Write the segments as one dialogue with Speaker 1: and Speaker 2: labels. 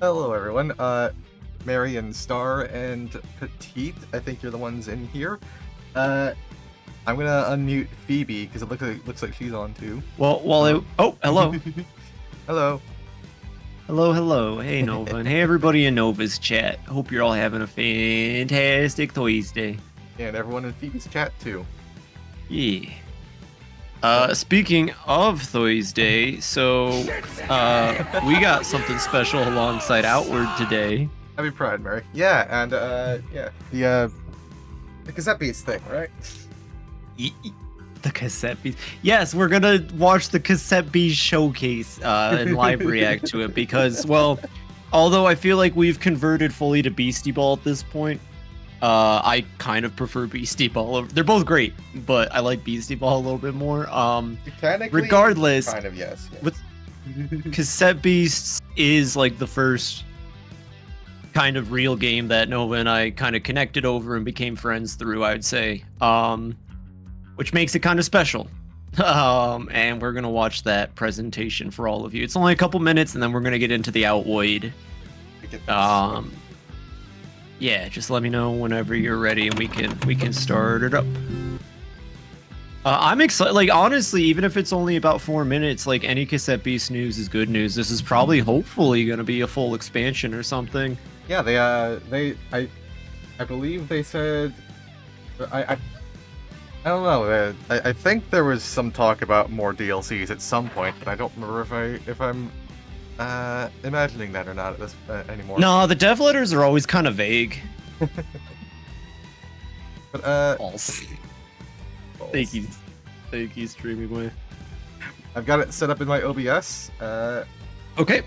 Speaker 1: Hello, everyone. Mary and Star and Petite, I think you're the ones in here. I'm gonna unmute Phoebe because it looks like she's on too.
Speaker 2: Oh, hello.
Speaker 1: Hello.
Speaker 2: Hello. Hey, Nova. And hey, everybody in Nova's chat. Hope you're all having a fantastic Thursday.
Speaker 1: Yeah, and everyone in Phoebe's chat too.
Speaker 2: Yeah. Speaking of Thursday, so we got something special alongside Outward today.
Speaker 1: Happy Pride, Mary. Yeah, and yeah, the cassette beast thing, right?
Speaker 2: The cassette beast. Yes, we're gonna watch the cassette beast showcase and live react to it because, well, although I feel like we've converted fully to Beastie Ball at this point, I kind of prefer Beastie Ball. They're both great, but I like Beastie Ball a little bit more. Regardless,
Speaker 1: kind of yes.
Speaker 2: With Cassette Beasts is like the first kind of real game that Nova and I kind of connected over and became friends through, I'd say. Which makes it kind of special. And we're gonna watch that presentation for all of you. It's only a couple minutes, and then we're gonna get into the Outvoid. Yeah, just let me know whenever you're ready, and we can start it up. I'm excited. Like, honestly, even if it's only about 4 minutes, like, any Cassette Beast news is good news. This is probably, hopefully, gonna be a full expansion or something.
Speaker 1: Yeah, I believe they said, I don't know. I think there was some talk about more DLCs at some point, but I don't remember if I'm imagining that or not at this anymore.
Speaker 2: No, the dev letters are always kind of vague.
Speaker 1: But
Speaker 2: False. Thank you, Streaming Way.
Speaker 1: I've got it set up in my OBS.
Speaker 2: Okay.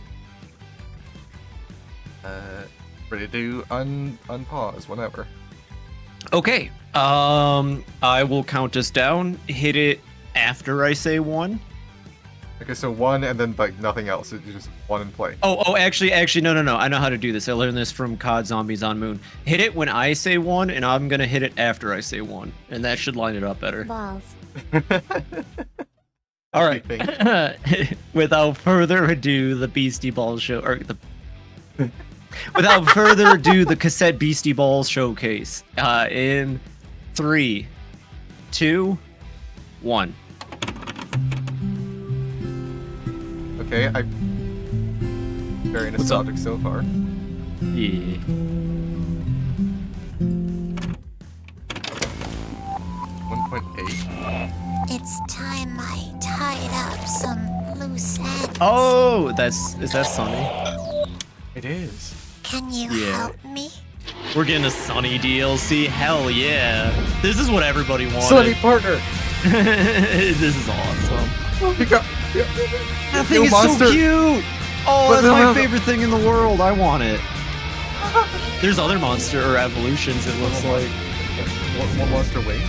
Speaker 1: Ready to unpause whenever.
Speaker 2: Okay. I will count us down. Hit it after I say 1.
Speaker 1: Okay, so 1 and then like nothing else. It's just 1 and play.
Speaker 2: Actually, no. I know how to do this. I learned this from COD Zombies on Moon. Hit it when I say 1, and I'm gonna hit it after I say 1, and that should line it up better.
Speaker 3: Balls.
Speaker 2: All right. Without further ado, the Beastie Ball show, or the. Without further ado, the Cassette Beastie Balls showcase. In 3, 2, 1.
Speaker 1: Okay, very nostalgic so far.
Speaker 2: Yeah.
Speaker 1: 1.8.
Speaker 3: It's time I tied up some loose ends.
Speaker 2: Oh, is that Sunny?
Speaker 1: It is.
Speaker 3: Can you
Speaker 2: Yeah.
Speaker 3: help me?
Speaker 2: We're getting a Sunny DLC. Hell yeah! This is what everybody wanted.
Speaker 1: Sunny partner.
Speaker 2: This is awesome. That thing is
Speaker 1: monster.
Speaker 2: so cute. Oh,
Speaker 1: But
Speaker 2: that's my
Speaker 1: no.
Speaker 2: favorite thing in the world. I want it. There's other monster or evolutions. It looks like.
Speaker 1: More monster wings.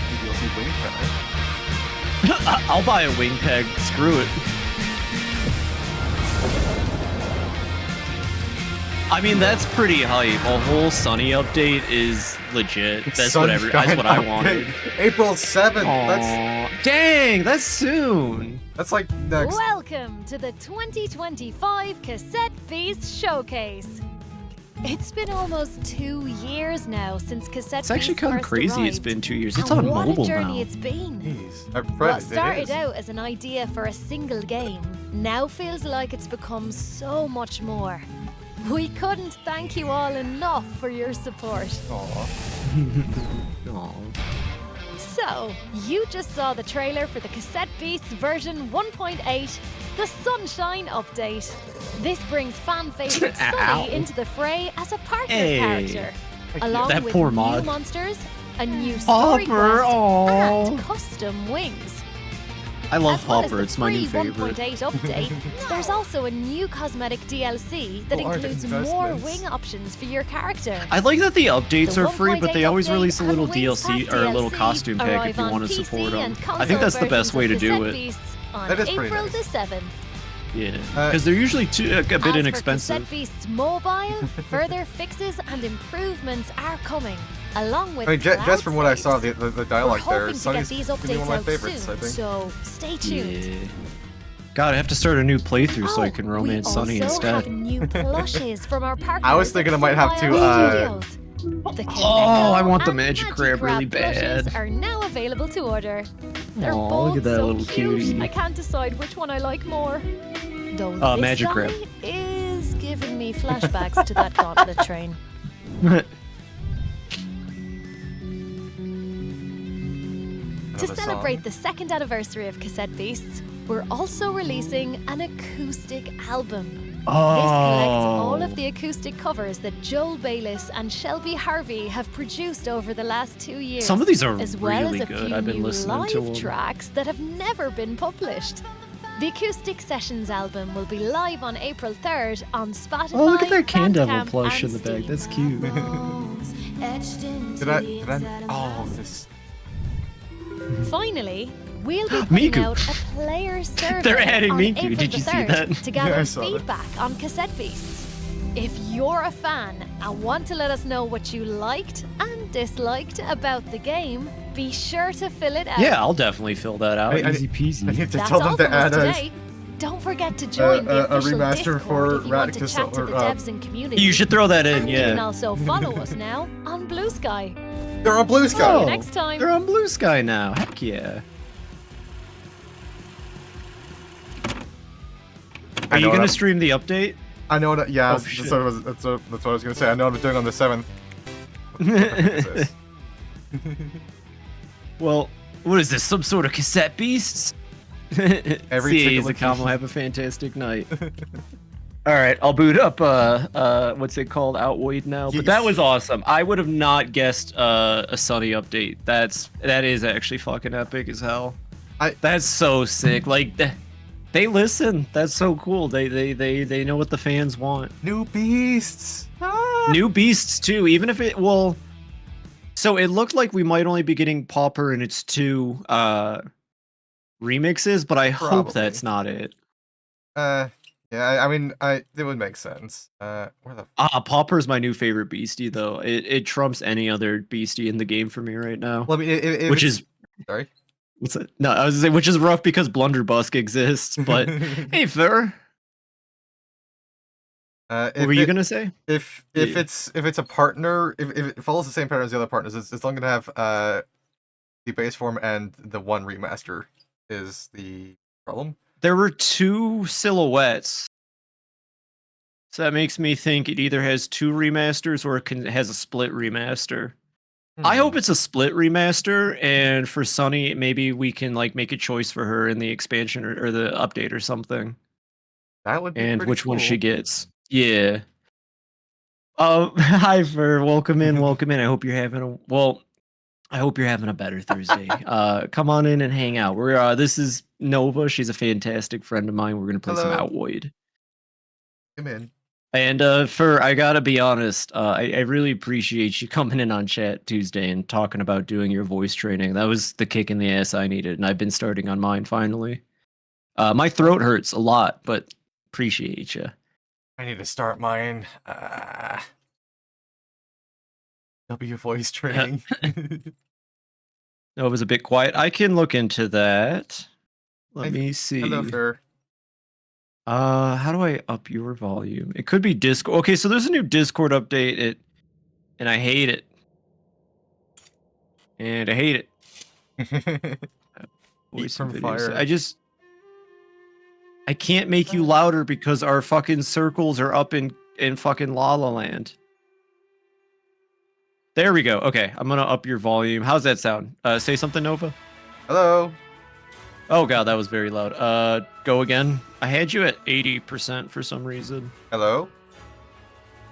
Speaker 1: Maybe you'll see wing power.
Speaker 2: I'll buy a wing peg. Screw it. I mean, that's pretty hype. A whole Sunny update is legit. That's what I wanted.
Speaker 1: April 7th.
Speaker 2: Aw, dang, that's soon.
Speaker 1: That's like next.
Speaker 4: Welcome to the 2025 Cassette Beast Showcase. It's been almost 2 years now since Cassette
Speaker 2: It's actually
Speaker 4: Beast
Speaker 2: kind of
Speaker 4: first
Speaker 2: crazy.
Speaker 4: arrived.
Speaker 2: It's been 2 years. It's
Speaker 4: And
Speaker 2: on
Speaker 4: what
Speaker 2: mobile
Speaker 4: a journey
Speaker 2: now.
Speaker 4: it's been.
Speaker 1: Jeez.
Speaker 4: What started out as an idea for a single game now feels like it's become so much more. We couldn't thank you all enough for your support.
Speaker 1: Aww.
Speaker 2: Aw.
Speaker 4: So, you just saw the trailer for the Cassette Beasts version 1.8, the Sunshine Update. This brings fan favorite
Speaker 2: Ow.
Speaker 4: Sully into the fray as a partner
Speaker 2: Hey.
Speaker 4: character, along
Speaker 2: That
Speaker 4: with
Speaker 2: poor
Speaker 4: new
Speaker 2: mod.
Speaker 4: monsters, a new story
Speaker 2: Hopper,
Speaker 4: quest,
Speaker 2: aw.
Speaker 4: and custom wings.
Speaker 2: I love
Speaker 4: As well as
Speaker 2: Hopper.
Speaker 4: the
Speaker 2: It's my new
Speaker 4: free
Speaker 2: favorite.
Speaker 4: 1.8 update, there's also a new cosmetic DLC that
Speaker 1: Oh, aren't
Speaker 4: includes more
Speaker 1: investments.
Speaker 4: wing options for your character.
Speaker 2: I like that the updates
Speaker 4: The
Speaker 2: are free, but they
Speaker 4: 1.8
Speaker 2: always
Speaker 4: update
Speaker 2: release a
Speaker 4: and
Speaker 2: little
Speaker 4: Wings
Speaker 2: DLC
Speaker 4: Pack
Speaker 2: or a little
Speaker 4: DLC
Speaker 2: costume pack if
Speaker 4: arrive
Speaker 2: you
Speaker 4: on
Speaker 2: want to
Speaker 4: PC
Speaker 2: support them.
Speaker 4: and
Speaker 2: I think that's the
Speaker 4: console
Speaker 2: best way to
Speaker 4: versions
Speaker 2: do
Speaker 4: of
Speaker 2: it.
Speaker 4: Cassette Beasts on
Speaker 1: That is pretty
Speaker 4: April
Speaker 1: nice.
Speaker 4: the 7th.
Speaker 2: Yeah, because they're usually a bit
Speaker 4: As for
Speaker 2: inexpensive.
Speaker 4: Cassette Beasts Mobile, further fixes and improvements are coming, along with
Speaker 1: I mean, just from what I
Speaker 4: cloud
Speaker 1: saw,
Speaker 4: saves.
Speaker 1: the dialogue
Speaker 4: We're
Speaker 1: there,
Speaker 4: hoping to
Speaker 1: Sunny's
Speaker 4: get these
Speaker 1: gonna be one
Speaker 4: updates
Speaker 1: of my
Speaker 4: out
Speaker 1: favorites,
Speaker 4: soon,
Speaker 1: I think.
Speaker 4: so stay tuned.
Speaker 2: Yeah. God, I have to start a new playthrough so I
Speaker 4: Oh,
Speaker 2: can romance Sunny
Speaker 4: we also
Speaker 2: instead.
Speaker 4: have new plushes from our partners.
Speaker 1: I was thinking I might have to,
Speaker 4: Studios. The
Speaker 2: Oh, I want the
Speaker 4: and
Speaker 2: magic crab really
Speaker 4: plushes
Speaker 2: bad.
Speaker 4: are now available to order. They're
Speaker 2: Aw,
Speaker 4: both
Speaker 2: look at that
Speaker 4: so
Speaker 2: little
Speaker 4: cute.
Speaker 2: cutie.
Speaker 4: I can't decide which one I like more. Though this
Speaker 2: magic
Speaker 4: guy
Speaker 2: crab.
Speaker 4: is giving me flashbacks to that gauntlet train. To
Speaker 1: Another
Speaker 4: celebrate
Speaker 1: song.
Speaker 4: the second anniversary of Cassette Beasts, we're also releasing an acoustic album. This collects all of the acoustic covers that Joel Bayliss and Shelby Harvey have produced over the last 2 years.
Speaker 2: Some of these are
Speaker 4: as well
Speaker 2: really
Speaker 4: as a
Speaker 2: good.
Speaker 4: few
Speaker 2: I've been
Speaker 4: new
Speaker 2: listening to
Speaker 4: live
Speaker 2: them.
Speaker 4: tracks that have never been published. The Acoustic Sessions album will be live on April 3rd on Spotify.
Speaker 2: Oh, look at that Can Devil
Speaker 4: Bandcamp,
Speaker 2: plush in
Speaker 4: and
Speaker 2: the bag.
Speaker 4: Steam.
Speaker 2: That's cute.
Speaker 1: Did I? Oh, this.
Speaker 4: Finally, we'll be
Speaker 2: Miku.
Speaker 4: putting out a player survey
Speaker 2: They're adding
Speaker 4: on
Speaker 2: Miku.
Speaker 4: April
Speaker 2: Did
Speaker 4: the
Speaker 2: you see
Speaker 4: 3rd
Speaker 2: that?
Speaker 4: to
Speaker 1: Yeah, I
Speaker 4: gather
Speaker 1: saw that.
Speaker 4: feedback on Cassette Beasts. If you're a fan and want to let us know what you liked and disliked about the game, be sure to fill it out.
Speaker 2: Yeah, I'll definitely fill that out.
Speaker 1: I
Speaker 2: Easy
Speaker 1: I
Speaker 2: peasy.
Speaker 1: need to
Speaker 4: That's
Speaker 1: tell
Speaker 4: all
Speaker 1: them
Speaker 4: from
Speaker 1: to
Speaker 4: us
Speaker 1: add us.
Speaker 4: today. Don't forget to join the
Speaker 1: a
Speaker 4: official
Speaker 1: remaster
Speaker 4: Discord
Speaker 1: for
Speaker 4: if you want to
Speaker 1: Radicus
Speaker 4: chat to
Speaker 1: or,
Speaker 4: the devs and community.
Speaker 2: You should throw that in,
Speaker 4: And you can
Speaker 2: yeah.
Speaker 4: also follow us now on Blue Sky.
Speaker 1: They're on Blue
Speaker 4: See
Speaker 1: Sky.
Speaker 4: you next time.
Speaker 2: They're on Blue Sky now. Heck yeah.
Speaker 1: I
Speaker 2: Are you
Speaker 1: know what
Speaker 2: gonna
Speaker 1: I'm-
Speaker 2: stream the update?
Speaker 1: I know what. Yeah,
Speaker 2: Oh,
Speaker 1: that's,
Speaker 2: shit.
Speaker 1: that's what I was gonna say. I know what I'm doing on the 7th.
Speaker 2: Well, what is this? Some sort of cassette beasts?
Speaker 1: Every
Speaker 2: CA's
Speaker 1: single
Speaker 2: account will have a fantastic night. All right, I'll boot up. What's it called? Outweighed now. But that
Speaker 1: Yes.
Speaker 2: was awesome. I would have not guessed a Sunny update. That is actually fucking epic as hell. That's so sick. Like they listen. That's so cool. They know what the fans want.
Speaker 1: New beasts.
Speaker 2: New beasts too. Even if so it looked like we might only be getting Pauper in its 2 remixes, but I hope
Speaker 1: Probably.
Speaker 2: that's not it.
Speaker 1: Yeah. I mean, it would make sense. Where the?
Speaker 2: Pauper's my new favorite beastie though. It trumps any other beastie in the game for me right now.
Speaker 1: Well, I mean,
Speaker 2: Which is
Speaker 1: sorry.
Speaker 2: what's it? No, I was gonna say which is rough because Blunderbusk exists, but hey, fair. What were you gonna say?
Speaker 1: If
Speaker 2: Yeah.
Speaker 1: it's a partner, if it follows the same pattern as the other partners, it's only gonna have the base form and the 1 remaster is the problem.
Speaker 2: There were 2 silhouettes. So that makes me think it either has 2 remasters or it has a split remaster. I hope it's a split remaster, and for Sunny, maybe we can like make a choice for her in the expansion or the update or something.
Speaker 1: That would be
Speaker 2: And
Speaker 1: pretty
Speaker 2: which one she
Speaker 1: cool.
Speaker 2: gets. Yeah. Hi Fer, welcome in, welcome in. I hope you're having a better Thursday. Come on in and hang out. We're this is Nova. She's a fantastic friend of mine. We're gonna play some
Speaker 1: Hello.
Speaker 2: Outweighed.
Speaker 1: Come in.
Speaker 2: And Fer, I gotta be honest, I really appreciate you coming in on Chat Tuesday and talking about doing your voice training. That was the kick in the ass I needed, and I've been starting on mine finally. My throat hurts a lot, but appreciate you.
Speaker 1: I need to start mine. W voice training.
Speaker 2: No, it was a bit quiet. I can look into that. Let
Speaker 1: Hey,
Speaker 2: me see.
Speaker 1: Hello, Fer.
Speaker 2: How do I up your volume? It could be Discord. Okay, so there's a new Discord update. And I hate it. And I hate it. Voice
Speaker 1: from
Speaker 2: and videos.
Speaker 1: fire.
Speaker 2: I can't make you louder because our fucking circles are up in fucking La La Land. There we go. Okay, I'm gonna up your volume. How's that sound? Say something, Nova.
Speaker 1: Hello.
Speaker 2: Oh god, that was very loud. Go again. I had you at 80% for some reason.
Speaker 1: Hello.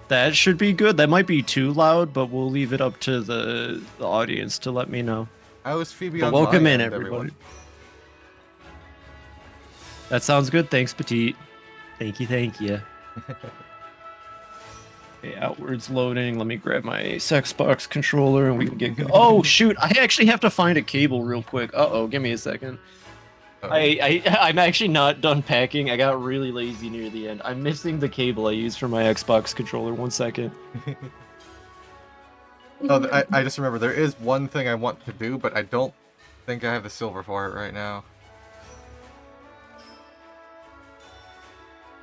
Speaker 2: That should be good. That might be too loud, but we'll leave it up to the audience to let me know.
Speaker 1: How is Phoebe
Speaker 2: But
Speaker 1: on
Speaker 2: welcome
Speaker 1: my
Speaker 2: in,
Speaker 1: end,
Speaker 2: everybody.
Speaker 1: everyone?
Speaker 2: That sounds good. Thanks, Petite. Thank you, thank you. Okay, outwards loading. Let me grab my Xbox controller and we can get. Oh shoot! I actually have to find a cable real quick. Uh-oh, give me a second.
Speaker 1: Uh-oh.
Speaker 2: I'm actually not done packing. I got really lazy near the end. I'm missing the cable I use for my Xbox controller. 1 second.
Speaker 1: Oh, I just remember there is one thing I want to do, but I don't think I have the silver for it right now.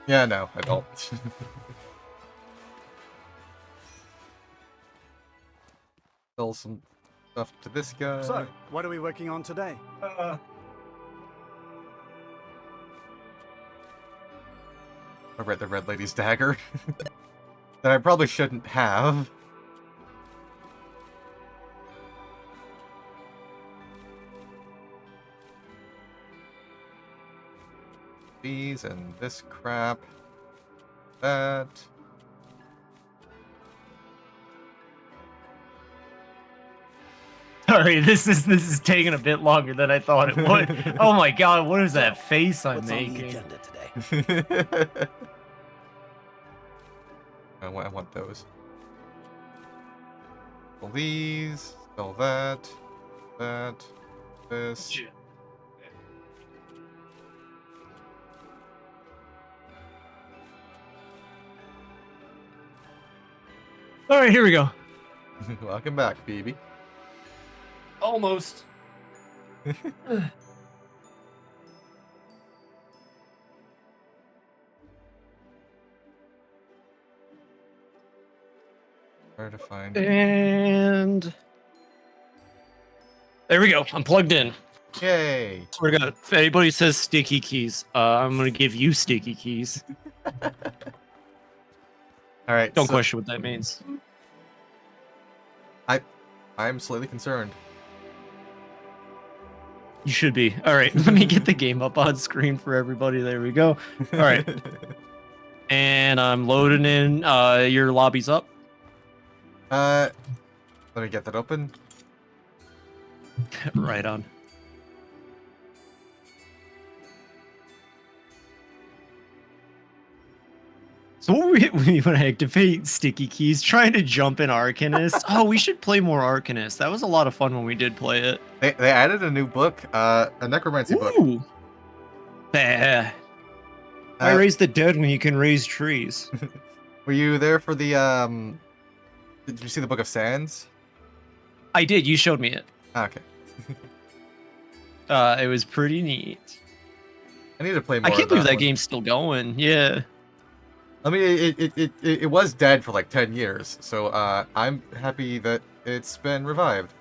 Speaker 1: Yeah, no, I don't. Sell some stuff to this guy.
Speaker 5: So, what are we working on today?
Speaker 1: I read the Red Lady's dagger. That I probably shouldn't have. These and this crap. That.
Speaker 2: Sorry, this is taking a bit longer than I thought it would. Oh my god, what is that face I'm
Speaker 5: What's on the
Speaker 2: making?
Speaker 5: agenda today?
Speaker 1: I want those. Sell these. Sell that. That. This.
Speaker 2: All right, here we go.
Speaker 1: Welcome back, baby.
Speaker 2: Almost.
Speaker 1: Where to find?
Speaker 2: And there we go. I'm plugged in.
Speaker 1: Yay!
Speaker 2: Swear to God, if anybody says sticky keys, I'm gonna give you sticky keys.
Speaker 1: All right.
Speaker 2: Don't
Speaker 1: so
Speaker 2: question what that means.
Speaker 1: I'm slightly concerned.
Speaker 2: You should be. All right, let me get the game up on screen for everybody. There we go. All right, and I'm loading in. Your lobby's up.
Speaker 1: Let me get that open.
Speaker 2: Right on. So what we want to activate sticky keys, trying to jump in Arcanist. Oh, we should play more Arcanist. That was a lot of fun when we did play it.
Speaker 1: They added a new book, a necromancy book.
Speaker 2: Ooh. Bah. Why
Speaker 1: Uh,
Speaker 2: raise the dead when you can raise trees?
Speaker 1: Were you there for the Did you see the Book of Sands?
Speaker 2: I did. You showed me it.
Speaker 1: Okay.
Speaker 2: It was pretty neat.
Speaker 1: I need to play more.
Speaker 2: I can't
Speaker 1: of
Speaker 2: believe that
Speaker 1: one.
Speaker 2: game's still going. Yeah.
Speaker 1: I mean, it was dead for like 10 years, so I'm happy that it's been revived.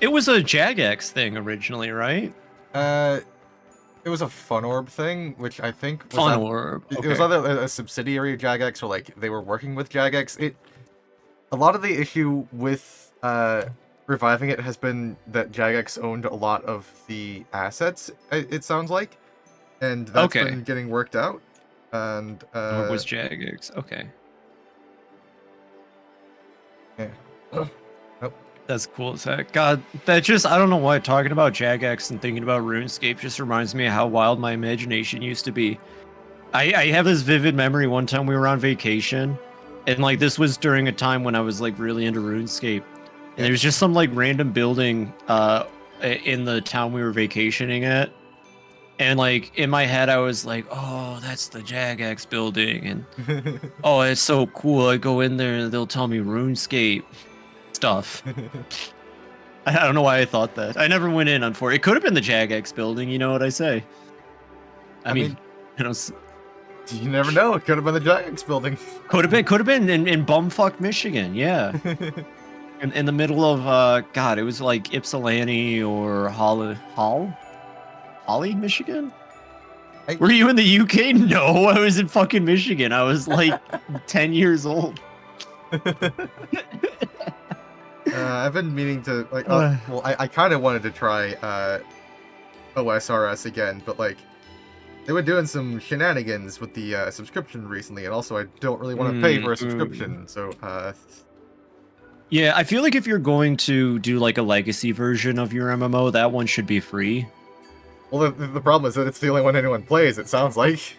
Speaker 2: It was a Jagex thing originally, right?
Speaker 1: It was a Fun Orb thing, which I think was
Speaker 2: Fun
Speaker 1: not-
Speaker 2: Orb.
Speaker 1: It was either a subsidiary of Jagex or like they were working with Jagex. A lot of the issue with reviving it has been that Jagex owned a lot of the assets. It sounds like, and that's
Speaker 2: Okay.
Speaker 1: been getting worked out. And
Speaker 2: Or was Jagex. Okay.
Speaker 1: yeah.
Speaker 2: That's cool as heck. God, that just, I don't know why talking about Jagex and thinking about RuneScape just reminds me of how wild my imagination used to be. I have this vivid memory one time we were on vacation, and like this was during a time when I was like really into RuneScape. And there was just some like random building in the town we were vacationing at. And like in my head I was like, oh, that's the Jagex building, and oh, it's so cool. I go in there and they'll tell me RuneScape stuff. I don't know why I thought that. I never went in for it. It could have been the Jagex building, you know what I say? I mean, you know,
Speaker 1: you never know. It could have been the Jagex building.
Speaker 2: could have been in bumfuck Michigan, yeah. in the middle of God, it was like Ypsilanti or Holly, Michigan? Were you in the UK? No, I was in fucking Michigan. I was like 10 years old.
Speaker 1: I've been meaning to like. Well, I kind of wanted to try OSRS again, but like they were doing some shenanigans with the subscription recently, and also I don't really want to pay for a subscription. So
Speaker 2: yeah, I feel like if you're going to do like a legacy version of your MMO, that one should be free.
Speaker 1: well, the problem is that it's the only one anyone plays. It sounds like.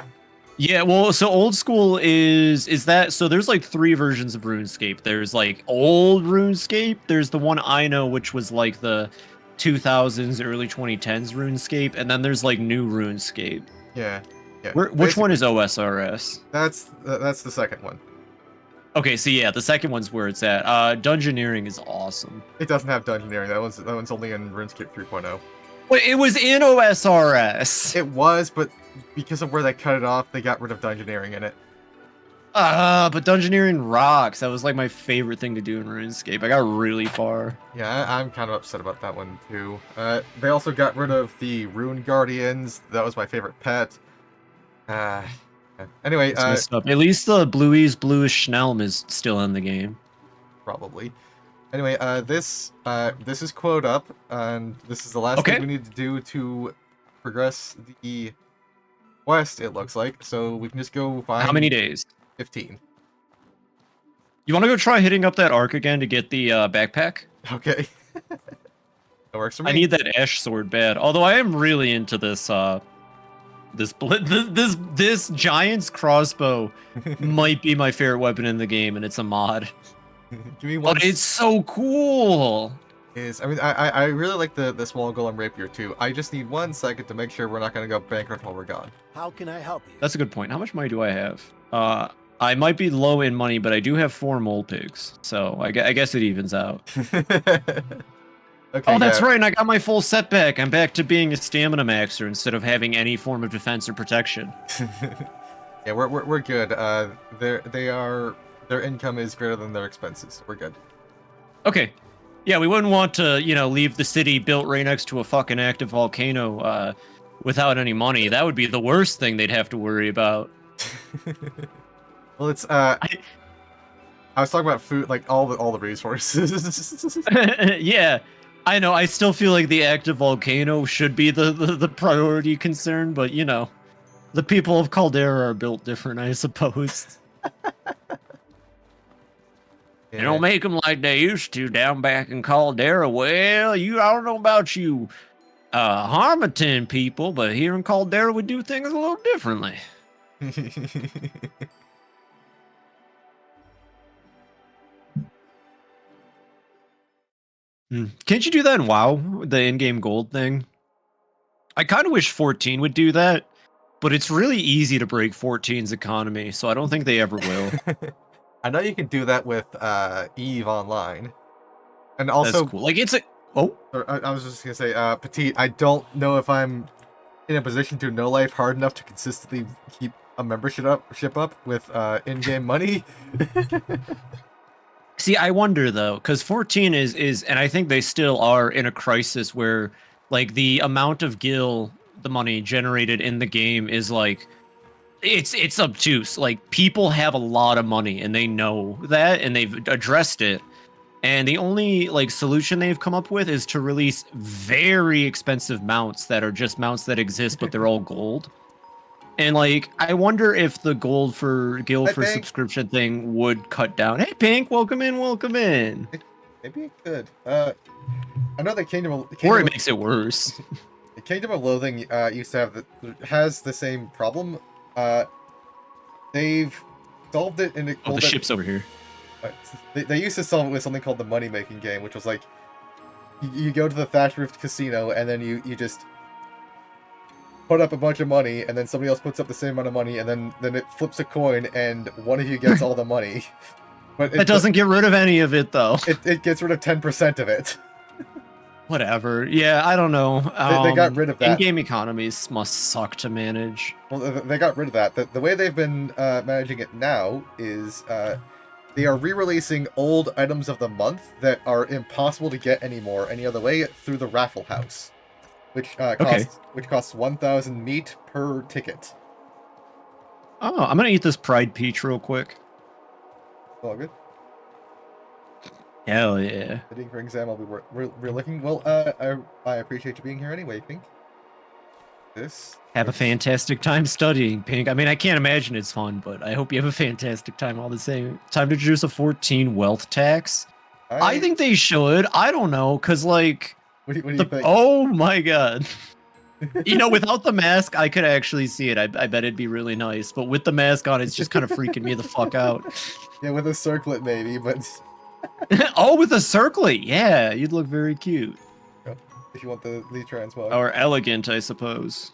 Speaker 2: Yeah, well, so old school is that, so there's like 3 versions of RuneScape. There's like old RuneScape, there's the one I know, which was like the 2000s, early 2010s RuneScape, and then there's like new RuneScape.
Speaker 1: Yeah.
Speaker 2: Which one is OSRS?
Speaker 1: That's the second one.
Speaker 2: Okay, so yeah, the second one's where it's at. Dungeoneering is awesome.
Speaker 1: It doesn't have dungeoneering. That one's only in RuneScape 3.0.
Speaker 2: Wait, it was in OSRS.
Speaker 1: It was, but because of where they cut it off, they got rid of dungeoneering in it.
Speaker 2: But Dungeoneering rocks. That was like my favorite thing to do in RuneScape. I got really far.
Speaker 1: Yeah, I'm kind of upset about that one too. They also got rid of the Rune Guardians. That was my favorite pet. Anyway,
Speaker 2: It's messed up. At least the bluish Schnelm is still in the game.
Speaker 1: probably. Anyway, this is queued up, and this is the last
Speaker 2: Okay.
Speaker 1: thing we need to do to progress the quest, it looks like. So we can just go find...
Speaker 2: How many days?
Speaker 1: 15.
Speaker 2: You want to go try hitting up that arc again to get the backpack?
Speaker 1: Okay. That works for me.
Speaker 2: I need that ash sword bad. Although I am really into this this giant's crossbow might be my favorite weapon in the game, and it's a mod.
Speaker 1: Give me one.
Speaker 2: But it's so cool.
Speaker 1: I really like the small golem rapier too. I just need 1 second to make sure we're not gonna go bankrupt while we're gone.
Speaker 5: How can I help you?
Speaker 2: That's a good point. How much money do I have? I might be low in money, but I do have 4 mole pigs, so I guess it evens out.
Speaker 1: Okay,
Speaker 2: Oh, that's
Speaker 1: yeah.
Speaker 2: right, and I got my full setback. I'm back to being a stamina maxer instead of having any form of defense or protection.
Speaker 1: Yeah, we're good. Their income is greater than their expenses. We're good.
Speaker 2: Okay. Yeah, we wouldn't want to, leave the city built right next to a fucking active volcano without any money. That would be the worst thing they'd have to worry about.
Speaker 1: Well, it's I was talking about food, like all the resources.
Speaker 2: Yeah, I know. I still feel like the active volcano should be the priority concern, but the people of Caldera are built different, I suppose. They don't make them like they used to down back in Caldera. Well, I don't know about you, Harmattan people, but here in Caldera we do things a little differently. Can't you do that in WoW, the in-game gold thing? I kind of wish 14 would do that, but it's really easy to break 14's economy, so I don't think they ever will.
Speaker 1: I know you can do that with Eve Online, and also
Speaker 2: That's cool. Like
Speaker 1: I was just gonna say, Petite. I don't know if I'm in a position to no life hard enough to consistently keep a membership up with in-game money.
Speaker 2: See, I wonder though, because 14 is, and I think they still are in a crisis where, like, the amount of gil, the money generated in the game is like, it's obtuse. Like, people have a lot of money, and they know that, and they've addressed it. And the only solution they've come up with is to release very expensive mounts that are just mounts that exist, but they're all gold. And I wonder if the gold for gil for
Speaker 1: Pink.
Speaker 2: subscription thing would cut down. Hey, Pink, welcome in, welcome in.
Speaker 1: Maybe it could. I know the Kingdom
Speaker 2: Or it makes it worse.
Speaker 1: The Kingdom of Loathing used to has the same problem. They've solved it in a
Speaker 2: Oh, the ship's over here.
Speaker 1: They used to solve it with something called the money making game, which was like you go to the thatch roofed casino and then you just put up a bunch of money, and then somebody else puts up the same amount of money, and then it flips a coin, and one of you gets all the money. But
Speaker 2: It doesn't get rid of any of it, though.
Speaker 1: It gets rid of 10% of it.
Speaker 2: Whatever. Yeah, I don't know.
Speaker 1: They got rid of that.
Speaker 2: In-game economies must suck to manage.
Speaker 1: Well, they got rid of that. The way they've been managing it now is they are re-releasing old items of the month that are impossible to get anymore any other way through the raffle house, which costs 1,000 meat per ticket.
Speaker 2: Oh, I'm gonna eat this Pride Peach real quick.
Speaker 1: All good.
Speaker 2: Hell yeah.
Speaker 1: Sitting for exam, I'll be re-looking. Well, I appreciate you being here anyway, Pink.
Speaker 2: Have a fantastic time studying, Pink. I mean, I can't imagine it's fun, but I hope you have a fantastic time all the same. Time to introduce a 14 wealth tax. I think they should. I don't know, because
Speaker 1: What do you think?
Speaker 2: Oh my god. Without the mask, I could actually see it. I bet it'd be really nice. But with the mask on, it's just kind of freaking me the fuck out.
Speaker 1: Yeah, with a circlet maybe, but...
Speaker 2: Oh, with a circlet. Yeah, you'd look very cute.
Speaker 1: If you want the transmog.
Speaker 2: Or elegant, I suppose.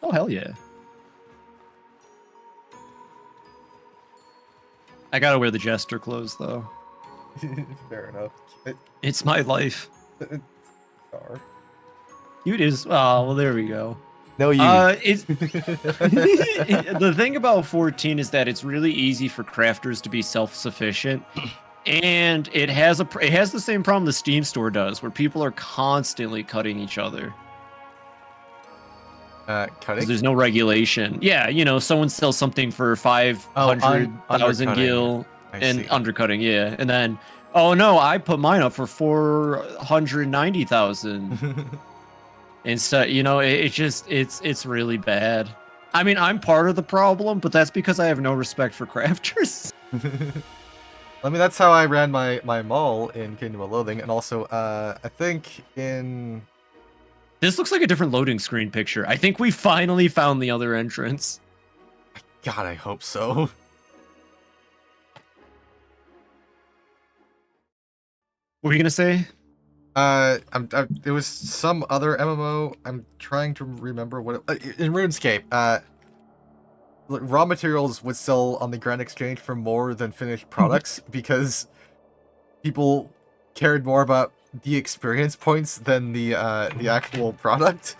Speaker 2: Oh, hell yeah. I gotta wear the jester clothes, though.
Speaker 1: Fair enough.
Speaker 2: It's my life.
Speaker 1: Star.
Speaker 2: Cute is. Oh, well, there we go.
Speaker 1: No, you.
Speaker 2: It's the thing about 14 is that it's really easy for crafters to be self-sufficient, and it has the same problem the Steam store does, where people are constantly cutting each other.
Speaker 1: Cutting?
Speaker 2: 'Cause there's no regulation. Yeah, you know, someone sells something for 500,000
Speaker 1: undercutting.
Speaker 2: gil
Speaker 1: I
Speaker 2: and
Speaker 1: see.
Speaker 2: undercutting, yeah, and then oh no, I put mine up for 490,000. And so, you know, it's really bad. I mean, I'm part of the problem, but that's because I have no respect for crafters.
Speaker 1: I mean, that's how I ran my mall in Kingdom of Loathing, and also, I think in...
Speaker 2: This looks like a different loading screen picture. I think we finally found the other entrance.
Speaker 1: God, I hope so.
Speaker 2: What were you gonna say?
Speaker 1: It was some other MMO. I'm trying to remember what in RuneScape. Raw materials would sell on the Grand Exchange for more than finished products because people cared more about the experience points than the actual product.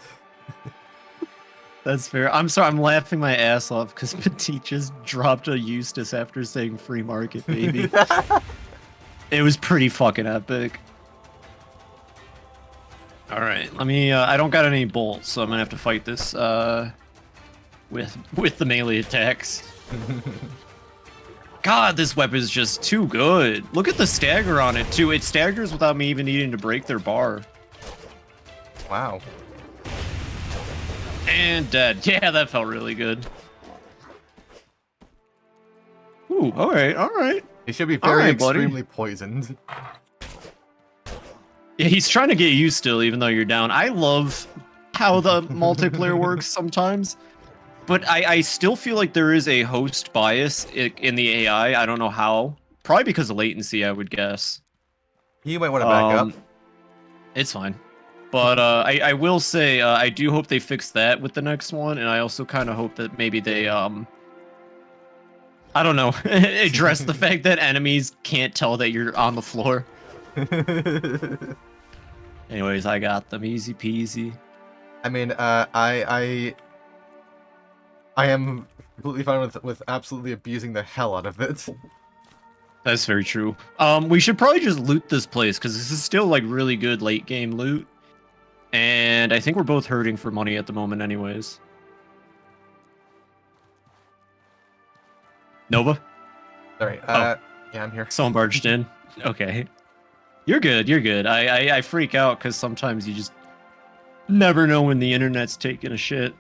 Speaker 2: That's fair. I'm sorry, I'm laughing my ass off because Petit just dropped a Eustace after saying free market, baby. It was pretty fucking epic. All right, let me. I don't got any bolts, so I'm gonna have to fight this with the melee attacks. God, this weapon is just too good. Look at the stagger on it too. It staggers without me even needing to break their bar.
Speaker 1: Wow.
Speaker 2: And dead. Yeah, that felt really good. Ooh, all right, all right.
Speaker 1: He should be
Speaker 2: All
Speaker 1: very
Speaker 2: right, buddy.
Speaker 1: extremely poisoned.
Speaker 2: Yeah, he's trying to get you still, even though you're down. I love how the multiplayer works sometimes, but I still feel like there is a host bias in the AI. I don't know how. Probably because of latency, I would guess.
Speaker 1: You might want to back up.
Speaker 2: It's fine. But I will say, I do hope they fix that with the next one, and I also kind of hope that maybe they, I don't know, address the fact that enemies can't tell that you're on the floor. Anyways, I got them easy peasy.
Speaker 1: I mean, I am completely fine with absolutely abusing the hell out of it.
Speaker 2: That's very true. We should probably just loot this place because this is still like really good late game loot, and I think we're both hurting for money at the moment, anyways. Nova?
Speaker 1: Sorry.
Speaker 2: Oh.
Speaker 1: Yeah, I'm here.
Speaker 2: Someone barged in. Okay. You're good, you're good. I freak out because sometimes you just never know when the internet's taking a shit.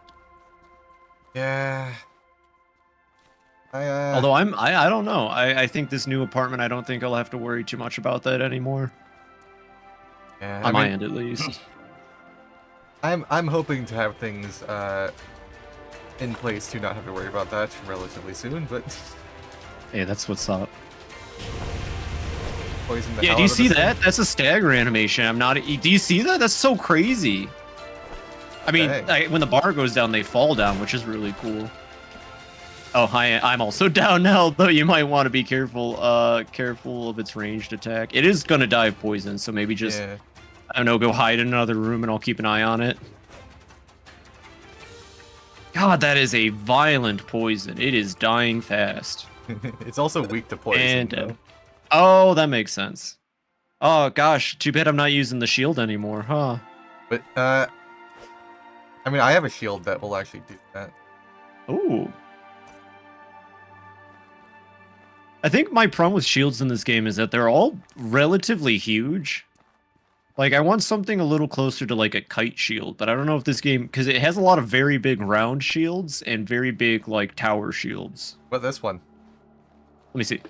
Speaker 1: Yeah.
Speaker 2: Although I don't know. I think this new apartment, I don't think I'll have to worry too much about that anymore.
Speaker 1: Yeah,
Speaker 2: On my end, at least.
Speaker 1: I'm hoping to have things in place to not have to worry about that relatively soon, but
Speaker 2: Hey, that's what's up.
Speaker 1: poison the
Speaker 2: Yeah,
Speaker 1: hell
Speaker 2: do you
Speaker 1: out of
Speaker 2: see
Speaker 1: this
Speaker 2: that? That's a stagger animation. I'm not. Do you see that? That's so crazy. I mean,
Speaker 1: Dang.
Speaker 2: when the bar goes down, they fall down, which is really cool. Oh, hi, I'm also down now, though you might want to be careful careful of its ranged attack. It is gonna die of poison, so maybe just,
Speaker 1: Yeah.
Speaker 2: I don't know, go hide in another room and I'll keep an eye on it. God, that is a violent poison. It is dying fast.
Speaker 1: It's also weak to poison.
Speaker 2: And,
Speaker 1: though.
Speaker 2: oh, that makes sense. Oh, gosh, too bad I'm not using the shield anymore, huh?
Speaker 1: But I mean, I have a shield that will actually do that.
Speaker 2: Ooh. I think my problem with shields in this game is that they're all relatively huge. Like, I want something a little closer to, like, a kite shield, but I don't know if this game... Because it has a lot of very big round shields and very big, like, tower shields.
Speaker 1: But this one.
Speaker 2: Let me see.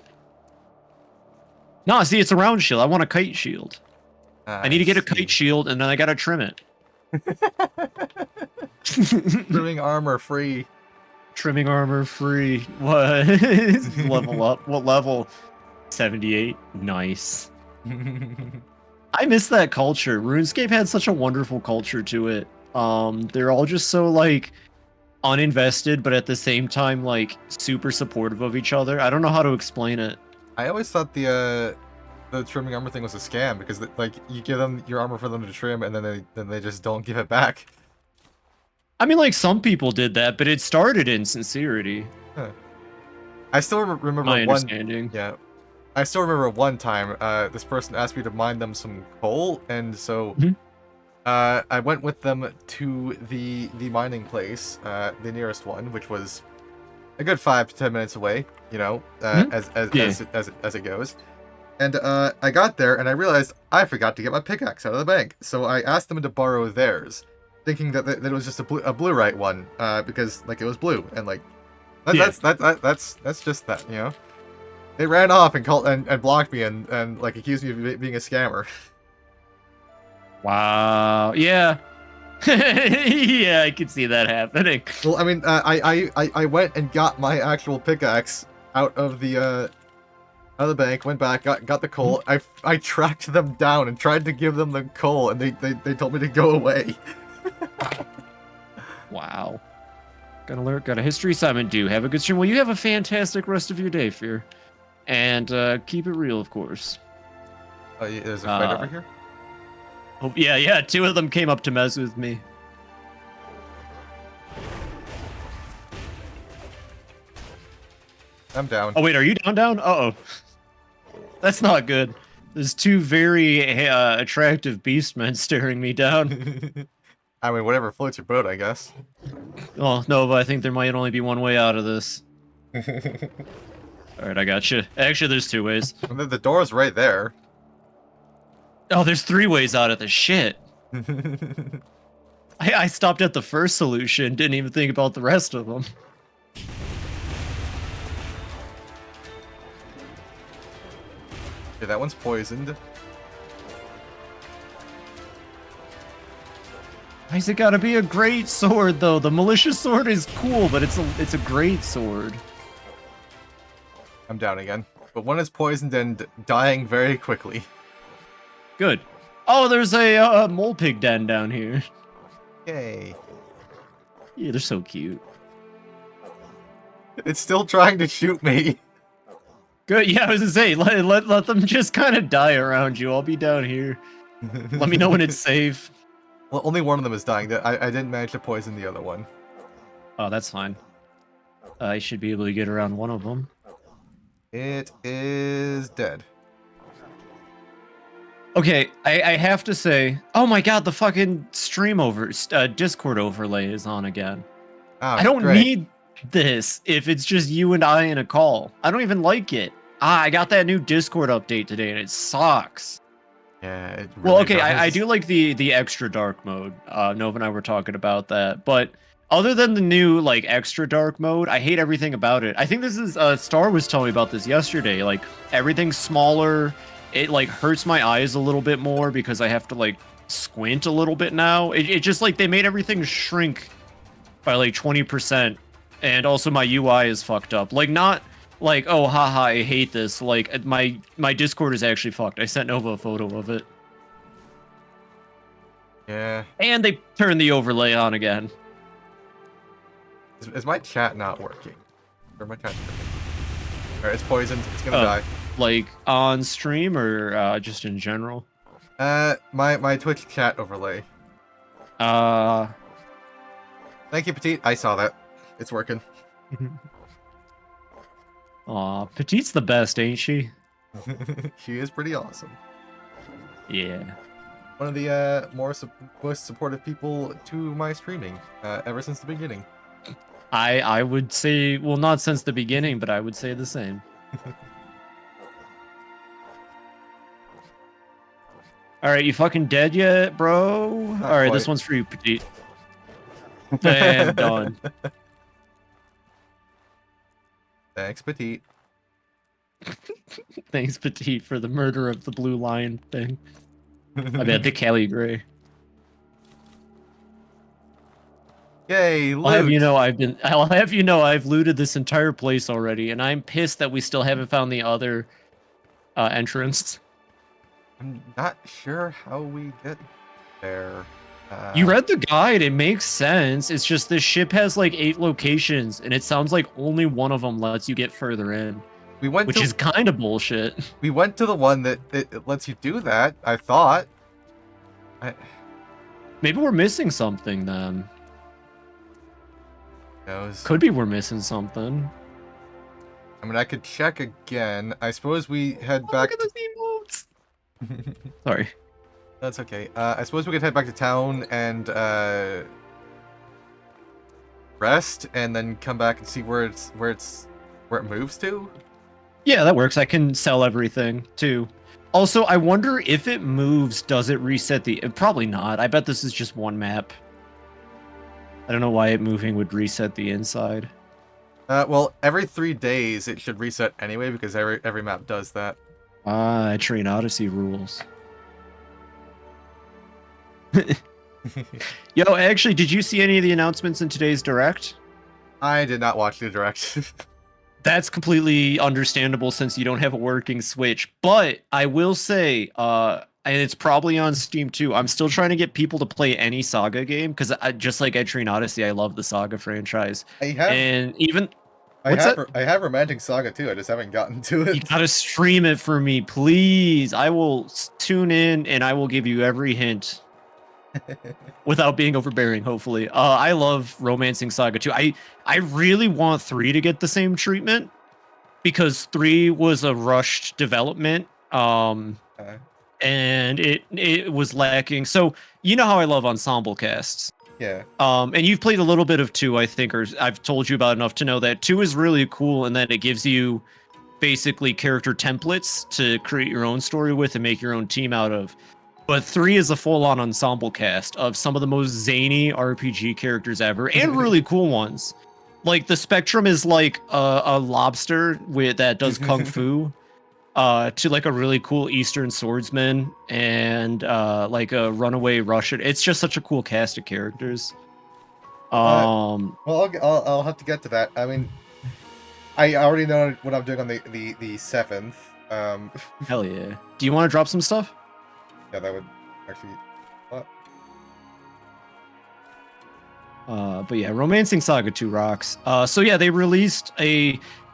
Speaker 2: No, see, it's a round shield. I want a kite shield. I need to get a kite shield, and then I gotta trim it.
Speaker 1: Trimming armor free.
Speaker 2: Trimming armor free. What? Level up. What level? 78. Nice. I miss that culture. RuneScape had such a wonderful culture to it. They're all just so like uninvested, but at the same time like super supportive of each other. I don't know how to explain it.
Speaker 1: I always thought the the trimming armor thing was a scam because like you give them your armor for them to trim and then they just don't give it back.
Speaker 2: I mean, like some people did that, but it started in sincerity.
Speaker 1: Huh. I still remember
Speaker 2: My
Speaker 1: one.
Speaker 2: understanding.
Speaker 1: Yeah, I still remember one time. This person asked me to mine them some coal, and so
Speaker 2: Mhm.
Speaker 1: I went with them to the mining place, the nearest one, which was a good 5 to 10 minutes away. You know,
Speaker 2: Mhm.
Speaker 1: as it goes. And I got there and I realized I forgot to get my pickaxe out of the bank. So I asked them to borrow theirs, thinking that it was just a blue-right one, because like it was blue and like that's just that, you know. They ran off and called and blocked me and like accused me of being a scammer.
Speaker 2: Wow. Yeah. Yeah, I could see that happening.
Speaker 1: Well, I mean, I went and got my actual pickaxe out of the bank, went back, got the coal. I tracked them down and tried to give them the coal, and they told me to go away.
Speaker 2: Wow. Got a history assignment due. Have a good stream. Well, you have a fantastic rest of your day, Fear. And keep it real, of course.
Speaker 1: Oh, there's a fight over here?
Speaker 2: Oh, yeah, 2 of them came up to mess with me.
Speaker 1: I'm down.
Speaker 2: Oh, wait, are you down? Uh-oh. That's not good. There's 2 very attractive beastmen staring me down.
Speaker 1: I mean, whatever floats your boat, I guess.
Speaker 2: Oh, no, but I think there might only be one way out of this. Alright, I got you. Actually, there's 2 ways.
Speaker 1: The door's right there.
Speaker 2: Oh, there's 3 ways out of this shit. I stopped at the first solution, didn't even think about the rest of them.
Speaker 1: Okay, that one's poisoned.
Speaker 2: Why's it gotta be a great sword, though? The malicious sword is cool, but it's a great sword.
Speaker 1: I'm down again. But one is poisoned and dying very quickly.
Speaker 2: Good. Oh, there's a mole pig den down here.
Speaker 1: Yay.
Speaker 2: Yeah, they're so cute.
Speaker 1: It's still trying to shoot me.
Speaker 2: Good. Yeah, I was gonna say, let them just kind of die around you. I'll be down here. Let me know when it's safe.
Speaker 1: Well, only one of them is dying. I didn't manage to poison the other one.
Speaker 2: Oh, that's fine. I should be able to get around one of them.
Speaker 1: It is dead.
Speaker 2: Okay, I have to say, oh my god, the fucking Discord overlay is on again.
Speaker 1: Oh,
Speaker 2: I don't
Speaker 1: great.
Speaker 2: need this if it's just you and I in a call. I don't even like it. I got that new Discord update today and it sucks.
Speaker 1: Yeah, it really
Speaker 2: Well, okay,
Speaker 1: does.
Speaker 2: I do like the extra dark mode. Nova and I were talking about that, but other than the new like extra dark mode, I hate everything about it. I think this is Star was telling me about this yesterday. Like everything's smaller. It like hurts my eyes a little bit more because I have to like squint a little bit now. It just like they made everything shrink by like 20%, and also my UI is fucked up. Like not like, oh haha, I hate this. Like my Discord is actually fucked. I sent Nova a photo of it.
Speaker 1: Yeah.
Speaker 2: And they turned the overlay on again.
Speaker 1: Is my chat not working? Or my chat? Alright, it's poisoned. It's gonna die.
Speaker 2: Like on stream or just in general?
Speaker 1: My Twitch chat overlay. Thank you, Petite. I saw that. It's working.
Speaker 2: Aw, Petite's the best, ain't she?
Speaker 1: She is pretty awesome.
Speaker 2: Yeah.
Speaker 1: One of the most supportive people to my streaming ever since the beginning.
Speaker 2: I would say, well, not since the beginning, but I would say the same. Alright, you fucking dead yet, bro? Alright, this
Speaker 1: quite.
Speaker 2: one's for you, Petite. And done.
Speaker 1: Thanks, Petite.
Speaker 2: Thanks, Petite, for the murder of the blue lion thing. I bet the Cali Gray.
Speaker 1: Yay, loot!
Speaker 2: I'll have you know I've looted this entire place already, and I'm pissed that we still haven't found the other entrance.
Speaker 1: I'm not sure how we get there.
Speaker 2: You read the guide, it makes sense. It's just this ship has like 8 locations, and it sounds like only one of them lets you get further in.
Speaker 1: We went
Speaker 2: which
Speaker 1: to
Speaker 2: is kind of bullshit.
Speaker 1: we went to the one that it lets you do that. I thought.
Speaker 2: Maybe we're missing something then.
Speaker 1: Knows.
Speaker 2: Could be we're missing something.
Speaker 1: I mean, I could check again. I suppose we head back.
Speaker 2: Look at those emotes. Sorry.
Speaker 1: That's okay. I suppose we could head back to town and rest, and then come back and see where it moves to.
Speaker 2: Yeah, that works. I can sell everything too. Also, I wonder if it moves, does it reset the... Probably not. I bet this is just one map. I don't know why it moving would reset the inside.
Speaker 1: Well, every 3 days it should reset anyway, because every map does that.
Speaker 2: Ah, Train Odyssey rules. Yo, actually, did you see any of the announcements in today's Direct?
Speaker 1: I did not watch the direct.
Speaker 2: That's completely understandable since you don't have a working Switch. But I will say, and it's probably on Steam too, I'm still trying to get people to play any Saga game, because just like Train Odyssey, I love the Saga franchise.
Speaker 1: I have,
Speaker 2: And even...
Speaker 1: I
Speaker 2: What's
Speaker 1: have, I have Romantic Saga too. I just haven't gotten to it.
Speaker 2: You gotta stream it for me, please. I will tune in and I will give you every hint without being overbearing, hopefully. I love Romancing Saga 2. I really want 3 to get the same treatment because 3 was a rushed development. And it was lacking. So you know how I love ensemble casts.
Speaker 1: Yeah.
Speaker 2: And you've played a little bit of 2, I think, or I've told you about enough to know that 2 is really cool, and then it gives you basically character templates to create your own story with and make your own team out of. But 3 is a full-on ensemble cast of some of the most zany RPG characters ever, and really cool ones. Like, the Spectrum is like a lobster that does kung fu. To like a really cool Eastern swordsman and like a runaway Russian. It's just such a cool cast of characters.
Speaker 1: Well, I'll have to get to that. I mean, I already know what I'm doing on the 7th.
Speaker 2: Hell yeah. Do you want to drop some stuff?
Speaker 1: Yeah, that would actually. What?
Speaker 2: But yeah, Romancing Saga 2 rocks. So yeah, they released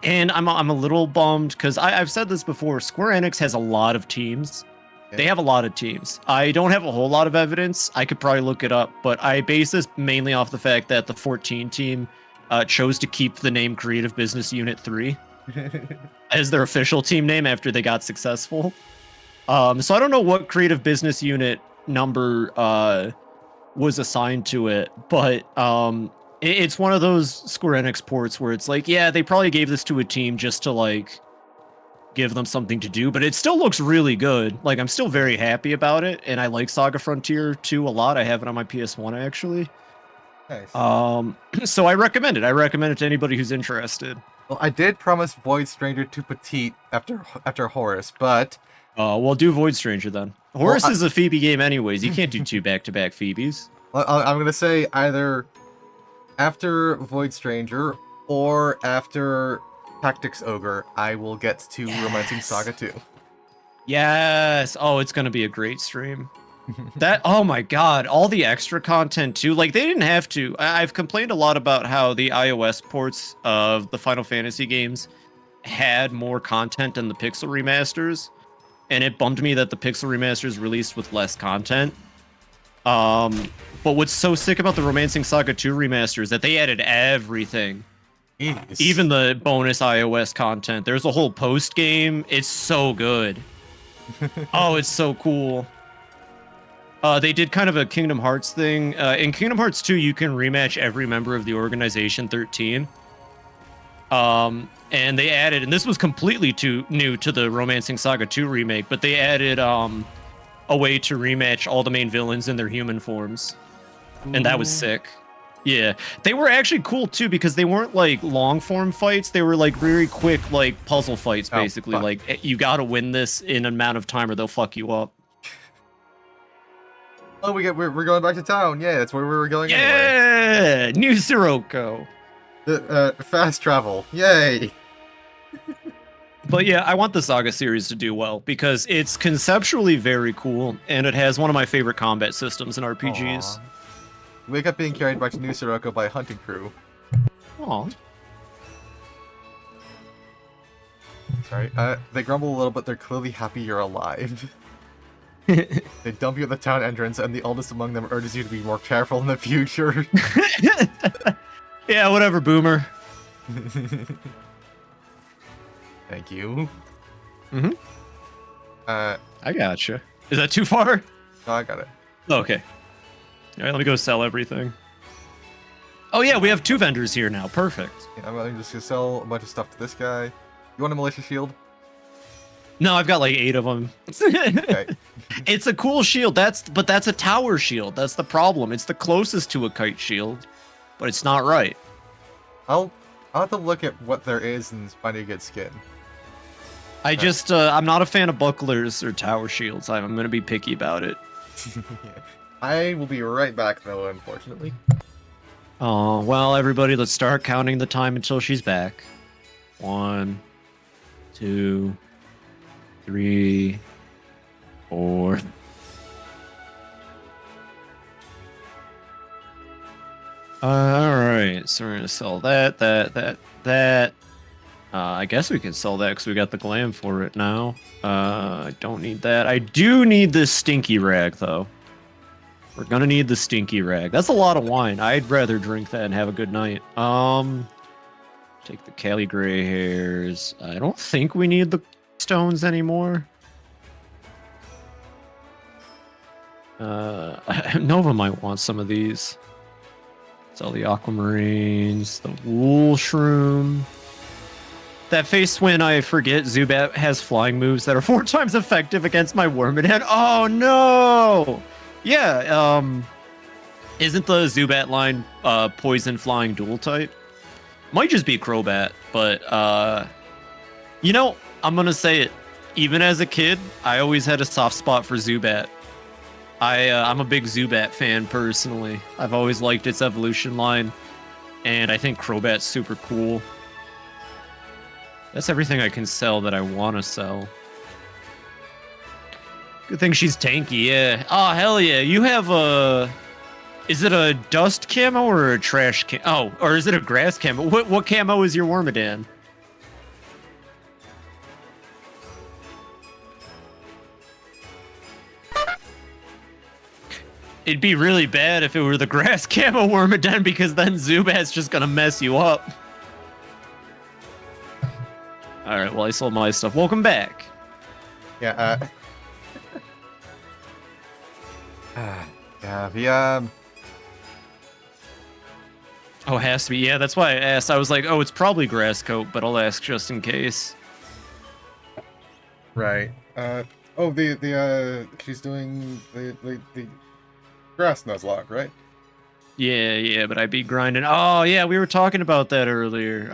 Speaker 2: and I'm a little bummed because I've said this before. Square Enix has a lot of teams.
Speaker 1: Yeah.
Speaker 2: They have a lot of teams. I don't have a whole lot of evidence. I could probably look it up, but I base this mainly off the fact that the 14 team chose to keep the name Creative Business Unit 3 as their official team name after they got successful. So I don't know what Creative Business Unit number was assigned to it, but it's one of those Square Enix ports where it's like, yeah, they probably gave this to a team just to like give them something to do, but it still looks really good. Like, I'm still very happy about it, and I like Saga Frontier 2 a lot. I have it on my PS1 actually.
Speaker 1: Nice.
Speaker 2: So I recommend it. I recommend it to anybody who's interested.
Speaker 1: Well, I did promise Void Stranger to Petite after Horus, but
Speaker 2: We'll do Void Stranger then. Horus
Speaker 1: Well,
Speaker 2: is a Phoebe game anyways. You can't do 2 back-to-back Phoebes.
Speaker 1: I'm gonna say either after Void Stranger or after Tactics Ogre, I will get to Romancing Saga 2.
Speaker 2: Yes. Oh, it's gonna be a great stream. Oh my god, all the extra content too. Like, they didn't have to. I've complained a lot about how the iOS ports of the Final Fantasy games had more content than the Pixel remasters, and it bummed me that the Pixel remasters released with less content. But what's so sick about the Romancing Saga 2 remaster is that they added everything.
Speaker 1: Jeez.
Speaker 2: Even the bonus iOS content. There's a whole post game. It's so good. Oh, it's so cool. They did kind of a Kingdom Hearts thing. In Kingdom Hearts 2, you can rematch every member of the Organization 13. And they added, and this was completely new to the Romancing Saga 2 remake, but they added a way to rematch all the main villains in their human forms. And that was sick. Yeah. They were actually cool too, because they weren't like long form fights. They were like very quick, like puzzle fights, basically.
Speaker 1: Fuck.
Speaker 2: Like, you gotta win this in an amount of time or they'll fuck you up.
Speaker 1: Oh, we're going back to town. Yeah, that's where we were going anyway.
Speaker 2: Yeah! New Sirocco.
Speaker 1: Fast travel. Yay!
Speaker 2: But yeah, I want the Saga series to do well because it's conceptually very cool and it has one of my favorite combat systems in RPGs.
Speaker 1: Aw. Wake up being carried back to New Sirocco by a hunting crew.
Speaker 2: Aw.
Speaker 1: Sorry. They grumble a little, but they're clearly happy you're alive. They dump you at the town entrance, and the oldest among them urges you to be more careful in the future.
Speaker 2: Yeah, whatever, boomer.
Speaker 1: Thank you.
Speaker 2: Mm-hmm.
Speaker 1: I
Speaker 2: gotcha. Is that too far?
Speaker 1: No, I got it.
Speaker 2: Okay. All right, let me go sell everything. Oh yeah, we have 2 vendors here now. Perfect.
Speaker 1: Yeah, I'm just gonna sell a bunch of stuff to this guy. You want a militia shield?
Speaker 2: No, I've got like 8 of them.
Speaker 1: Okay.
Speaker 2: It's a cool shield. But that's a tower shield. That's the problem. It's the closest to a kite shield, but it's not right.
Speaker 1: I'll have to look at what there is and find a good skin.
Speaker 2: I'm not a fan of bucklers or tower shields. I'm gonna be picky about it.
Speaker 1: I will be right back, though, unfortunately.
Speaker 2: Oh, well, everybody, let's start counting the time until she's back. 1, 2, 3, 4. Alright, so we're gonna sell that. I guess we can sell that because we got the glam for it now. I don't need that. I do need this stinky rag, though. We're gonna need the stinky rag. That's a lot of wine. I'd rather drink that and have a good night. Take the Cali gray hairs. I don't think we need the stones anymore. Nova might want some of these. Sell the aquamarines, the wool shroom. That face when I forget Zubat has flying moves that are 4 times effective against my Wormadam. Oh no! Yeah, isn't the Zubat line poison flying dual type? Might just be Crobat, but you know, I'm gonna say it. Even as a kid, I always had a soft spot for Zubat. I'm a big Zubat fan personally. I've always liked its evolution line, and I think Crobat's super cool. That's everything I can sell that I want to sell. Good thing she's tanky, yeah. Oh, hell yeah. You have a... Is it a dust camo or a trash camo? Oh, or is it a grass camo? What camo is your Wormadam? It'd be really bad if it were the grass camo Wormadam because then Zubat's just gonna mess you up. Alright, well I sold my stuff. Welcome back.
Speaker 1: Yeah, yeah,
Speaker 2: Oh, it has to be. Yeah, that's why I asked. I was like, oh, it's probably grass coat, but I'll ask just in case.
Speaker 1: right. Oh, she's doing the grass nuzlocke, right?
Speaker 2: Yeah, but I'd be grinding. Oh, yeah, we were talking about that earlier.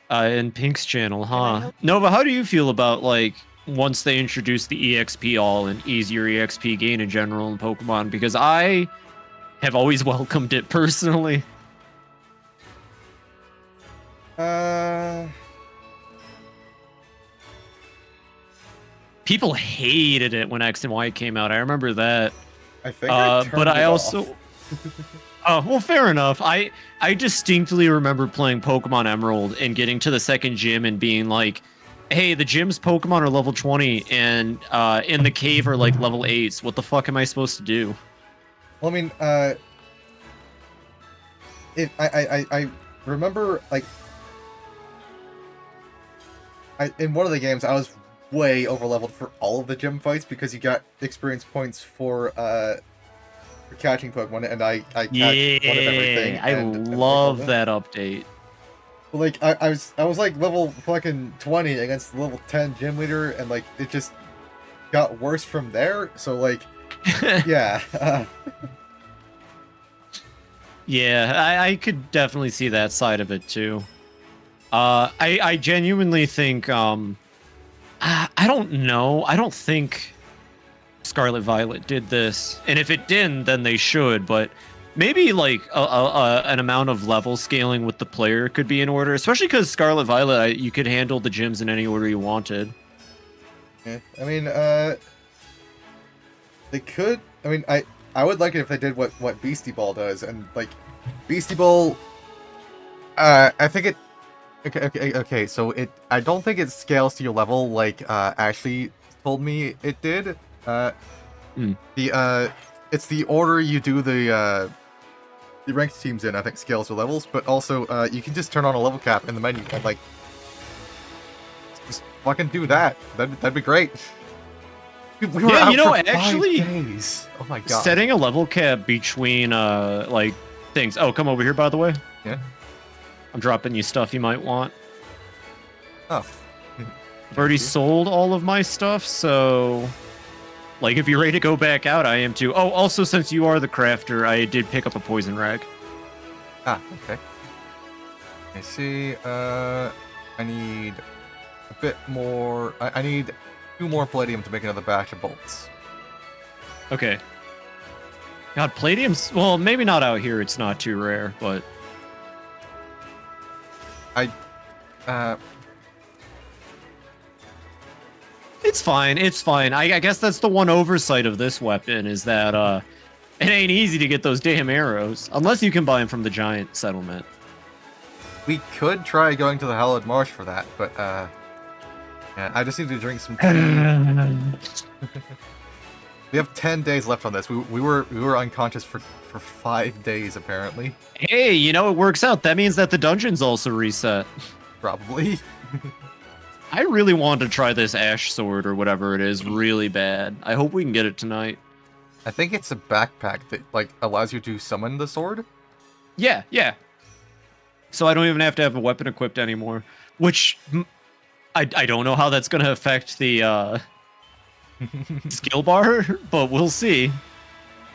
Speaker 2: In Pink's channel, huh? Nova, how do you feel about, like, once they introduce the EXP all and easier EXP gain in general in Pokemon? Because I have always welcomed it personally. People hated it when X and Y came out. I remember that.
Speaker 1: I think I turned
Speaker 2: but I
Speaker 1: it
Speaker 2: also...
Speaker 1: off.
Speaker 2: Oh, well, fair enough. I distinctly remember playing Pokemon Emerald and getting to the second gym and being like, hey, the gym's Pokemon are level 20 and in the cave are like level 8s. What the fuck am I supposed to do?
Speaker 1: Well, I mean, I remember, like, in one of the games, I was way over-leveled for all of the gym fights because you got experience points for catching Pokemon, and I catch one of everything.
Speaker 2: I love that update.
Speaker 1: But, like, I was like level fucking 20 against the level 10 gym leader, and like it just got worse from there. So like, yeah.
Speaker 2: Yeah, I could definitely see that side of it too. I genuinely think I don't know. I don't think Scarlet Violet did this, and if it didn't, then they should. But maybe like an amount of level scaling with the player could be in order, especially because Scarlet Violet, you could handle the gyms in any order you wanted.
Speaker 1: Yeah, I mean, they could. I mean, I would like it if they did what Beastie Ball does, and like Beastie Ball, I think Okay. So I don't think it scales to your level like Ashley told me it did.
Speaker 2: Hmm.
Speaker 1: It's the order you do the ranked teams in. I think scales to levels, but also you can just turn on a level cap in the menu and like just fucking do that. That'd be great. We were
Speaker 2: Yeah,
Speaker 1: out
Speaker 2: you know,
Speaker 1: for 5
Speaker 2: actually,
Speaker 1: days. Oh my god.
Speaker 2: setting a level cap between like things. Oh, come over here, by the way.
Speaker 1: Yeah.
Speaker 2: I'm dropping you stuff you might want.
Speaker 1: Oh.
Speaker 2: I've already sold all of my stuff, so like if you're ready to go back out, I am too. Oh, also since you are the crafter, I did pick up a poison rag.
Speaker 1: Ah, okay. I see. I need a bit more. I need 2 more palladium to make another batch of bolts.
Speaker 2: Okay. God, palladium's well, maybe not out here. It's not too rare, but
Speaker 1: Uh,
Speaker 2: it's fine. It's fine. I guess that's the one oversight of this weapon is that it ain't easy to get those damn arrows unless you can buy them from the giant settlement.
Speaker 1: we could try going to the Hallowed Marsh for that, but yeah, I just need to drink some tea. We have 10 days left on this. We were unconscious for 5 days apparently.
Speaker 2: Hey, you know it works out. That means that the dungeon's also reset.
Speaker 1: Probably.
Speaker 2: I really want to try this ash sword or whatever it is really bad. I hope we can get it tonight.
Speaker 1: I think it's a backpack that like allows you to summon the sword.
Speaker 2: Yeah. So I don't even have to have a weapon equipped anymore, which I don't know how that's going to affect the skill bar, but we'll see.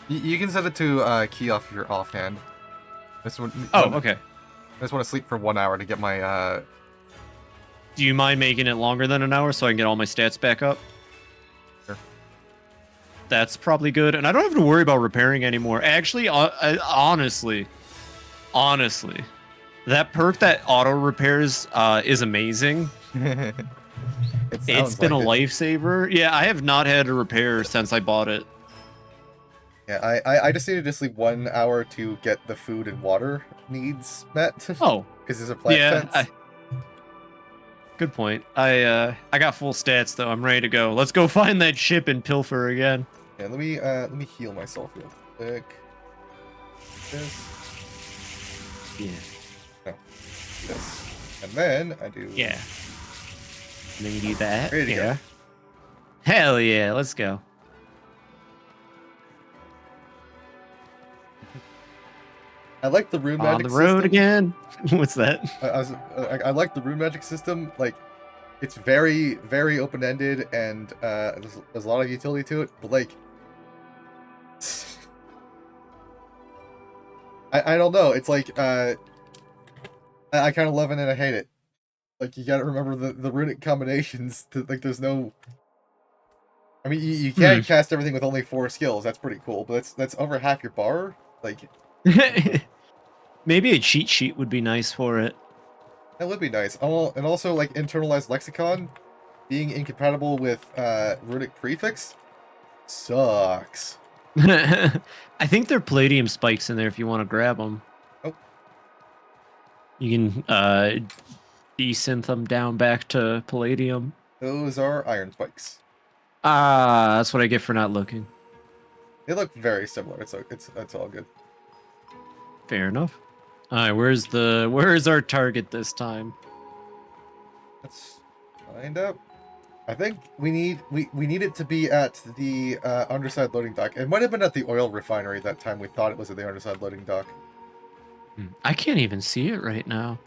Speaker 1: You can set it to key off your offhand. This one.
Speaker 2: Oh, okay.
Speaker 1: I just want to sleep for 1 hour to get my
Speaker 2: Do you mind making it longer than an hour so I can get all my stats back up?
Speaker 1: Sure.
Speaker 2: That's probably good, and I don't have to worry about repairing anymore. Actually, honestly, that perk that auto repairs is amazing. It's been a lifesaver. Yeah, I have not had a repair since I bought it.
Speaker 1: Yeah, I just needed to sleep 1 hour to get the food and water needs met.
Speaker 2: Oh,
Speaker 1: because there's a plant fence.
Speaker 2: Good point. I got full stats though. I'm ready to go. Let's go find that ship and pilfer again.
Speaker 1: Yeah, let me heal myself real quick. This.
Speaker 2: Yeah.
Speaker 1: No. This. And then I do.
Speaker 2: Yeah. And then you do that.
Speaker 1: Ready to go.
Speaker 2: Yeah. Hell yeah, let's go.
Speaker 1: I like the rune
Speaker 2: On
Speaker 1: magic
Speaker 2: the road
Speaker 1: system.
Speaker 2: again. What's that?
Speaker 1: I like the rune magic system. Like, it's very, very open-ended, and there's a lot of utility to it. But like, I don't know. It's like I kind of love it and I hate it. Like, you gotta remember the runic combinations. Like, there's no. I mean, you can cast everything with only 4 skills. That's pretty cool. But that's over half your bar. Like.
Speaker 2: Maybe a cheat sheet would be nice for it.
Speaker 1: That would be nice. Oh, and also, like, internalized lexicon being incompatible with runic prefix sucks.
Speaker 2: I think there are palladium spikes in there if you want to grab them.
Speaker 1: Oh.
Speaker 2: You can desynth them down back to palladium.
Speaker 1: Those are iron spikes.
Speaker 2: Ah, that's what I get for not looking.
Speaker 1: They look very similar. It's all good.
Speaker 2: Fair enough. All right, where's our target this time?
Speaker 1: Let's find out. I think we need it to be at the underside loading dock. It might have been at the oil refinery that time. We thought it was at the underside loading dock.
Speaker 2: I can't even see it right now.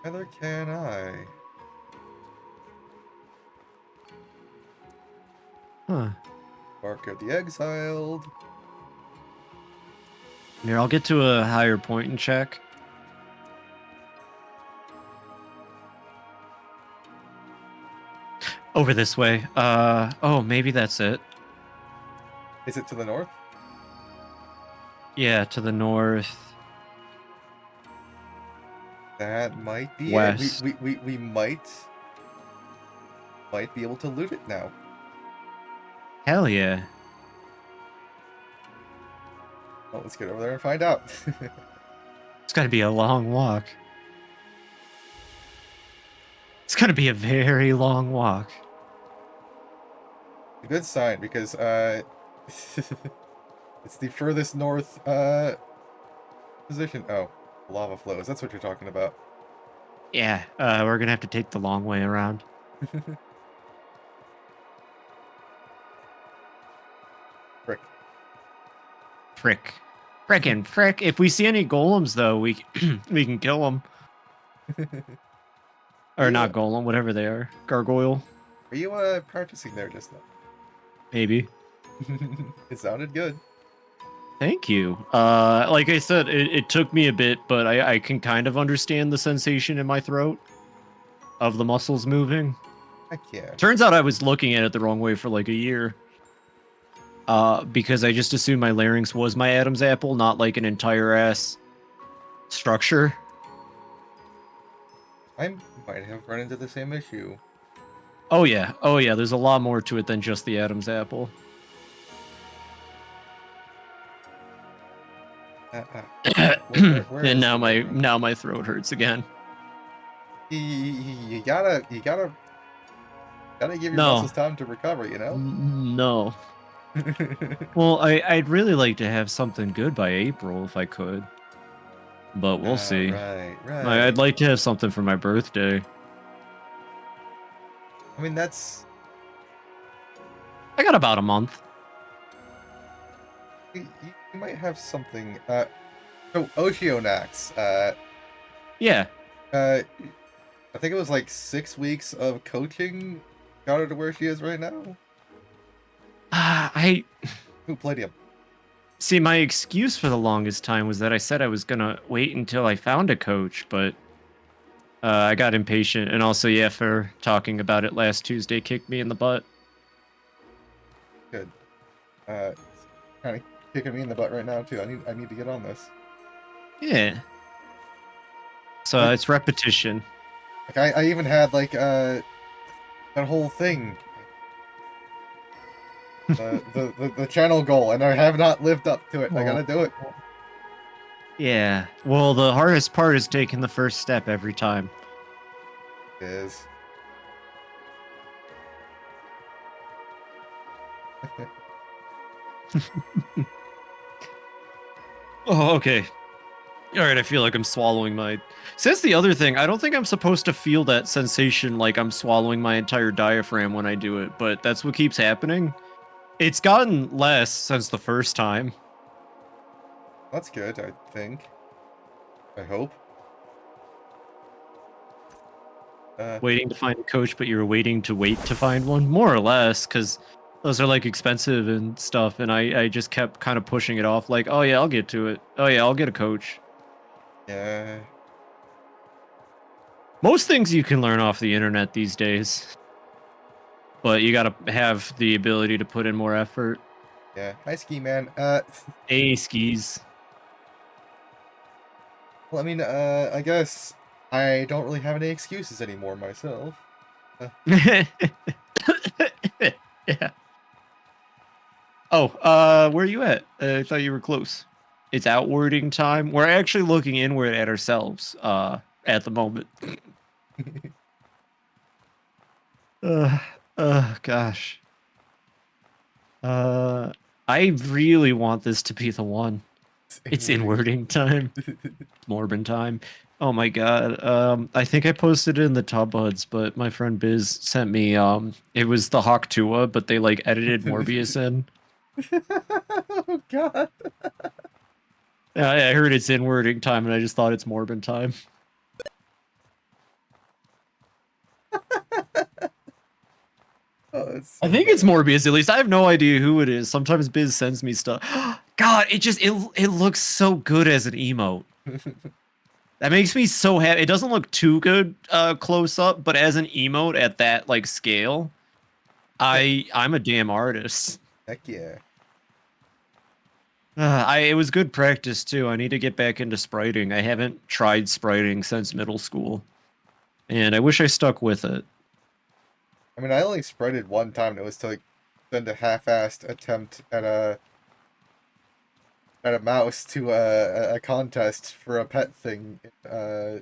Speaker 1: Neither can I.
Speaker 2: Huh.
Speaker 1: Bark of the Exiled.
Speaker 2: Here, I'll get to a higher point and check. Over this way. Oh, maybe that's it.
Speaker 1: Is it to the north?
Speaker 2: Yeah, to the north.
Speaker 1: That might be
Speaker 2: West.
Speaker 1: it. We might be able to loot it now.
Speaker 2: Hell yeah.
Speaker 1: Well, let's get over there and find out.
Speaker 2: It's got to be a long walk. gonna be a very long walk.
Speaker 1: A good sign, because, it's the furthest north, position. Oh, lava flows. That's what you're talking about.
Speaker 2: Yeah, we're gonna have to take the long way around.
Speaker 1: Frick.
Speaker 2: Frick. Frickin' frick. If we see any golems, though, we can kill them. Or
Speaker 1: Yeah.
Speaker 2: not golem, whatever they are. Gargoyle,
Speaker 1: Are you, practicing there just now?
Speaker 2: maybe.
Speaker 1: It sounded good.
Speaker 2: Thank you. Like I said, it took me a bit, but I can kind of understand the sensation in my throat of the muscles moving.
Speaker 1: Heck yeah.
Speaker 2: Turns out I was looking at it the wrong way for like a year. Because I just assumed my larynx was my Adam's apple, not like an entire ass structure.
Speaker 1: I might have run into the same issue.
Speaker 2: Oh yeah, there's a lot more to it than just the Adam's apple.
Speaker 1: Where
Speaker 2: And
Speaker 1: is
Speaker 2: now
Speaker 1: the-
Speaker 2: my throat hurts again.
Speaker 1: You gotta give your
Speaker 2: No.
Speaker 1: muscles time to recover, you know?
Speaker 2: No. Well, I'd really like to have something good by April if I could. But we'll see.
Speaker 1: Right.
Speaker 2: I'd like to have something for my birthday.
Speaker 1: I mean, that's...
Speaker 2: I got about a month.
Speaker 1: You might have something, so, Oceanax,
Speaker 2: Yeah.
Speaker 1: I think it was like 6 weeks of coaching got her to where she is right now?
Speaker 2: I
Speaker 1: Who played him?
Speaker 2: see, my excuse for the longest time was that I said I was gonna wait until I found a coach, but I got impatient, and also, yeah, for talking about it last Tuesday kicked me in the butt.
Speaker 1: Good. Kind of kicking me in the butt right now too. I need to get on this.
Speaker 2: Yeah. So it's repetition.
Speaker 1: Like I even had like that whole thing. The channel goal, and I have not lived up to it. I gotta do it.
Speaker 2: Yeah. Well, the hardest part is taking the first step every time.
Speaker 1: It is.
Speaker 2: Oh, okay. All right, I feel like I'm swallowing my... Since the other thing, I don't think I'm supposed to feel that sensation like I'm swallowing my entire diaphragm when I do it, but that's what keeps happening. It's gotten less since the first time.
Speaker 1: That's good, I think. I hope.
Speaker 2: Waiting to find a coach, but you're waiting to wait to find one? More or less, because those are, like, expensive and stuff, and I just kept kind of pushing it off, like, oh yeah, I'll get to it. Oh yeah, I'll get a coach.
Speaker 1: Yeah.
Speaker 2: Most things you can learn off the internet these days. But you gotta have the ability to put in more effort.
Speaker 1: Yeah. Hi, Ski Man.
Speaker 2: Hey, skis.
Speaker 1: Well, I mean, I guess I don't really have any excuses anymore myself.
Speaker 2: Yeah. Oh, where are you at? I thought you were close. It's outwarding time. We're actually looking inward at ourselves, at the moment. Gosh. I really want this to be the one. It's inwarding time. Morbin time. Oh my god. I think I posted it in the Top Buds, but my friend Biz sent me it was the Hawk Tua, but they like edited Morbius in.
Speaker 1: Oh god.
Speaker 2: I heard it's inwarding time and I just thought it's Morbin time.
Speaker 1: Oh, it's
Speaker 2: I think it's Morbius at least. I have no idea who it is. Sometimes Biz sends me stuff. God, it looks so good as an emote. That makes me so happy. It doesn't look too good close up, but as an emote at that like scale, I'm a damn artist.
Speaker 1: Heck yeah.
Speaker 2: It was good practice too. I need to get back into spriting. I haven't tried spriting since middle school, and I wish I stuck with it.
Speaker 1: I mean, I only spreaded one time, and it was to like send a half-assed attempt at a mouse to a contest for a pet thing. I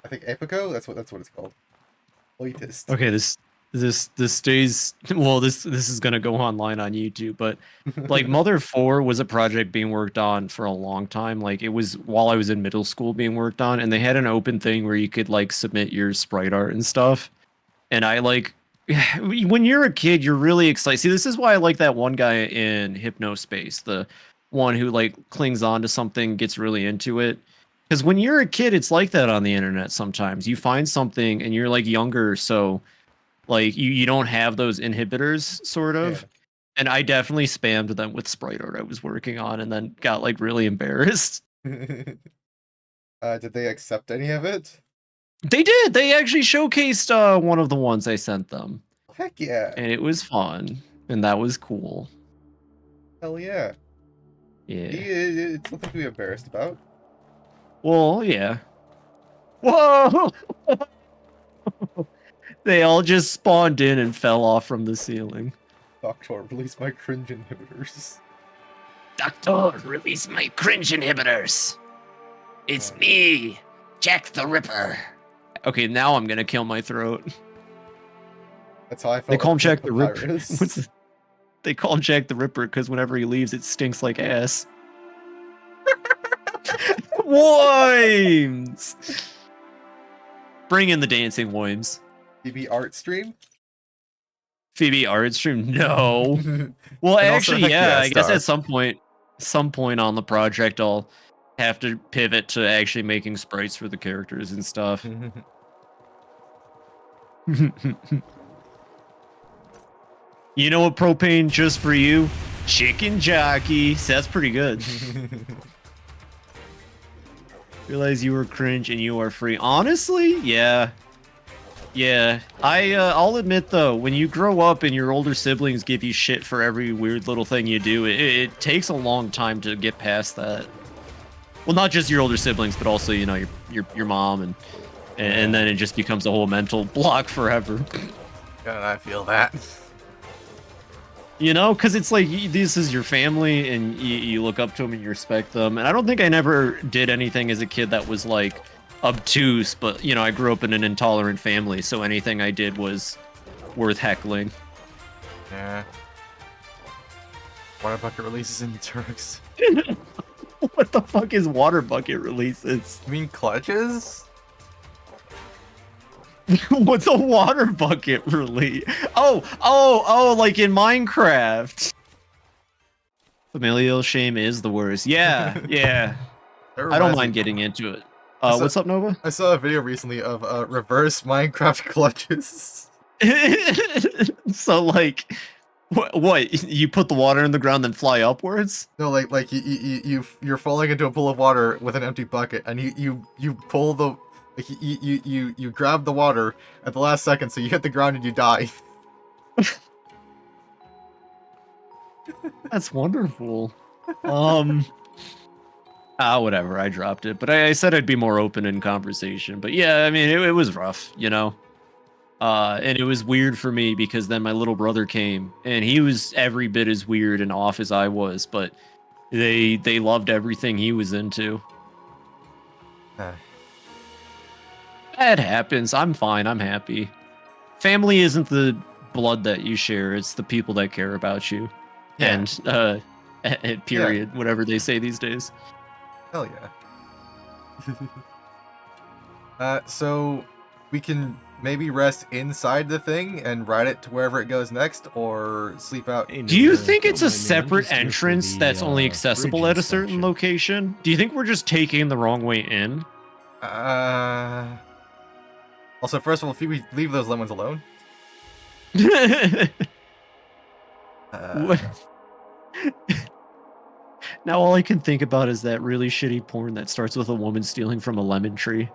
Speaker 1: think Apico. That's what it's called. Latest.
Speaker 2: Okay, this stays well. This is gonna go online on YouTube, but like Mother 4 was a project being worked on for a long time. Like it was while I was in middle school being worked on, and they had an open thing where you could like submit your sprite art and stuff. And I like when you're a kid, you're really excited. See, this is why I like that one guy in Hypnospace, the one who like clings on to something, gets really into it. Because when you're a kid, it's like that on the internet sometimes. You find something and you're like younger, so like you don't have those inhibitors, sort of.
Speaker 1: Yeah.
Speaker 2: And I definitely spammed them with sprite art I was working on and then got like really embarrassed.
Speaker 1: Did they accept any of it?
Speaker 2: They did. They actually showcased one of the ones I sent them.
Speaker 1: Heck yeah.
Speaker 2: And it was fun. And that was cool.
Speaker 1: Hell yeah.
Speaker 2: Yeah.
Speaker 1: It's nothing to be embarrassed about.
Speaker 2: Well, yeah. Whoa! They all just spawned in and fell off from the ceiling.
Speaker 1: Doctor, release my cringe inhibitors.
Speaker 6: Doctor, release my cringe inhibitors. It's me, Jack the Ripper.
Speaker 2: Okay, now I'm gonna kill my throat.
Speaker 1: That's how I felt.
Speaker 2: They call him
Speaker 1: with
Speaker 2: Jack the Ripper.
Speaker 1: Papyrus.
Speaker 2: They call him Jack the Ripper because whenever he leaves, it stinks like ass. Worms! Bring in the dancing worms.
Speaker 1: DB art stream?
Speaker 2: Phoebe art stream? No. Well,
Speaker 1: And also,
Speaker 2: actually,
Speaker 1: heck
Speaker 2: yeah.
Speaker 1: yeah,
Speaker 2: I guess
Speaker 1: Star.
Speaker 2: at some point on the project, I'll have to pivot to actually making sprites for the characters and stuff. You know what, Propane, just for you? Chicken jockey. So that's pretty good. Realize you were cringe and you are free. Honestly, yeah. Yeah. I'll admit though, when you grow up and your older siblings give you shit for every weird little thing you do, it takes a long time to get past that. Well, not just your older siblings, but also, you know, your mom and then it just becomes a whole mental block forever.
Speaker 1: God, I feel that.
Speaker 2: You know, because it's like this is your family and you look up to them and you respect them. And I don't think I never did anything as a kid that was like obtuse, but you know, I grew up in an intolerant family, so anything I did was worth heckling.
Speaker 1: Yeah. Water bucket releases in Turks.
Speaker 2: What the fuck is water bucket releases?
Speaker 1: You mean clutches?
Speaker 2: What's a water bucket release? Oh, like in Minecraft. Familial shame is the worst. Yeah, yeah. I don't mind getting into it. What's up, Nova?
Speaker 1: I saw a video recently of reverse Minecraft clutches.
Speaker 2: So like, what? You put the water in the ground, then fly upwards?
Speaker 1: No, like you're falling into a pool of water with an empty bucket, and you pull the like you grab the water at the last second, so you hit the ground and you die.
Speaker 2: That's wonderful. Whatever. I dropped it, but I said I'd be more open in conversation. But yeah, I mean, it was rough, you know. And it was weird for me because then my little brother came, and he was every bit as weird and off as I was, but they loved everything he was into. That happens. I'm fine. I'm happy. Family isn't the blood that you share; it's the people that care about you.
Speaker 1: Yeah.
Speaker 2: And period. Whatever they say these days.
Speaker 1: Hell yeah. So we can maybe rest inside the thing and ride it to wherever it goes next, or sleep out.
Speaker 2: Do you think it's a separate entrance that's only accessible at a certain location? Do you think we're just taking the wrong way in?
Speaker 1: Also, first of all, if we leave those lemons alone.
Speaker 2: What? Now all I can think about is that really shitty porn that starts with a woman stealing from a lemon tree.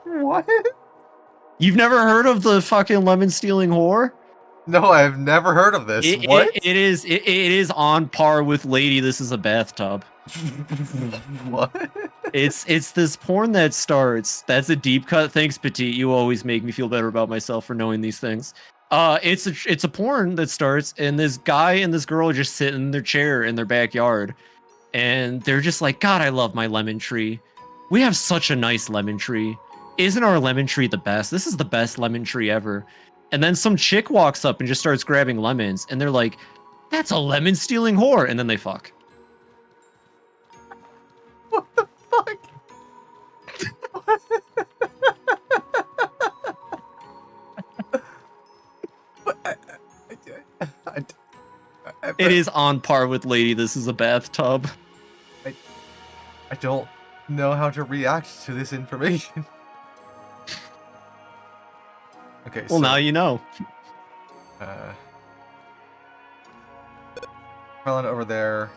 Speaker 1: What?
Speaker 2: You've never heard of the fucking lemon stealing whore?
Speaker 1: No, I've never heard of this. What?
Speaker 2: It is on par with Lady This Is a Bathtub.
Speaker 1: What?
Speaker 2: It's this porn that starts. That's a deep cut. Thanks, Petite. You always make me feel better about myself for knowing these things. It's a porn that starts, and this guy and this girl just sit in their chair in their backyard, and they're just like, God, I love my lemon tree. We have such a nice lemon tree. isn't our lemon tree the best? This is the best lemon tree ever. And then some chick walks up and just starts grabbing lemons, and they're like, that's a lemon stealing whore. And then they fuck.
Speaker 1: What the fuck?
Speaker 2: It is on par with Lady, This Is a Bathtub.
Speaker 1: I don't know how to react to this information. Okay,
Speaker 2: Well,
Speaker 1: so,
Speaker 2: now you know.
Speaker 1: Krellin over there.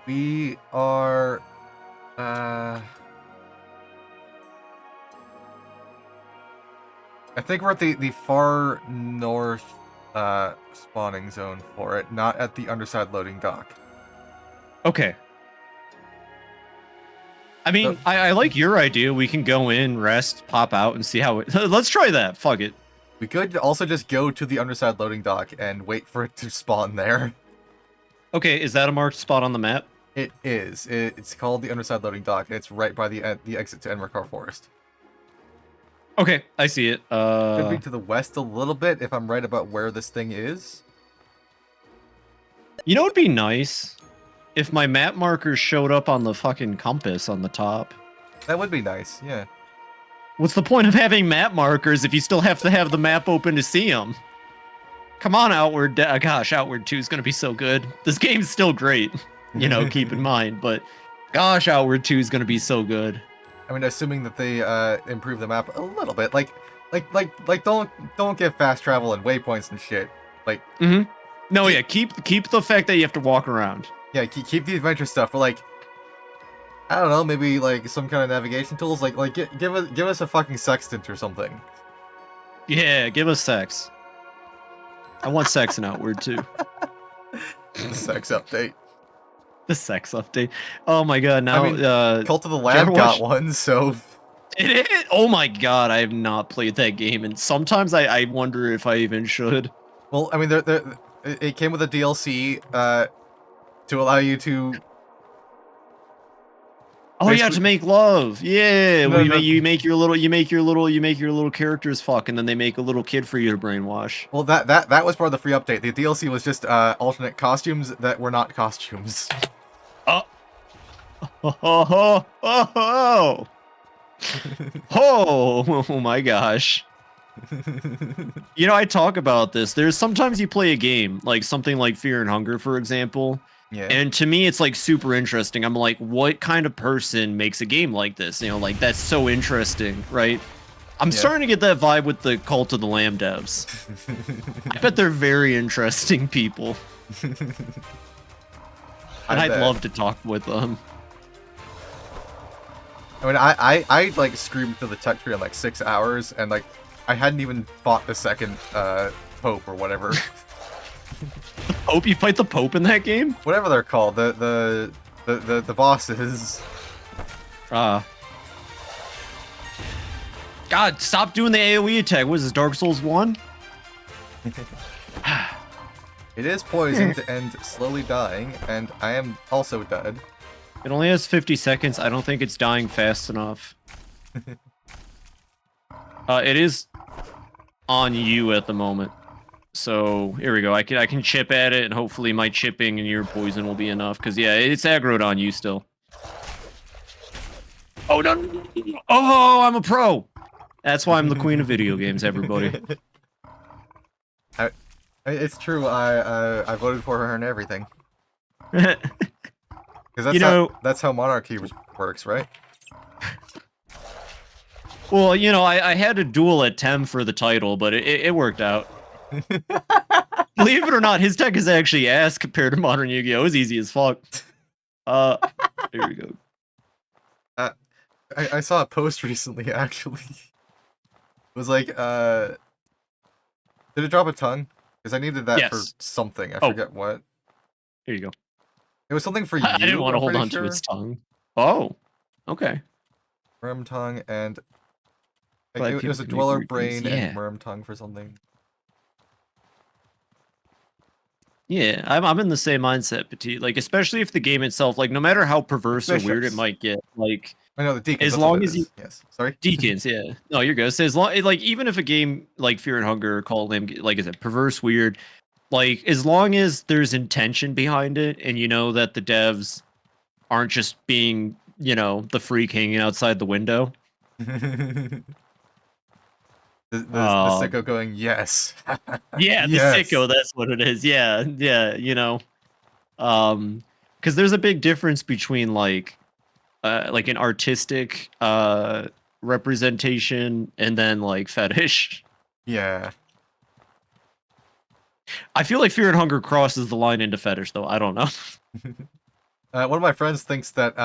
Speaker 1: We are, I think we're at the far north, spawning zone for it, not at the underside loading dock.
Speaker 2: Okay. I mean, I like your idea. We can go in, rest, pop out, and see how it... Let's try that. Fuck it.
Speaker 1: We could also just go to the underside loading dock and wait for it to spawn there.
Speaker 2: Okay, is that a marked spot on the map?
Speaker 1: It is. It's called the underside loading dock, and it's right by the exit to Enmerkar Forest.
Speaker 2: Okay, I see it.
Speaker 1: Could be to the west a little bit, if I'm right about where this thing is.
Speaker 2: You know what'd be nice? If my map markers showed up on the fucking compass on the top.
Speaker 1: That would be nice, yeah.
Speaker 2: What's the point of having map markers if you still have to have the map open to see them? Come on, Outward. Gosh, Outward 2 is going to be so good. This game's still great, you know, keep in mind. But gosh, Outward 2 is going to be so good.
Speaker 1: I mean, assuming that they improve the map a little bit, like don't get fast travel and waypoints and shit. Like,
Speaker 2: No, yeah, keep the fact that you have to walk around.
Speaker 1: Yeah, keep the adventure stuff, but like, I don't know, maybe like some kind of navigation tools. Like give us a fucking sextant or something.
Speaker 2: Yeah, give us sex. I want sex in Outward too.
Speaker 1: The sex update.
Speaker 2: The sex update. Oh my god! Now,
Speaker 1: I mean, Cult of the
Speaker 2: you
Speaker 1: Lamb
Speaker 2: ever
Speaker 1: got
Speaker 2: watch-
Speaker 1: one, so.
Speaker 2: It is. Oh my god! I have not played that game, and sometimes I wonder if I even should.
Speaker 1: Well, I mean, it came with a DLC to allow you to.
Speaker 2: Oh yeah, to make love. Yeah,
Speaker 1: No, no.
Speaker 2: you make your little characters fuck, and then they make a little kid for you to brainwash.
Speaker 1: Well, that was part of the free update. The DLC was just alternate costumes that were not costumes.
Speaker 2: Oh my gosh. You know, I talk about this. There's sometimes you play a game, like something like Fear and Hunger, for example.
Speaker 1: Yeah.
Speaker 2: And to me, it's like super interesting. I'm like, what kind of person makes a game like this? You know, like that's so interesting, right? I'm starting to get that vibe with the Cult of the Lamb devs. I bet they're very interesting people. And I'd love to talk with them.
Speaker 1: I mean, I like screamed through the tech tree in like 6 hours, and like I hadn't even fought the second Pope or whatever.
Speaker 2: Pope? You fight the Pope in that game?
Speaker 1: Whatever they're called, the bosses.
Speaker 2: God, stop doing the AoE attack. What is this, Dark Souls 1?
Speaker 1: It is poisoned and slowly dying, and I am also dead.
Speaker 2: It only has 50 seconds. I don't think it's dying fast enough. It is on you at the moment. So here we go. I can chip at it, and hopefully my chipping and your poison will be enough. Because yeah, it's aggroed on you still. Oh no! Oh, I'm a pro. That's why I'm the queen of video games, everybody.
Speaker 1: It's true. I voted for her and everything. Because that's how monarchy works, right?
Speaker 2: Well, you know, I had a duel at Tem for the title, but it worked out. Believe it or not, his tech is actually ass compared to modern Yu-Gi-Oh! It was easy as fuck. Here we go.
Speaker 1: I saw a post recently, actually. It was like, did it drop a tongue? Because I needed that for something. I forget what.
Speaker 2: Here you go.
Speaker 1: It was something for you.
Speaker 2: I didn't want to hold on to its tongue. Oh, okay.
Speaker 1: Worm tongue and
Speaker 2: Glad
Speaker 1: it was a
Speaker 2: people can make
Speaker 1: dweller
Speaker 2: weird
Speaker 1: brain
Speaker 2: things. Yeah.
Speaker 1: and worm tongue for something.
Speaker 2: Yeah, I'm in the same mindset, Petit. Like, especially if the game itself, like, no matter how perverse or weird it
Speaker 1: Bishops.
Speaker 2: might get, like,
Speaker 1: I know the deacons.
Speaker 2: As
Speaker 1: that's what
Speaker 2: long
Speaker 1: it
Speaker 2: as you
Speaker 1: is. Yes. Sorry.
Speaker 2: Deacons, yeah. No, you're good. So as long like even if a game like Fear and Hunger called him like I said, perverse, weird, like as long as there's intention behind it, and you know that the devs aren't just being, the freak hanging outside the window.
Speaker 1: the
Speaker 2: Uh,
Speaker 1: sicko going yes.
Speaker 2: yeah, the
Speaker 1: Yes.
Speaker 2: sicko, that's what it is. Yeah, yeah, because there's a big difference between like an artistic representation and then like fetish.
Speaker 1: Yeah.
Speaker 2: I feel like Fear and Hunger crosses the line into fetish, though. I don't know.
Speaker 1: One of my friends thinks that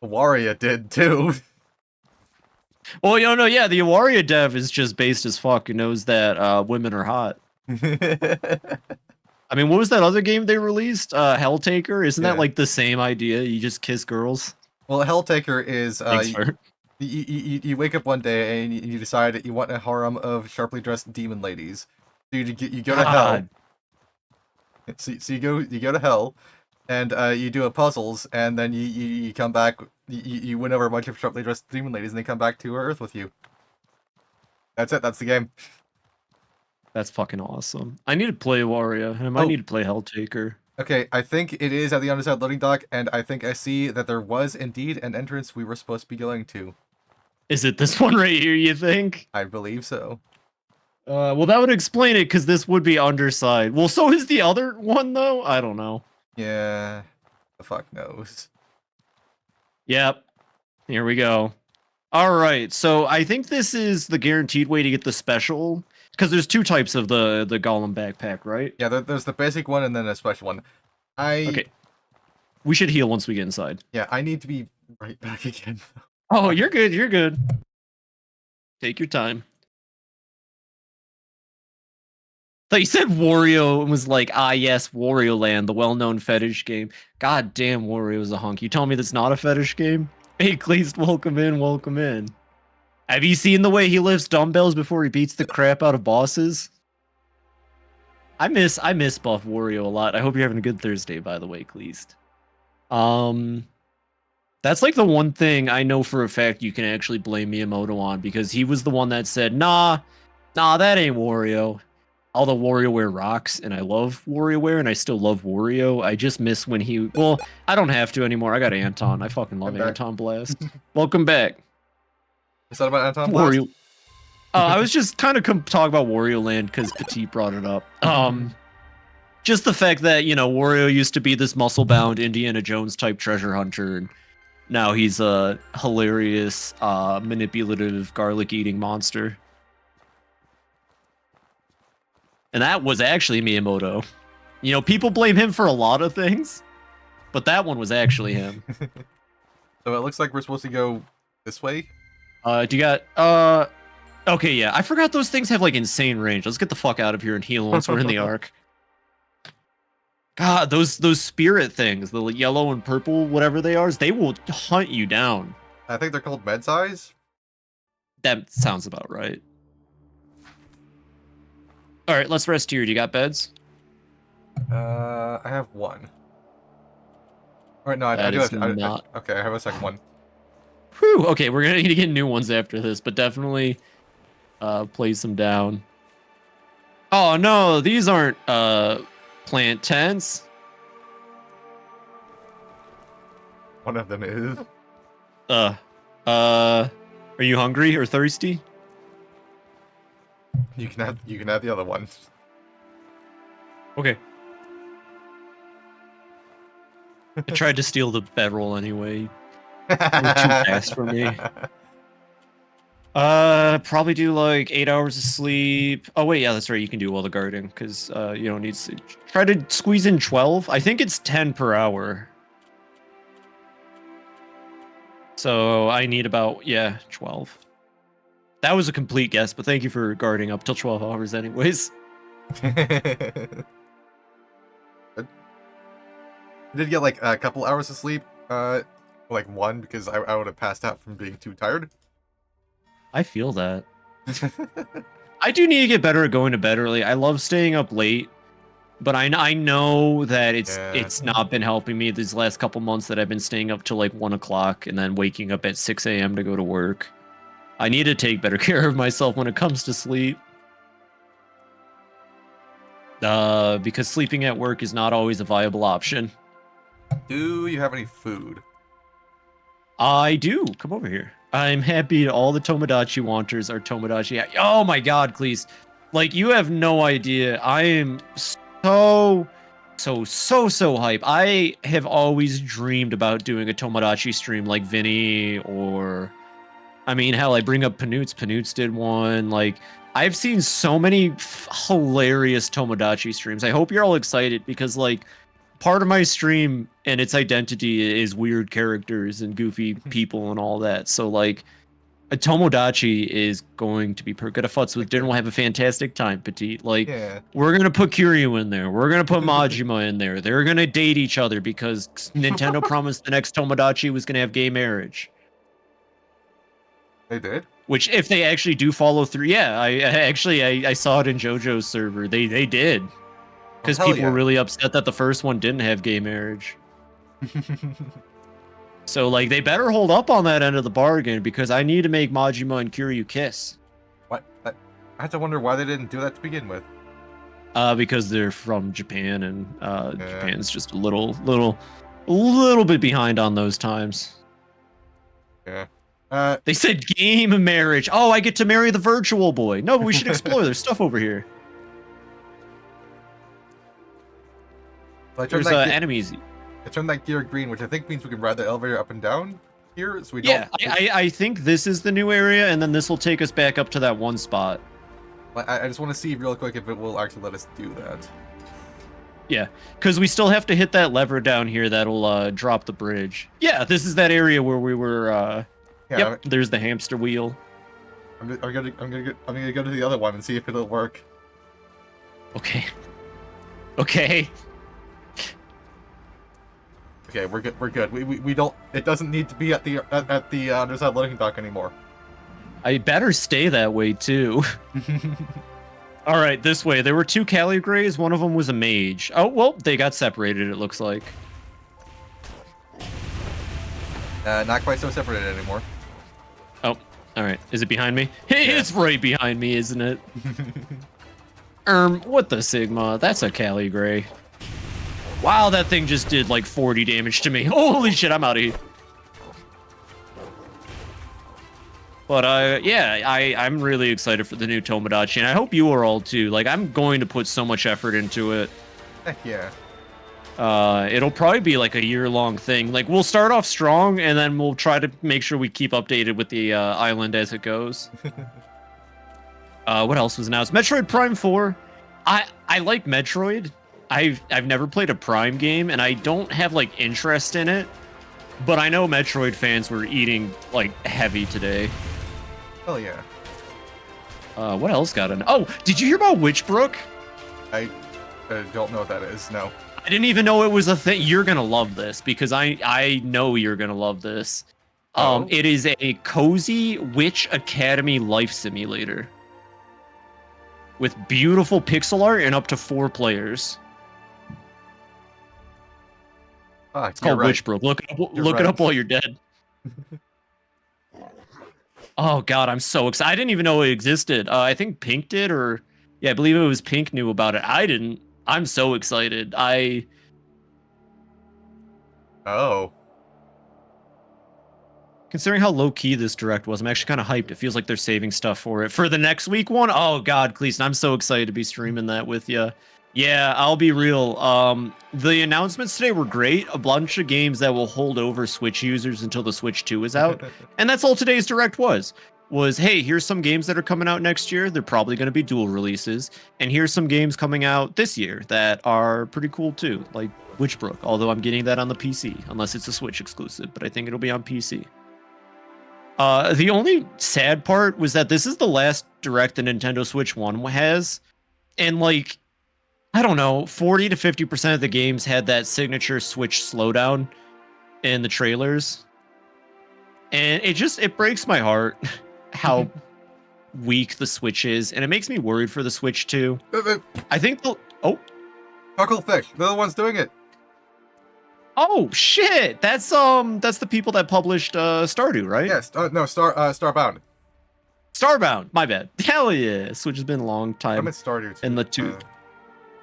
Speaker 1: Waria did too.
Speaker 2: Well, no, yeah, the Awaria dev is just based as fuck and knows that women are hot. I mean, what was that other game they released? Helltaker? Isn't that
Speaker 1: Yeah.
Speaker 2: like the same idea? You just kiss girls?
Speaker 1: Well, Helltaker is
Speaker 2: Thanks for
Speaker 1: you wake up one day and you decide that you want a harem of sharply dressed demon ladies. So you go to hell.
Speaker 2: God.
Speaker 1: So you go to hell, and you do a puzzles, and then you come back. You win over a bunch of sharply dressed demon ladies, and they come back to Earth with you. That's it. That's the game.
Speaker 2: That's fucking awesome. I need to play Awaria, and I might
Speaker 1: Oh.
Speaker 2: need to play Helltaker.
Speaker 1: Okay, I think it is at the underside loading dock, and I think I see that there was indeed an entrance we were supposed to be going to.
Speaker 2: Is it this one right here, you think?
Speaker 1: I believe so.
Speaker 2: Well, that would explain it, because this would be underside. Well, so is the other one, though? I don't know.
Speaker 1: Yeah, the fuck knows.
Speaker 2: Yep. Here we go. All right. So I think this is the guaranteed way to get the special, because there's two types of the Golem backpack, right?
Speaker 1: Yeah, there's the basic one and then a special one.
Speaker 2: Okay. We should heal once we get inside.
Speaker 1: Yeah, I need to be right back again.
Speaker 2: Oh, you're good. You're good. Take your time. Thought you said Wario and was like, ah, yes, Wario Land, the well-known fetish game. God damn, Wario's a hunk. You telling me that's not a fetish game? Hey, Cleast, welcome in, welcome in. Have you seen the way he lifts dumbbells before he beats the crap out of bosses? I miss Buff Wario a lot. I hope you're having a good Thursday, by the way, Cleast. That's like the one thing I know for a fact you can actually blame Miyamoto on, because he was the one that said, nah, that ain't Wario. Although WarioWare rocks, and I love WarioWare, and I still love Wario. I just miss when he... Well, I don't have to anymore. I got Anton. I fucking love
Speaker 1: I'm back.
Speaker 2: Anton Blast. Welcome back.
Speaker 1: Is that about Anton Blast?
Speaker 2: Wario... I was just kind of talking about Wario Land because Petit brought it up. Just the fact that, Wario used to be this muscle-bound Indiana Jones type treasure hunter, and now he's a hilarious, manipulative, garlic-eating monster. And that was actually Miyamoto. People blame him for a lot of things, but that one was actually him.
Speaker 1: So it looks like we're supposed to go this way.
Speaker 2: Do you got, okay, yeah, I forgot those things have, like, insane range. Let's get the fuck out of here and heal once we're in the arc. God, those spirit things, the yellow and purple, whatever they are, they will hunt you down.
Speaker 1: I think they're called med size.
Speaker 2: That sounds about right. All right, let's rest here. Do you got beds?
Speaker 1: I have one. All right, no, I
Speaker 2: That
Speaker 1: do
Speaker 2: is
Speaker 1: have.
Speaker 2: not-
Speaker 1: Okay, I have a second one.
Speaker 2: Whew, okay, we're gonna need to get new ones after this, but definitely place them down. Oh no, these aren't plant tents.
Speaker 1: One of them is.
Speaker 2: Are you hungry or thirsty?
Speaker 1: You can have the other one.
Speaker 2: Okay. I tried to steal the bedroll anyway. Too fast for me. Probably do like 8 hours of sleep. Oh wait, yeah, that's right. You can do all the guarding because you don't need to try to squeeze in 12. I think it's 10 per hour. So I need about 12. That was a complete guess, but thank you for guarding up till 12 hours anyways.
Speaker 1: Good. I did get like a couple hours of sleep. Like one because I would have passed out from being too tired.
Speaker 2: I feel that. I do need to get better at going to bed early. I love staying up late, But I know that
Speaker 1: Yeah.
Speaker 2: it's not been helping me these last couple months that I've been staying up till like 1 o'clock and then waking up at 6 a.m. to go to work. I need to take better care of myself when it comes to sleep. Because sleeping at work is not always a viable option.
Speaker 1: Do you have any food?
Speaker 2: I do. Come over here. I'm happy all the Tomodachi wanters are Tomodachi. Oh my god, Cleese. Like, you have no idea. I am so hype. I have always dreamed about doing a Tomodachi stream like Vinny or... I mean, hell, I bring up Panoots. Panoots did one. Like, I've seen so many hilarious Tomodachi streams. I hope you're all excited because, like, part of my stream and its identity is weird characters and goofy people and all that. So, like, a Tomodachi is going to be good at futz with. Dinner will have a fantastic time, Petite. Like,
Speaker 1: Yeah.
Speaker 2: we're gonna put Kiryu in there. We're gonna put Majima in there. They're gonna date each other because Nintendo promised the next Tomodachi was gonna have gay marriage.
Speaker 1: They did?
Speaker 2: Which, if they actually do follow through, yeah, I saw it in JoJo's server. They did. Because
Speaker 1: hell
Speaker 2: people were
Speaker 1: yeah.
Speaker 2: really upset that the first one didn't have gay marriage. So, like, they better hold up on that end of the bargain because I need to make Majima and Kiryu kiss.
Speaker 1: What? I have to wonder why they didn't do that to begin with.
Speaker 2: Because they're from Japan and Japan's just a little bit behind on those times.
Speaker 1: Yeah.
Speaker 2: They said game marriage. Oh, I get to marry the virtual boy. No, but we should explore. There's stuff over here.
Speaker 1: So I turned
Speaker 2: There's
Speaker 1: that
Speaker 2: enemies.
Speaker 1: I turned that gear green, which I think means we can ride the elevator up and down here, so we
Speaker 2: Yeah,
Speaker 1: don't...
Speaker 2: I think this is the new area, and then this will take us back up to that one spot.
Speaker 1: I just want to see real quick if it will actually let us do that.
Speaker 2: Yeah, because we still have to hit that lever down here that'll drop the bridge. Yeah, this is that area where we were.
Speaker 1: Yeah,
Speaker 2: Yep, there's the hamster wheel.
Speaker 1: I'm gonna go to the other one and see if it'll work.
Speaker 2: Okay. Okay.
Speaker 1: Okay, we're good. We're good. We don't. It doesn't need to be at the underside loading dock anymore.
Speaker 2: I better stay that way too. All right, this way. There were 2 Caligrays. One of them was a mage. Oh well, they got separated. It looks like.
Speaker 1: Not quite so separated anymore.
Speaker 2: Oh, all right. Is it behind me? Hey,
Speaker 1: Yeah.
Speaker 2: it's right behind me, isn't it? What the Sigma? That's a Caligray. Wow, that thing just did like 40 damage to me. Holy shit, I'm out of here. But yeah, I'm really excited for the new Tomodachi, and I hope you are all too. Like, I'm going to put so much effort into it.
Speaker 1: Heck yeah.
Speaker 2: It'll probably be like a year-long thing. Like, we'll start off strong, and then we'll try to make sure we keep updated with the island as it goes. What else was announced? Metroid Prime 4. I like Metroid. I've never played a Prime game, and I don't have like interest in it. But I know Metroid fans were eating like heavy today.
Speaker 1: Hell yeah.
Speaker 2: What else got an? Oh, did you hear about Witchbrook?
Speaker 1: I don't know what that is. No.
Speaker 2: I didn't even know it was a thing. You're gonna love this because I know you're gonna love this.
Speaker 1: Oh.
Speaker 2: It is a cozy Witch Academy life simulator with beautiful pixel art and up to 4 players.
Speaker 1: Ah,
Speaker 2: It's called Witchbrook. Look it up while you're dead. Oh god, I'm so excited. I didn't even know it existed. I think Pink did, or yeah, I believe it was Pink knew about it. I didn't. I'm so excited.
Speaker 1: Oh.
Speaker 2: Considering how low-key this direct was, I'm actually kind of hyped. It feels like they're saving stuff for it. For the next week one, oh god, Cleason, I'm so excited to be streaming that with you. Yeah, I'll be real. The announcements today were great. A bunch of games that will hold over Switch users until the Switch 2 is out. And that's all today's direct was, hey, here's some games that are coming out next year. They're probably going to be dual releases. And here's some games coming out this year that are pretty cool too, like Witchbrook, although I'm getting that on the PC, unless it's a Switch exclusive, but I think it'll be on PC. The only sad part was that this is the last direct the Nintendo Switch 1 has. And like, I don't know, 40 to 50% of the games had that signature Switch slowdown in the trailers. And it breaks my heart how weak the Switch is, and it makes me worried for the Switch too. I think
Speaker 1: Hucklefish, they're the ones doing it.
Speaker 2: Oh shit! That's the people that published Stardew, right?
Speaker 1: Yes, no, Starbound.
Speaker 2: Starbound. My bad. Hell yeah! Switch has been a long
Speaker 1: I
Speaker 2: time
Speaker 1: meant Stardew too.
Speaker 2: in the two.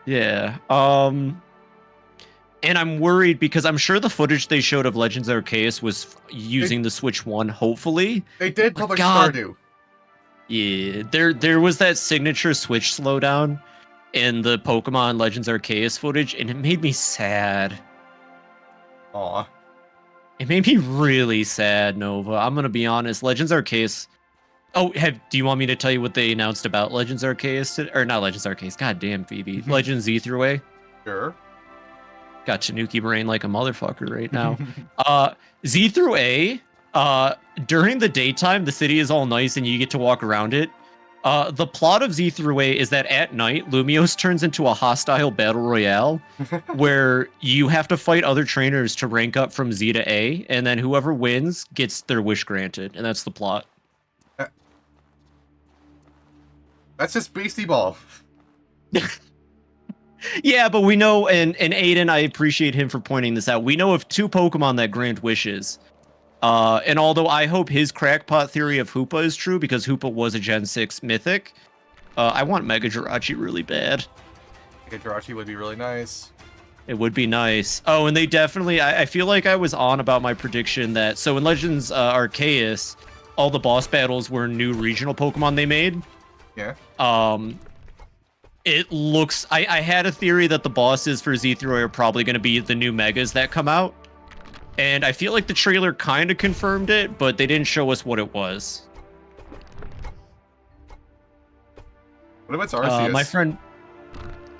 Speaker 2: Yeah. And I'm worried because I'm sure the footage they showed of Legends Arceus was using the Switch 1, hopefully.
Speaker 1: They did
Speaker 2: But
Speaker 1: publish
Speaker 2: God,
Speaker 1: Stardew.
Speaker 2: Yeah, there was that signature Switch slowdown in the Pokemon Legends Arceus footage, and it made me sad.
Speaker 1: Aw.
Speaker 2: It made me really sad, Nova. I'm gonna be honest. Legends Arceus. Oh, do you want me to tell you what they announced about Legends Arceus? Or not Legends Arceus. God damn, Phoebe. Legends Z through A.
Speaker 1: Sure.
Speaker 2: Got Tanuki brain like a motherfucker right now. Z through A. During the daytime, the city is all nice and you get to walk around it. The plot of Z through A is that at night, Lumiose turns into a hostile battle royale where you have to fight other trainers to rank up from Z to A, and then whoever wins gets their wish granted, and that's the plot.
Speaker 1: That's just Beastie Ball.
Speaker 2: Yeah, but we know, and Aiden, I appreciate him for pointing this out. We know of 2 Pokemon that grant wishes. And although I hope his crackpot theory of Hoopa is true, because Hoopa was a Gen 6 mythic, I want Mega Jirachi really bad.
Speaker 1: Mega Jirachi would be really nice.
Speaker 2: It would be nice. Oh, and they definitely, I feel like I was on about my prediction that, so in Legends Arceus, all the boss battles were new regional Pokemon they made.
Speaker 1: Yeah.
Speaker 2: It looks, I had a theory that the bosses for Z3 are probably going to be the new Megas that come out. And I feel like the trailer kind of confirmed it, but they didn't show us what it was.
Speaker 1: What about Arceus?
Speaker 2: My friend,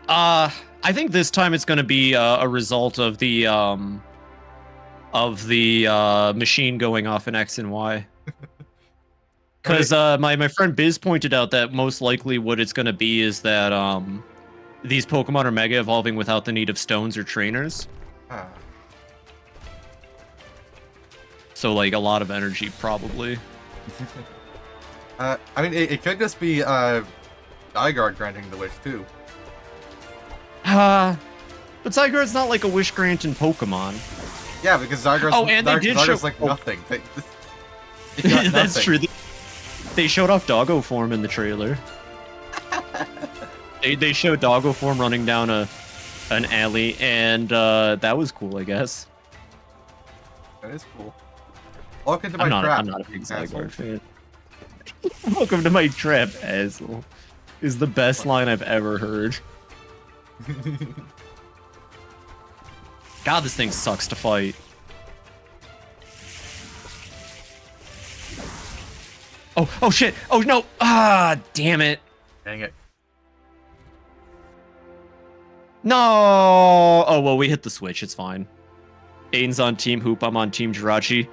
Speaker 2: I think this time it's going to be a result of the machine going off in X and Y. Because my friend Biz pointed out that most likely what it's going to be is that these Pokemon are Mega evolving without the need of stones or trainers.
Speaker 1: Ah.
Speaker 2: So, like, a lot of energy, probably.
Speaker 1: I mean, it could just be Zygarde granting the wish, too.
Speaker 2: But Zygarde's not like a wish-granting Pokemon.
Speaker 1: Yeah, because Zygarde's,
Speaker 2: Oh, and they did
Speaker 1: Zygarde's
Speaker 2: show...
Speaker 1: like
Speaker 2: oh.
Speaker 1: nothing. They got
Speaker 2: That's
Speaker 1: nothing.
Speaker 2: true. They showed off Doggo form in the trailer. they showed Doggo form running down an alley, and that was cool, I guess.
Speaker 1: That is cool. Welcome to my
Speaker 2: I'm
Speaker 1: trap.
Speaker 2: not a big
Speaker 1: asshole.
Speaker 2: Zygarde fan. Welcome to my trap, asshole. Is the best line I've ever heard. God, this thing sucks to fight. Oh shit! Oh no! Ah, damn it!
Speaker 1: Dang it.
Speaker 2: No! Oh well, we hit the switch. It's fine. Aiden's on Team Hoop. I'm on Team Jirachi.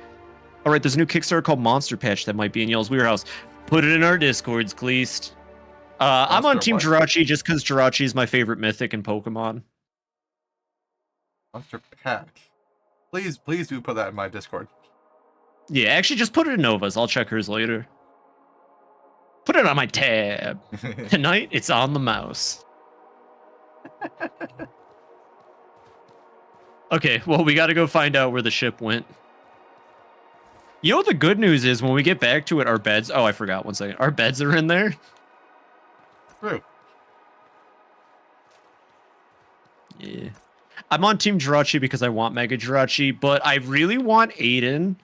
Speaker 2: All right, there's a new Kickstarter called Monster Patch that might be in y'all's warehouse. Put it in our Discords, Cleast. I'm on Team Jirachi just because Jirachi is my favorite mythic in Pokemon.
Speaker 1: Monster Patch. Please do put that in my Discord.
Speaker 2: Yeah, actually, just put it in Nova's. I'll check hers later. Put it on my tab. Tonight, it's on the mouse. Okay, well, we got to go find out where the ship went. You know what the good news is? When we get back to it, our beds... Oh, I forgot. 1 second. Our beds are in there.
Speaker 1: True.
Speaker 2: Yeah. I'm on Team Jirachi because I want Mega Jirachi, but I really want Aiden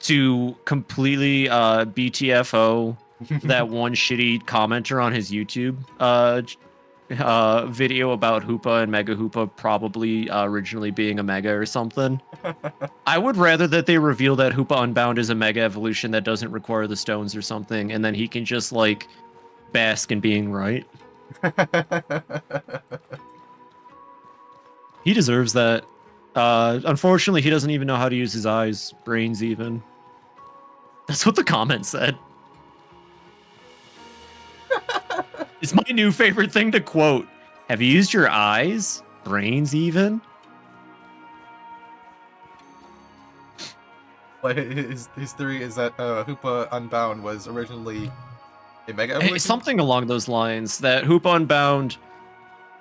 Speaker 2: to completely BTFO that one shitty commenter on his YouTube video about Hoopa and Mega Hoopa probably originally being a Mega or something. I would rather that they reveal that Hoopa Unbound is a Mega evolution that doesn't require the stones or something, and then he can just, like, bask in being right. He deserves that. Unfortunately, he doesn't even know how to use his eyes, brains even. That's what the comment said. It's my new favorite thing to quote. Have you used your eyes? Brains even?
Speaker 1: But his theory is that Hoopa Unbound was originally a Mega evolution?
Speaker 2: Something along those lines. That Hoopa Unbound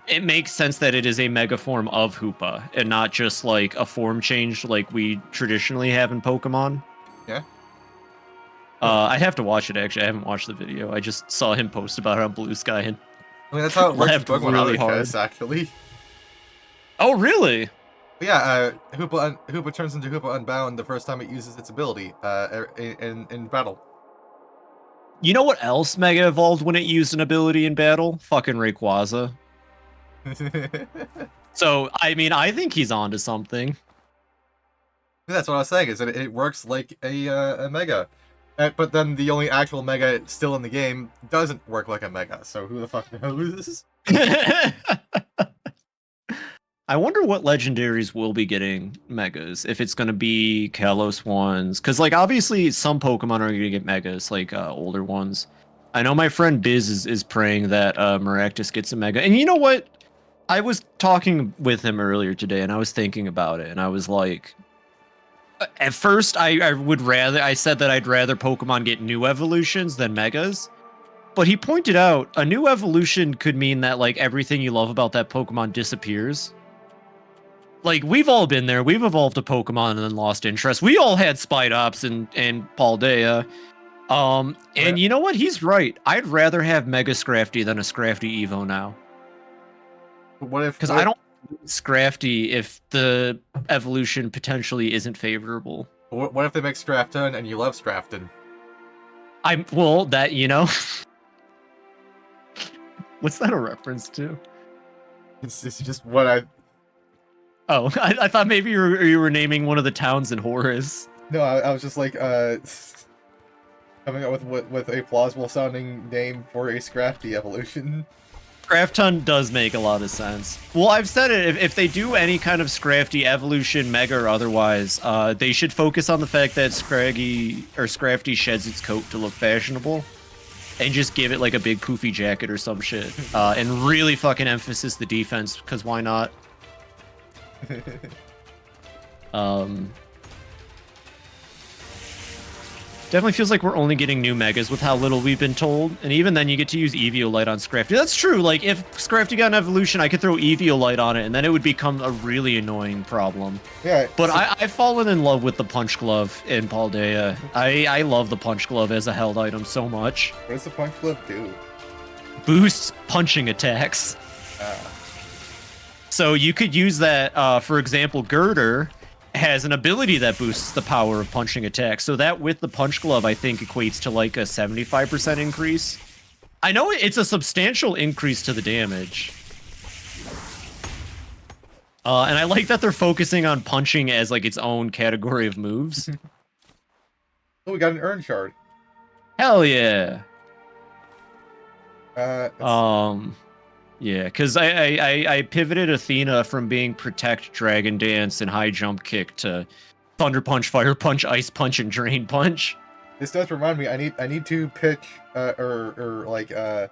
Speaker 2: it makes sense that it is a mega form of Hoopa and not just like a form change like we traditionally have in Pokemon.
Speaker 1: Yeah.
Speaker 2: I'd have to watch it actually. I haven't watched the video. I just saw him post about it on Blue Sky and
Speaker 1: I mean, that's how it works in
Speaker 2: laughed
Speaker 1: Pokemon
Speaker 2: really
Speaker 1: really
Speaker 2: hard.
Speaker 1: actually.
Speaker 2: Oh, really?
Speaker 1: But yeah, Hoopa turns into Hoopa Unbound the first time it uses its ability in battle.
Speaker 2: You know what else Mega evolved when it used an ability in battle? Fucking Rayquaza. So, I mean, I think he's onto something.
Speaker 1: That's what I was saying, is that it works like a Mega. But then the only actual Mega still in the game doesn't work like a Mega, so who the fuck knows?
Speaker 2: I wonder what legendaries will be getting megas, if it's going to be Kalos ones. Because, like, obviously some Pokemon are going to get megas, like older ones. I know my friend Biz is praying that Maractus gets a mega. And you know what? I was talking with him earlier today, and I was thinking about it, and I was like... At first, I said that I'd rather Pokemon get new evolutions than megas. But he pointed out, a new evolution could mean that, like, everything you love about that Pokemon disappears. Like, we've all been there. We've evolved a Pokemon and then lost interest. We all had Spidops and Paldea. And you know what? He's right. I'd rather have Mega Scrafty than a Scrafty Evo now.
Speaker 1: What if...
Speaker 2: Because I don't need Scrafty if the evolution potentially isn't favorable.
Speaker 1: What if they make Scrafton and you love Scrafton?
Speaker 2: Well, that, you know... What's that a reference to?
Speaker 1: It's just what I...
Speaker 2: Oh, I thought maybe you were naming one of the towns in Horus.
Speaker 1: No, I was just like, coming up with a plausible sounding name for a Scrafty evolution.
Speaker 2: Scrafton does make a lot of sense. Well, I've said it, if they do any kind of Scrafty evolution, Mega or otherwise, they should focus on the fact that Scrafty sheds its coat to look fashionable. And just give it like a big poofy jacket or some shit. And really fucking emphasis the defense, because why not? Definitely feels like we're only getting new megas with how little we've been told. And even then you get to use Eviolite on Scrafty. That's true. Like if Scrafty got an evolution, I could throw Eviolite on it and then it would become a really annoying problem.
Speaker 1: Yeah.
Speaker 2: But I've fallen in love with the Punch Glove in Paldea. I love the Punch Glove as a held item so much.
Speaker 1: What does the Punch Glove do?
Speaker 2: Boosts punching attacks. So you could use that, for example, Girder has an ability that boosts the power of punching attacks. So that with the Punch Glove, I think equates to like a 75% increase. I know it's a substantial increase to the damage. And I like that they're focusing on punching as like its own category of moves.
Speaker 1: Oh, we got an Urn Shard.
Speaker 2: Hell yeah. Yeah, because I pivoted Athena from being Protect, Dragon Dance, and High Jump Kick to Thunder Punch, Fire Punch, Ice Punch, and Drain Punch.
Speaker 1: This does remind me, I need to pitch, I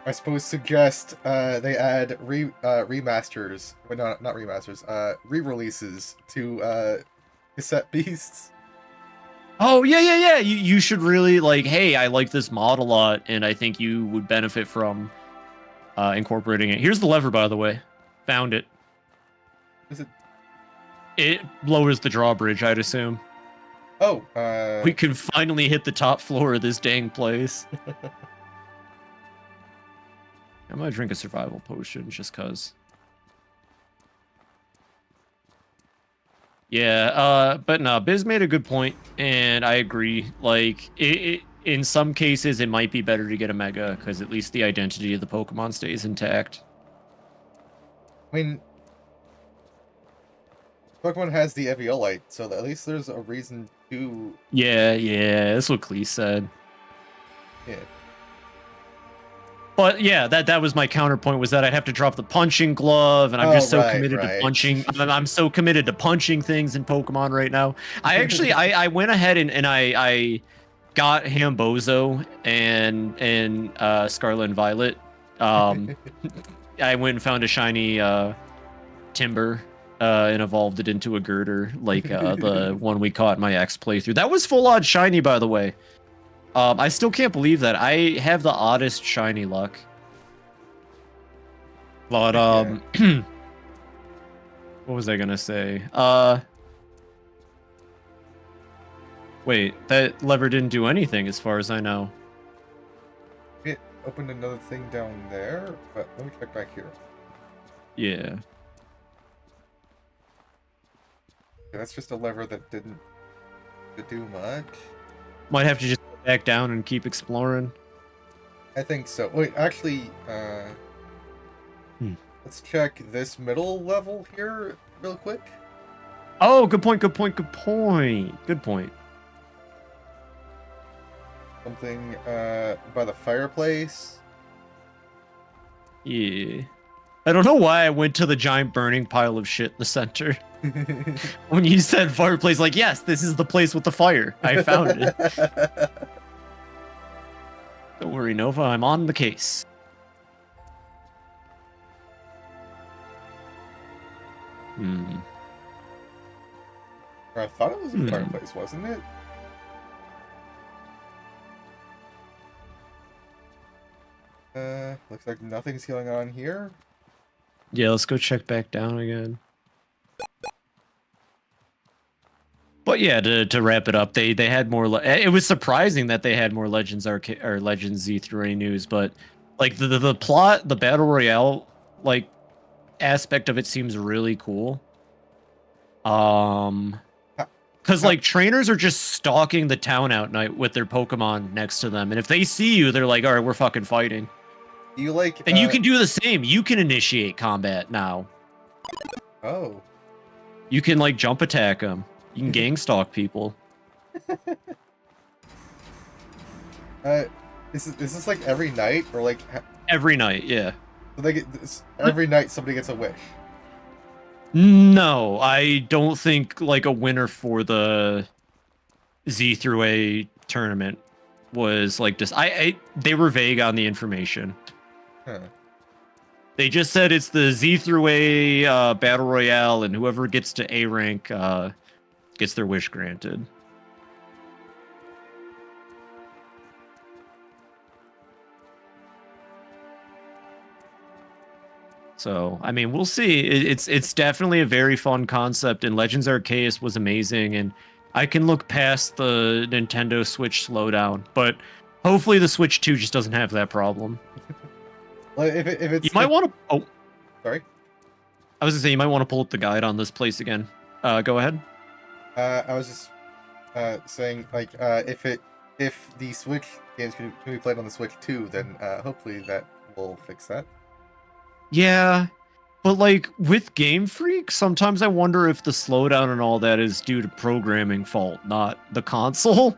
Speaker 1: suppose suggest, they add remasters, but not remasters, re-releases to, Cassette Beasts.
Speaker 2: Oh, yeah. You should really, like, hey, I like this mod a lot, and I think you would benefit from incorporating it. Here's the lever, by the way. Found it.
Speaker 1: Is it?
Speaker 2: It lowers the drawbridge, I'd assume.
Speaker 1: Oh,
Speaker 2: We can finally hit the top floor of this dang place. I'm gonna drink a survival potion, just cause. Yeah, but no, Biz made a good point, and I agree. Like, in some cases, it might be better to get a Mega, because at least the identity of the Pokemon stays intact.
Speaker 1: I mean, Pokemon has the Eviolite, so at least there's a reason to...
Speaker 2: Yeah, that's what Clee said.
Speaker 1: Yeah.
Speaker 2: But yeah, that was my counterpoint, was that I'd have to drop the punching glove, and I'm just so committed to punching. I'm so committed to punching things in Pokemon right now. I actually, I went ahead and I got Hambozo and Scarlet and Violet. I went and found a shiny Timber and evolved it into a Girder, like the one we caught in my X playthrough. That was full on shiny, by the way. I still can't believe that. I have the oddest shiny luck. But
Speaker 1: Yeah.
Speaker 2: what was I gonna say? Wait, that lever didn't do anything as far as I know.
Speaker 1: It opened another thing down there, but let me check back here.
Speaker 2: Yeah.
Speaker 1: Yeah, that's just a lever that didn't do much.
Speaker 2: Might have to just go back down and keep exploring.
Speaker 1: I think so. Wait, actually,
Speaker 2: Hmm.
Speaker 1: let's check this middle level here real quick.
Speaker 2: Oh, good point, good point, good point. Good point.
Speaker 1: Something, by the fireplace.
Speaker 2: Yeah. I don't know why I went to the giant burning pile of shit in the center. When you said fireplace, like, yes, this is the place with the fire. I found it. Don't worry, Nova, I'm on the case. Hmm.
Speaker 1: I thought it was a
Speaker 2: Hmm.
Speaker 1: fireplace, wasn't it? Looks like nothing's going on here.
Speaker 2: Yeah, let's go check back down again. But yeah, to wrap it up, they had more. It was surprising that they had more Legends or Legends Z through any news, but like the plot, the battle royale like aspect of it seems really cool. Because
Speaker 1: How-
Speaker 2: like trainers are just stalking the town out night with their Pokemon next to them, and if they see you, they're like, "All right, we're fucking fighting."
Speaker 1: Do you like,
Speaker 2: And you can do the same. You can initiate combat now.
Speaker 1: oh.
Speaker 2: You can like jump attack them. You can gang stalk people.
Speaker 1: Is this like every night, or like,
Speaker 2: Every night, yeah.
Speaker 1: so they get this, every night somebody gets a wish?
Speaker 2: No, I don't think like a winner for the Z through A tournament was like this. They were vague on the information.
Speaker 1: Huh.
Speaker 2: They just said it's the Z through A battle royale, and whoever gets to A rank gets their wish granted. So, I mean, we'll see. It's definitely a very fun concept, and Legends Arceus was amazing, and I can look past the Nintendo Switch slowdown, but hopefully the Switch 2 just doesn't have that problem.
Speaker 1: Well, if it's,
Speaker 2: You might want to... Oh,
Speaker 1: sorry.
Speaker 2: I was gonna say, you might want to pull up the guide on this place again. Go ahead.
Speaker 1: I was just saying, like, if the Switch games can be played on the Switch too, then hopefully that will fix that.
Speaker 2: Yeah, but like with Game Freak, sometimes I wonder if the slowdown and all that is due to programming fault, not the console.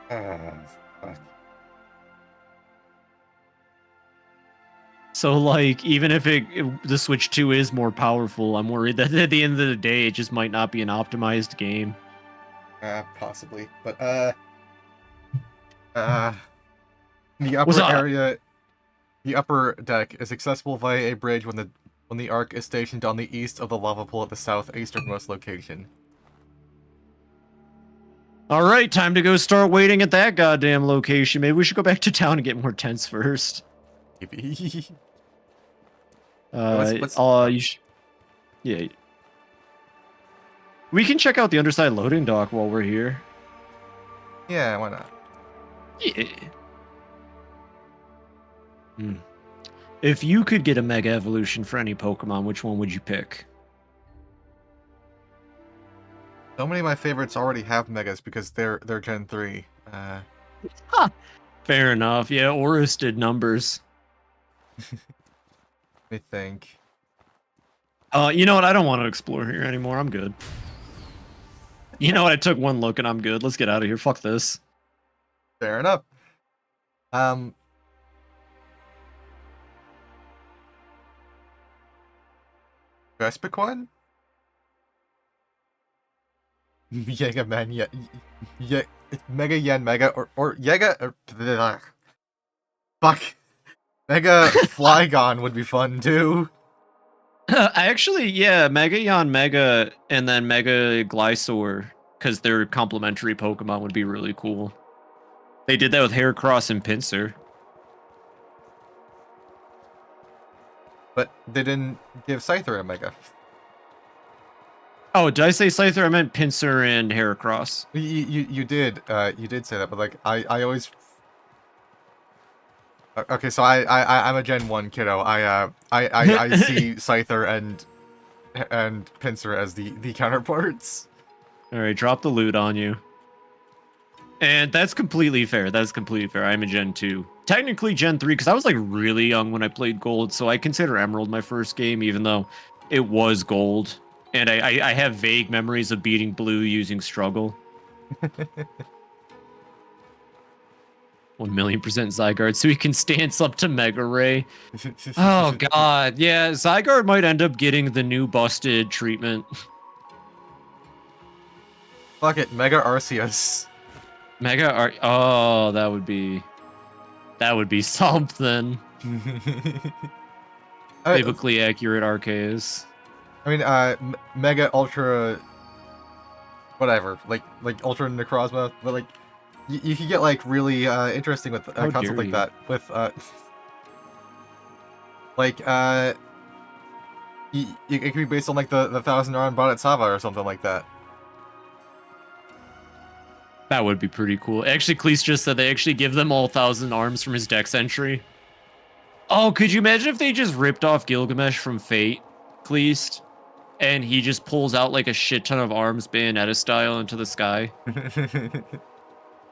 Speaker 1: Fuck.
Speaker 2: So like, even if the Switch 2 is more powerful, I'm worried that at the end of the day, it just might not be an optimized game.
Speaker 1: Possibly, but the
Speaker 2: What's
Speaker 1: upper
Speaker 2: up?
Speaker 1: area, the upper deck is accessible via a bridge when the Ark is stationed on the east of the lava pool at the southeasternmost location.
Speaker 2: All right, time to go start waiting at that goddamn location. Maybe we should go back to town and get more tents first.
Speaker 1: Maybe.
Speaker 2: Yeah. We can check out the underside loading dock while we're here.
Speaker 1: Yeah, why not?
Speaker 2: Yeah. If you could get a Mega Evolution for any Pokemon, which one would you pick?
Speaker 1: So many of my favorites already have Megas because they're Gen 3.
Speaker 2: Fair enough. Yeah, Oris did numbers.
Speaker 1: I think.
Speaker 2: You know what? I don't want to explore here anymore. I'm good. You know what? I took one look and I'm good. Let's get out of here. Fuck this.
Speaker 1: Fair enough. Vespiquen? Yega Man, Mega Yen Mega or Yega or fuck. Mega Flygon would be fun too.
Speaker 2: Yeah, Mega Yon Mega and then Mega Glysaur, because they're complementary Pokemon, would be really cool. They did that with Heracross and Pinsir.
Speaker 1: but they didn't give Scyther a Mega.
Speaker 2: Oh, did I say Scyther? I meant Pinsir and Heracross.
Speaker 1: You did say that, but like I always. Okay, so I'm a Gen 1 kiddo. I see Scyther and Pinsir as the counterparts.
Speaker 2: All right, drop the loot on you. And that's completely fair. That's completely fair. I'm a Gen 2. Technically Gen 3, because I was like really young when I played Gold, so I consider Emerald my first game, even though it was Gold. And I have vague memories of beating Blue using Struggle. 1,000,000% Zygarde, so he can stance up to Mega Ray. Oh god, yeah, Zygarde might end up getting the new busted treatment.
Speaker 1: Fuck it, Mega Arceus.
Speaker 2: Oh, that would be something. Biblically accurate Arceus.
Speaker 1: I mean, Mega Ultra, whatever, like Ultra Necrozma, but like, you could get like really interesting with
Speaker 2: How
Speaker 1: concepts
Speaker 2: dare
Speaker 1: like
Speaker 2: you.
Speaker 1: that. With like it could be based on like the 1,000 arm Bonnet Sava or something like that.
Speaker 2: That would be pretty cool. Actually, Cleese just said they actually give them all 1,000 arms from his dex entry. Oh, could you imagine if they just ripped off Gilgamesh from Fate, Cleese, and he just pulls out like a shit ton of arms Bayonetta style into the sky?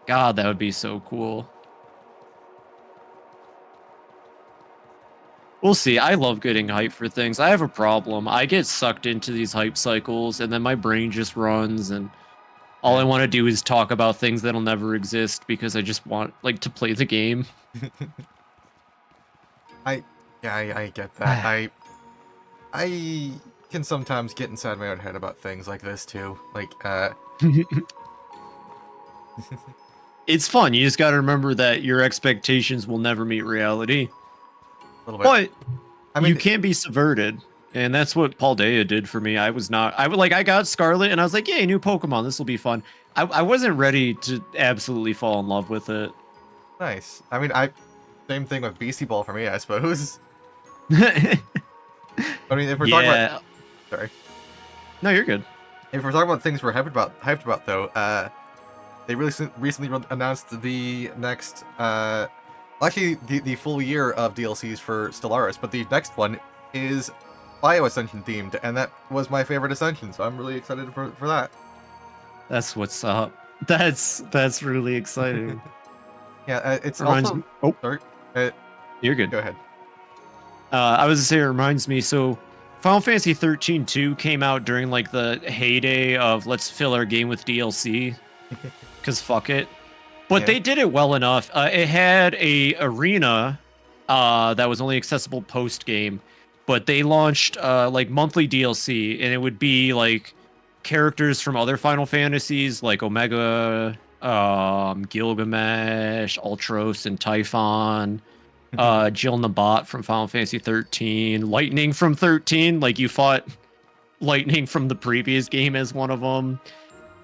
Speaker 2: God, that would be so cool. We'll see. I love getting hype for things. I have a problem. I get sucked into these hype cycles, and then my brain just runs, and all I want to do is talk about things that'll never exist because I just want like to play the game.
Speaker 1: I get that. I can sometimes get inside my own head about things like this too. Like
Speaker 2: It's fun. You just got to remember that your expectations will never meet reality.
Speaker 1: a little bit.
Speaker 2: But
Speaker 1: I mean,
Speaker 2: you can't be subverted. And that's what Paldea did for me. I got Scarlet and I was like, yay, new Pokemon. This will be fun. I wasn't ready to absolutely fall in love with it.
Speaker 1: nice. I mean, same thing with Beastie Ball for me, I suppose.
Speaker 2: Yeah.
Speaker 1: I mean, if we're talking about, sorry,
Speaker 2: No, you're good.
Speaker 1: if we're talking about things we're hyped about though, they recently announced the next, actually the full year of DLCs for Stellaris, but the next one is Bio Ascension themed, and that was my favorite Ascension, so I'm really excited for that.
Speaker 2: That's what's up. That's really exciting.
Speaker 1: Yeah, it's
Speaker 2: Reminds
Speaker 1: also.
Speaker 2: me- oh,
Speaker 1: Sorry,
Speaker 2: you're good.
Speaker 1: go ahead.
Speaker 2: I was gonna say it reminds me. So, Final Fantasy 13-2 came out during like the heyday of let's fill our game with DLC, cause fuck it. But
Speaker 1: Yeah.
Speaker 2: they did it well enough. It had a arena that was only accessible post game, but they launched like monthly DLC, and it would be like characters from other Final Fantasies like Omega, Gilgamesh, Ultros, and Typhon. Jill Nabat from Final Fantasy 13, Lightning from 13, like you fought Lightning from the previous game as one of them.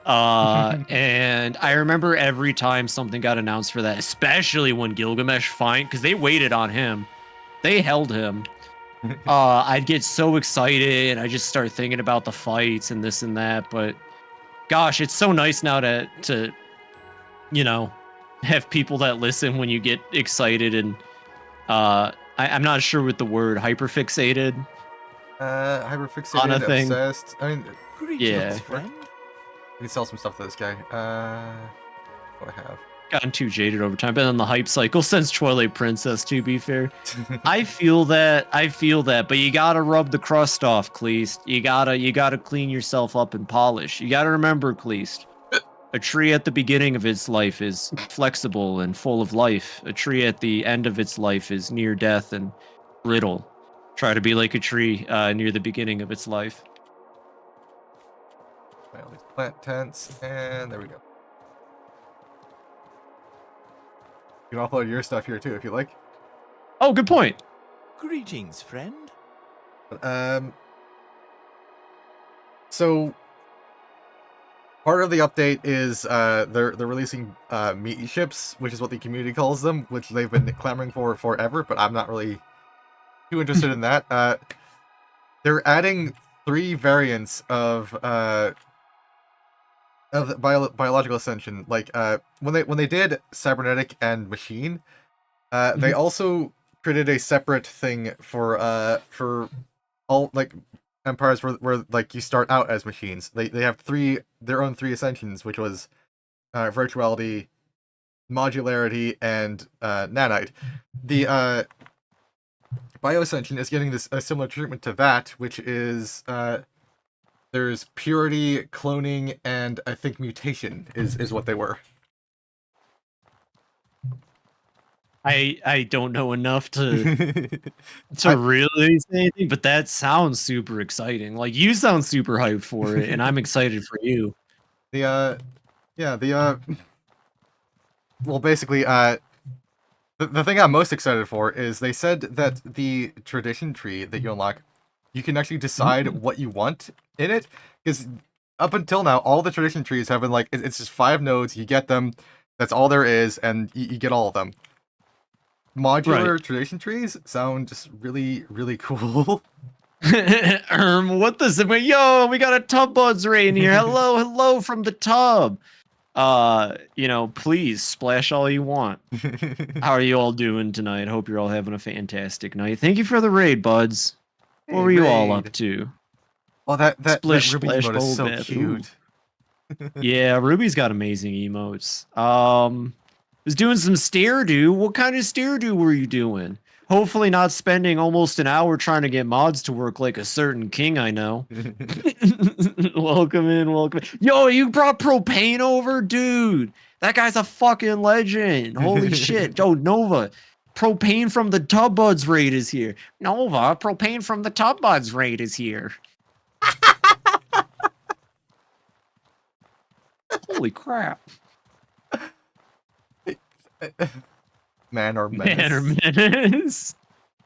Speaker 2: And I remember every time something got announced for that, especially when Gilgamesh because they waited on him, they held him. I'd get so excited. I just start thinking about the fights and this and that. But gosh, it's so nice now to have people that listen when you get excited and I'm not sure what the word hyperfixated.
Speaker 1: Hyperfixated,
Speaker 2: On a thing.
Speaker 1: obsessed. I mean,
Speaker 2: Yeah.
Speaker 5: friend.
Speaker 1: we can sell some stuff to this guy. What I have.
Speaker 2: Gotten too jaded over time. Been on the hype cycle since Twilight Princess, to be fair. I feel that, but you gotta rub the crust off, Cleast. You gotta clean yourself up and polish. You gotta remember, Cleast. A tree at the beginning of its life is flexible and full of life. A tree at the end of its life is near death and brittle. Try to be like a tree near the beginning of its life.
Speaker 1: All these plant tents, and there we go. You can upload your stuff here too if you like.
Speaker 2: Oh, good point.
Speaker 5: Greetings, friend.
Speaker 1: So part of the update is they're releasing meat ships, which is what the community calls them, which they've been clamoring for forever. But I'm not really too interested in that. They're adding 3 variants of biological ascension. Like when they did cybernetic and machine, they also created a separate thing for all like empires where like you start out as machines. They have their own 3 ascensions, which was virtuality, modularity, and nanite. The bioascension is getting a similar treatment to that, which is there's purity, cloning, and I think mutation is what they were.
Speaker 2: I don't know enough to
Speaker 1: I-
Speaker 2: really say anything, but that sounds super exciting. Like you sound super hyped for it, and I'm excited for you.
Speaker 1: Well, basically, the thing I'm most excited for is they said that the tradition tree that you unlock, you can actually decide what you want in it, because up until now, all the tradition trees have been like, it's just 5 nodes, you get them, that's all there is, and you get all of them. Modular tradition trees sound just really, really cool.
Speaker 2: What does it mean? Yo, we got a tub buds right in here. Hello from the tub. Please splash all you want. How are you all doing tonight? Hope you're all having a fantastic night. Thank you for the raid, buds. What were you all up to?
Speaker 1: Oh, that
Speaker 2: Splish,
Speaker 1: Ruby
Speaker 2: splash,
Speaker 1: emote is
Speaker 2: bowl,
Speaker 1: so
Speaker 2: bap.
Speaker 1: cute.
Speaker 2: Yeah, Ruby's got amazing emotes. Was doing some stair do. What kind of stair do were you doing? Hopefully not spending almost an hour trying to get mods to work like a certain king I know. Welcome in. Yo, you brought propane over? Dude, that guy's a fucking legend. Holy shit. Yo, Nova, propane from the Tub Buds raid is here. Nova, propane from the Tub Buds raid is here. Holy crap.
Speaker 1: Man or menace.
Speaker 2: Menace.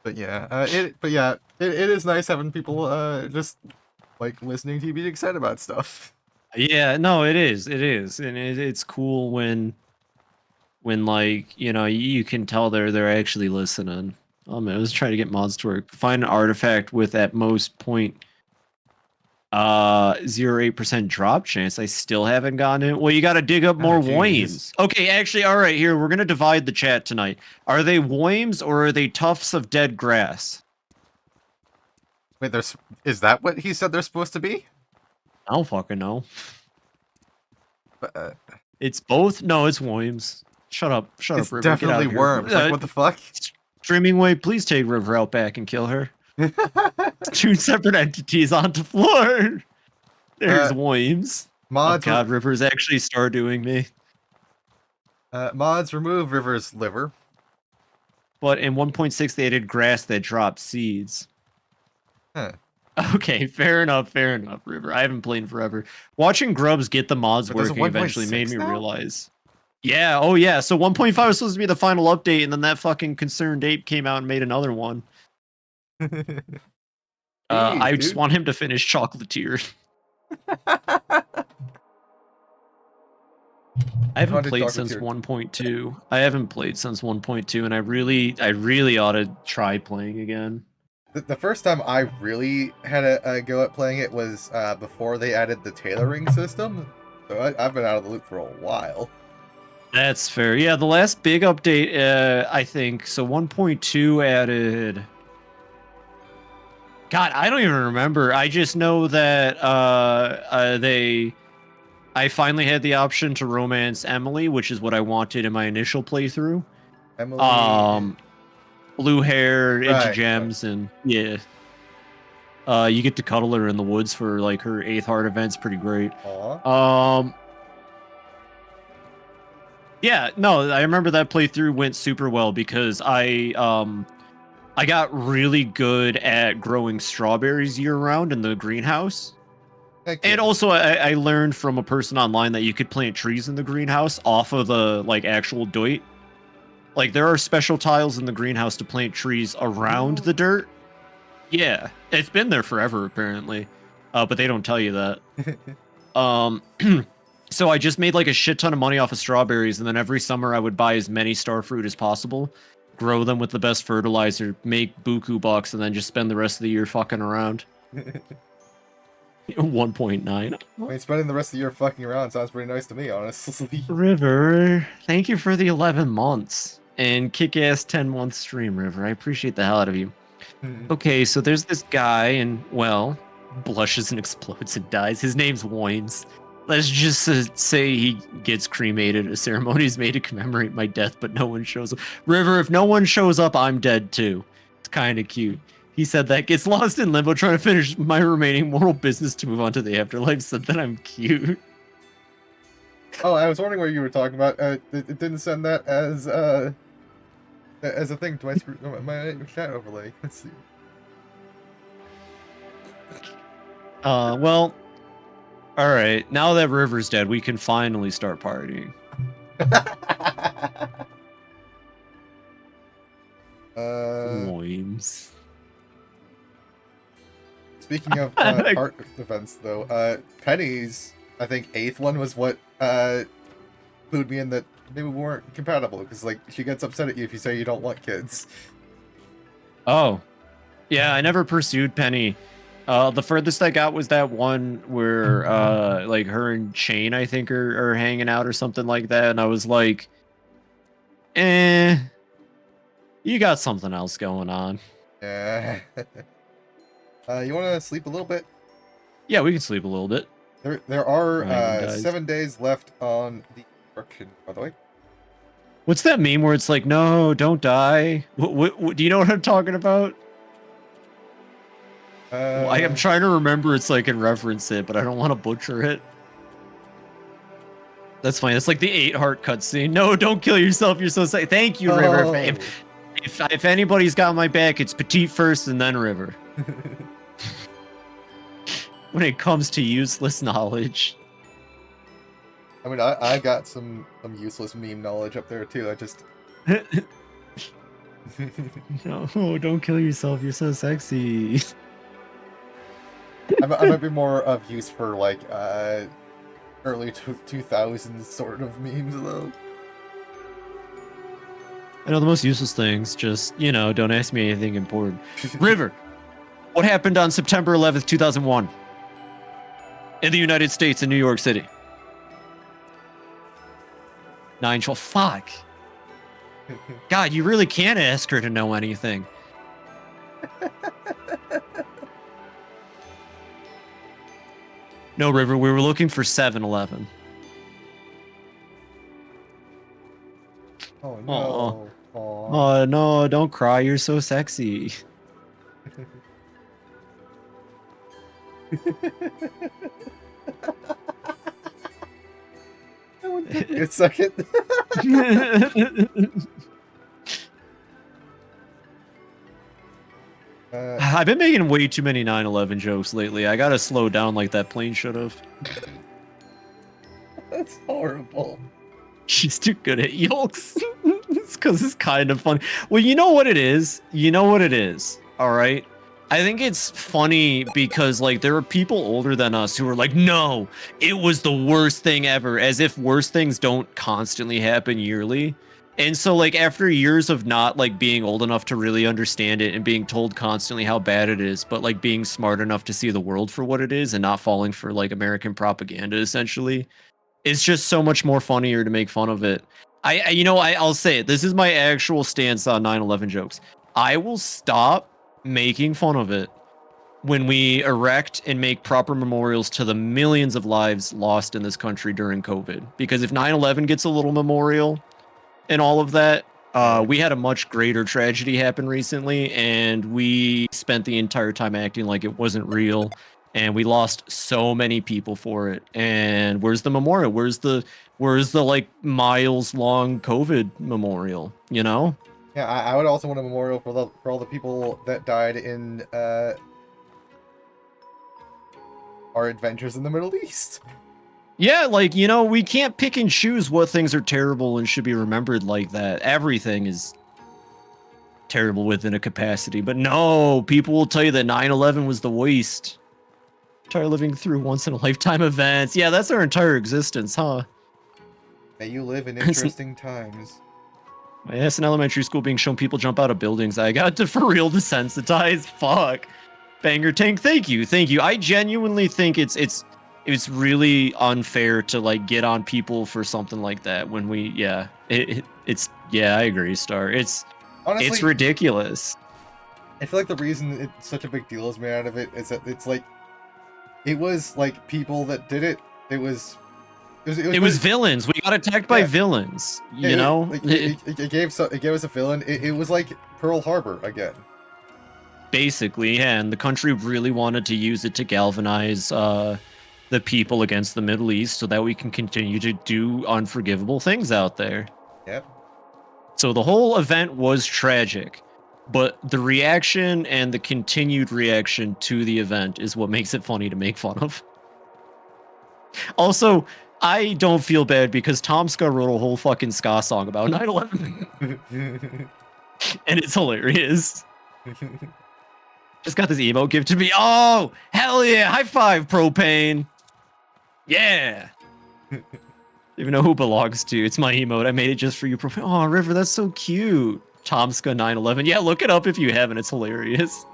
Speaker 1: But yeah, it is nice having people just like listening to you be excited about stuff.
Speaker 2: Yeah, no, it is, and it's cool when like you can tell they're actually listening. Oh man, I was trying to get mods to work. Find an artifact with at most 0.08% drop chance. I still haven't gotten it. Well, you got to dig up more Woims. Okay, actually, all right. Here, we're gonna divide the chat tonight. Are they Woims or are they tufts of dead grass?
Speaker 1: Wait, is that what he said they're supposed to be?
Speaker 2: I don't fucking know.
Speaker 1: But,
Speaker 2: It's both. No, it's Woims. Shut up,
Speaker 1: it's
Speaker 2: River.
Speaker 1: definitely
Speaker 2: Get out
Speaker 1: worms. Like, what the fuck?
Speaker 2: Streaming Way, please take River out back and kill her. 2 separate entities onto floor. There's Woims.
Speaker 1: Mods.
Speaker 2: Oh god, River's actually star doing me.
Speaker 1: Mods remove River's liver.
Speaker 2: But in 1.6 they added grass that drops seeds.
Speaker 1: Huh.
Speaker 2: Okay, fair enough, River. I haven't played in forever. Watching Grubs get the mods working eventually made me realize. Yeah, oh yeah. So 1.5 was supposed to be the final update, and then that fucking concerned ape came out and made another one. I just want him to finish Chocolatier. I haven't played since 1.2. I haven't played since 1.2, and I really ought to try playing again.
Speaker 1: The first time I really had a go at playing it was before they added the tailoring system. So I've been out of the loop for a while.
Speaker 2: That's fair. Yeah, the last big update, I think, so 1.2 added... God, I don't even remember. I just know that I finally had the option to romance Emily, which is what I wanted in my initial playthrough.
Speaker 1: Emily...
Speaker 2: blue hair, into gems, and yeah. You get to cuddle her in the woods for like her 8th heart event's pretty great.
Speaker 1: Aww.
Speaker 2: Yeah, no, I remember that playthrough went super well because I got really good at growing strawberries year round in the greenhouse. And also I learned from a person online that you could plant trees in the greenhouse off of the like actual dirt. Like there are special tiles in the greenhouse to plant trees around the dirt. Yeah, it's been there forever apparently, but they don't tell you that. So I just made like a shit ton of money off of strawberries, and then every summer I would buy as many starfruit as possible. grow them with the best fertilizer, make buku bucks, and then just spend the rest of the year fucking around. 1.9.
Speaker 1: I mean, spending the rest of the year fucking around sounds pretty nice to me, honestly.
Speaker 2: River, thank you for the 11 months and kick-ass 10-month stream, River. I appreciate the hell out of you. Okay, so there's this guy, and, well, blushes and explodes and dies. His name's Woins. Let's just say he gets cremated. A ceremony is made to commemorate my death, but no one shows up. River, if no one shows up, I'm dead too. It's kind of cute. He said that gets lost in limbo trying to finish my remaining moral business to move on to the afterlife, said that I'm cute.
Speaker 1: Oh, I was wondering what you were talking about. It didn't send that as a thing to my chat overlay. Let's see.
Speaker 2: Well, all right. Now that River's dead, we can finally start partying. Woins.
Speaker 1: Speaking of art events, though, Penny's, I think, 8th one was what clued me in that maybe we weren't compatible, because, like, she gets upset at you if you say you don't want kids.
Speaker 2: Oh. Yeah, I never pursued Penny. The furthest I got was that one where, like, her and Shane, I think, are hanging out or something like that, and I was like, you got something else going on.
Speaker 1: Yeah. You want to sleep a little bit?
Speaker 2: Yeah, we can sleep a little bit.
Speaker 1: There are 7 days left on the instruction, by the way.
Speaker 2: What's that meme where it's like, no, don't die? What do you know what I'm talking about? I'm trying to remember it so I can reference it, but I don't want to butcher it. That's fine. It's like the 8-heart cutscene. No, don't kill yourself. You're so sad. Thank you, River.
Speaker 1: Oh.
Speaker 2: If anybody's got my back, it's Petite first and then River. When it comes to useless knowledge.
Speaker 1: I mean, I got some useless meme knowledge up there too. I just
Speaker 2: No, don't kill yourself. You're so sexy.
Speaker 1: I might be more of use for like early 2000s sort of memes though.
Speaker 2: I know the most useless things. Just, you know, don't ask me anything important. River, what happened on September 11th, 2001? In the United States, in New York City. 9-12. Fuck. God, you really can't ask her to know anything. No, River, we were looking for 7-Eleven.
Speaker 1: Oh no.
Speaker 2: Oh no, don't cry, you're so sexy.
Speaker 1: Give me a second.
Speaker 2: I've been making way too many 9/11 jokes lately. I gotta slow down like that plane should have.
Speaker 1: That's horrible.
Speaker 2: She's too good at yolks. It's because it's kind of funny. Well, you know what it is? You know what it is, all right? I think it's funny because, like, there are people older than us who are like, no, it was the worst thing ever, as if worse things don't constantly happen yearly. And so, like, after years of not, like, being old enough to really understand it and being told constantly how bad it is, but, like, being smart enough to see the world for what it is and not falling for, like, American propaganda, essentially, it's just so much more funnier to make fun of it. I'll say it. This is my actual stance on 9/11 jokes. I will stop making fun of it when we erect and make proper memorials to the millions of lives lost in this country during COVID. Because if 9/11 gets a little memorial and all of that, we had a much greater tragedy happen recently, and we spent the entire time acting like it wasn't real, and we lost so many people for it. And where's the memorial? Where's the like miles long COVID memorial? You know?
Speaker 1: Yeah, I would also want a memorial for all the people that died in our adventures in the Middle East.
Speaker 2: Yeah, like, you know, we can't pick and choose what things are terrible and should be remembered like that. Everything is terrible within a capacity. But no, people will tell you that 9/11 was the worst. Try living through once-in-a-lifetime events. Yeah, that's our entire existence, huh?
Speaker 1: May you live in interesting times.
Speaker 2: Yes, in elementary school, being shown people jump out of buildings, I got to for real desensitized. Fuck. Banger Tank, thank you. I genuinely think it's really unfair to like get on people for something like that when we it's I agree, Star. It's
Speaker 1: Honestly,
Speaker 2: ridiculous.
Speaker 1: I feel like the reason it's such a big deal is made out of it is that it's like it was like people that did it. It was
Speaker 2: villains. We got attacked by villains. You know,
Speaker 1: like, it gave us a villain. It was like Pearl Harbor again.
Speaker 2: Basically, yeah, and the country really wanted to use it to galvanize the people against the Middle East so that we can continue to do unforgivable things out there.
Speaker 1: Yep.
Speaker 2: So the whole event was tragic, but the reaction and the continued reaction to the event is what makes it funny to make fun of. Also, I don't feel bad because Tomska wrote a whole fucking ska song about 9/11. And it's hilarious. Just got this emote given to me. Oh, hell yeah. High five, Propane. Yeah. Even know who it belongs to. It's my emote. I made it just for you, Propane. Oh, River, that's so cute. Tomska 9/11. Yeah, look it up if you haven't. It's hilarious.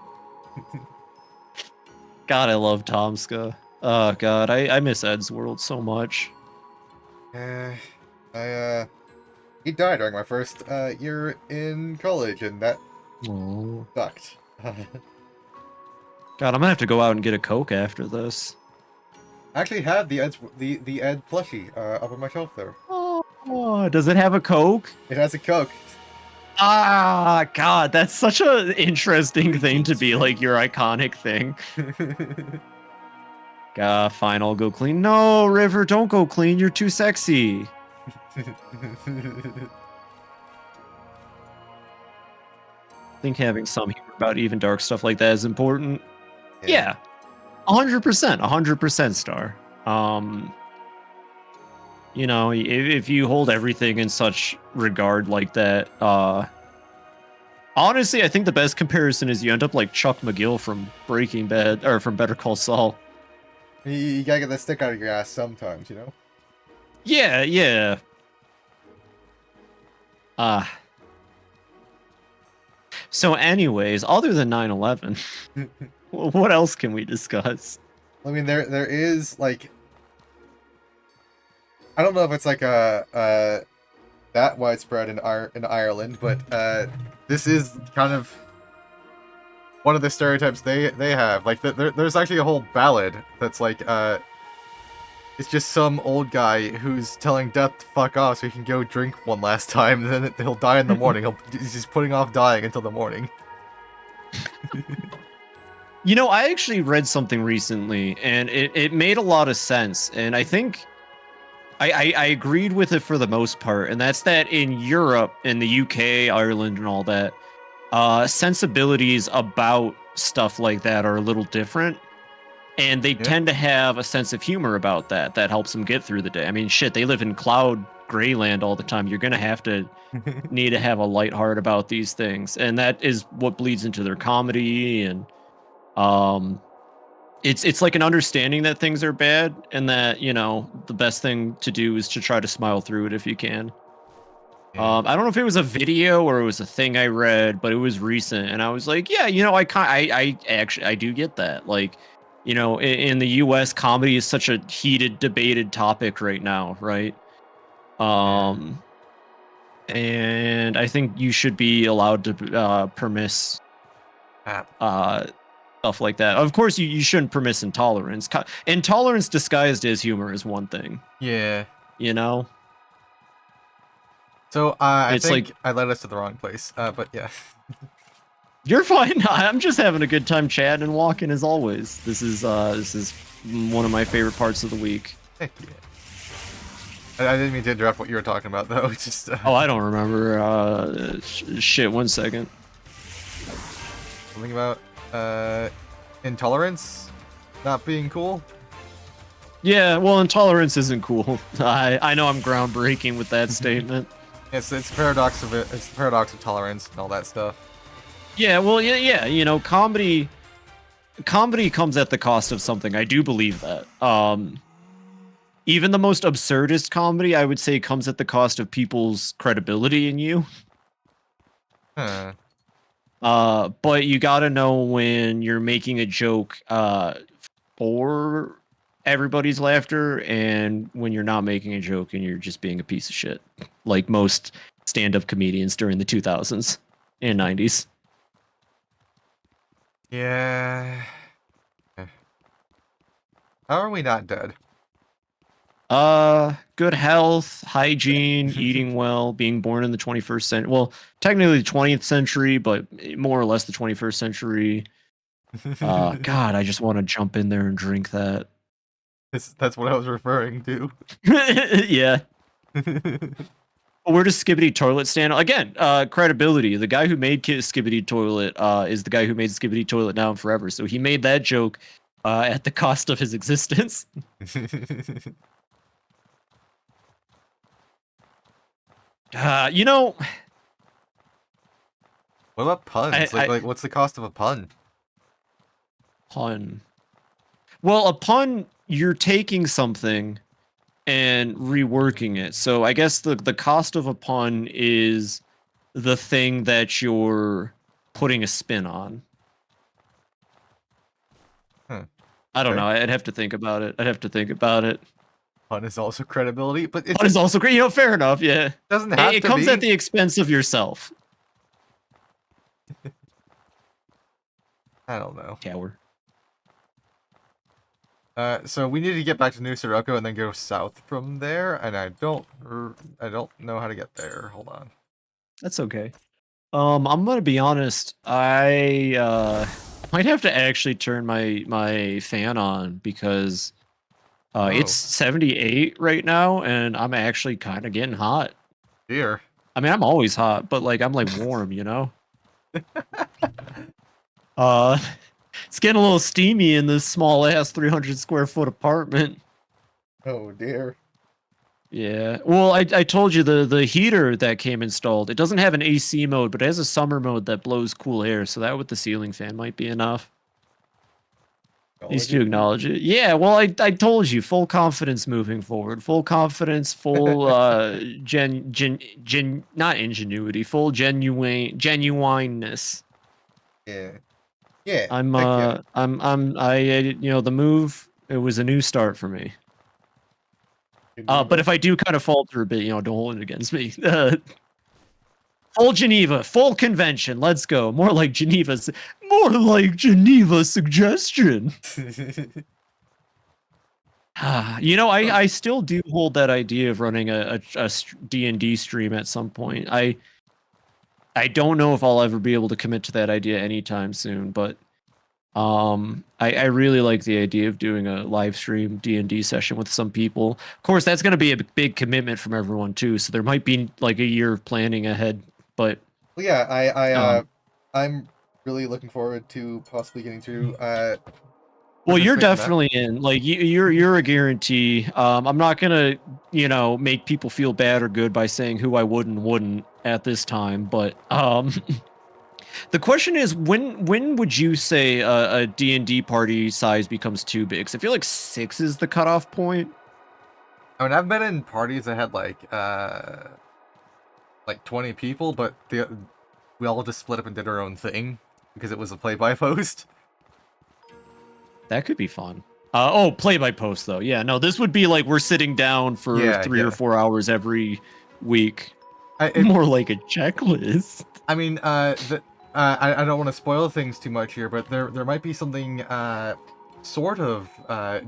Speaker 2: God, I love Tomska. Oh, God. I miss Ed's World so much.
Speaker 1: He died during my first year in college, and that sucked.
Speaker 2: God, I'm gonna have to go out and get a Coke after this.
Speaker 1: I actually have the Ed plushie up on my shelf there.
Speaker 2: Oh, does it have a Coke?
Speaker 1: It has a Coke.
Speaker 2: Ah, God, that's such an interesting thing to be like your iconic thing. Fine, I'll go clean. No, River, don't go clean. You're too sexy. I think having some humor about even dark stuff like that is important. Yeah, 100%, Star. You know, if you hold everything in such regard like that, honestly, I think the best comparison is you end up like Chuck McGill from Breaking Bad, or from Better Call Saul.
Speaker 1: You gotta get the stick out of your ass sometimes, you know?
Speaker 2: Yeah. So anyways, other than 9/11, what else can we discuss?
Speaker 1: I mean, there is, like... I don't know if it's like that widespread in Ireland, but this is kind of one of the stereotypes they have. Like, there's actually a whole ballad that's like, it's just some old guy who's telling death to fuck off so he can go drink one last time, and then he'll die in the morning. He's just putting off dying until the morning.
Speaker 2: You know, I actually read something recently, and it made a lot of sense, and I think I agreed with it for the most part, and that's that in Europe, in the UK, Ireland, and all that, sensibilities about stuff like that are a little different. And they tend to have a sense of humor about that helps them get through the day. I mean, shit, they live in cloud gray land all the time. You're going to have to need to have a light heart about these things. And that is what bleeds into their comedy. And it's like an understanding that things are bad and that, you know, the best thing to do is to try to smile through it if you can. I don't know if it was a video or it was a thing I read, but it was recent. And I was like, yeah, you know, I actually do get that. Like, you know, in the US, comedy is such a heated, debated topic right now, right? And I think you should be allowed to permiss stuff like that. Of course, you shouldn't permiss intolerance. Intolerance disguised as humor is one thing.
Speaker 1: Yeah.
Speaker 2: You know?
Speaker 1: So I think I led us to the wrong place, but yeah.
Speaker 2: You're fine. I'm just having a good time chatting and walking as always. This is one of my favorite parts of the week.
Speaker 1: Heck yeah. I didn't mean to interrupt what you were talking about though. It's just
Speaker 2: Oh, I don't remember. Shit, 1 second.
Speaker 1: Something about intolerance not being cool.
Speaker 2: Yeah, well, intolerance isn't cool. I know I'm groundbreaking with that statement.
Speaker 1: It's the paradox of it. It's the paradox of tolerance and all that stuff.
Speaker 2: Yeah, well, yeah, you know, comedy comes at the cost of something. I do believe that. Even the most absurdist comedy, I would say, comes at the cost of people's credibility in you.
Speaker 1: Huh.
Speaker 2: But you gotta know when you're making a joke for everybody's laughter and when you're not making a joke and you're just being a piece of shit, like most stand-up comedians during the 2000s and 90s.
Speaker 1: Yeah. How are we not dead?
Speaker 2: Good health, hygiene, eating well, being born in the 21st century. Well, technically the 20th century, but more or less the 21st century. God, I just want to jump in there and drink that.
Speaker 1: That's what I was referring to.
Speaker 2: Yeah. Where does Skibbity Toilet stand? Again, credibility. The guy who made Skibbity Toilet is the guy who made Skibbity Toilet Now and Forever. So he made that joke at the cost of his existence. You know,
Speaker 1: What about puns? Like, what's the cost of a pun?
Speaker 2: pun. Well, a pun, you're taking something and reworking it. So I guess the cost of a pun is the thing that you're putting a spin on.
Speaker 1: Huh.
Speaker 2: I don't
Speaker 1: Okay.
Speaker 2: know. I'd have to think about it.
Speaker 1: Pun is also credibility, but it
Speaker 2: Pun is also great. You know, fair enough. Yeah.
Speaker 1: doesn't have
Speaker 2: It
Speaker 1: to
Speaker 2: comes
Speaker 1: be.
Speaker 2: at the expense of yourself.
Speaker 1: I don't know.
Speaker 2: Tower.
Speaker 1: So we need to get back to New Sirocco and then go south from there, and I don't know how to get there. Hold on.
Speaker 2: That's okay. I'm gonna be honest. I might have to actually turn my fan on because it's
Speaker 1: Oh.
Speaker 2: 78 right now, and I'm actually kind of getting hot.
Speaker 1: Dear.
Speaker 2: I mean, I'm always hot, but like I'm like warm, you know. Uh, it's getting a little steamy in this small ass 300 square foot apartment.
Speaker 1: Oh dear.
Speaker 2: Yeah. Well, I told you the heater that came installed, it doesn't have an AC mode, but it has a summer mode that blows cool air, so that with the ceiling fan might be enough. At least you acknowledge it. Yeah, well, I told you, full confidence moving forward. Full confidence, full not ingenuity, full genuineness.
Speaker 1: Yeah. Yeah.
Speaker 2: I'm
Speaker 1: Heck yeah.
Speaker 2: you know, the move, it was a new start for me. But if I do kind of falter a bit, you know, don't hold it against me. Full Geneva, full convention. Let's go. More like Geneva suggestion. You know, I still do hold that idea of running a D&D stream at some point. I don't know if I'll ever be able to commit to that idea anytime soon, but I really like the idea of doing a live stream D&D session with some people. Of course, that's going to be a big commitment from everyone too, so there might be like a year of planning ahead, but
Speaker 1: Well, yeah, I'm really looking forward to possibly getting to
Speaker 2: well, you're
Speaker 1: participate in that.
Speaker 2: definitely in. Like you're a guarantee. I'm not gonna, you know, make people feel bad or good by saying who I would and wouldn't at this time, but the question is, when would you say a D&D party size becomes too big? 'Cause I feel like 6 is the cutoff point.
Speaker 1: I mean, I've been in parties that had like 20 people, but we all just split up and did our own thing because it was a play-by-post.
Speaker 2: That could be fun. Oh, play by post though. Yeah, no, this would be like we're sitting down for
Speaker 1: Yeah,
Speaker 2: 3 or 4 hours every week.
Speaker 1: It,
Speaker 2: More like a checklist.
Speaker 1: I mean, I don't want to spoil things too much here, but there might be something sort of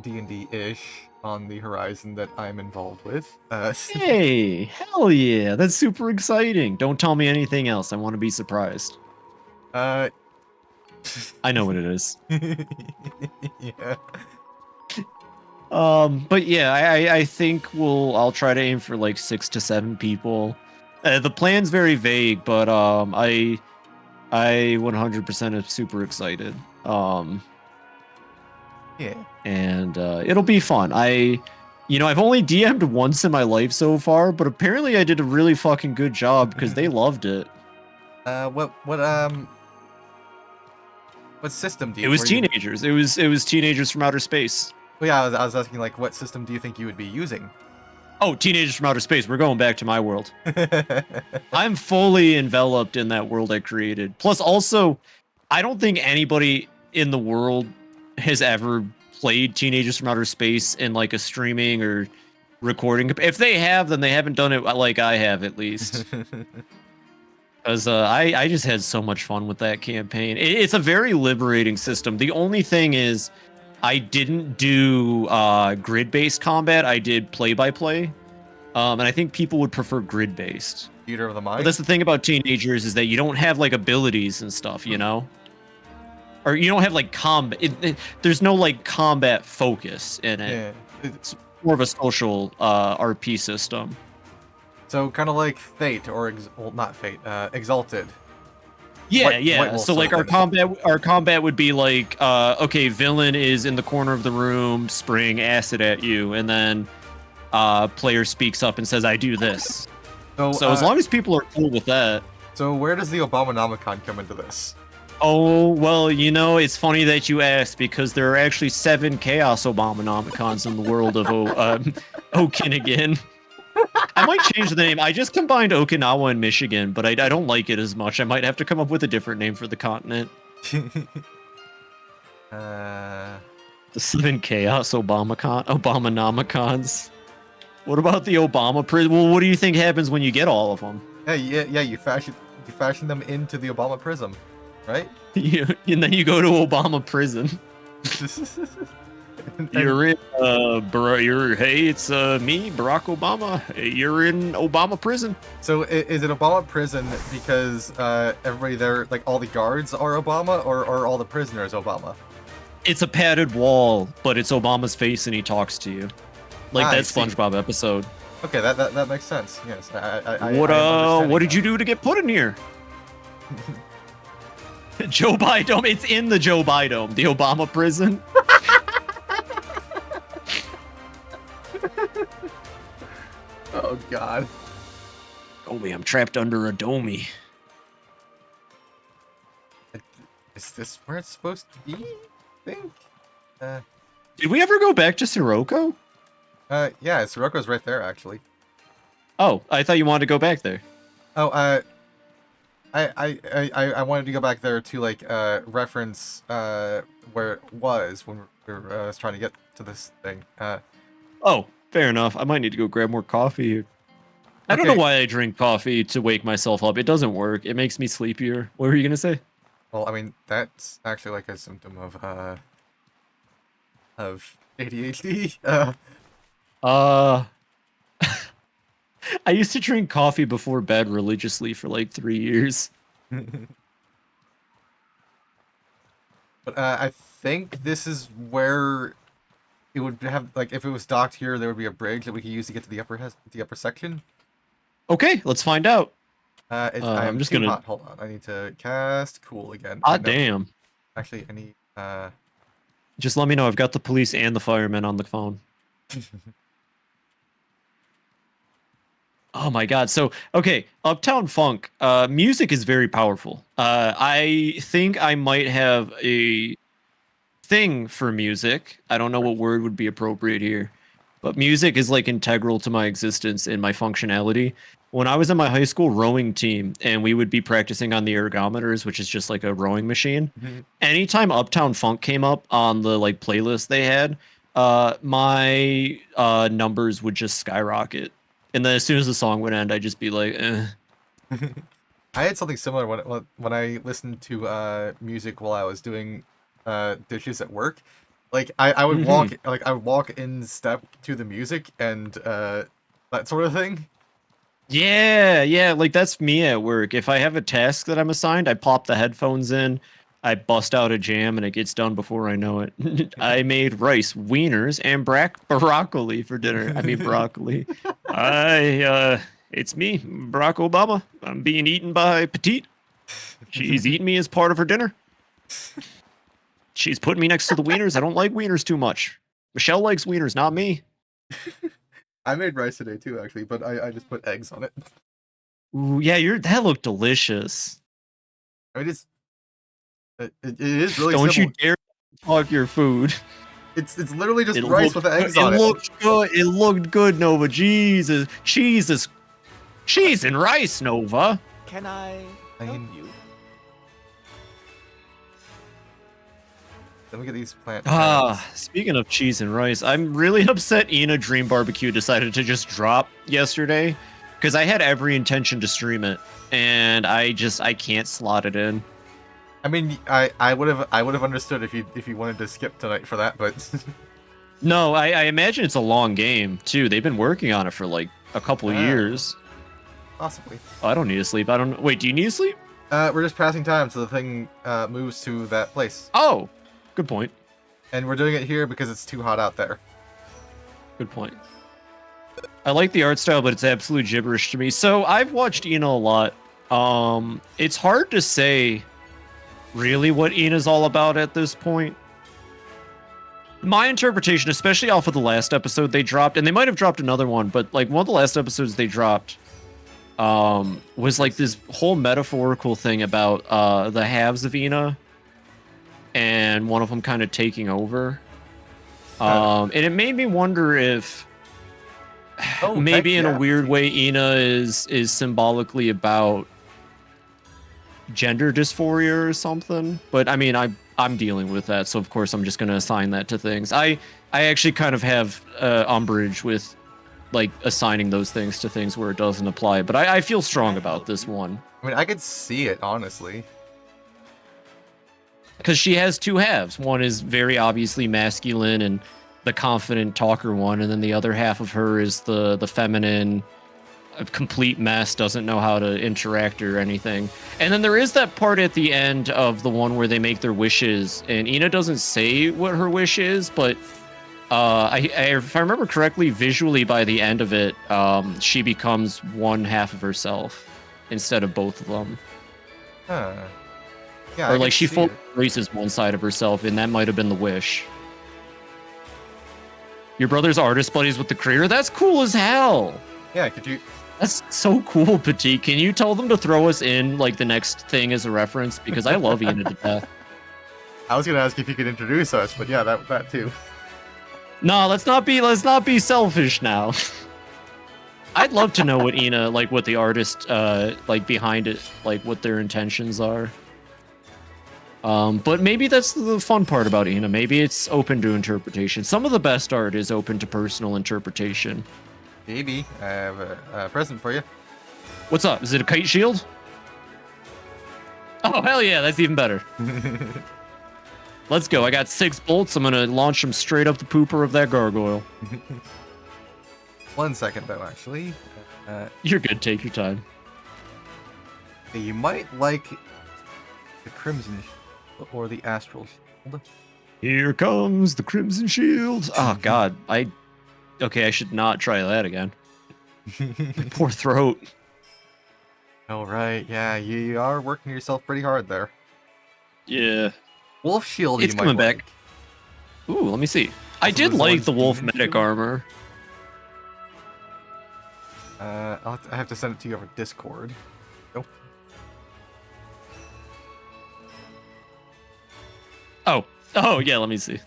Speaker 1: D&D-ish on the horizon that I'm involved with.
Speaker 2: Hey, hell yeah, that's super exciting. Don't tell me anything else. I want to be surprised. I know what it is.
Speaker 1: Yeah.
Speaker 2: But yeah, I think I'll try to aim for like 6 to 7 people. The plan's very vague, but I 100% am super excited.
Speaker 1: Yeah.
Speaker 2: And it'll be fun. You know, I've only DM'd once in my life so far, but apparently I did a really fucking good job because they loved it.
Speaker 1: What system do you?
Speaker 2: It was teenagers. It was teenagers from outer space.
Speaker 1: Well, yeah, I was asking like, what system do you think you would be using?
Speaker 2: Oh, Teenagers from Outer Space. We're going back to my world. I'm fully enveloped in that world I created. Plus, also, I don't think anybody in the world has ever played Teenagers from Outer Space in like a streaming or recording. If they have, then they haven't done it like I have, at least. Because I just had so much fun with that campaign. It's a very liberating system. The only thing is, I didn't do grid-based combat. I did play-by-play. And I think people would prefer grid-based.
Speaker 1: Theater of the
Speaker 2: But
Speaker 1: mind.
Speaker 2: that's the thing about teenagers is that you don't have like abilities and stuff, you know? Or you don't have like combat. There's no like combat focus in it.
Speaker 1: Yeah.
Speaker 2: It's more of a social RP system.
Speaker 1: So kind of like Fate or well, not Fate, Exalted.
Speaker 2: Yeah,
Speaker 1: White
Speaker 2: yeah.
Speaker 1: Wolf
Speaker 2: So like our combat would be like, okay, villain is in the corner of the room, spraying acid at you, and then player speaks up and says, "I do this." So as long as people are cool with that.
Speaker 1: So where does the Abominomicon come into this?
Speaker 2: Oh, well, you know, it's funny that you asked because there are actually 7 Chaos Abominomicons in the world of Okinagan. I might change the name. I just combined Okinawa and Michigan, but I don't like it as much. I might have to come up with a different name for the continent. The 7 Chaos Abominomicons. What about the Obama prison? Well, what do you think happens when you get all of them?
Speaker 1: Yeah. You fashion them into the Obama Prism, right?
Speaker 2: And then you go to Obama prison. You're in, hey, it's me, Barack Obama. You're in Obama prison.
Speaker 1: So is it Obama prison because everybody there, like all the guards are Obama, or are all the prisoners Obama?
Speaker 2: It's a padded wall, but it's Obama's face and he talks to you. Like that SpongeBob episode.
Speaker 1: Okay, that makes sense. Yes.
Speaker 2: What did you do to get put in here? Joe Biden. It's in the Joe Biden, the Obama prison.
Speaker 1: Oh God.
Speaker 2: Domi, I'm trapped under a domi.
Speaker 1: Is this where it's supposed to be? I think.
Speaker 2: Did we ever go back to Sirocco?
Speaker 1: Yeah, Sirocco's right there actually.
Speaker 2: Oh, I thought you wanted to go back there.
Speaker 1: Oh, I wanted to go back there to like reference where it was when we were trying to get to this thing.
Speaker 2: Oh, fair enough. I might need to go grab more coffee. I don't know
Speaker 1: Okay.
Speaker 2: why I drink coffee to wake myself up. It doesn't work. It makes me sleepier. What were you gonna say?
Speaker 1: Well, I mean that's actually like a symptom of ADHD.
Speaker 2: I used to drink coffee before bed religiously for like 3 years.
Speaker 1: But I think this is where it would have, like, if it was docked here, there would be a bridge that we could use to get to the upper section.
Speaker 2: Okay, let's find out.
Speaker 1: I'm
Speaker 2: I'm just
Speaker 1: too
Speaker 2: gonna-
Speaker 1: hot. Hold on, I need to cast cool again.
Speaker 2: Ah,
Speaker 1: No,
Speaker 2: damn.
Speaker 1: Actually, I need
Speaker 2: Just let me know. I've got the police and the firemen on the phone. Oh my god. So, okay, Uptown Funk. Music is very powerful. I think I might have a thing for music. I don't know what word would be appropriate here. But music is like integral to my existence and my functionality. When I was in my high school rowing team and we would be practicing on the ergometers, which is just like a rowing machine, anytime Uptown Funk came up on the like playlist they had, my numbers would just skyrocket. And then as soon as the song would end, I'd just be like, eh.
Speaker 1: I had something similar when I listened to music while I was doing dishes at work. Like I would walk in step to the music and that sort of thing.
Speaker 2: Yeah, like that's me at work. If I have a task that I'm assigned, I pop the headphones in, I bust out a jam, and it gets done before I know it. I made rice, wieners, and broccoli for dinner. I mean broccoli. It's me, Barack Obama. I'm being eaten by Petite. She's eating me as part of her dinner. She's putting me next to the wieners. I don't like wieners too much. Michelle likes wieners, not me.
Speaker 1: I made rice today too, actually, but I just put eggs on it.
Speaker 2: Ooh, yeah, that looked delicious.
Speaker 1: I mean, it is really
Speaker 2: Don't
Speaker 1: simple.
Speaker 2: you dare talk your food.
Speaker 1: It's literally just
Speaker 2: It
Speaker 1: rice
Speaker 2: looked,
Speaker 1: with eggs on
Speaker 2: it
Speaker 1: it.
Speaker 2: looked good. It looked good, Nova. Jesus. Cheese and rice, Nova.
Speaker 5: Can I help
Speaker 1: mean-
Speaker 5: you?
Speaker 1: Let me get these plant
Speaker 2: Ah,
Speaker 1: pads.
Speaker 2: speaking of cheese and rice, I'm really upset Ina Dream Barbecue decided to just drop yesterday because I had every intention to stream it and I can't slot it in.
Speaker 1: I mean, I would have understood if you wanted to skip tonight for that, but
Speaker 2: No, I imagine it's a long game too. They've been working on it for like a couple
Speaker 1: Oh.
Speaker 2: years.
Speaker 1: possibly.
Speaker 2: Oh, I don't need to sleep. I don't. Wait, do you need to sleep?
Speaker 1: We're just passing time, so the thing moves to that place,
Speaker 2: Oh, good point.
Speaker 1: and we're doing it here because it's too hot out there.
Speaker 2: Good point. I like the art style, but it's absolute gibberish to me. So I've watched Ina a lot. It's hard to say really what Ina's all about at this point. My interpretation, especially off of the last episode they dropped, and they might have dropped another one, but like one of the last episodes they dropped was like this whole metaphorical thing about the halves of Ina and one of them kind of taking over. And it made me wonder if
Speaker 1: Oh,
Speaker 2: maybe
Speaker 1: heck
Speaker 2: in
Speaker 1: yeah.
Speaker 2: a weird way Ina is symbolically about gender dysphoria or something. But I mean, I'm dealing with that, so of course I'm just going to assign that to things. I actually kind of have umbrage with like assigning those things to things where it doesn't apply, but I feel strong about this one
Speaker 1: I mean, I could see it honestly.
Speaker 2: because she has two halves. One is very obviously masculine and the confident talker one, and then the other half of her is the feminine, a complete mess, doesn't know how to interact or anything. And then there is that part at the end of the one where they make their wishes, and Ina doesn't say what her wish is, but if I remember correctly, visually by the end of it, she becomes one half of herself instead of both of them.
Speaker 1: Huh. Yeah,
Speaker 2: Or
Speaker 1: I
Speaker 2: like
Speaker 1: could
Speaker 2: she
Speaker 1: see
Speaker 2: fully
Speaker 1: it.
Speaker 2: embraces one side of herself, and that might have been the wish. Your brother's artist buddies with the creator? That's cool as hell.
Speaker 1: Yeah, could you?
Speaker 2: That's so cool, Petit. Can you tell them to throw us in like the next thing as a reference? Because I love Ina to death.
Speaker 1: I was gonna ask if you could introduce us, but yeah, that too.
Speaker 2: No, let's not be selfish now. I'd love to know what Ina, like what the artist like behind it, like what their intentions are. But maybe that's the fun part about Ina. Maybe it's open to interpretation. Some of the best art is open to personal interpretation.
Speaker 1: Maybe I have a present for you.
Speaker 2: What's up? Is it a kite shield? Oh, hell yeah, that's even better. Let's go. I got 6 bolts. I'm gonna launch them straight up the pooper of that gargoyle.
Speaker 1: 1 second though, actually.
Speaker 2: You're good. Take your time.
Speaker 1: You might like the Crimson or the Astral Shield.
Speaker 2: Here comes the Crimson Shield. Oh, God. Okay, I should not try that again. Poor throat.
Speaker 1: All right, yeah, you are working yourself pretty hard there.
Speaker 2: Yeah.
Speaker 1: Wolf Shield.
Speaker 2: It's
Speaker 1: you might
Speaker 2: coming back.
Speaker 1: like.
Speaker 2: Ooh, let me see. I
Speaker 1: Also,
Speaker 2: did
Speaker 1: there's
Speaker 2: like
Speaker 1: one's
Speaker 2: the Wolf
Speaker 1: Demon
Speaker 2: Medic
Speaker 1: Shield.
Speaker 2: armor.
Speaker 1: I have to send it to you over Discord. Nope.
Speaker 2: Oh, yeah, let me see.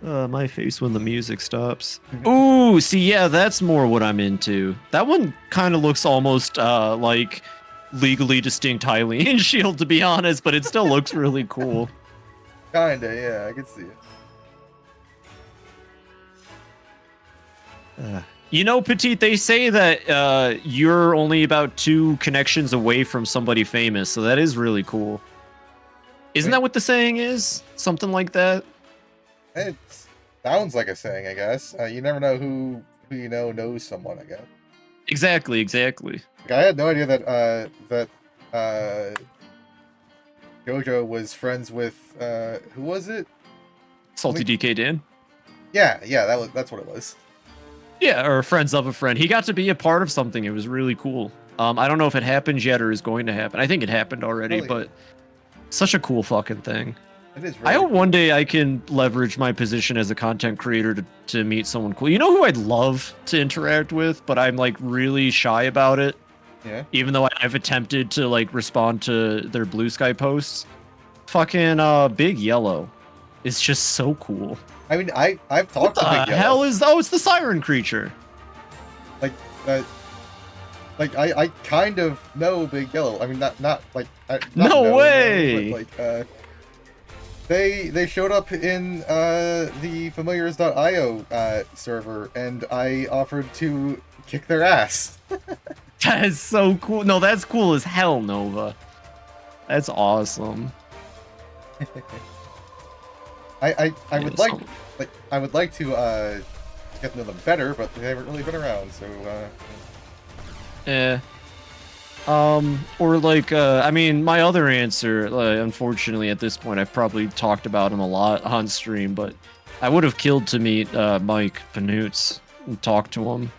Speaker 2: My face when the music stops. Ooh, see, yeah, that's more what I'm into. That one kind of looks almost like legally distinct Hylian shield, to be honest, but it still looks really cool.
Speaker 1: Kinda, yeah, I can see it.
Speaker 2: You know, Petite, they say that you're only about 2 connections away from somebody famous, so that is really cool. Isn't that what the saying is? Something like that?
Speaker 1: It sounds like a saying, I guess. You never know who you know knows someone, I guess.
Speaker 2: Exactly.
Speaker 1: Like, I had no idea that Jojo was friends with who was it?
Speaker 2: Salty DK Dan?
Speaker 1: Yeah, that's what it was.
Speaker 2: Yeah, or friends of a friend. He got to be a part of something. It was really cool. I don't know if it happened yet or is going to happen. I think it happened already,
Speaker 1: Hell yeah.
Speaker 2: but such a cool fucking thing.
Speaker 1: It is.
Speaker 2: I
Speaker 1: Really
Speaker 2: hope one day I can leverage my position as a content creator to meet someone cool. You know who I'd love to interact with, but I'm like really shy about it.
Speaker 1: Yeah.
Speaker 2: Even though I've attempted to like respond to their Blue Sky posts. Fucking Big Yellow. is just so cool.
Speaker 1: I mean, I've
Speaker 2: What
Speaker 1: talked to
Speaker 2: the
Speaker 1: Big Yellow.
Speaker 2: hell is? Oh, it's the siren creature.
Speaker 1: Like I kind of know Big Yellow. I mean, not like not
Speaker 2: No
Speaker 1: know,
Speaker 2: way!
Speaker 1: but like they showed up in the familiars.io server, and I offered to kick their ass.
Speaker 2: That is so cool. No, that's cool as hell, Nova. That's awesome.
Speaker 1: I would like
Speaker 2: Some-
Speaker 1: I would like to get to know them better, but they haven't really been around, so
Speaker 2: or like, I mean, my other answer, unfortunately, at this point, I've probably talked about him a lot on stream, but I would have killed to meet Mike Panutz and talk to him.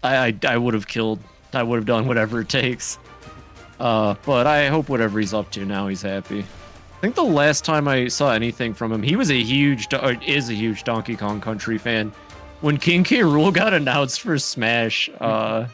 Speaker 2: I would have killed. I would have done whatever it takes. But I hope whatever he's up to now, he's happy. I think the last time I saw anything from him, he was a huge, is a huge Donkey Kong Country fan. When King K. Rool got announced for Smash,
Speaker 1: yeah.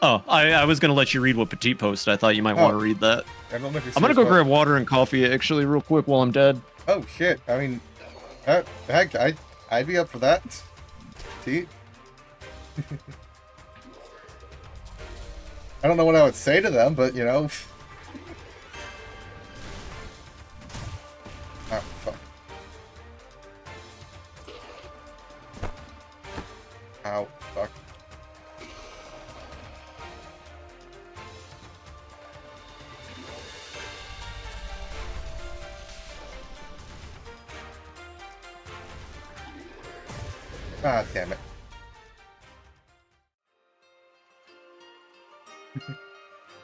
Speaker 2: Oh, I was gonna let you read what Petit posted. I thought you might want to read that.
Speaker 1: I don't know if you're
Speaker 2: I'm gonna
Speaker 1: serious
Speaker 2: go
Speaker 1: about-
Speaker 2: grab water and coffee actually real quick while I'm dead.
Speaker 1: Oh shit! I mean, heck, I'd be up for that. See? I don't know what I would say to them, but you know. Oh fuck! Ow, fuck! Ah, damn it.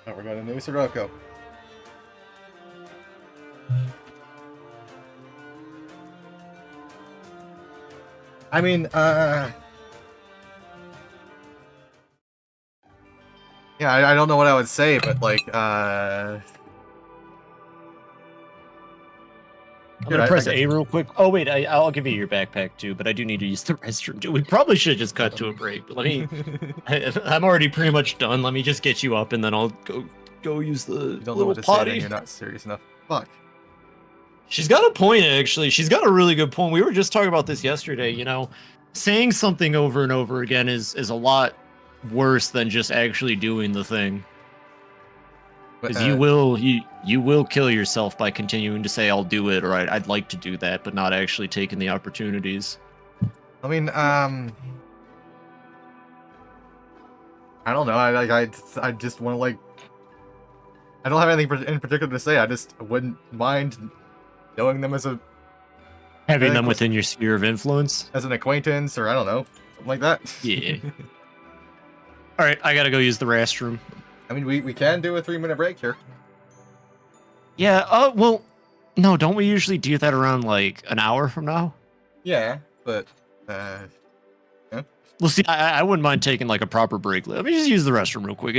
Speaker 1: Now we're going to New Sirocco. I mean, yeah, I don't know what I would say, but like,
Speaker 2: I'm gonna press A real quick. Oh wait, I'll give you your backpack too, but I do need to use the restroom too. We probably should just cut to a break. But let me. I'm already pretty much done. Let me just get you up, and then I'll go use the
Speaker 1: You don't know
Speaker 2: little
Speaker 1: what to say,
Speaker 2: potty.
Speaker 1: then you're not serious enough. Fuck.
Speaker 2: She's got a point, actually. She's got a really good point. We were just talking about this yesterday. You know, saying something over and over again is a lot worse than just actually doing the thing. Because you will kill yourself by continuing to say I'll do it or I'd like to do that, but not actually taking the opportunities.
Speaker 1: I mean, I don't know. I just want to like. I don't have anything in particular to say. I just wouldn't mind knowing them as
Speaker 2: Having them within your sphere of influence.
Speaker 1: an acquaintance, or I don't know, something like that.
Speaker 2: Yeah. All right, I gotta go use the restroom.
Speaker 1: I mean, we can do a 3-minute break here.
Speaker 2: Yeah. Well, no. Don't we usually do that around like an hour from now?
Speaker 1: Yeah, but
Speaker 2: Well, see, I wouldn't mind taking like a proper break. Let me just use the restroom real quick.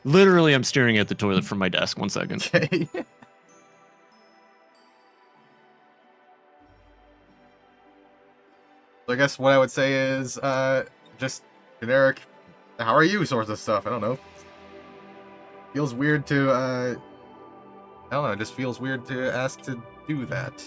Speaker 2: Literally I'm staring at the toilet from my desk. 1 second.
Speaker 1: okay. So I guess what I would say is just generic how are you sorts of stuff. I don't know. Feels weird to I don't know, it just feels weird to ask to do that.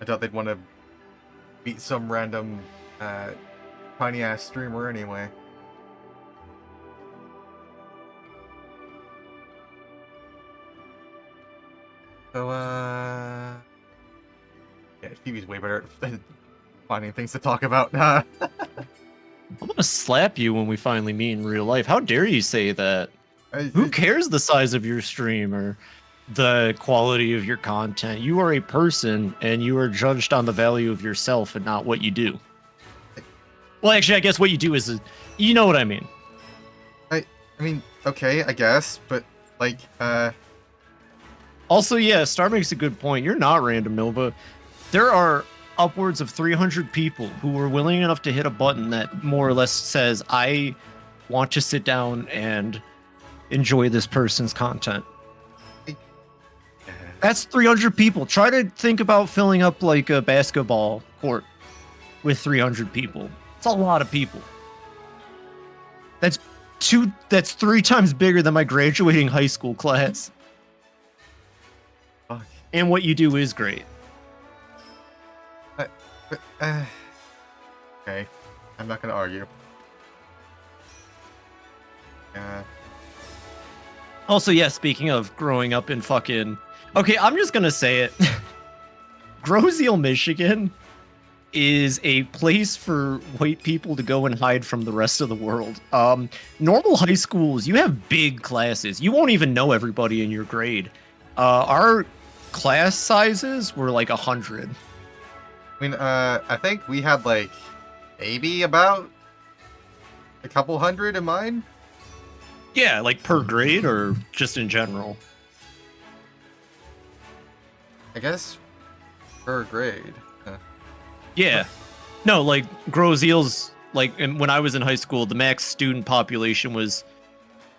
Speaker 1: I thought they'd want to beat some random tiny ass streamer anyway. So yeah, TV's way better at finding things to talk about.
Speaker 2: I'm gonna slap you when we finally meet in real life. How dare you say that? Who cares the size of your stream or the quality of your content? You are a person and you are judged on the value of yourself and not what you do. Well, actually, I guess what you do is, you know what I mean.
Speaker 1: I mean, okay, I guess, but like,
Speaker 2: Also, yeah, Star makes a good point. You're not random, Nova. There are upwards of 300 people who were willing enough to hit a button that more or less says, I want to sit down and enjoy this person's content. That's 300 people. Try to think about filling up like a basketball court with 300 people. It's a lot of people. That's 3 times bigger than my graduating high school class.
Speaker 1: Fuck.
Speaker 2: And what you do is great.
Speaker 1: Okay, I'm not gonna argue.
Speaker 2: Also, yeah, speaking of growing up in fucking... Okay, I'm just gonna say it. Groseal, Michigan is a place for white people to go and hide from the rest of the world. Normal high schools, you have big classes. You won't even know everybody in your grade. Our class sizes were like 100.
Speaker 1: I mean, I think we had like maybe about a couple hundred in mine.
Speaker 2: Yeah, like per grade or just in general?
Speaker 1: I guess per grade.
Speaker 2: Yeah. No, like Groseal's, like when I was in high school, the max student population was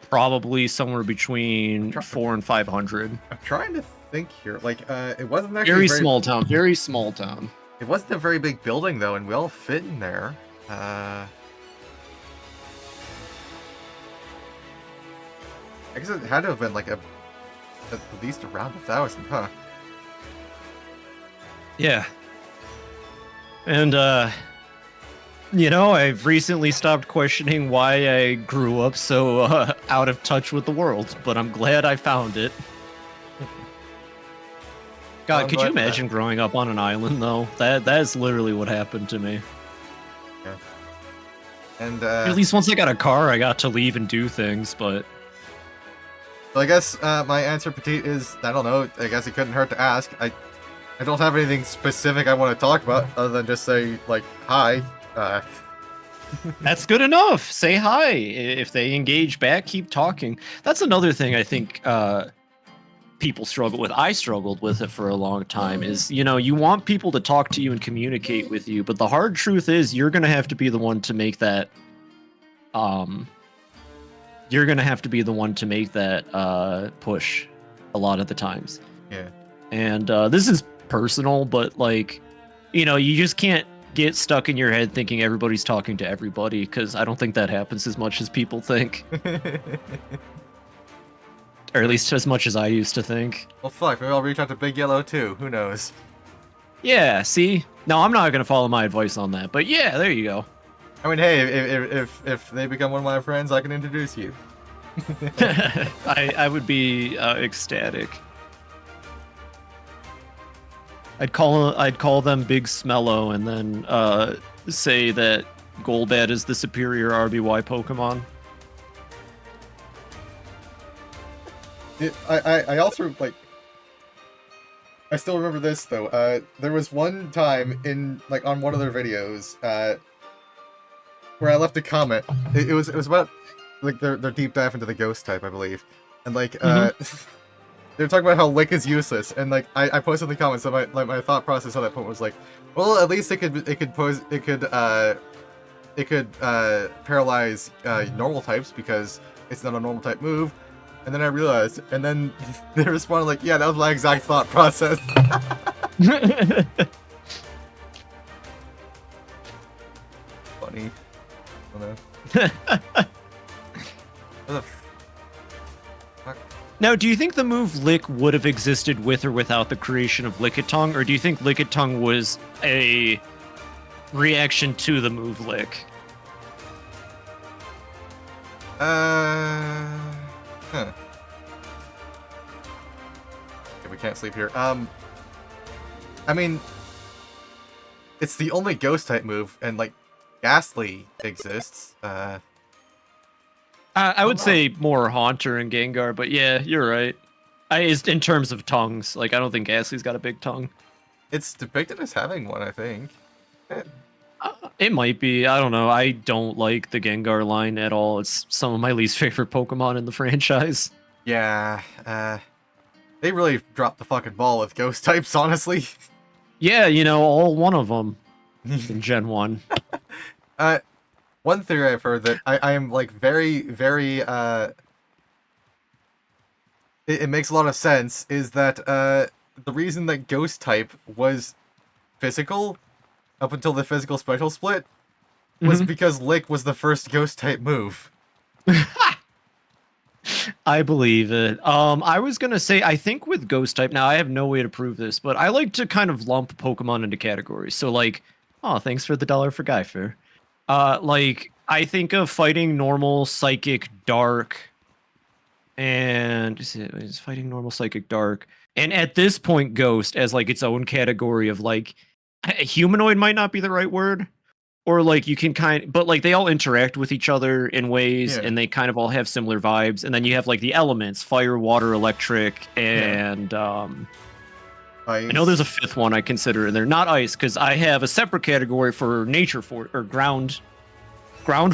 Speaker 2: probably somewhere between 400 and 500.
Speaker 1: I'm trying to think here. Like, it wasn't actually
Speaker 2: Very small town. Very small town.
Speaker 1: It wasn't a very big building though, and we all fit in there. I guess it had to have been like at least around 1,000, huh?
Speaker 2: Yeah. And, I've recently stopped questioning why I grew up so out of touch with the world, but I'm glad I found it. God, could you imagine growing up on an island, though? That's literally what happened to me.
Speaker 1: Yeah. And,
Speaker 2: at least once I got a car, I got to leave and do things, but...
Speaker 1: So I guess, my answer, Petite, is, I don't know, I guess it couldn't hurt to ask. I don't have anything specific I want to talk about, other than just say, like, hi.
Speaker 2: That's good enough. Say hi. If they engage back, keep talking. That's another thing I think people struggle with. I struggled with it for a long time is, you want people to talk to you and communicate with you, but the hard truth is you're going to have to be the one to make that push a lot of the times.
Speaker 1: Yeah.
Speaker 2: And this is personal, but like, you just can't get stuck in your head thinking everybody's talking to everybody, because I don't think that happens as much as people think. Or at least as much as I used to think.
Speaker 1: Well, fuck, maybe I'll reach out to Big Yellow too. Who knows?
Speaker 2: Yeah, see? No, I'm not going to follow my advice on that, but yeah, there you go.
Speaker 1: I mean, hey, if they become one of my friends, I can introduce you.
Speaker 2: I would be ecstatic. I'd call them Big Smello and then say that Golbat is the superior RBY Pokemon.
Speaker 1: I also, like, I still remember this though. There was one time in, like, on one of their videos, where I left a comment. It was about, like, their deep dive into the ghost type, I believe, and like, they were talking about how Lick is useless, and like, I posted in the comments that my thought process on that point was like, well, at least it could paralyze normal types because it's not a normal type move. And then I realized, and then they responded like, yeah, that was my exact thought process. Funny. I don't know. What the fuck?
Speaker 2: Now, do you think the move Lick would have existed with or without the creation of Lickitung, or do you think Lickitung was a reaction to the move Lick?
Speaker 1: Huh. Okay, we can't sleep here. I mean, it's the only ghost type move, and like, Ghastly exists.
Speaker 2: I would say more Haunter and Gengar, but yeah, you're right. In terms of tongues, like, I don't think Ghastly's got a big tongue.
Speaker 1: It's depicted as having one, I think.
Speaker 2: It might be. I don't know. I don't like the Gengar line at all. It's some of my least favorite Pokemon in the franchise.
Speaker 1: Yeah, they really dropped the fucking ball with ghost types, honestly.
Speaker 2: Yeah, all one of them in Gen 1.
Speaker 1: One theory I've heard that I am like very, very it makes a lot of sense is that the reason that Ghost type was physical up until the physical special split was because Lick was the first Ghost type move.
Speaker 2: I believe it. I was gonna say, I think with Ghost type, now I have no way to prove this, but I like to kind of lump Pokemon into categories. So like, oh, thanks for the $1 for Guy Fair. Like I think of fighting normal, psychic, dark, and is fighting normal, psychic, dark, and at this point, Ghost as like its own category of like, humanoid might not be the right word. Or like you can but like they all interact with each other in ways,
Speaker 1: Yeah.
Speaker 2: and they kind of all have similar vibes. And then you have like the elements: fire, water, electric, and
Speaker 1: Ice.
Speaker 2: I know there's a fifth one I consider in there. Not ice, because I have a separate category for nature or ground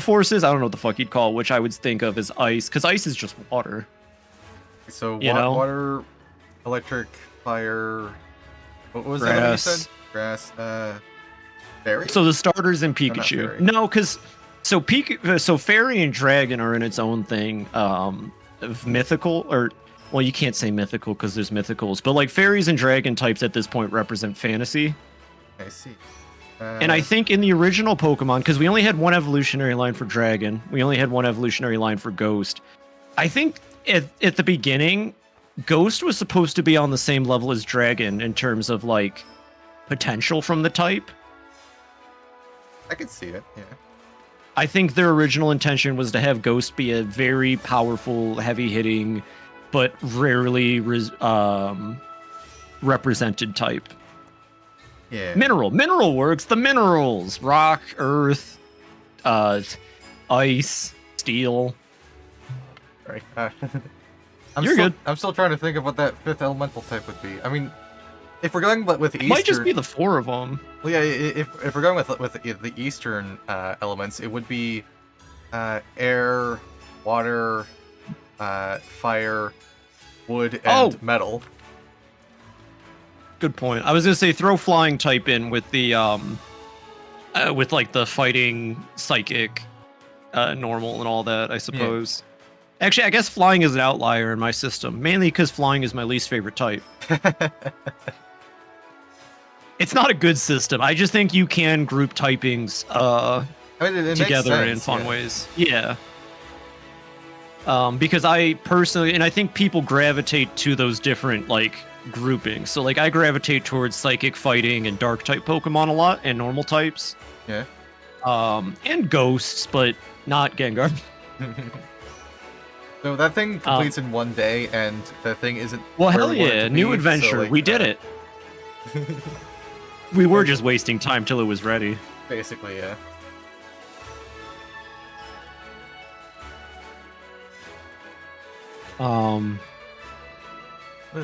Speaker 2: forces. I don't know what the fuck you'd call it, which I would think of as ice, because ice is just water.
Speaker 1: So
Speaker 2: you know?
Speaker 1: water, electric, fire. What was that one you said?
Speaker 2: Grass.
Speaker 1: Fairy?
Speaker 2: So the starters in
Speaker 1: not
Speaker 2: Pikachu.
Speaker 1: fairy.
Speaker 2: No, because so fairy and dragon are in its own thing of mythical, or well, you can't say mythical because there's mythicals, but like fairies and dragon types at this point represent fantasy.
Speaker 1: I see.
Speaker 2: And I think in the original Pokemon, because we only had one evolutionary line for dragon, we only had one evolutionary line for ghost. I think at the beginning, ghost was supposed to be on the same level as dragon in terms of like potential from the type.
Speaker 1: I could see it, yeah.
Speaker 2: I think their original intention was to have Ghost be a very powerful, heavy-hitting, but rarely represented type.
Speaker 1: Yeah.
Speaker 2: Mineral works. The minerals: rock, earth, ice, steel.
Speaker 1: Sorry.
Speaker 2: You're good.
Speaker 1: I'm still trying to think of what that fifth elemental type would be. I mean, if we're going with
Speaker 2: It
Speaker 1: Eastern,
Speaker 2: might just be the 4 of them.
Speaker 1: well, yeah, if we're going with the Eastern elements, it would be air, water, fire, wood, and metal.
Speaker 2: Good point. I was gonna say throw flying type in with the with like the fighting, psychic, normal, and all that. I suppose. Actually, I guess flying is an outlier in my system, mainly because flying is my least favorite type. It's not a good system. I just think you can group typings
Speaker 1: I mean, it
Speaker 2: together
Speaker 1: makes
Speaker 2: in
Speaker 1: sense,
Speaker 2: fun
Speaker 1: yeah.
Speaker 2: ways. Yeah. Because I personally, and I think people gravitate to those different like groupings. So like I gravitate towards psychic, fighting, and dark type Pokemon a lot, and normal types.
Speaker 1: Yeah.
Speaker 2: And ghosts, but not Gengar.
Speaker 1: So that thing completes in one day, and the thing isn't.
Speaker 2: Well,
Speaker 1: where
Speaker 2: hell
Speaker 1: we want it
Speaker 2: yeah,
Speaker 1: to
Speaker 2: new
Speaker 1: be,
Speaker 2: adventure.
Speaker 1: so, like,
Speaker 2: We did it. We were just wasting time till it was ready.
Speaker 1: Basically, yeah.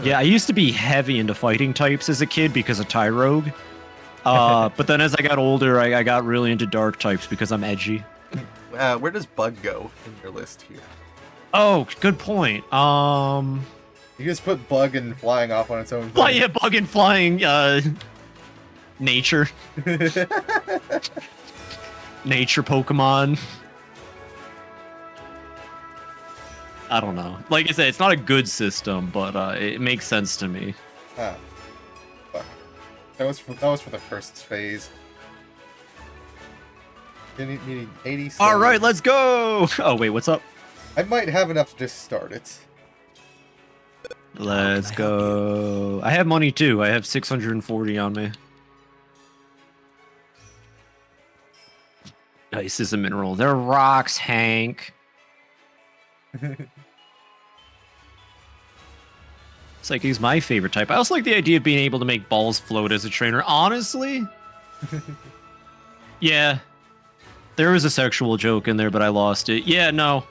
Speaker 2: Yeah, I used to be heavy into fighting types as a kid because of Tyrogue. But then as I got older, I got really into dark types because I'm edgy.
Speaker 1: Where does Bug go in your list here?
Speaker 2: Oh, good point.
Speaker 1: You just put Bug and flying off on its own.
Speaker 2: Well, yeah, bug and flying, nature. Nature Pokemon. I don't know. Like I said, it's not a good system, but it makes sense to me.
Speaker 1: Ah, fuck. That was for the first phase. Needing 87.
Speaker 2: All right, let's go. Oh wait, what's up?
Speaker 1: I might have enough to just start it.
Speaker 2: Let's go. I have money too. I have 640 on me. Ice is a mineral. They're rocks, Hank. Psychic's my favorite type. I also like the idea of being able to make balls float as a trainer. Honestly, yeah. There was a sexual joke in there, but I lost it. Yeah, no.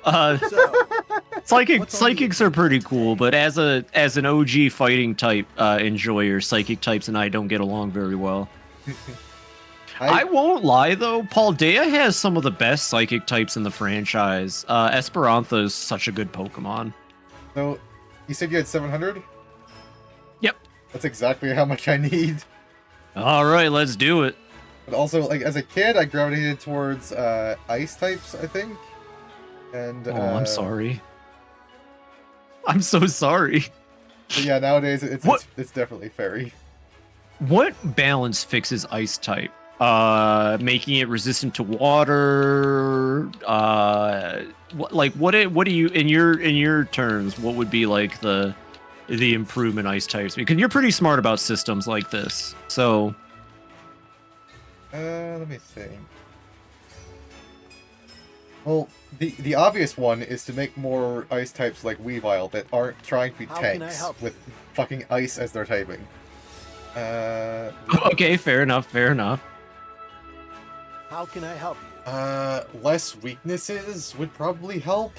Speaker 2: Psychics are pretty cool, but as an OG fighting type enjoyer, psychic types and I don't get along very well. I won't lie though, Paldea has some of the best psychic types in the franchise. Esperantha is such a good Pokemon.
Speaker 1: So, you said you had 700?
Speaker 2: Yep.
Speaker 1: That's exactly how much I need.
Speaker 2: All right, let's do it.
Speaker 1: But also, like, as a kid, I gravitated towards ice types, I think. And
Speaker 2: Oh, I'm sorry. I'm so sorry.
Speaker 1: But yeah, nowadays it's definitely fairy.
Speaker 2: What balance fixes ice type? Making it resistant to water. What do you in your terms? What would be like the improvement ice types? Because you're pretty smart about systems like this. So,
Speaker 1: let me think. Well, the obvious one is to make more ice types like Weavile that aren't trying to be tanks with fucking ice as their typing.
Speaker 2: Okay, fair enough. Fair enough.
Speaker 5: How can I help you?
Speaker 1: Less weaknesses would probably help.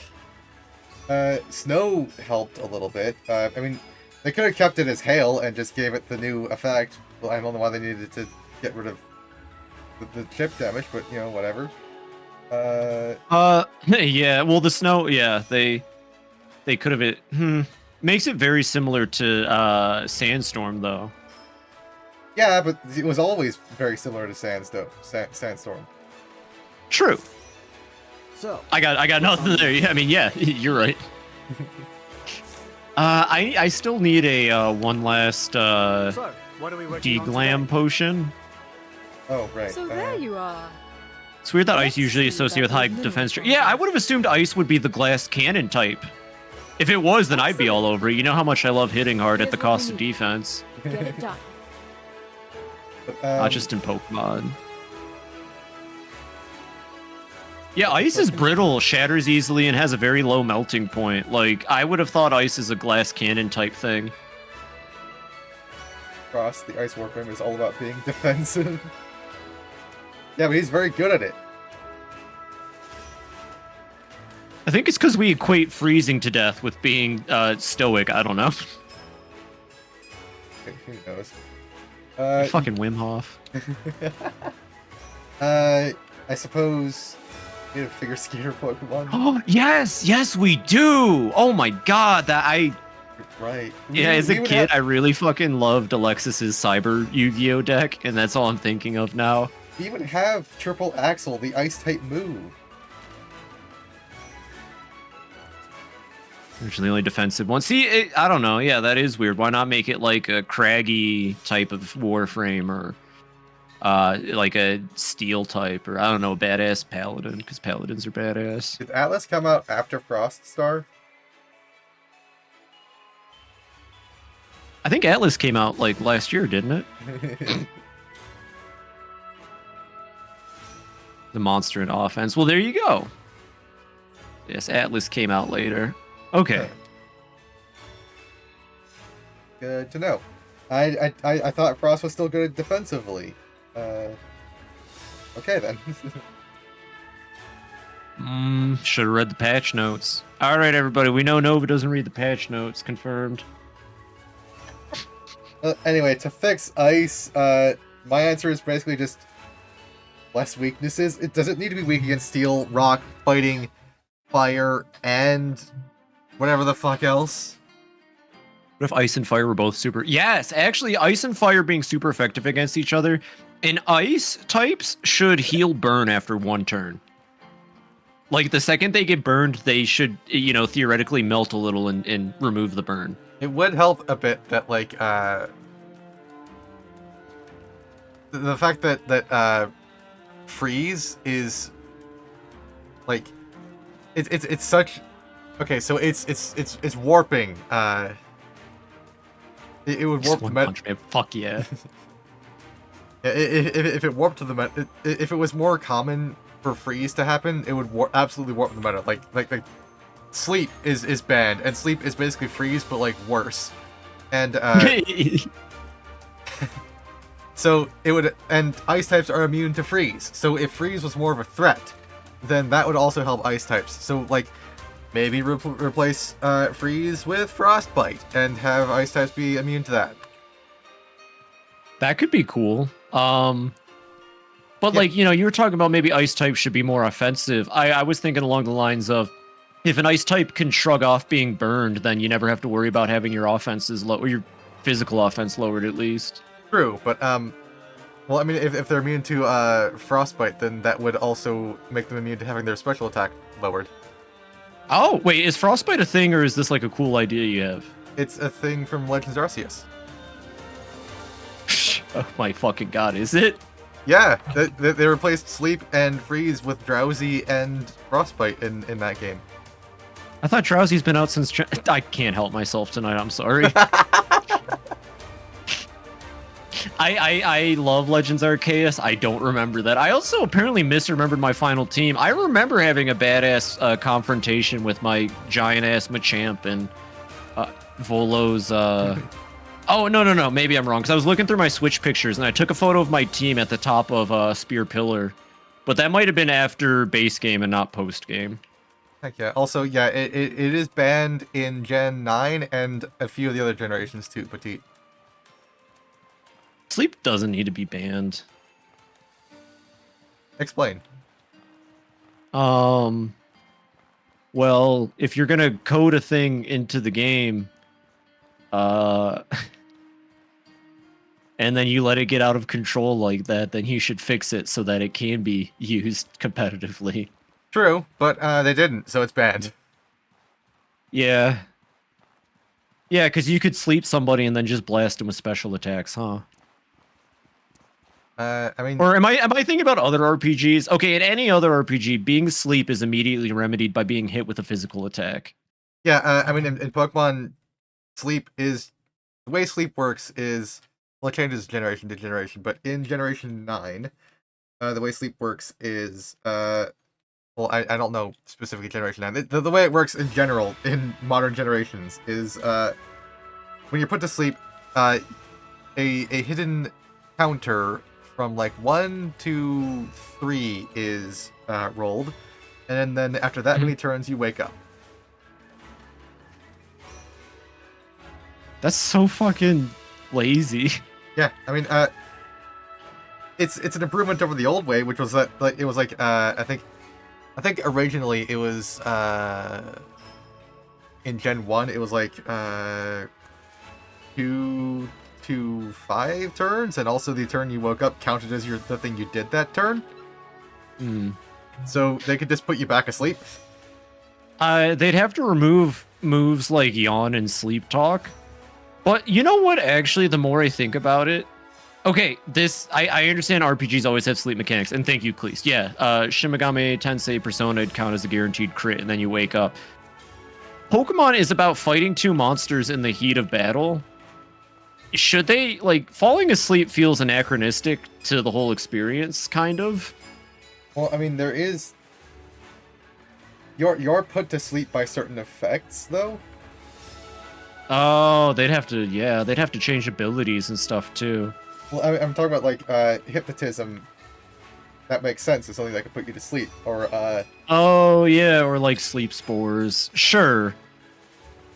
Speaker 1: Snow helped a little bit. I mean, they could have kept it as hail and just gave it the new effect. Well, I don't know why they needed to get rid of the chip damage, but you know, whatever.
Speaker 2: Yeah. Well, the snow. Yeah, they could have makes it very similar to Sandstorm though.
Speaker 1: Yeah, but it was always very similar to Sandstorm.
Speaker 2: True.
Speaker 5: So
Speaker 2: I got nothing there. Yeah, I mean, yeah, you're right. I still need a one last
Speaker 5: so what are we working on
Speaker 2: deglam
Speaker 5: today?
Speaker 2: potion.
Speaker 1: Oh, right.
Speaker 7: So there you are.
Speaker 2: It's weird that ice
Speaker 7: Let's
Speaker 2: usually
Speaker 7: see
Speaker 2: associated with
Speaker 7: that
Speaker 2: high
Speaker 7: little
Speaker 2: defense.
Speaker 7: one.
Speaker 2: Yeah, I would have assumed ice would be the glass cannon type. If it was, then I'd be all over it. You know how much I love hitting hard at the
Speaker 7: Here's what we
Speaker 2: cost of
Speaker 7: need.
Speaker 2: defense,
Speaker 7: Get it done.
Speaker 1: But,
Speaker 2: not just in Pokemon. Yeah, ice is brittle, shatters easily, and has a very low melting point. Like, I would have thought ice is a glass cannon type thing.
Speaker 1: Frost, the Ice Warframe, is all about being defensive. Yeah, but he's very good at it.
Speaker 2: I think it's because we equate freezing to death with being stoic. I don't know.
Speaker 1: Who knows?
Speaker 2: Fucking Wim Hof.
Speaker 1: I suppose you need a figure skater Pokemon.
Speaker 2: Oh yes, we do. Oh my god,
Speaker 1: Right.
Speaker 2: yeah. As a kid, I really fucking loved Alexis's Cyber Yu-Gi-Oh deck, and that's all I'm thinking of now.
Speaker 1: We would have Triple Axle, the Ice type move.
Speaker 2: Originally only defensive one. See, I don't know. Yeah, that is weird. Why not make it like a craggy type of Warframe, or like a steel type, or I don't know, badass Paladin, because Paladins are badass.
Speaker 1: Did Atlas come out after Frost Star?
Speaker 2: I think Atlas came out like last year, didn't it? The monster in offense. Well, there you go. Yes, Atlas came out later. Okay.
Speaker 1: Good to know. I thought Frost was still good defensively. Okay then.
Speaker 2: Should have read the patch notes. All right, everybody. We know Nova doesn't read the patch notes. Confirmed.
Speaker 1: Anyway, to fix ice, my answer is basically just less weaknesses. It doesn't need to be weak against steel, rock, fighting, fire, and whatever the fuck else.
Speaker 2: What if ice and fire were both super? Yes, actually, ice and fire being super effective against each other. And ice types should heal burn after one turn. Like, the second they get burned, they should, you know, theoretically melt a little and remove the burn.
Speaker 1: It would help a bit that, like, the fact that freeze is, like, it's such. Okay, so it's warping. It would warp the
Speaker 2: One Punch Man. Fuck yeah.
Speaker 1: If it warped to the meta, if it was more common for freeze to happen, it would absolutely warp the meta. Like sleep is banned, and sleep is basically freeze, but like worse. And so it would, and ice types are immune to freeze. So if freeze was more of a threat, then that would also help ice types. So like maybe replace freeze with frostbite and have ice types be immune to that.
Speaker 2: That could be cool. But like, you know, you were talking about maybe ice type should be more offensive. I was thinking along the lines of, if an ice type can shrug off being burned, then you never have to worry about having your offenses low, or your physical offense lowered at least.
Speaker 1: True, but Well, I mean, if they're immune to frostbite, then that would also make them immune to having their special attack lowered.
Speaker 2: Oh, wait, is frostbite a thing, or is this like a cool idea you have?
Speaker 1: It's a thing from Legends Arceus.
Speaker 2: Oh my fucking god, is it?
Speaker 1: Yeah, they replaced sleep and freeze with drowsy and frostbite in that game.
Speaker 2: I thought Drowsy's been out since... I can't help myself tonight, I'm sorry. I love Legends Arceus. I don't remember that. I also apparently misremembered my final team. I remember having a badass confrontation with my giant-ass Machamp and Volo's... Oh, no. Maybe I'm wrong, because I was looking through my Switch pictures, and I took a photo of my team at the top of Spear Pillar. But that might have been after base game and not post game.
Speaker 1: Heck yeah. Also, yeah, it is banned in Gen 9 and a few of the other generations too, Petite.
Speaker 2: Sleep doesn't need to be banned.
Speaker 1: Explain.
Speaker 2: Well, if you're gonna code a thing into the game, and then you let it get out of control like that, then you should fix it so that it can be used competitively.
Speaker 1: True, but they didn't, so it's banned.
Speaker 2: Yeah. Yeah, because you could sleep somebody and then just blast them with special attacks, huh?
Speaker 1: I mean...
Speaker 2: Or am I thinking about other RPGs? Okay, in any other RPG, being sleep is immediately remedied by being hit with a physical attack.
Speaker 1: Yeah, I mean, in Pokemon, sleep is... The way sleep works is... Well, it changes generation to generation, but in Generation 9, the way sleep works is... Well, I don't know specifically Generation 9. The way it works in general, in modern generations, is when you're put to sleep, a hidden counter from like 1 to 3 is rolled, and then after that many turns, you wake up.
Speaker 2: That's so fucking lazy.
Speaker 1: Yeah, I mean, it's an improvement over the old way, which was that like it was like I think originally it was in Gen 1 it was like 2 to 5 turns, and also the turn you woke up counted as the thing you did that turn. So they could just put you back asleep.
Speaker 2: They'd have to remove moves like Yawn and Sleep Talk. But you know what, actually, the more I think about it... Okay, I understand RPGs always have sleep mechanics, and thank you, Cleese. Yeah, Shin Megami Tensei Persona would count as a guaranteed crit, and then you wake up. Pokemon is about fighting two monsters in the heat of battle. Should they, like, falling asleep feels anachronistic to the whole experience, kind of?
Speaker 1: Well, I mean, there is... You're put to sleep by certain effects, though.
Speaker 2: Oh, they'd have to change abilities and stuff, too.
Speaker 1: Well, I'm talking about, like, hypnotism. That makes sense. It's something that could put you to sleep. Or,
Speaker 2: Oh, yeah, or, like, sleep spores. Sure.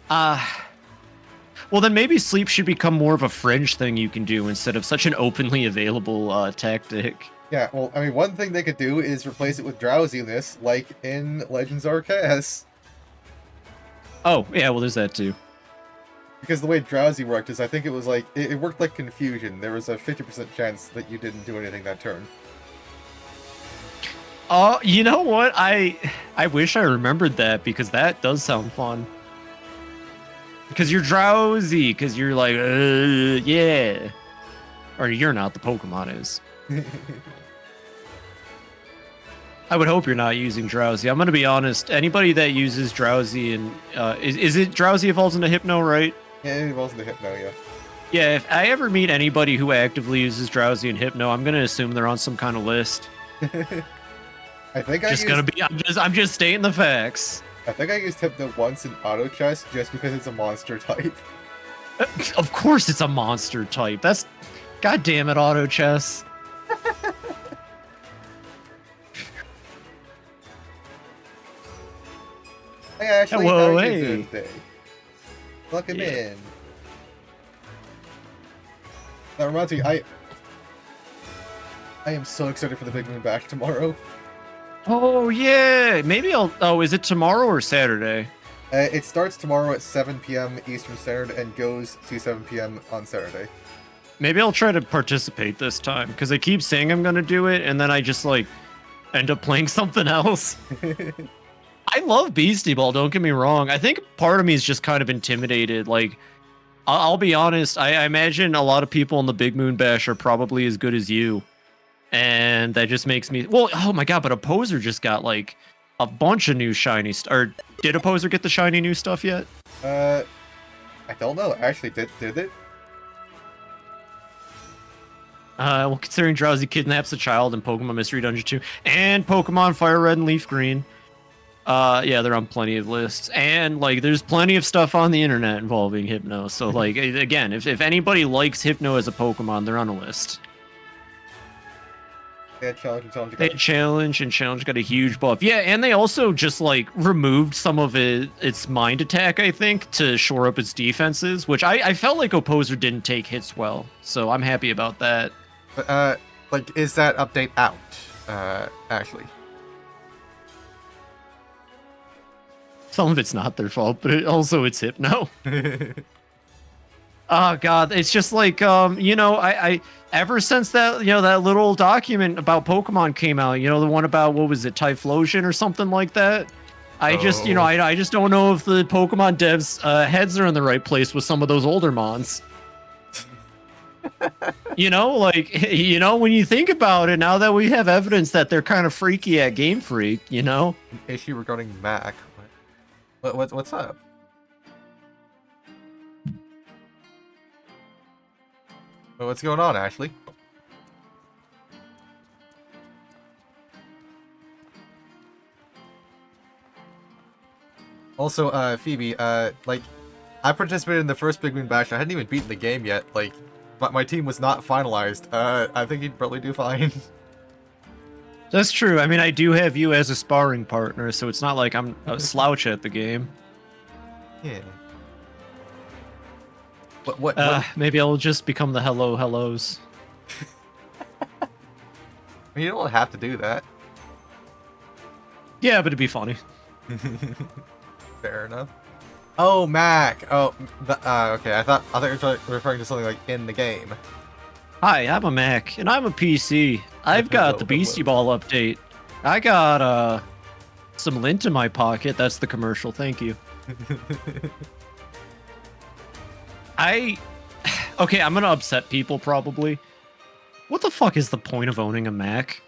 Speaker 2: Well, then maybe sleep should become more of a fringe thing you can do instead of such an openly available tactic.
Speaker 1: Yeah, well, I mean, one thing they could do is replace it with drowsiness, like in Legends Arceus.
Speaker 2: Oh, yeah, well, there's that, too.
Speaker 1: Because the way drowsy worked is, I think it was like, it worked like confusion. There was a 50% chance that you didn't do anything that turn.
Speaker 2: Oh, you know what? I wish I remembered that, because that does sound fun. Because you're drowsy, because you're like, yeah. Or you're not, the Pokemon is. I would hope you're not using drowsy. I'm going to be honest. Anybody that uses drowsy and, is it drowsy evolves into Hypno, right?
Speaker 1: Yeah, it evolves into Hypno, yeah.
Speaker 2: Yeah, if I ever meet anybody who actively uses drowsy and Hypno, I'm going to assume they're on some kind of list.
Speaker 1: I think
Speaker 2: I'm just stating the facts.
Speaker 1: I think I used Hypno once in Auto Chess just because it's a monster type.
Speaker 2: Of course it's a monster type. That's... God damn it, Auto Chess.
Speaker 1: Hey, Ashley,
Speaker 2: Hello,
Speaker 1: how are you
Speaker 2: hey.
Speaker 1: doing today? Welcome
Speaker 2: Yeah.
Speaker 1: in. That reminds me, I am so excited for the Big Moon Bash tomorrow.
Speaker 2: Oh, yeah. Maybe I'll... Oh, is it tomorrow or Saturday?
Speaker 1: It starts tomorrow at 7 p.m. Eastern Standard and goes to 7 p.m. on Saturday.
Speaker 2: Maybe I'll try to participate this time, because I keep saying I'm gonna do it, and then I just, like, end up playing something else. I love Beastie Ball, don't get me wrong. I think part of me is just kind of intimidated. Like, I'll be honest, I imagine a lot of people in the Big Moon Bash are probably as good as you. And that just makes me... Well, oh my god, but Opposer just got, like, a bunch of new shiny... Or did Opposer get the shiny new stuff yet?
Speaker 1: I don't know. Actually, did it?
Speaker 2: Well, considering Drowsy kidnaps a child in Pokemon Mystery Dungeon 2 and Pokemon Fire Red and Leaf Green. Yeah, they're on plenty of lists. And, like, there's plenty of stuff on the internet involving Hypno. So, like, again, if anybody likes Hypno as a Pokemon, they're on a list.
Speaker 1: They had Challenge and Challenge.
Speaker 2: They had Challenge, and Challenge got a huge buff. Yeah, and they also just, like, removed some of its Mind Attack, I think, to shore up its defenses, which I felt like Opposer didn't take hits well. So I'm happy about that.
Speaker 1: But, like, is that update out, actually?
Speaker 2: Some of it's not their fault, but it's Hypno. Oh god, it's just like you know, I ever since that, you know, that little document about Pokemon came out, you know, the one about, what was it, Typhlosion or something like that. I just, you know, I just don't know if the Pokemon devs heads are in the right place with some of those older mons. You know, like, you know, when you think about it, now that we have evidence that they're kind of freaky at Game Freak, you know.
Speaker 1: An issue regarding Mac. What's up? What's going on, Ashley? Also, Phoebe, like, I participated in the first Big Moon Bash. I hadn't even beaten the game yet. Like, my team was not finalized. I think you'd probably do fine.
Speaker 2: That's true. I mean, I do have you as a sparring partner, so it's not like I'm a slouch at the game.
Speaker 1: Yeah. What?
Speaker 2: Maybe I'll just become the hellos.
Speaker 1: I mean, you don't have to do that.
Speaker 2: Yeah, but it'd be funny.
Speaker 1: Fair enough. Oh, Mac. Oh, okay. I thought you were referring to something like in the game.
Speaker 2: Hi, I'm a Mac, and I'm a PC. I've got the Beastie Ball update. I got some lint in my pocket. That's the commercial. Thank you. Okay, I'm gonna upset people probably. What the fuck is the point of owning a Mac?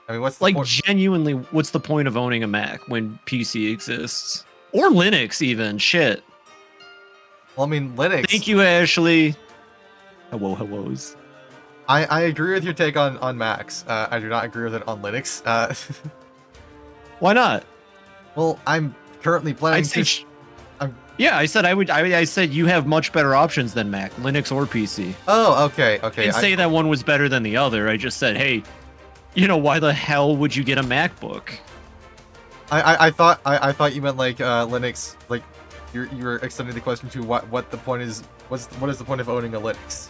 Speaker 1: I mean, what's the
Speaker 2: like
Speaker 1: point?
Speaker 2: Genuinely, what's the point of owning a Mac when PC exists? Or Linux even, shit.
Speaker 1: Well, I mean, Linux...
Speaker 2: Thank you, Ashley. Hellos.
Speaker 1: I agree with your take on Macs. I do not agree with it on Linux.
Speaker 2: Why not?
Speaker 1: Well, I'm currently planning to...
Speaker 2: Yeah, I said I said you have much better options than Mac, Linux or PC.
Speaker 1: Oh, okay.
Speaker 2: I didn't say that one was better than the other. I just said, hey, you know, why the hell would you get a MacBook?
Speaker 1: I thought you meant like Linux, like you're extending the question to what the point is. What is the point of owning a Linux?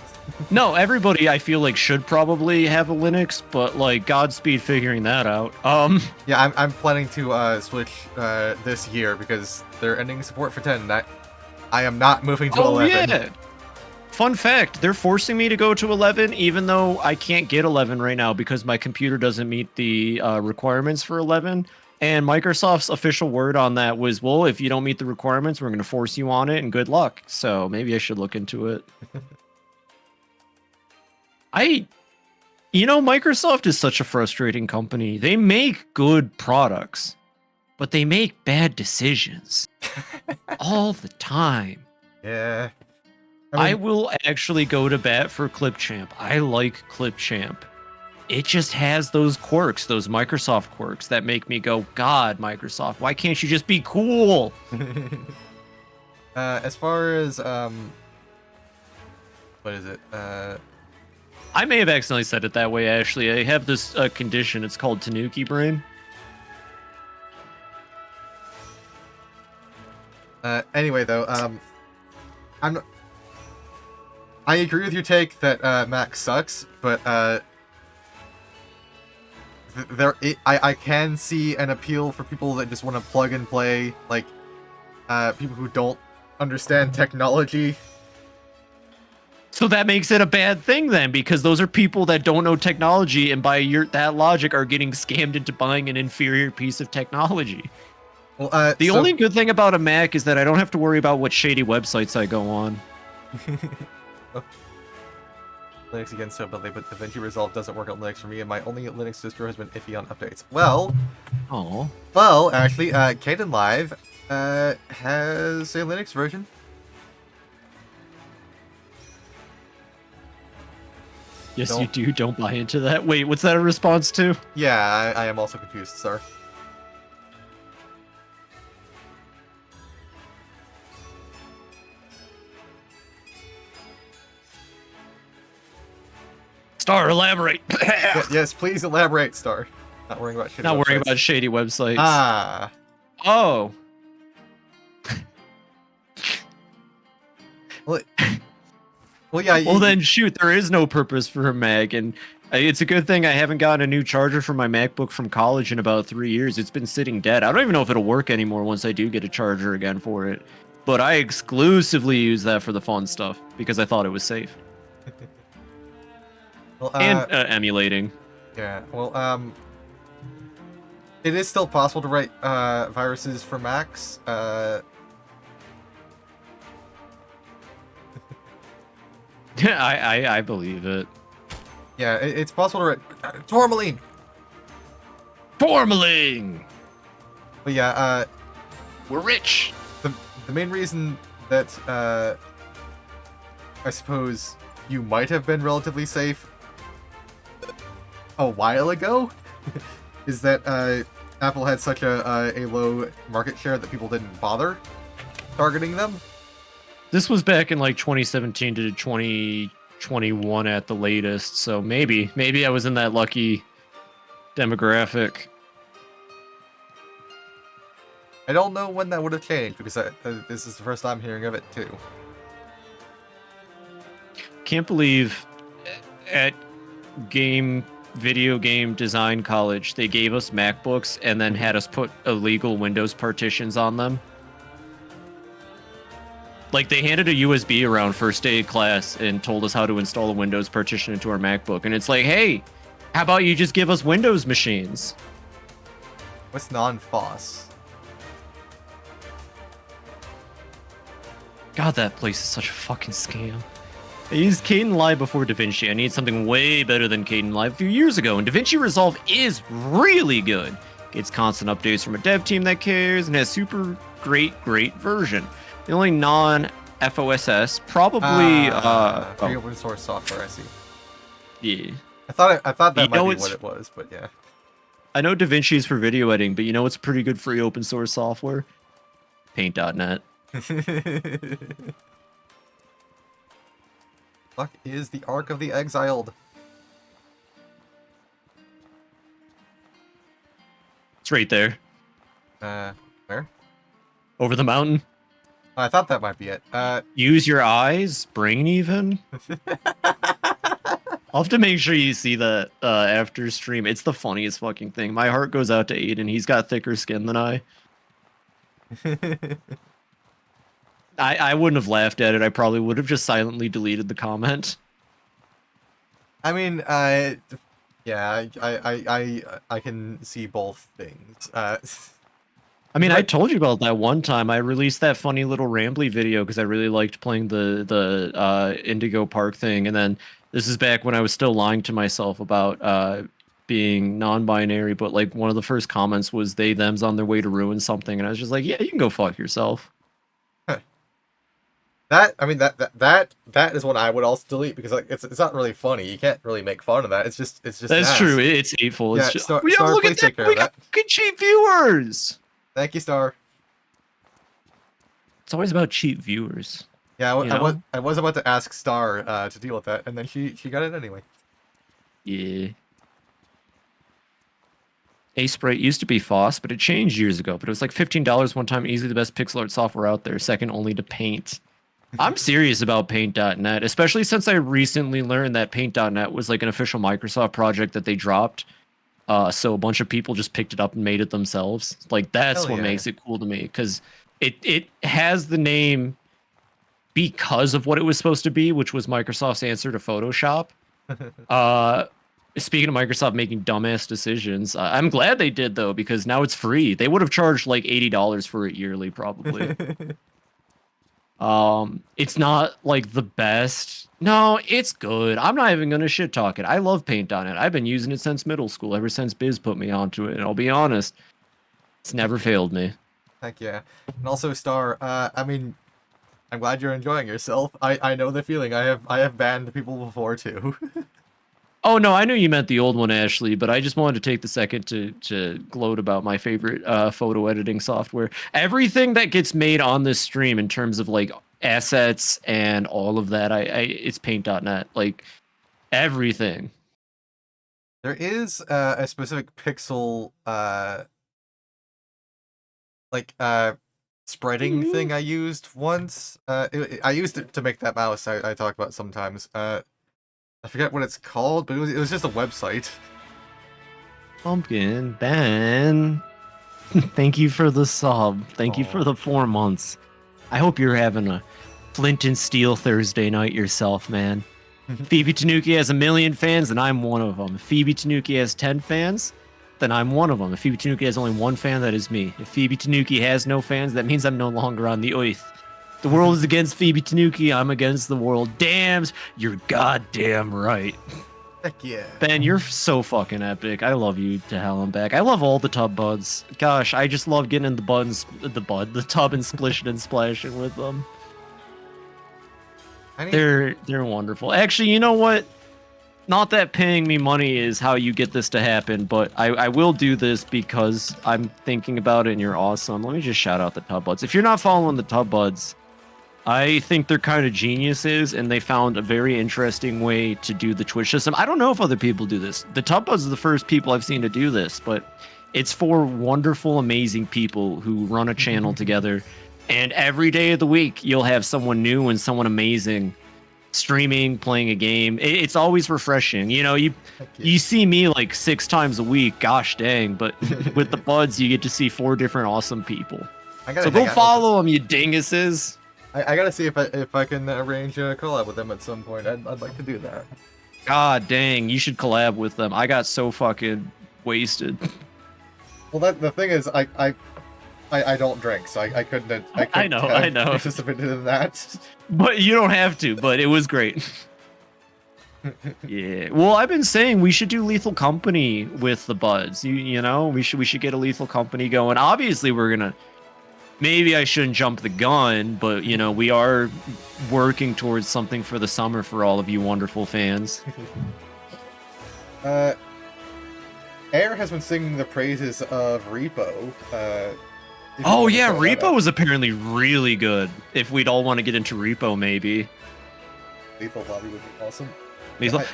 Speaker 2: No, everybody I feel like should probably have a Linux, but like Godspeed figuring that out.
Speaker 1: Yeah, I'm planning to switch this year because they're ending support for 10. And I am not moving to 11.
Speaker 2: Yeah. Fun fact, they're forcing me to go to 11 even though I can't get 11 right now because my computer doesn't meet the requirements for 11. And Microsoft's official word on that was, well, if you don't meet the requirements, we're going to force you on it and good luck. So maybe I should look into it. You know, Microsoft is such a frustrating company. They make good products, but they make bad decisions all the time.
Speaker 1: Yeah.
Speaker 2: I will actually go to bat for Clipchamp. I like Clipchamp. It just has those quirks, those Microsoft quirks that make me go, God, Microsoft, why can't you just be cool?
Speaker 1: As far as, what is it?
Speaker 2: I may have accidentally said it that way, Ashley. I have this condition. It's called Tanuki brain.
Speaker 1: Anyway, though, I agree with your take that Mac sucks, but I can see an appeal for people that just want to plug and play, like people who don't understand technology
Speaker 2: So that makes it a bad thing then, because those are people that don't know technology, and by that logic, are getting scammed into buying an inferior piece of technology.
Speaker 1: Well,
Speaker 2: the only good thing about a Mac is that I don't have to worry about what shady websites I go on.
Speaker 1: Linux again so badly, but DaVinci Resolve doesn't work on Linux for me, and my only Linux distro has been iffy on updates. Well, actually, Kden Live has a Linux version.
Speaker 2: Yes, you do. Don't buy into that. Wait, what's that a response to?
Speaker 1: Yeah, I am also confused, sir.
Speaker 2: Star, elaborate.
Speaker 1: Yes, please elaborate, Star. Not worrying about shady
Speaker 2: Not
Speaker 1: websites.
Speaker 2: worrying about shady websites.
Speaker 1: Ah.
Speaker 2: Oh.
Speaker 1: Well, yeah.
Speaker 2: Well, then shoot, there is no purpose for a Mac, and it's a good thing I haven't gotten a new charger for my MacBook from college in about 3 years. It's been sitting dead. I don't even know if it'll work anymore once I do get a charger again for it. But I exclusively use that for the fun stuff because I thought it was safe.
Speaker 1: Well,
Speaker 2: and emulating.
Speaker 1: Yeah. Well, it is still possible to write viruses for Macs.
Speaker 2: I believe it.
Speaker 1: Yeah, it's possible to write tourmaline.
Speaker 2: Tourmaline.
Speaker 1: But yeah,
Speaker 6: we're rich.
Speaker 1: The main reason that I suppose you might have been relatively safe a while ago is that Apple had such a low market share that people didn't bother targeting them.
Speaker 2: This was back in like 2017 to 2021 at the latest, so maybe I was in that lucky demographic.
Speaker 1: I don't know when that would have changed because this is the first time hearing of it too.
Speaker 2: Can't believe at video game design college they gave us MacBooks and then had us put illegal Windows partitions on them. Like, they handed a USB around first day of class and told us how to install a Windows partition into our MacBook. And it's like, hey, how about you just give us Windows machines?
Speaker 1: What's non-FOSS?
Speaker 2: God, that place is such a fucking scam. I used Kden Live before DaVinci. I need something way better than Kden Live a few years ago, and DaVinci Resolve is really good. Gets constant updates from a dev team that cares, and has super great version. The only non-FOSS probably
Speaker 1: free open source software. I see.
Speaker 2: Yeah.
Speaker 1: I thought that might be what it was, but yeah.
Speaker 2: I know DaVinci is for video editing, but you know what's pretty good free open source software? Paint.net.
Speaker 1: Fuck is the Ark of the Exiled?
Speaker 2: It's right there.
Speaker 1: Where?
Speaker 2: Over the mountain.
Speaker 1: I thought that might be it.
Speaker 2: Use your eyes, brain even. I'll have to make sure you see that after stream. It's the funniest fucking thing. My heart goes out to Aiden. He's got thicker skin than I. I wouldn't have laughed at it. I probably would have just silently deleted the comment.
Speaker 1: I mean, yeah, I can see both things.
Speaker 2: I mean, I told you about that one time. I released that funny little rambly video because I really liked playing the Indigo Park thing, and then this is back when I was still lying to myself about being non-binary. But like one of the first comments was they them's on their way to ruin something, and I was just like, yeah, you can go fuck yourself.
Speaker 1: That is what I would also delete because like it's not really funny. You can't really make fun of that. It's just
Speaker 2: that's true. It's hateful.
Speaker 1: Yeah,
Speaker 2: it's just,
Speaker 1: Star,
Speaker 2: look at that. We got good cheap viewers.
Speaker 1: Thank you, Star.
Speaker 2: It's always about cheap viewers.
Speaker 1: Yeah, I was about to ask Star to deal with that, and then she got it anyway.
Speaker 2: Yeah. A-Sprite used to be FOSS, but it changed years ago. But it was like $15 one time. Easily the best pixel art software out there, second only to Paint. I'm serious about Paint.net, especially since I recently learned that Paint.net was like an official Microsoft project that they dropped. So a bunch of people just picked it up and made it themselves. Like, that's what makes it cool to me, because it has the name because of what it was supposed to be, which was Microsoft's answer to Photoshop. Speaking of Microsoft making dumbass decisions, I'm glad they did though, because now it's free. They would have charged like $80 for it yearly, probably. It's not like the best. No, it's good. I'm not even gonna shit talk it. I love Paint on it. I've been using it since middle school, ever since Biz put me onto it, and I'll be honest, it's never failed me.
Speaker 1: Heck yeah. And also, Star, I mean, I'm glad you're enjoying yourself. I know the feeling. I have banned people before too.
Speaker 2: Oh no, I knew you meant the old one, Ashley, but I just wanted to take the second to gloat about my favorite photo editing software. Everything that gets made on this stream in terms of like assets and all of that, it's paint.net. Like everything.
Speaker 1: There is a specific pixel spreading thing I used once. I used it to make that mouse I talk about sometimes. I forget what it's called, but it was just a website.
Speaker 2: Pumpkin, Ben. Thank you for the sub. Thank you for the 4 months. I hope you're having a Flint and Steel Thursday night yourself, man. Phoebe Tanuki has 1 million fans, and I'm one of them. If Phoebe Tanuki has 10 fans, then I'm one of them. If Phoebe Tanuki has only 1 fan, that is me. If Phoebe Tanuki has no fans, that means I'm no longer on the earth. The world is against Phoebe Tanuki. I'm against the world. Damn, you're goddamn right.
Speaker 1: Heck yeah.
Speaker 2: Ben, you're so fucking epic. I love you to hell and back. I love all the tub buds. Gosh, I just love getting in the tub and splishing and splashing with them. They're wonderful. Actually, you know what? Not that paying me money is how you get this to happen, but I will do this because I'm thinking about it and you're awesome. Let me just shout out the tub buds. If you're not following the tub buds, I think they're kind of geniuses, and they found a very interesting way to do the Twitch system. I don't know if other people do this. The Tub Buds are the first people I've seen to do this, but it's for wonderful, amazing people who run a channel together. And every day of the week, you'll have someone new and someone amazing streaming, playing a game. It's always refreshing. You know, you see me like 6 times a week. Gosh dang! But with the Buds, you get to see 4 different awesome people. So go follow them, you dinguses.
Speaker 1: I gotta see if I can arrange a collab with them at some point. I'd like to do that.
Speaker 2: God dang, you should collab with them. I got so fucking wasted.
Speaker 1: Well, the thing is, I don't drink, so I couldn't. I know. Participated in that.
Speaker 2: But you don't have to. But it was great. Yeah. Well, I've been saying we should do Lethal Company with the Buds. You know, we should get a Lethal Company going. Obviously, we're gonna. Maybe I shouldn't jump the gun, but you know, we are working towards something for the summer for all of you wonderful fans.
Speaker 1: Air has been singing the praises of Repo.
Speaker 2: Oh yeah, Repo was apparently really good. If we'd all want to get into Repo, maybe.
Speaker 1: Lethal Lobby would be awesome.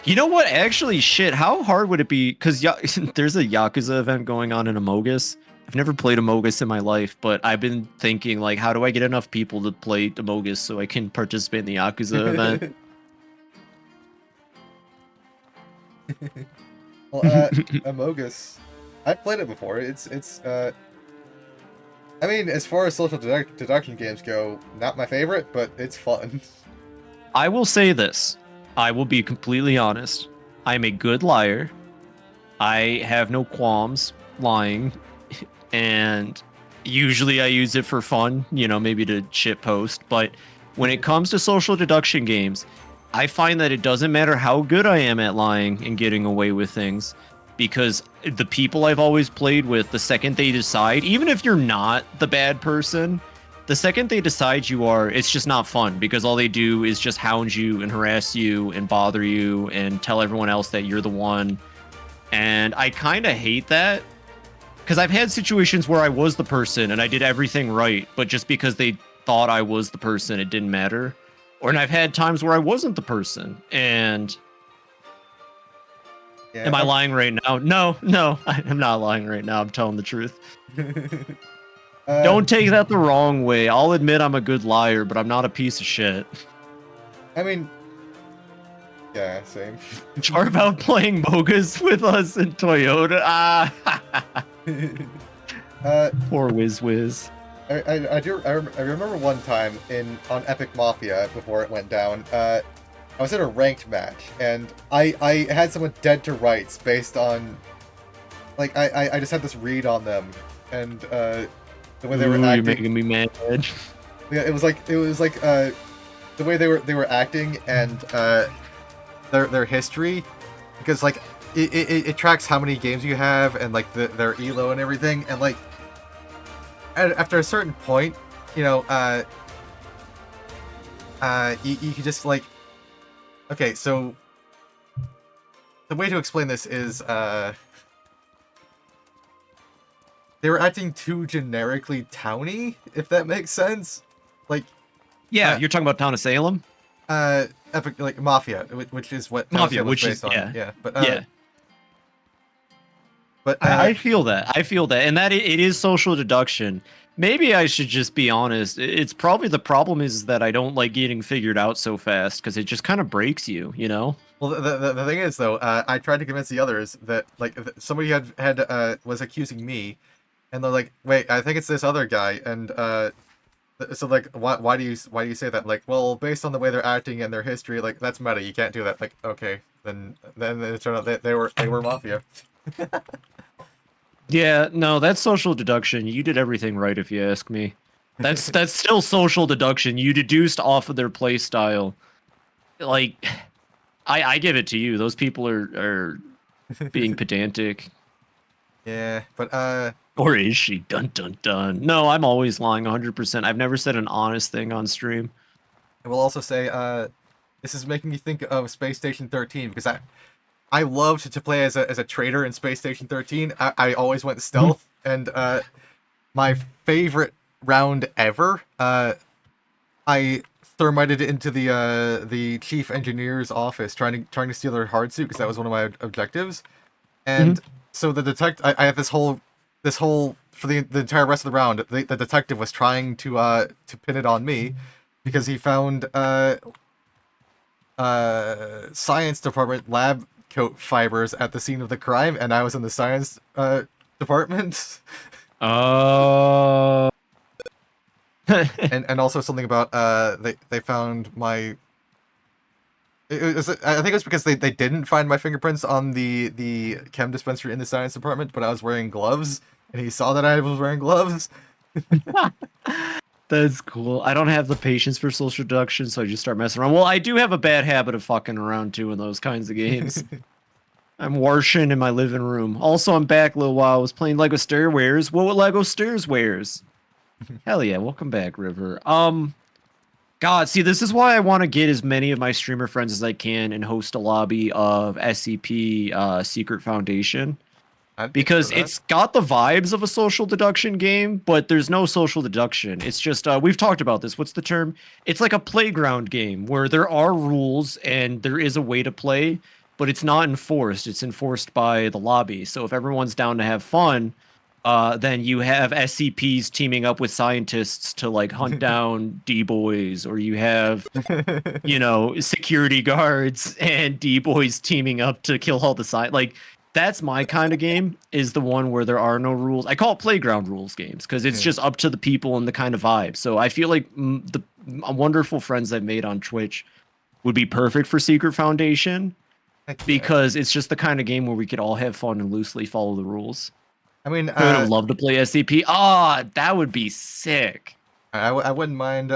Speaker 2: You know what? Actually, shit, how hard would it be? Because there's a Yakuza event going on in Amogus. I've never played Amogus in my life, but I've been thinking, like, how do I get enough people to play Amogus so I can participate in the Yakuza event?
Speaker 1: Well, Amogus, I've played it before. It's I mean, as far as social deduction games go, not my favorite, but it's fun.
Speaker 2: I will say this. I will be completely honest. I'm a good liar. I have no qualms lying. And usually I use it for fun, you know, maybe to shit post. But when it comes to social deduction games, I find that it doesn't matter how good I am at lying and getting away with things, because the people I've always played with, the second they decide, even if you're not the bad person, the second they decide you are, it's just not fun, because all they do is just hound you and harass you and bother you and tell everyone else that you're the one. And I kind of hate that. Because I've had situations where I was the person and I did everything right, but just because they thought I was the person, it didn't matter. And I've had times where I wasn't the person. And yeah, am I lying right now? No, I'm not lying right now. I'm telling the truth. Don't take that the wrong way. I'll admit I'm a good liar, but I'm not a piece of shit. I
Speaker 1: mean, yeah, same.
Speaker 2: Charbout playing Mogus with us in Toyota. Poor Wiz.
Speaker 1: I remember one time on Epic Mafia before it went down. I was in a ranked match, and I had someone dead to rights based on, like, I just had this read on them, and the way they were
Speaker 2: Ooh, you're
Speaker 1: acting.
Speaker 2: making me mad.
Speaker 1: Yeah, it was like the way they were acting and their history, because like it tracks how many games you have and like their elo and everything, and like after a certain point, you know, you can just like, okay, so the way to explain this is they were acting too generically towny, if that makes sense. Like,
Speaker 2: Yeah, you're talking about Town of Salem?
Speaker 1: Epic, like Mafia, which is what
Speaker 2: Mafia,
Speaker 1: was
Speaker 2: which
Speaker 1: based
Speaker 2: is
Speaker 1: on.
Speaker 2: yeah,
Speaker 1: But
Speaker 2: yeah.
Speaker 1: But
Speaker 2: I feel that. I feel that, and that it is social deduction. Maybe I should just be honest. It's probably the problem is that I don't like getting figured out so fast because it just kind of breaks you, you know.
Speaker 1: well, the thing is though, I tried to convince the others that like somebody had was accusing me, and they're like, wait, I think it's this other guy, and so like, why do you say that? Like, well, based on the way they're acting and their history, like that's meta. You can't do that. Like, okay, then it turned out they were Mafia.
Speaker 2: Yeah, no, that's social deduction. You did everything right, if you ask me. That's still social deduction. You deduced off of their play style. Like, I give it to you. Those people are being pedantic.
Speaker 1: Yeah, but
Speaker 2: Or is she? Dun dun dun. No, I'm always lying 100%. I've never said an honest thing on stream.
Speaker 1: I will also say, this is making me think of Space Station 13 because I loved to play as a traitor in Space Station 13. I always went stealth, and my favorite round ever, I thermited into the chief engineer's office, trying to steal their hard suit because that was one of my objectives. And so I have this whole for the entire rest of the round, the detective was trying to pin it on me because he found science department lab coat fibers at the scene of the crime, and I was in the science department.
Speaker 2: Oh.
Speaker 1: and also something about they found my. I think it was because they didn't find my fingerprints on the chem dispensary in the science department, but I was wearing gloves, and he saw that I was wearing gloves.
Speaker 2: That's cool. I don't have the patience for social deduction, so I just start messing around. Well, I do have a bad habit of fucking around too in those kinds of games. I'm washing in my living room. Also, I'm back a little while. I was playing Lego Stairwares. What would Lego Stairs wears? Hell yeah, welcome back, River. God, see, this is why I want to get as many of my streamer friends as I can and host a lobby of SCP Secret Foundation. Because it's got the vibes of a social deduction game, but there's no social deduction. It's just, we've talked about this. What's the term? It's like a playground game where there are rules and there is a way to play, but it's not enforced. It's enforced by the lobby. So if everyone's down to have fun, then you have SCPs teaming up with scientists to like hunt down D-boys, or you have, you know, security guards and D-boys teaming up to kill all the like. That's my kind of game, is the one where there are no rules. I call it playground rules games because it's just up to the people and the kind of vibe. So I feel like the wonderful friends I've made on Twitch would be perfect for Secret Foundation because it's just the kind of game where we could all have fun and loosely follow the rules.
Speaker 1: I mean,
Speaker 2: I would love to play SCP. Ah, that would be sick.
Speaker 1: I wouldn't mind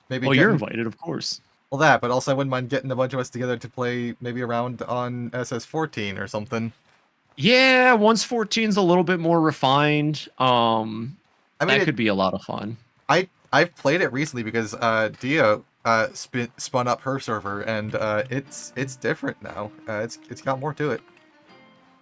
Speaker 1: maybe.
Speaker 2: Well, you're invited, of course.
Speaker 1: Well, that, but also I wouldn't mind getting a bunch of us together to play maybe a round on SS14 or something.
Speaker 2: Yeah, once 14's a little bit more refined, I mean, that could be a lot of fun.
Speaker 1: I've played it recently because Dia spun up her server, and it's different now. It's got more to it.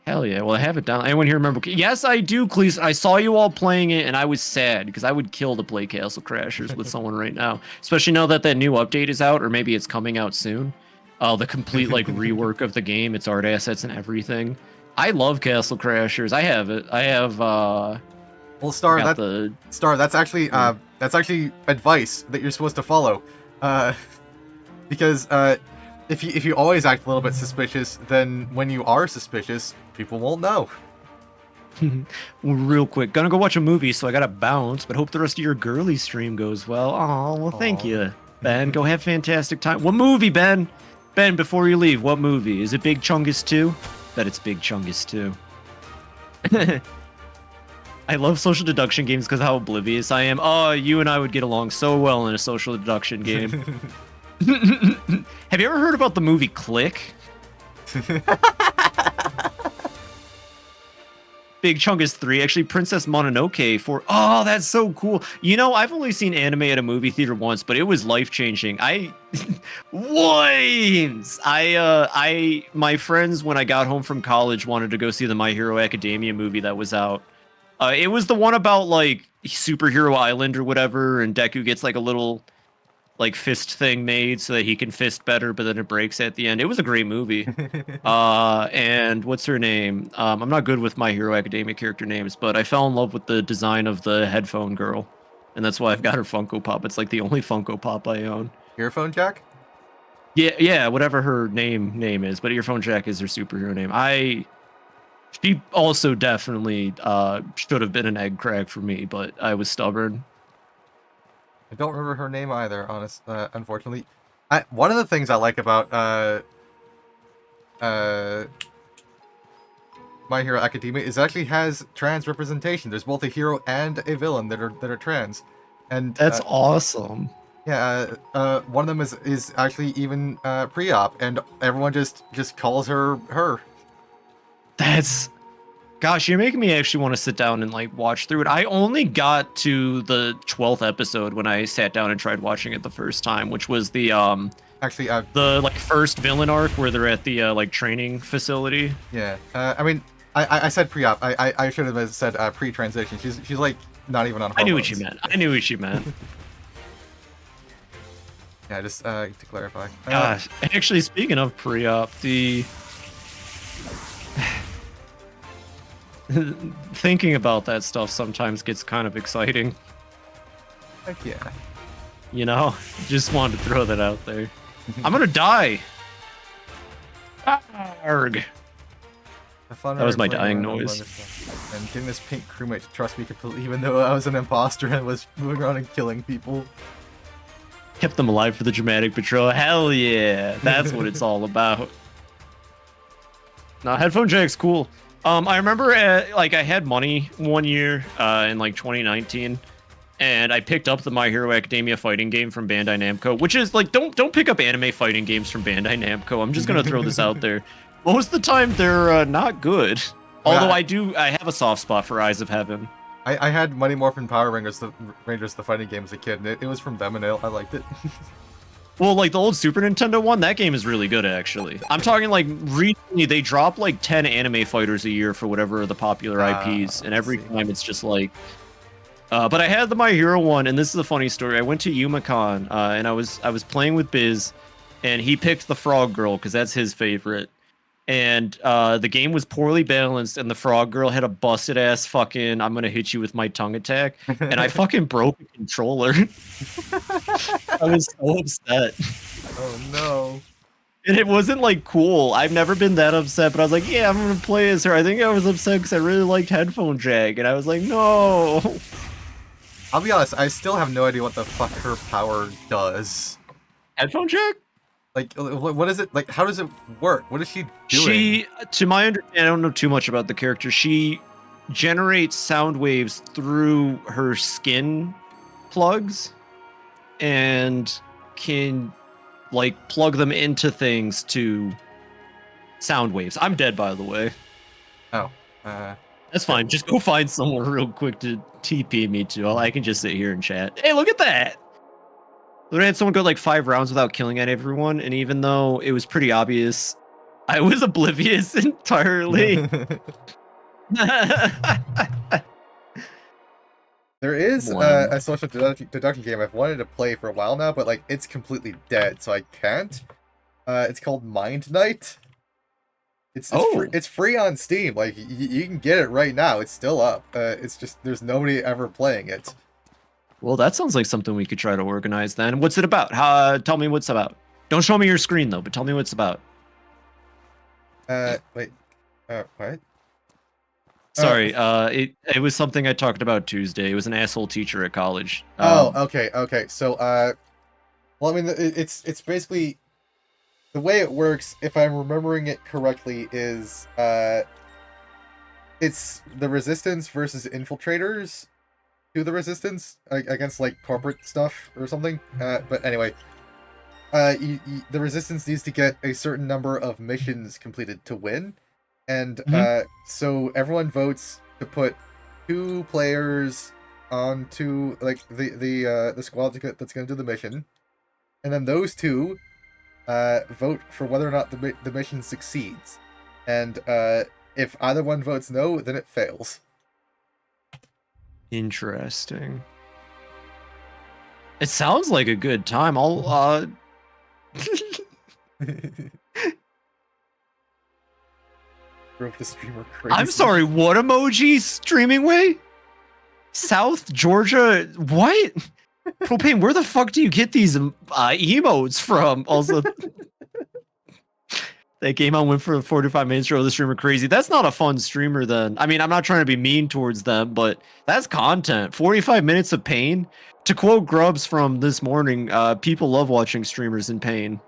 Speaker 2: Hell yeah! Well, I have it down. Anyone here remember? Yes, I do, Cleese. I saw you all playing it, and I was sad because I would kill to play Castle Crashers with someone right now, especially now that new update is out, or maybe it's coming out soon. The complete like rework of the game, its art assets and everything. I love Castle Crashers. I have it. I have. Well,
Speaker 1: Star, that's actually advice that you're supposed to follow, because if you always act a little bit suspicious, then when you are suspicious, people won't know.
Speaker 2: Real quick, gonna go watch a movie, so I gotta bounce, but hope the rest of your girly stream goes well. Oh, well, thank
Speaker 1: Aw.
Speaker 2: you, Ben. Go have fantastic time. What movie, Ben? Ben, before you leave, what movie? Is it Big Chungus 2? Bet it's Big Chungus 2. I love social deduction games because how oblivious I am. Oh, you and I would get along so well in a social deduction game. Have you ever heard about the movie Click? Big Chungus 3, actually Princess Mononoke for oh, that's so cool. You know, I've only seen anime at a movie theater once, but it was life-changing. My friends when I got home from college wanted to go see the My Hero Academia movie that was out. It was the one about like superhero island or whatever, and Deku gets like a little like fist thing made so that he can fist better, but then it breaks at the end. It was a great movie. And what's her name? I'm not good with My Hero Academia character names, but I fell in love with the design of the headphone girl, and that's why I've got her Funko Pop. It's like the only Funko Pop I own.
Speaker 1: Earphone Jack?
Speaker 2: Yeah, whatever her name is, but Earphone Jack is her superhero name. She also definitely should have been an egg crack for me, but I was stubborn.
Speaker 1: I don't remember her name either, unfortunately. One of the things I like about My Hero Academia is it actually has trans representation. There's both a hero and a villain that are trans, and
Speaker 2: That's awesome.
Speaker 1: yeah. One of them is actually even pre-op, and everyone just calls her her.
Speaker 2: Gosh, you're making me actually want to sit down and like watch through it. I only got to the 12th episode when I sat down and tried watching it the first time, which was the
Speaker 1: Actually,
Speaker 2: the like first villain arc where they're at the like training facility.
Speaker 1: yeah. I mean, I said pre-op. I should have said pre-transition. She's like not even on hormones.
Speaker 2: I knew what you meant.
Speaker 1: Yeah, just to clarify.
Speaker 2: Gosh, actually, speaking of pre-op, thinking about that stuff sometimes gets kind of exciting.
Speaker 1: Heck yeah.
Speaker 2: You know, just wanted to throw that out there. I'm gonna die. Arg. That was my dying noise.
Speaker 1: And getting this pink crewmate to trust me completely, even though I was an imposter and was moving around and killing people.
Speaker 2: Kept them alive for the dramatic patrol. Hell yeah, that's what it's all about. No, headphone jack's cool. I remember I had money one year in like 2019, and I picked up the My Hero Academia fighting game from Bandai Namco, which is like don't pick up anime fighting games from Bandai Namco. I'm just gonna throw this out there. Most of the time they're not good. Although I have a soft spot for Eyes of Heaven.
Speaker 1: I had Mighty Morphin Power Rangers, the fighting game as a kid, and it was from them, and I liked it.
Speaker 2: Well, like the old Super Nintendo one, that game is really good, actually. I'm talking like recently, they drop like 10 anime fighters a year for whatever the popular IPs, and every time it's just like. But I had the My Hero one, and this is a funny story. I went to YumaCon, and I was playing with Biz, and he picked the Frog Girl because that's his favorite. And the game was poorly balanced, and the Frog Girl had a busted ass fucking "I'm gonna hit you with my tongue" attack, and I fucking broke the controller. I was so upset.
Speaker 1: Oh no.
Speaker 2: And it wasn't like cool. I've never been that upset, but I was like, yeah, I'm gonna play as her. I think I was upset because I really liked Headphone Jack, and I was like, no.
Speaker 1: I'll be honest, I still have no idea what the fuck her power does.
Speaker 2: Headphone Jack?
Speaker 1: Like, what is it? Like, how does it work? What is she doing?
Speaker 2: She, to my understanding, I don't know too much about the character. She generates sound waves through her skin plugs and can, like, plug them into things to sound waves. I'm dead, by the way.
Speaker 1: Oh.
Speaker 2: That's fine. Just go find somewhere real quick to TP me to. I can just sit here and chat. Hey, look at that! Literally had someone go like 5 rounds without killing everyone, and even though it was pretty obvious, I was oblivious entirely.
Speaker 1: There is
Speaker 2: Wow.
Speaker 1: a social deduction game I've wanted to play for a while now, but like it's completely dead, so I can't. It's called Mind Night. It's free on Steam. Like you can get it right now. It's still up. It's just there's nobody ever playing it.
Speaker 2: Well, that sounds like something we could try to organize then. What's it about? Tell me what's about. Don't show me your screen though, but tell me what it's about.
Speaker 1: Wait. What?
Speaker 2: Sorry, it was something I talked about Tuesday. It was an asshole teacher at college.
Speaker 1: Okay. So, well, I mean, it's basically the way it works, if I'm remembering it correctly, is it's the resistance versus infiltrators to the resistance against like corporate stuff or something. But anyway, the resistance needs to get a certain number of missions completed to win, and so everyone votes to put 2 players onto like the squad that's going to do the mission, and then those 2 vote for whether or not the mission succeeds, and if either one votes no, then it fails.
Speaker 2: Interesting. It sounds like a good time. I'll
Speaker 1: Drove the streamer crazy.
Speaker 2: I'm sorry, what emoji streaming way? South Georgia? What? Propane, where the fuck do you get these emotes from? Also, that game on went for 45 minutes, drove the streamer crazy. That's not a fun streamer then. I mean, I'm not trying to be mean towards them, but that's content. 45 minutes of pain. To quote Grubbs from this morning, people love watching streamers in pain.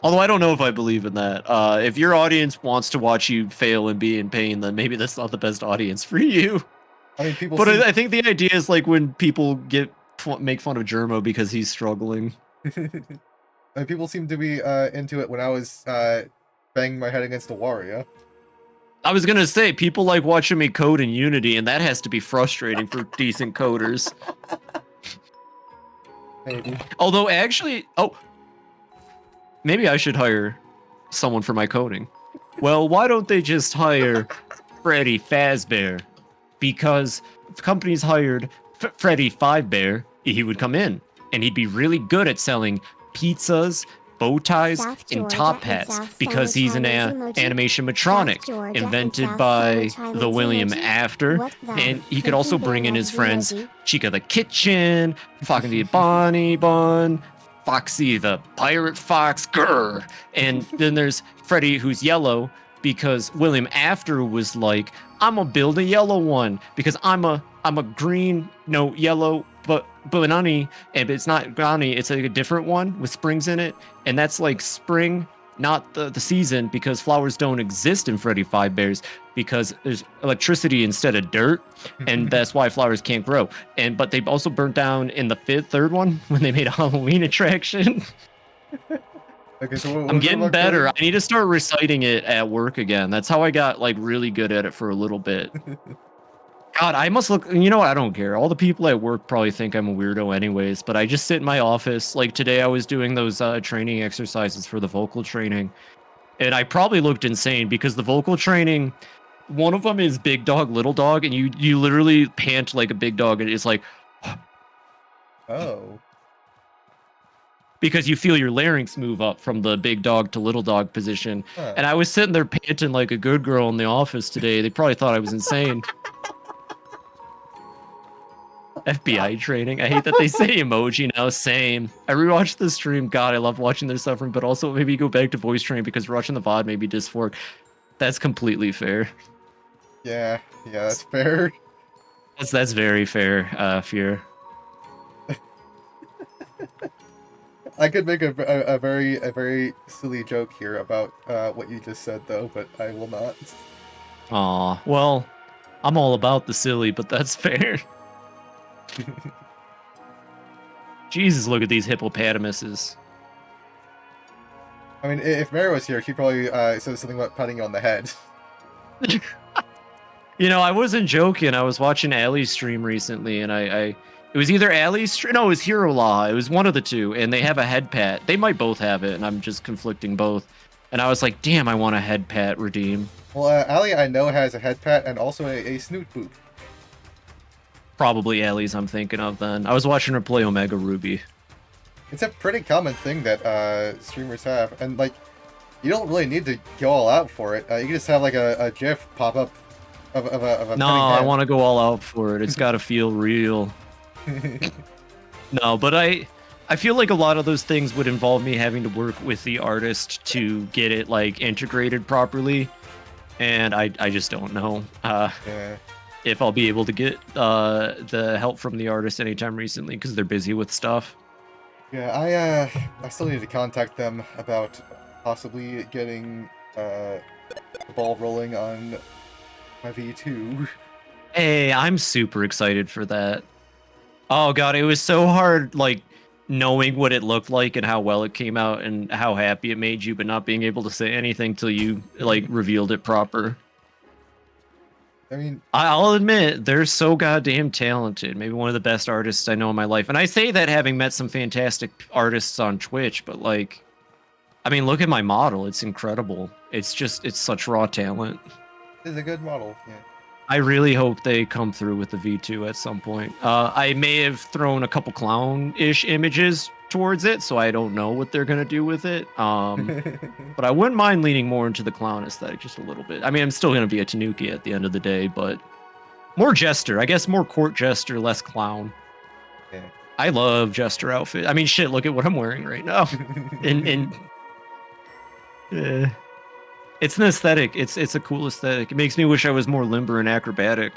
Speaker 2: Although I don't know if I believe in that. If your audience wants to watch you fail and be in pain, then maybe that's not the best audience for you.
Speaker 1: I mean, people.
Speaker 2: But I think the idea is like when people make fun of Germo because he's struggling.
Speaker 1: And people seem to be into it when I was banging my head against a warrior.
Speaker 2: I was gonna say people like watching me code in Unity, and that has to be frustrating for decent coders.
Speaker 1: Maybe.
Speaker 2: Although actually, maybe I should hire someone for my coding. Well, why don't they just hire Freddy Fazbear? Because if companies hired Freddy Fazbear, he would come in, and he'd be really good at selling pizzas, bow ties, and top hats because he's an animatronic invented by the William After, and he could also bring in his friends Chica the Kitchen, Foxy the Bonnie Bun, Foxy the Pirate Fox, grr. And then there's Freddy, who's yellow because William After was like, I'm gonna build a yellow one because I'm a green, no yellow, but banani, and it's not banani, it's like a different one with springs in it, and that's like spring, not the season, because flowers don't exist in Freddy Fazbear's because there's electricity instead of dirt, and that's why flowers can't grow. But they also burnt down in the third one when they made a Halloween attraction.
Speaker 1: Okay, so
Speaker 2: I'm getting better. I need to start reciting it at work again. That's how I got like really good at it for a little bit. God, I must look. You know what? I don't care. All the people at work probably think I'm a weirdo, anyways. But I just sit in my office. Like today, I was doing those training exercises for the vocal training, and I probably looked insane because the vocal training, one of them is big dog, little dog, and you literally pant like a big dog, and it's like,
Speaker 1: oh,
Speaker 2: because you feel your larynx move up from the big dog to little dog position. And I was sitting there panting like a good girl in the office today. They probably thought I was insane. FBI training. I hate that they say emoji now. Same. I rewatched the stream. God, I love watching their suffering, but also maybe go back to voice training because watching the VOD made me dysphoric. That's completely fair.
Speaker 1: Yeah, that's fair.
Speaker 2: That's very fair, Fear.
Speaker 1: I could make a very silly joke here about what you just said though, but I will not.
Speaker 2: Aw, well, I'm all about the silly, but that's fair. Jesus, look at these hippopotamuses.
Speaker 1: I mean, if Mary was here, she'd probably say something about patting you on the head.
Speaker 2: You know, I wasn't joking. I was watching Allie's stream recently, and it was either Allie's stream, no, it was Hero Law. It was one of the two, and they have a head pat. They might both have it, and I'm just conflicting both. And I was like, damn, I want a head pat redeem.
Speaker 1: Well, Allie, I know, has a head pat and also a snoot boop.
Speaker 2: Probably Allie's I'm thinking of then. I was watching her play Omega Ruby.
Speaker 1: It's a pretty common thing that streamers have, and like, you don't really need to go all out for it. You can just have like a GIF pop up of a.
Speaker 2: No, I want to go all out for it. It's got to feel real. No, but I feel like a lot of those things would involve me having to work with the artist to get it like integrated properly. and I just don't know
Speaker 1: Yeah.
Speaker 2: if I'll be able to get the help from the artist anytime recently because they're busy with stuff.
Speaker 1: Yeah, I still need to contact them about possibly getting the ball rolling on my V2.
Speaker 2: Hey, I'm super excited for that. Oh god, it was so hard, like knowing what it looked like and how well it came out and how happy it made you, but not being able to say anything till you like revealed it proper.
Speaker 1: I mean,
Speaker 2: I'll admit they're so goddamn talented. Maybe one of the best artists I know in my life. And I say that having met some fantastic artists on Twitch, but like, I mean, look at my model. It's incredible. It's such raw talent.
Speaker 1: it's a good model. Yeah.
Speaker 2: I really hope they come through with the V2 at some point. I may have thrown a couple clown-ish images towards it, so I don't know what they're gonna do with it. But I wouldn't mind leaning more into the clown aesthetic just a little bit. I mean, I'm still gonna be a Tanuki at the end of the day, but more jester. I guess more court jester, less clown.
Speaker 1: Yeah.
Speaker 2: I love jester outfit. I mean, shit. Look at what I'm wearing right now. It's an aesthetic. It's a cool aesthetic. It makes me wish I was more limber and acrobatic.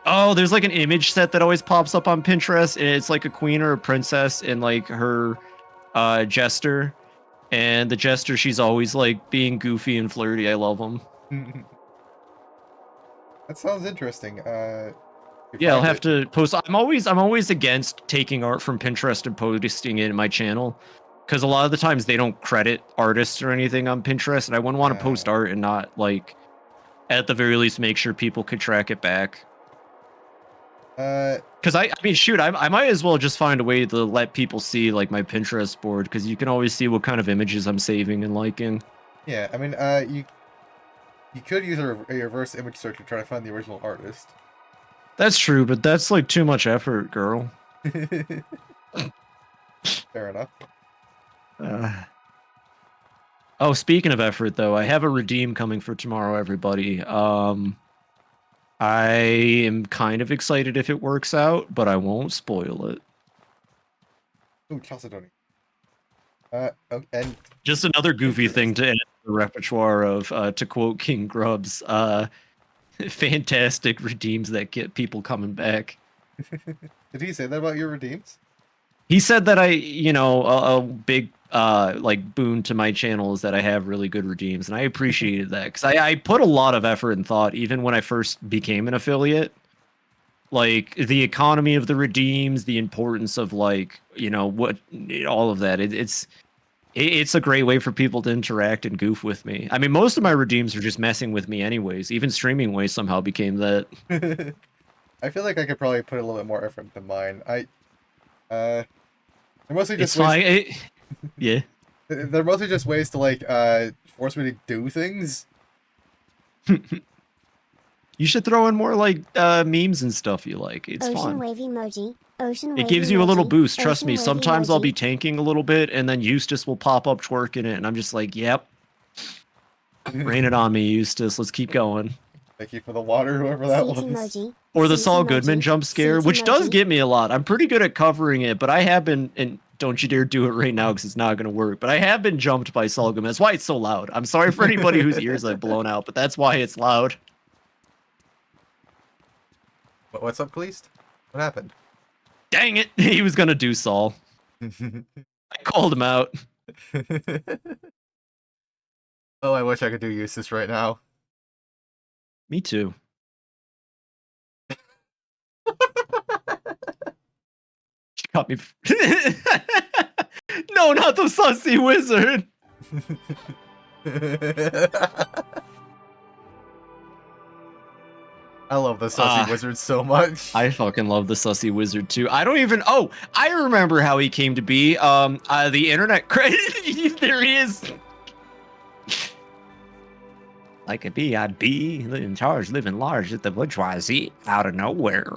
Speaker 2: Oh, there's like an image set that always pops up on Pinterest, and it's like a queen or a princess and like her jester. And the jester, she's always like being goofy and flirty. I love them.
Speaker 1: That sounds interesting.
Speaker 2: Yeah, I'll have to post. I'm always against taking art from Pinterest and posting it in my channel. Because a lot of the times they don't credit artists or anything on Pinterest, and I wouldn't want to post art and not, like, at the very least, make sure people could track it back. Because I mean, shoot, I might as well just find a way to let people see, like, my Pinterest board, because you can always see what kind of images I'm saving and liking.
Speaker 1: Yeah, I mean, you could use a reverse image search to try to find the original artist.
Speaker 2: That's true, but that's, like, too much effort, girl.
Speaker 1: Fair enough.
Speaker 2: Oh, speaking of effort, though, I have a redeem coming for tomorrow, everybody. I am kind of excited if it works out, but I won't spoil it.
Speaker 1: Ooh, Chalcedony. And
Speaker 2: just another goofy thing to end the repertoire of, to quote King Grubs, fantastic redeems that get people coming back.
Speaker 1: Did he say that about your redeems?
Speaker 2: He said that a big like boon to my channel is that I have really good redeems, and I appreciated that because I put a lot of effort and thought even when I first became an affiliate. Like the economy of the redeems, the importance of like what all of that. It's a great way for people to interact and goof with me. I mean, most of my redeems are just messing with me anyways. Even streaming ways somehow became that.
Speaker 1: I feel like I could probably put a little bit more effort into mine. They're mostly just
Speaker 2: yeah.
Speaker 1: They're mostly just ways to like force me to do things.
Speaker 2: You should throw in more like memes and stuff you like. It's
Speaker 3: Ocean
Speaker 2: fun.
Speaker 3: wave emoji. Ocean
Speaker 2: It
Speaker 3: wave
Speaker 2: gives you a little
Speaker 3: emoji.
Speaker 2: boost. Trust
Speaker 3: Ocean
Speaker 2: me.
Speaker 3: wave
Speaker 2: Sometimes I'll
Speaker 3: emoji.
Speaker 2: be tanking a little bit, and then Eustace will pop up twerking it, and I'm just like, "Yep, rain it on me, Eustace. Let's keep going."
Speaker 1: Thank you for the water, whoever that
Speaker 3: Sneeze
Speaker 1: was.
Speaker 3: emoji.
Speaker 2: Or the
Speaker 3: Sneeze
Speaker 2: Saul
Speaker 3: emoji.
Speaker 2: Goodman jump scare,
Speaker 3: Sneeze
Speaker 2: which does
Speaker 3: emoji.
Speaker 2: get me a lot. I'm pretty good at covering it, but I have been, and don't you dare do it right now because it's not going to work. But I have been jumped by Saul Goodman. That's why it's so loud. I'm sorry for anybody whose ears I've blown out, but that's why it's loud.
Speaker 1: What's up, Cleast? What happened?
Speaker 2: Dang it! He was going to do Saul. I called him out.
Speaker 1: Oh, I wish I could do Eustace right now.
Speaker 2: Me too. Got me. No, not the sussy wizard.
Speaker 1: I love the sussy wizard so much.
Speaker 2: I fucking love the sussy wizard too. I don't even. Oh, I remember how he came to be. The internet credit. There he is. Like a bee, I'd be in charge, living large at the bourgeoisie out of nowhere.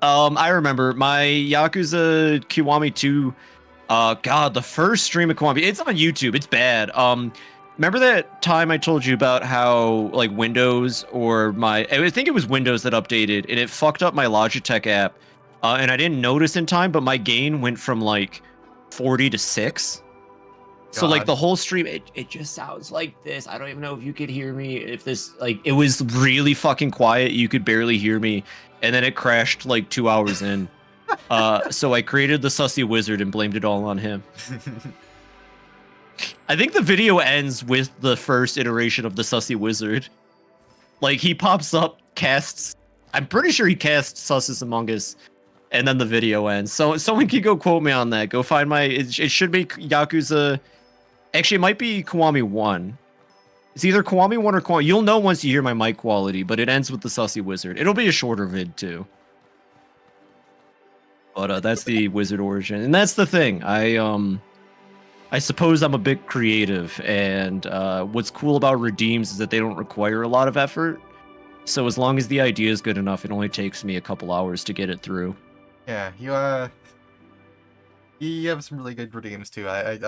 Speaker 2: I remember my Yakuza Kiwami 2. God, the first stream of Kiwami. It's on YouTube. It's bad. Remember that time I told you about how like Windows or I think it was Windows that updated and it fucked up my Logitech app. And I didn't notice in time, but my gain went from like 40 to 6. So like
Speaker 1: God.
Speaker 2: the whole stream, it just sounds like this. I don't even know if you could hear me. If this like it was really fucking quiet, you could barely hear me, and then it crashed like 2 hours in. So I created the sussy wizard and blamed it all on him. I think the video ends with the first iteration of the sussy wizard. Like he pops up, casts. I'm pretty sure he casts Sussus Among Us, and then the video ends. So someone can go quote me on that. Go find my. It should be Yakuza. Actually, it might be Kiwami 1. It's either Kiwami 1 or Kiwami. You'll know once you hear my mic quality, but it ends with the sussy wizard. It'll be a shorter vid too. But that's the wizard origin, and that's the thing. I suppose I'm a bit creative, and what's cool about redeems is that they don't require a lot of effort. So as long as the idea is good enough, it only takes me a couple hours to get it through.
Speaker 1: Yeah, you have some really good redeems too. I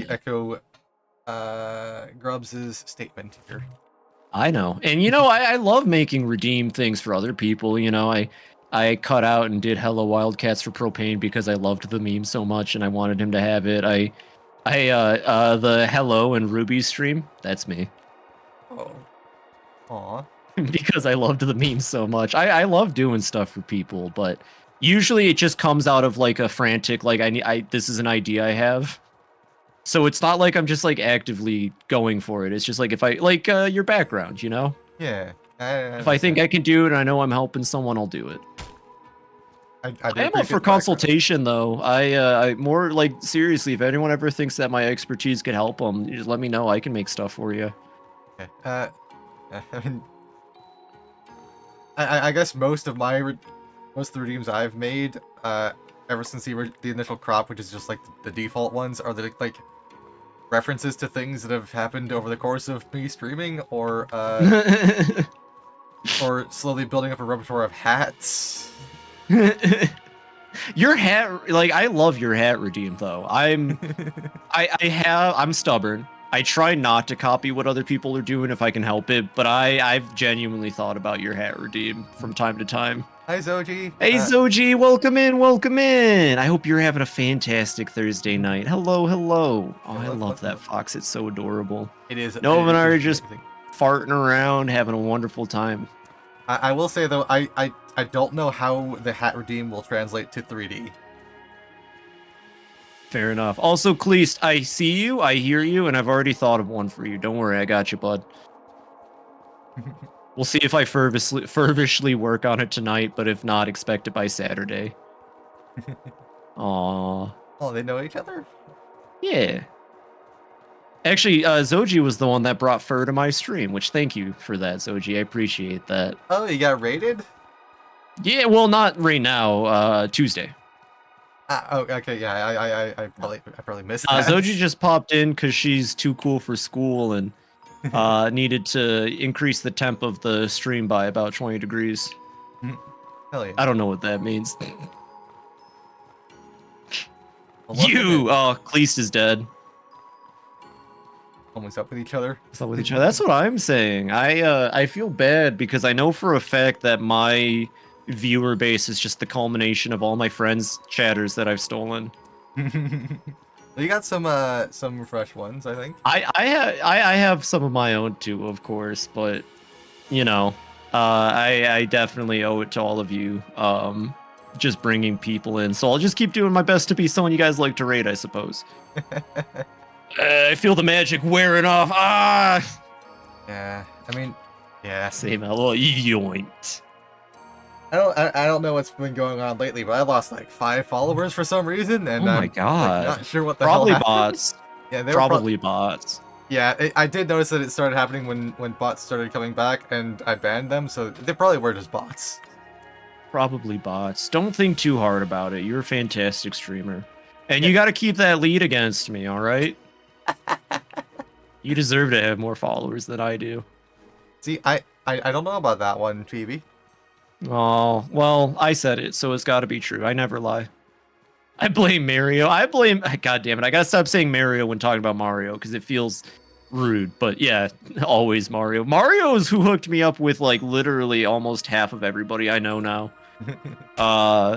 Speaker 1: echo Grubbs's statement here.
Speaker 2: I know, and you know, I love making redeem things for other people. You know, I cut out and did Hello Wildcats for Propane because I loved the meme so much and I wanted him to have it. The Hello and Ruby stream, that's me.
Speaker 1: Oh. Aw.
Speaker 2: Because I loved the meme so much. I love doing stuff for people, but usually it just comes out of like a frantic, like this is an idea I have. So it's not like I'm just like actively going for it. It's just like if I like your background, you know?
Speaker 1: Yeah.
Speaker 2: If I think I can do it and I know I'm helping someone, I'll do it.
Speaker 1: I do
Speaker 2: am up
Speaker 1: appreciate
Speaker 2: for
Speaker 1: the
Speaker 2: consultation though. I more like seriously, if anyone ever thinks that my expertise could help them, just let me know. I can make stuff for you.
Speaker 1: background. I guess most of the redeems I've made, ever since the initial crop, which is just like the default ones, are like references to things that have happened over the course of me streaming, or or slowly building up a repertoire of hats.
Speaker 2: Your hat, like I love your hat redeem though. I'm stubborn. I try not to copy what other people are doing if I can help it, but I've genuinely thought about your hat redeem from time to time.
Speaker 1: Hi Zoji.
Speaker 2: Hey Zoji, welcome in, welcome in. I hope you're having a fantastic Thursday night. Hello, hello. Oh, I love that fox. It's so adorable.
Speaker 1: It is.
Speaker 2: Nova and I
Speaker 1: it
Speaker 2: are
Speaker 1: is
Speaker 2: just
Speaker 1: amazing.
Speaker 2: farting around, having a wonderful time.
Speaker 1: I will say though, I don't know how the hat redeem will translate to 3D.
Speaker 2: Fair enough. Also, Cleast, I see you, I hear you, and I've already thought of one for you. Don't worry, I got you, bud. We'll see if I fervishly work on it tonight, but if not, expect it by Saturday. Aww.
Speaker 1: Oh, they know each other?
Speaker 2: Yeah. Actually, Zoji was the one that brought fur to my stream, which thank you for that, Zoji. I appreciate that.
Speaker 1: Oh, you got raided?
Speaker 2: Yeah, well, not right now. Tuesday.
Speaker 1: Oh, okay, yeah, I probably missed that.
Speaker 2: Zoji just popped in because she's too cool for school and needed to increase the temp of the stream by about 20 degrees.
Speaker 1: Hell yeah.
Speaker 2: I don't know what that means.
Speaker 1: Well,
Speaker 2: You! Oh, Cleast is dead.
Speaker 1: almost up with each other.
Speaker 2: So with each other. That's what I'm saying. I feel bad because I know for a fact that my viewer base is just the culmination of all my friends' chatters that I've stolen.
Speaker 1: You got some fresh ones, I think.
Speaker 2: I have some of my own too, of course, but you know, I definitely owe it to all of you. Just bringing people in, so I'll just keep doing my best to be someone you guys like to raid, I suppose. I feel the magic wearing off. Ah.
Speaker 1: Yeah, I mean, yeah.
Speaker 2: Same hello, yoint.
Speaker 1: I don't know what's been going on lately, but I lost like 5 followers for some reason, and
Speaker 2: Oh my
Speaker 1: I'm
Speaker 2: god!
Speaker 1: like, not sure what the
Speaker 2: Probably
Speaker 1: hell happened.
Speaker 2: bots.
Speaker 1: Yeah, they
Speaker 2: Probably bots.
Speaker 1: Yeah, I did notice that it started happening when bots started coming back, and I banned them, so they probably were just bots.
Speaker 2: Probably bots. Don't think too hard about it. You're a fantastic streamer, and you got to keep that lead against me. All right. You deserve to have more followers than I do.
Speaker 1: See, I don't know about that one, Phoebe.
Speaker 2: Oh, well, I said it, so it's got to be true. I never lie. I blame Mario. God damn it. I got to stop saying Mario when talking about Mario because it feels rude. But yeah, always Mario. Mario is who hooked me up with like literally almost half of everybody I know now.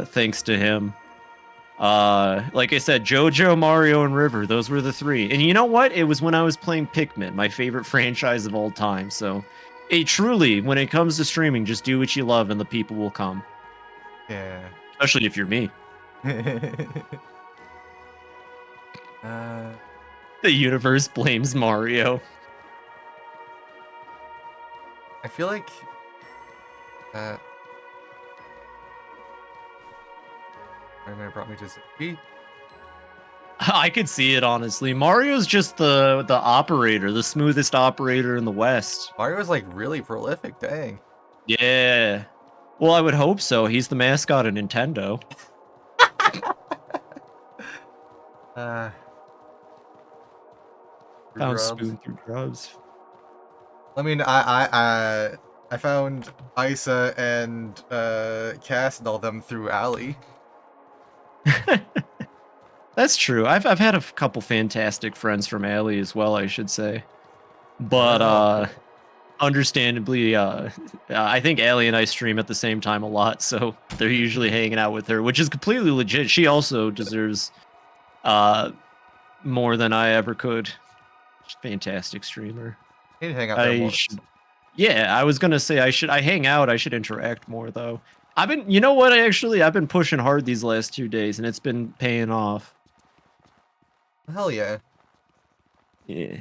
Speaker 2: Thanks to him. Like I said, JoJo, Mario, and River. Those were the three. And you know what? It was when I was playing Pikmin, my favorite franchise of all time. So, truly, when it comes to streaming, just do what you love, and the people will come.
Speaker 1: Yeah.
Speaker 2: Especially if you're me. The universe blames Mario.
Speaker 1: I feel like Spider-Man brought me to Z.
Speaker 2: I could see it, honestly. Mario's just the operator, the smoothest operator in the West.
Speaker 1: Mario's like really prolific, dang.
Speaker 2: Yeah. Well, I would hope so. He's the mascot of Nintendo. Found spoon through grubs.
Speaker 1: I mean, I found Isa and Cass and all them through Alley.
Speaker 2: That's true. I've had a couple fantastic friends from Alley as well, I should say. But understandably, I think Allie and I stream at the same time a lot, so they're usually hanging out with her, which is completely legit. She also deserves more than I ever could. Fantastic streamer.
Speaker 1: You need to hang out there more.
Speaker 2: Yeah, I was gonna say I hang out. I should interact more though. You know what? I've been pushing hard these last 2 days, and it's been paying off.
Speaker 1: Hell yeah.
Speaker 2: Yeah.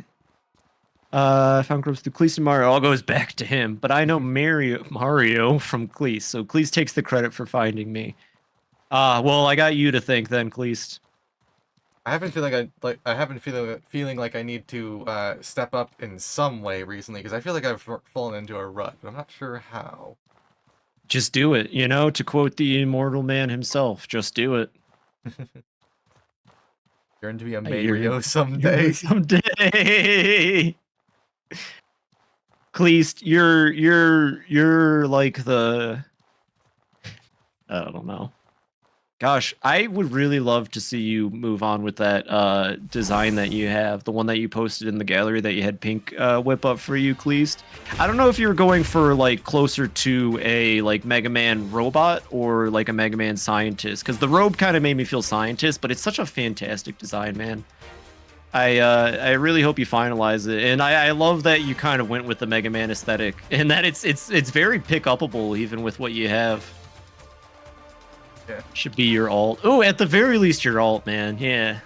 Speaker 2: I found groups through Cleese and Mario. All goes back to him, but I know Mario from Cleese, so Cleese takes the credit for finding me. Well, I got you to thank then, Cleese.
Speaker 1: I have been feeling like I need to step up in some way recently because I feel like I've fallen into a rut, but I'm not sure how.
Speaker 2: Just do it, you know, to quote the immortal man himself, just do it.
Speaker 1: You're going to be a Mario someday.
Speaker 2: Someday. Cleese, you're like the I don't know. Gosh, I would really love to see you move on with that design that you have, the one that you posted in the gallery that you had Pink whip up for you, Cleese. I don't know if you were going for like closer to a like Mega Man robot or like a Mega Man scientist, because the robe kind of made me feel scientist, but it's such a fantastic design, man. I really hope you finalize it, and I love that you kind of went with the Mega Man aesthetic, and that it's very pick-upable even with what you have.
Speaker 1: Yeah.
Speaker 2: Should be your alt. Oh, at the very least, your alt, man. Yeah.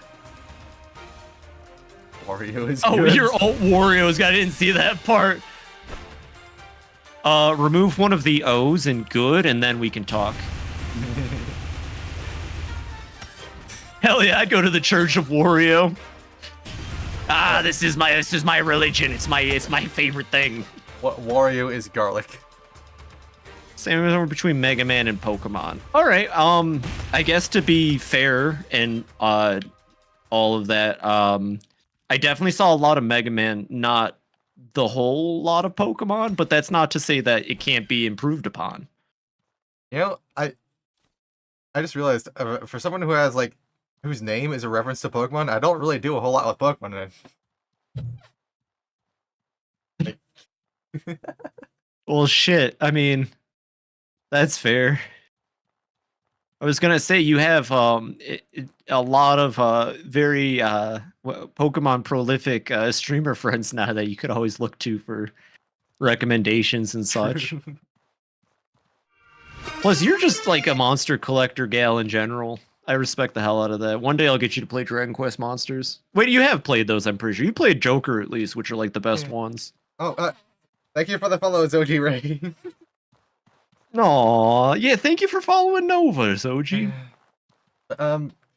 Speaker 1: Wario is
Speaker 2: good. Your alt Wario's. I didn't see that part. Remove one of the O's and good, and then we can talk. Hell yeah, I'd go to the Church of Wario. This is my religion. It's my favorite thing.
Speaker 1: What Wario is garlic.
Speaker 2: Same between Mega Man and Pokemon. All right. I guess to be fair and all of that, I definitely saw a lot of Mega Man, not the whole lot of Pokemon, but that's not to say that it can't be improved upon.
Speaker 1: You know, I just realized for someone who has like whose name is a reference to Pokemon, I don't really do a whole lot with Pokemon.
Speaker 2: Well, shit. I mean, that's fair. I was gonna say you have a lot of very Pokemon prolific streamer friends now that you could always look to for recommendations and such. Plus, you're just like a monster collector gal in general. I respect the hell out of that. One day I'll get you to play Dragon Quest Monsters. Wait, you have played those, I'm pretty sure. You played Joker at least, which are like the best ones.
Speaker 1: Oh, thank you for the follow, Zoji Ray.
Speaker 2: Aw, yeah, thank you for following Nova, Zoji.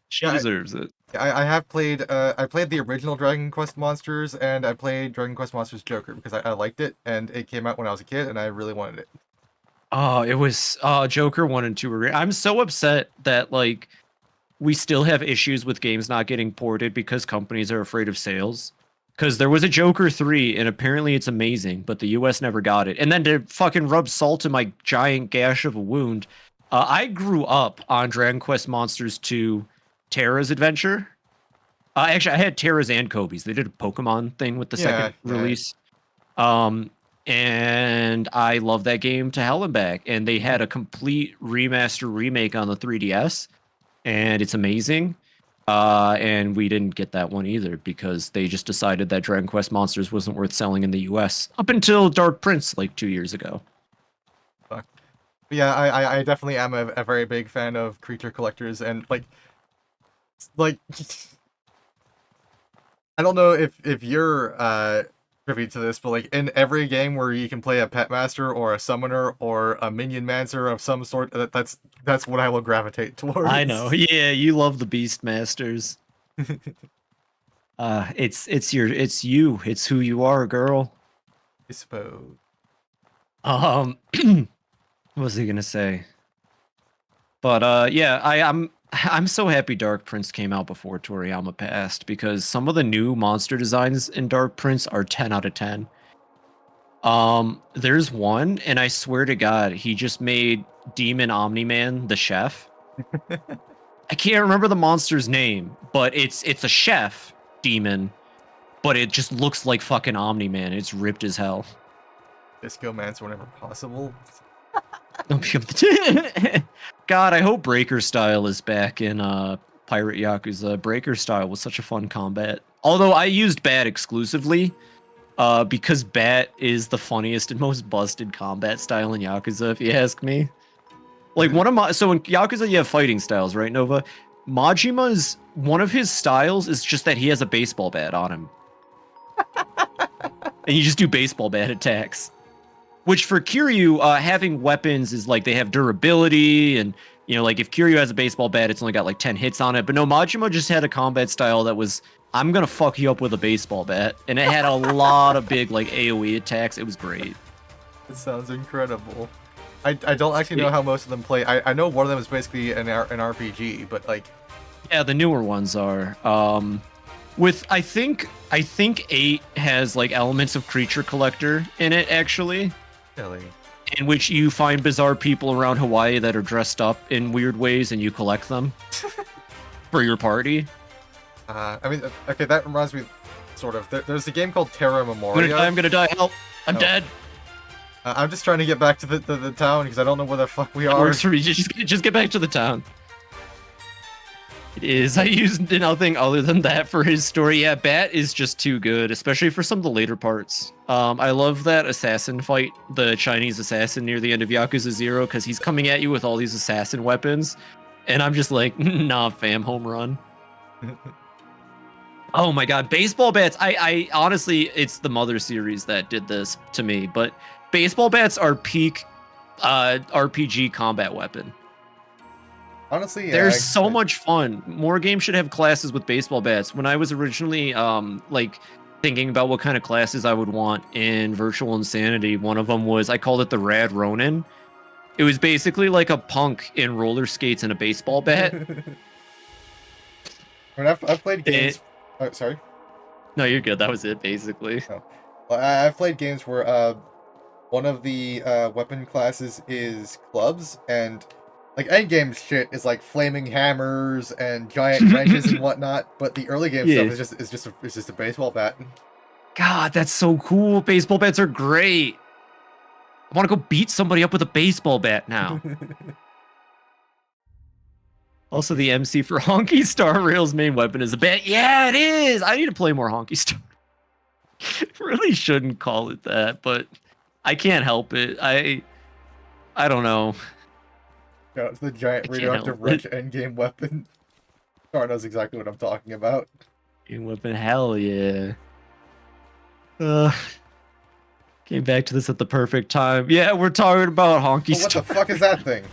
Speaker 2: She deserves it.
Speaker 1: I have played, I played the original Dragon Quest Monsters, and I played Dragon Quest Monsters Joker, because I liked it, and it came out when I was a kid, and I really wanted it.
Speaker 2: Oh, it was, Joker 1 and 2 were great. I'm so upset that, like, we still have issues with games not getting ported because companies are afraid of sales. Because there was a Joker 3, and apparently it's amazing, but the US never got it. And then to fucking rub salt in my giant gash of a wound, I grew up on Dragon Quest Monsters 2 Terra's Adventure. Actually, I had Terra's and Kobe's. They did a Pokemon thing with the second release. And I love that game to hell and back. And they had a complete remaster remake on the 3DS. and it's amazing. And we didn't get that one either because they just decided that Dragon Quest Monsters wasn't worth selling in the US up until Dark Prince like 2 years ago.
Speaker 1: Fuck. But yeah, I definitely am a very big fan of creature collectors, and like I don't know if you're privy to this, but like in every game where you can play a pet master or a summoner or a minion mancer of some sort, that's what I will gravitate towards.
Speaker 2: I know. Yeah, you love the Beast Masters. It's you. It's who you are, girl.
Speaker 1: I suppose.
Speaker 2: What was he gonna say? But yeah, I'm so happy Dark Prince came out before Toriyama passed because some of the new monster designs in Dark Prince are 10 out of 10. There's one, and I swear to God, he just made Demon Omni-Man the chef. I can't remember the monster's name, but it's a chef demon, but it just looks like fucking Omni-Man. It's ripped as hell.
Speaker 1: Disco Mance whenever possible.
Speaker 2: God, I hope Breaker Style is back in Pirate Yakuza. Breaker Style was such a fun combat. Although I used Bat exclusively, because Bat is the funniest and most busted combat style in Yakuza, if you ask me. Like so in Yakuza you have fighting styles, right, Nova? Majima's one of his styles is just that he has a baseball bat on him. And you just do baseball bat attacks. Which for Kiryu, having weapons is like they have durability, and you know, like if Kiryu has a baseball bat, it's only got like 10 hits on it. But no, Majima just had a combat style that was, I'm gonna fuck you up with a baseball bat, and it had a lot of big like AOE attacks. It was great.
Speaker 1: It sounds incredible. I don't actually know how most of them play. I know one of them is basically an RPG, but like,
Speaker 2: yeah, the newer ones are. With I think 8 has like elements of creature collector in it actually.
Speaker 1: Really?
Speaker 2: In which you find bizarre people around Hawaii that are dressed up in weird ways and you collect them for your party.
Speaker 1: I mean, okay, that reminds me, sort of. There's a game called Terra Memoria.
Speaker 2: I'm gonna die. Help! I'm dead.
Speaker 1: I'm just trying to get back to the town because I don't know where the fuck we are.
Speaker 2: Works for me. Just get back to the town. It is. I used nothing other than that for his story. Yeah, Bat is just too good, especially for some of the later parts. I love that assassin fight, the Chinese assassin near the end of Yakuza 0, because he's coming at you with all these assassin weapons, and I'm just like, nah, fam, home run. Oh my god, baseball bats. I honestly, it's the Mother series that did this to me, but baseball bats are peak RPG combat weapon.
Speaker 1: Honestly, yeah,
Speaker 2: they're so much fun. More games should have classes with baseball bats. When I was originally like thinking about what kind of classes I would want in Virtual Insanity, one of them was, I called it the Rad Ronin. It was basically like a punk in roller skates and a baseball bat.
Speaker 1: I've played games. Oh, sorry.
Speaker 2: No, you're good. That was it, basically.
Speaker 1: Oh. Well, I've played games where one of the weapon classes is clubs, and like endgame shit is like flaming hammers and giant wrenches and whatnot. But the early game stuff is just a baseball bat.
Speaker 2: God, that's so cool. Baseball bats are great. I want to go beat somebody up with a baseball bat now. Also, the MC for Honky Star Rail's main weapon is a bat. Yeah, it is. I need to play more Honky Star. Really shouldn't call it that, but I can't help it. I don't know.
Speaker 1: No, it's the giant radioactive wrench endgame weapon. Star knows exactly what I'm talking about.
Speaker 2: Game weapon, hell yeah. Came back to this at the perfect time. Yeah, we're talking about Honky Star.
Speaker 1: What the fuck is that thing?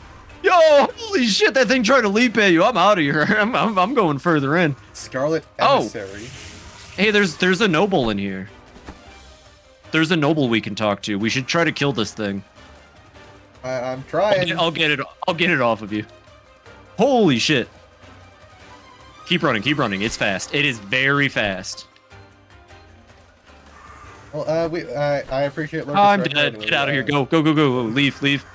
Speaker 2: Yo, holy shit, that thing tried to leap at you. I'm out of here. I'm going further in.
Speaker 1: Scarlet Emissary.
Speaker 2: Hey, there's a noble in here. There's a noble we can talk to. We should try to kill this thing.
Speaker 1: I'm trying.
Speaker 2: I'll get it off of you. Holy shit. Keep running, keep running. It's fast. It is very fast.
Speaker 1: Well, I appreciate.
Speaker 2: Oh, I'm dead. Get out of here. Go. Leave.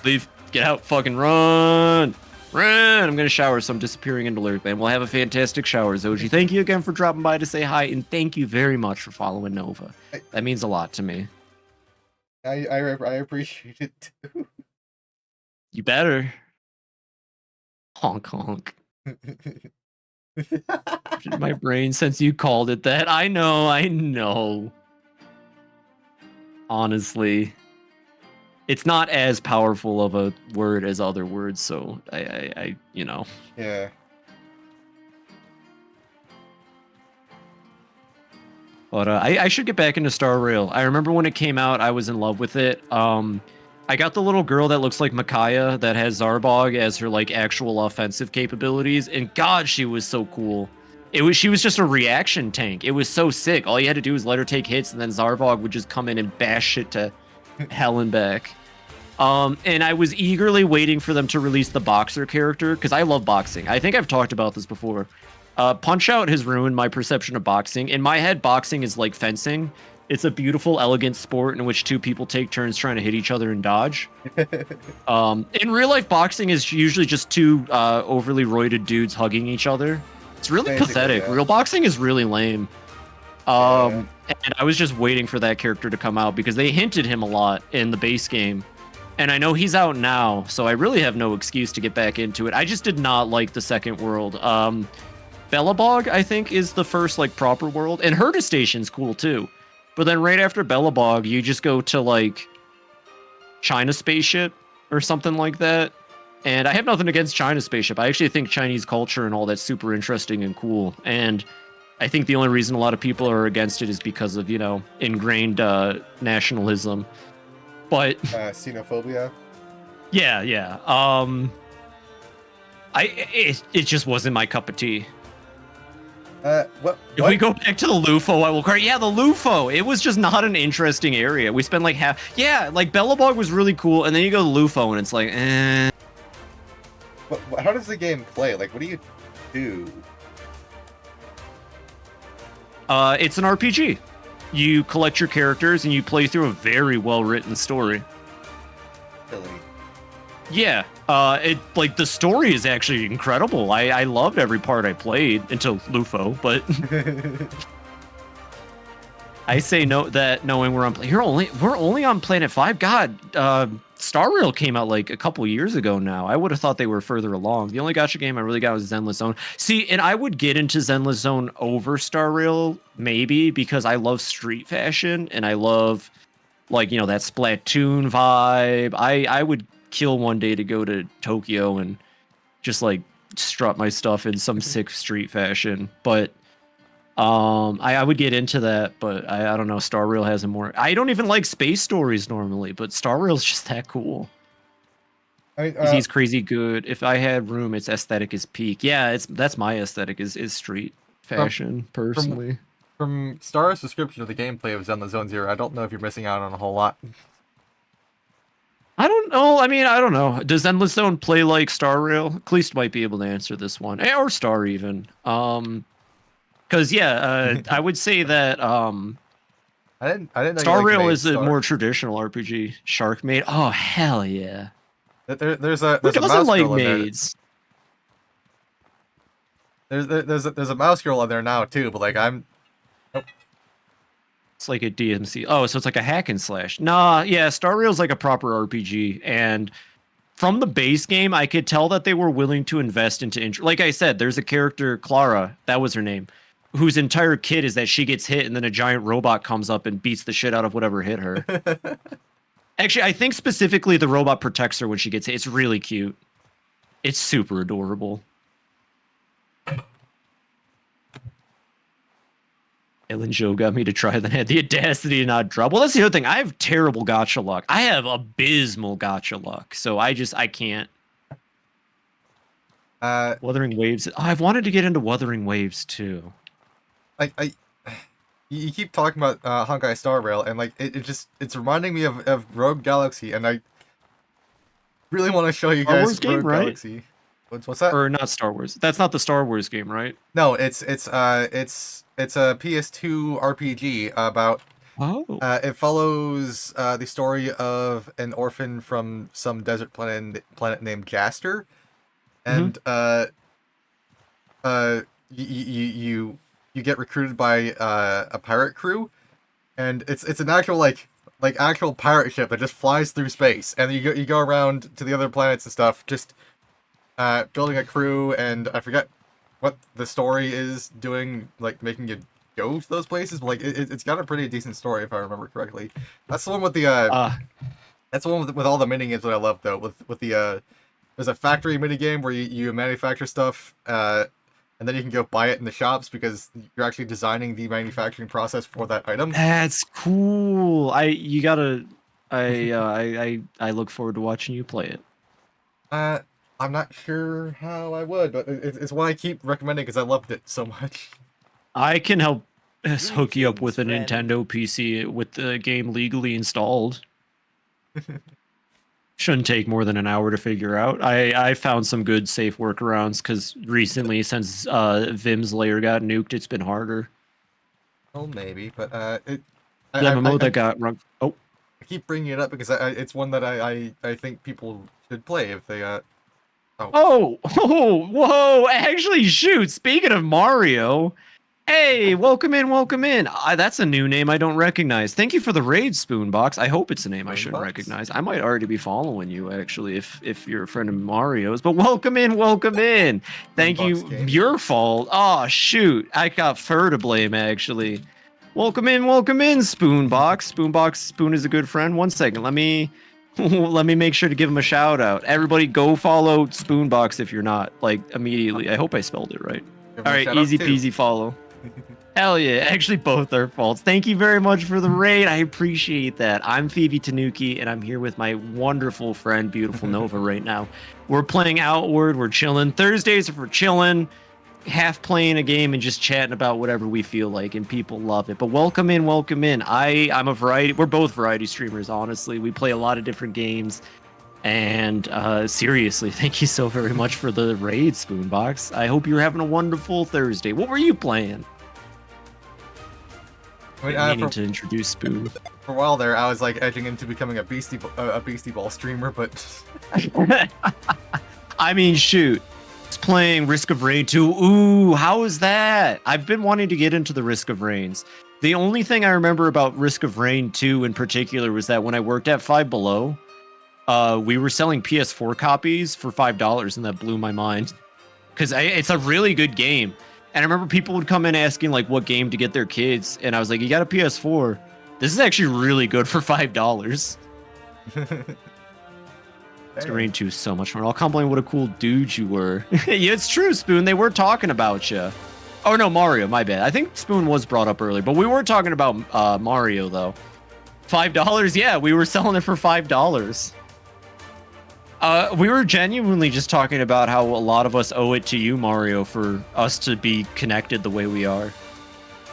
Speaker 2: Get out. Fucking run. I'm gonna shower, so I'm disappearing into Lurk, man. We'll have a fantastic shower, Zoji. Thank you again for dropping by to say hi, and thank you very much for following Nova. That means a lot to me.
Speaker 1: I appreciate it too.
Speaker 2: You better. Honk honk. My brain, since you called it that. I know. Honestly. It's not as powerful of a word as other words, so I you know.
Speaker 1: Yeah.
Speaker 2: But I should get back into Star Rail. I remember when it came out, I was in love with it. I got the little girl that looks like Micaiah that has Zarbog as her like actual offensive capabilities, and God, she was so cool. She was just a reaction tank. It was so sick. All you had to do was let her take hits, and then Zarbog would just come in and bash shit to hell and back. And I was eagerly waiting for them to release the boxer character because I love boxing. I think I've talked about this before. Punch Out has ruined my perception of boxing. In my head, boxing is like fencing. It's a beautiful, elegant sport in which two people take turns trying to hit each other and dodge. In real life, boxing is usually just two overly roided dudes hugging each other. It's really
Speaker 1: Basically,
Speaker 2: pathetic.
Speaker 1: yeah.
Speaker 2: Real boxing is really lame. And I was just waiting for that character to come out because they hinted him a lot in the base game. And I know he's out now, so I really have no excuse to get back into it. I just did not like the second world. Belobog, I think, is the first like proper world, and Herta Station's cool too. But then right after Belobog, you just go to like China Spaceship or something like that. And I have nothing against China Spaceship. I actually think Chinese culture and all that's super interesting and cool. And I think the only reason a lot of people are against it is because of, you know, ingrained nationalism. But
Speaker 1: xenophobia.
Speaker 2: Yeah. It just wasn't my cup of tea.
Speaker 1: What?
Speaker 2: If we go back to the Lufo, I will cry. Yeah, the Lufo. It was just not an interesting area. We spent like half. Yeah, like Belobog was really cool, and then you go to Lufo, and it's like, eh.
Speaker 1: How does the game play? Like, what do you do?
Speaker 2: It's an RPG. You collect your characters, and you play through a very well-written story.
Speaker 1: Really?
Speaker 2: Yeah, it like the story is actually incredible. I loved every part I played until Lufo, but I say no that knowing we're only on Planet 5. God, Star Rail came out like a couple years ago now. I would have thought they were further along. The only gacha game I really got was Zenless Zone. See, and I would get into Zenless Zone over Star Rail maybe because I love street fashion and I love like, you know, that Splatoon vibe. I would kill one day to go to Tokyo and just like strut my stuff in some sick street fashion, but I would get into that, but I don't know. Star Rail has a more. I don't even like space stories normally, but Star Rail's just that cool.
Speaker 1: I mean,
Speaker 2: He's crazy good. If I had room, its aesthetic is peak. Yeah, that's my aesthetic is street fashion personally.
Speaker 1: From Star's description of the gameplay of Zenless Zone Zero, I don't know if you're missing out on a whole lot.
Speaker 2: I don't know. I mean, I don't know. Does Endless Zone play like Star Rail? Cleast might be able to answer this one, or Star even. Because yeah, I would say that
Speaker 1: I didn't know
Speaker 2: Star
Speaker 1: you, like,
Speaker 2: Rail
Speaker 1: made
Speaker 2: is a
Speaker 1: Star.
Speaker 2: more traditional RPG. Shark Maid. Oh hell yeah!
Speaker 1: There's
Speaker 2: Who
Speaker 1: a
Speaker 2: doesn't
Speaker 1: mouse
Speaker 2: like
Speaker 1: girl in there.
Speaker 2: maids?
Speaker 1: There's a mouse girl in there now too, but like
Speaker 2: It's like a DMC. Oh, so it's like a hack and slash. Nah, yeah, Star Rail's like a proper RPG, and from the base game, I could tell that they were willing to invest into. Like I said, there's a character, Clara, that was her name, whose entire kit is that she gets hit and then a giant robot comes up and beats the shit out of whatever hit her. Actually, I think specifically the robot protects her when she gets hit. It's really cute. It's super adorable. Ellen Joe got me to try, then had the audacity to not drop. Well, that's the other thing. I have terrible gacha luck. I have abysmal gacha luck, so I can't. Wuthering Waves. Oh, I've wanted to get into Wuthering Waves too.
Speaker 1: You keep talking about Honkai Star Rail, and like it's reminding me of Rogue Galaxy, and I really want to show you
Speaker 2: Star
Speaker 1: guys
Speaker 2: Wars game,
Speaker 1: Rogue
Speaker 2: right?
Speaker 1: Galaxy. What's that?
Speaker 2: Or not Star Wars. That's not the Star Wars game, right?
Speaker 1: No, it's a PS2 RPG about.
Speaker 2: Oh.
Speaker 1: It follows the story of an orphan from some desert planet named Jaster, and you get recruited by a pirate crew, and it's an actual like actual pirate ship that just flies through space, and you go around to the other planets and stuff, just building a crew, and I forget what the story is doing, like making you go to those places, but like it's got a pretty decent story if I remember correctly. That's the one with the that's the one with all the mini games that I love though. With the there's a factory mini game where you manufacture stuff, and then you can go buy it in the shops because you're actually designing the manufacturing process for that item.
Speaker 2: That's cool. You gotta. I look forward to watching you play it.
Speaker 1: I'm not sure how I would, but it's one I keep recommending because I loved it so much.
Speaker 2: I can help hook you up with a
Speaker 6: Greetings, friend.
Speaker 2: Nintendo PC with the game legally installed. Shouldn't take more than an hour to figure out. I found some good safe workarounds because recently, since Vim's layer got nuked, it's been harder.
Speaker 1: Well, maybe, but
Speaker 2: The MMO that got run. Oh,
Speaker 1: I keep bringing it up because it's one that I think people should play if they
Speaker 2: oh, whoa! Actually, shoot. Speaking of Mario, hey, welcome in, welcome in. That's a new name I don't recognize. Thank you for the raid, Spoonbox. I hope it's a name I shouldn't
Speaker 1: Spoonbox?
Speaker 2: recognize. I might already be following you, actually, if you're a friend of Mario's. But welcome in, welcome in. Thank you.
Speaker 1: Spoonbox game.
Speaker 2: Your fault. Oh, shoot. I got Fur to blame, actually. Welcome in, Spoonbox. Spoonbox, Spoon is a good friend. 1 second. Let me make sure to give him a shout out. Everybody go follow Spoonbox if you're not, like, immediately. I hope I spelled it right.
Speaker 1: Give
Speaker 2: All
Speaker 1: him a
Speaker 2: right,
Speaker 1: shout out
Speaker 2: easy
Speaker 1: too.
Speaker 2: peasy follow. Hell yeah. Actually, both are faults. Thank you very much for the raid. I appreciate that. I'm Phoebe Tanuki, and I'm here with my wonderful friend, Beautiful Nova, right now. We're playing Outward. We're chilling. Thursdays are for chilling, half playing a game and just chatting about whatever we feel like, and people love it. But welcome in, welcome in. I'm a variety. We're both variety streamers, honestly. We play a lot of different games. And seriously, thank you so very much for the raid, Spoonbox. I hope you're having a wonderful Thursday. What were you playing?
Speaker 1: I mean,
Speaker 2: Meaning to introduce Spoon.
Speaker 1: for a while there, I was like edging into becoming a Beastie Ball streamer, but
Speaker 2: I mean, shoot. It's playing Risk of Rain 2. Ooh, how is that? I've been wanting to get into the Risk of Rains. The only thing I remember about Risk of Rain 2 in particular was that when I worked at Five Below, we were selling PS4 copies for $5, and that blew my mind. Because it's a really good game. And I remember people would come in asking, like, what game to get their kids. And I was like, you got a PS4. This is actually really good for $5. Risk of Rain 2 is so much fun. I'll compliment what a cool dude you were. Yeah, it's true, Spoon. They were talking about you. Oh, no, Mario. My bad. I think Spoon was brought up earlier. But we were talking about Mario, though. $5? Yeah, we were selling it for $5. We were genuinely just talking about how a lot of us owe it to you, Mario, for us to be connected the way we are.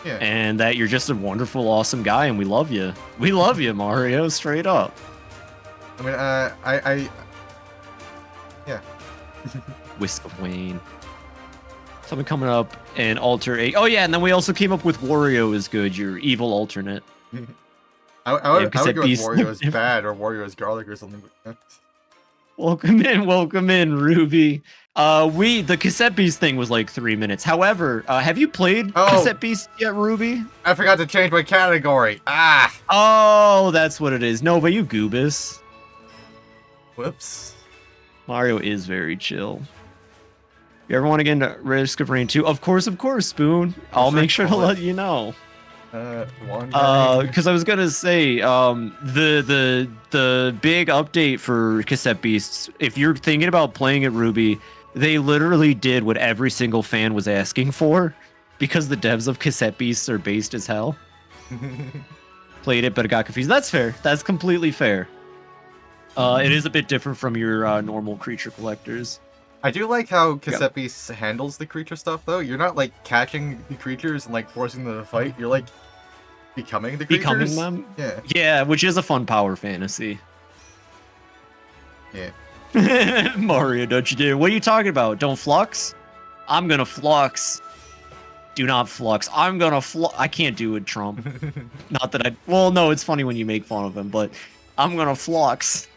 Speaker 1: yeah.
Speaker 2: And that you're just a wonderful, awesome guy, and we love you. We love you, Mario, straight up.
Speaker 1: I mean, yeah.
Speaker 2: Whisk of Wayne. Something coming up and Alter 8. Oh, yeah, and then we also came up with Wario is good, your evil alternate.
Speaker 1: I would
Speaker 2: because
Speaker 1: go
Speaker 2: that
Speaker 1: with
Speaker 2: beast-
Speaker 1: Wario is bad or Wario is garlic or something.
Speaker 2: Welcome in, Ruby. The Cassette Beast thing was like 3 minutes. However, have you played Cassette Beast yet, Ruby?
Speaker 1: I forgot to change my category. Ah!
Speaker 2: Oh, that's what it is. Nova, you goobus.
Speaker 1: Whoops.
Speaker 2: Mario is very chill. You ever want to get into Risk of Rain 2? Of course, Spoon. I'll make sure to let you know. Because I was gonna say, the big update for Cassette Beasts. If you're thinking about playing it, Ruby, they literally did what every single fan was asking for, because the devs of Cassette Beasts are based as hell. Played it, but it got confused. That's fair. That's completely fair. It is a bit different from your normal creature collectors.
Speaker 1: I do like how Cassette Beasts handles the creature stuff, though. You're not, like, catching the creatures and, like, forcing them to fight. You're, like, becoming the creatures.
Speaker 2: Becoming them?
Speaker 1: Yeah.
Speaker 2: Yeah, which is a fun power fantasy.
Speaker 1: Yeah.
Speaker 2: Mario, don't you dare. What are you talking about? Don't flux? I'm gonna flux. Do not flux. I'm gonna flux. I can't do it, Trump. Not that I... Well, no, it's funny when you make fun of him, but I'm gonna flux.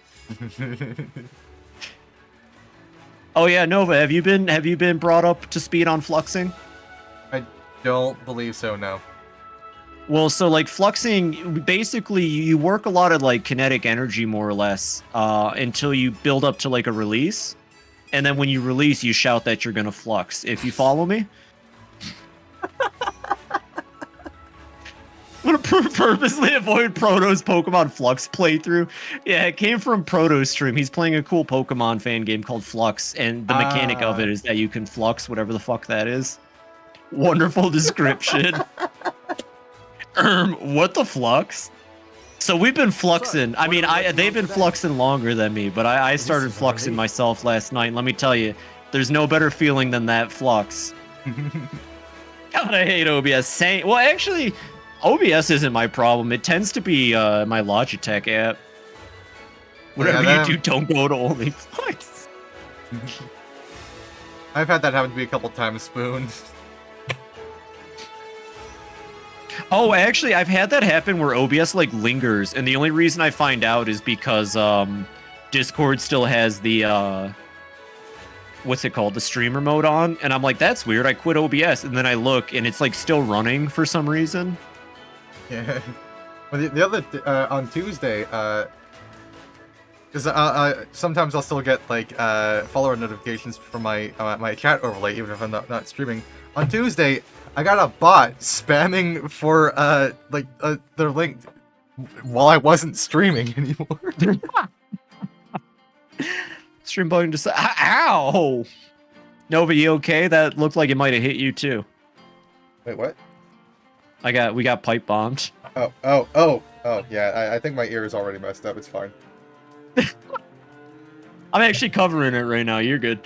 Speaker 2: Oh yeah, Nova, have you been brought up to speed on fluxing?
Speaker 1: I don't believe so, no.
Speaker 2: Well, so like fluxing, basically you work a lot of like kinetic energy more or less until you build up to like a release. and then when you release, you shout that you're gonna flux. If you follow me. I'm gonna purposely avoid Proto's Pokemon Flux playthrough. Yeah, it came from Proto's stream. He's playing a cool Pokemon fan game called Flux, and the mechanic of it is that you can flux whatever the fuck that is. Wonderful description. What the flux? So we've been fluxing. I mean, they've been fluxing longer than me, but I started fluxing myself last night. And let me tell you, there's no better feeling than that flux. God, I hate OBS. Well, actually, OBS isn't my problem. It tends to be my Logitech app. Whatever you do, don't go to only flux.
Speaker 1: I've had that happen to me a couple times, Spoon.
Speaker 2: Oh, actually, I've had that happen where OBS like lingers, and the only reason I find out is because Discord still has the what's it called, the streamer mode on, and I'm like, that's weird. I quit OBS, and then I look, and it's like still running for some reason.
Speaker 1: Yeah. Well, the other on Tuesday, because sometimes I'll still get like follower notifications from my my chat overlay, even if I'm not streaming. On Tuesday, I got a bot spamming for their link while I wasn't streaming anymore.
Speaker 2: Stream volume just ow. Nova, you okay? That looked like it might have hit you too.
Speaker 1: Wait, what?
Speaker 2: We got pipe bombed.
Speaker 1: Oh, yeah, I think my ear is already messed up. It's fine.
Speaker 2: I'm actually covering it right now. You're good.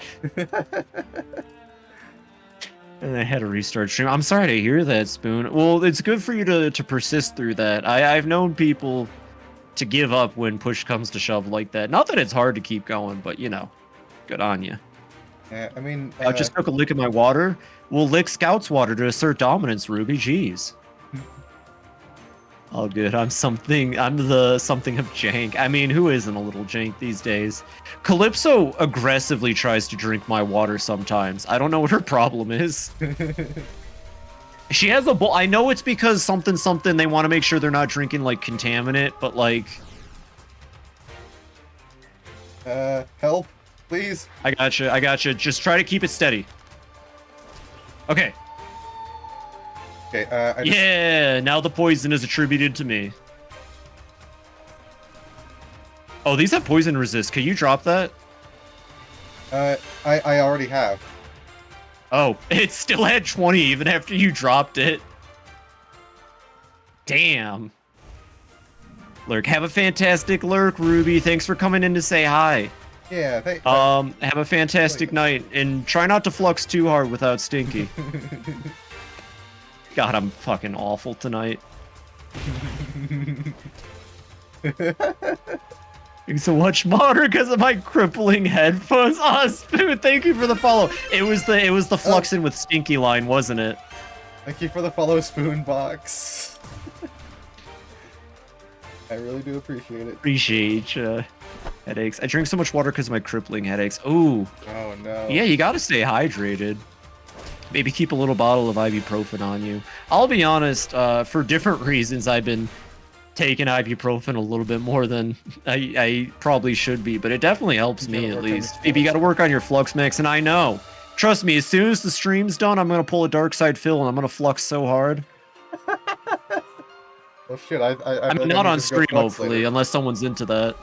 Speaker 2: And I had to restart stream. I'm sorry to hear that, Spoon. Well, it's good for you to persist through that. I've known people to give up when push comes to shove like that. Not that it's hard to keep going, but, you know, good on you.
Speaker 1: Yeah, I mean...
Speaker 2: I just took a lick of my water. We'll lick Scout's water to assert dominance, Ruby. Jeez. All good. I'm the something of jank. I mean, who isn't a little jank these days? Calypso aggressively tries to drink my water sometimes. I don't know what her problem is. She has a bowl. I know it's because something they want to make sure they're not drinking like contaminant, but like...
Speaker 1: help, please.
Speaker 2: I gotcha. Just try to keep it steady. Okay.
Speaker 1: Okay,
Speaker 2: yeah, now the poison is attributed to me. Oh, these have poison resist. Can you drop that?
Speaker 1: I already have.
Speaker 2: Oh, it still had 20 even after you dropped it. Damn. Lurk, have a fantastic lurk, Ruby. Thanks for coming in to say hi.
Speaker 1: Yeah,
Speaker 2: have a fantastic night, and try not to flux too hard without Stinky. God, I'm fucking awful tonight. Thanks so much, Modder, because of my crippling headphones. Oh, Spoon, thank you for the follow. It was the fluxing with Stinky line, wasn't it?
Speaker 1: Thank you for the follow, Spoon box. I really do appreciate it.
Speaker 2: Appreciate headaches. I drink so much water because of my crippling headaches. Ooh.
Speaker 1: Oh no.
Speaker 2: Yeah, you gotta stay hydrated. Maybe keep a little bottle of ibuprofen on you. I'll be honest, for different reasons, I've been taking ibuprofen a little bit more than I probably should be, but it definitely helps me at least. Maybe you gotta work on your flux mix, and I know. Trust me, as soon as the stream's done, I'm gonna pull a dark side fill and I'm gonna flux so hard.
Speaker 1: Well, shit,
Speaker 2: I mean, not on stream, hopefully, unless someone's into that.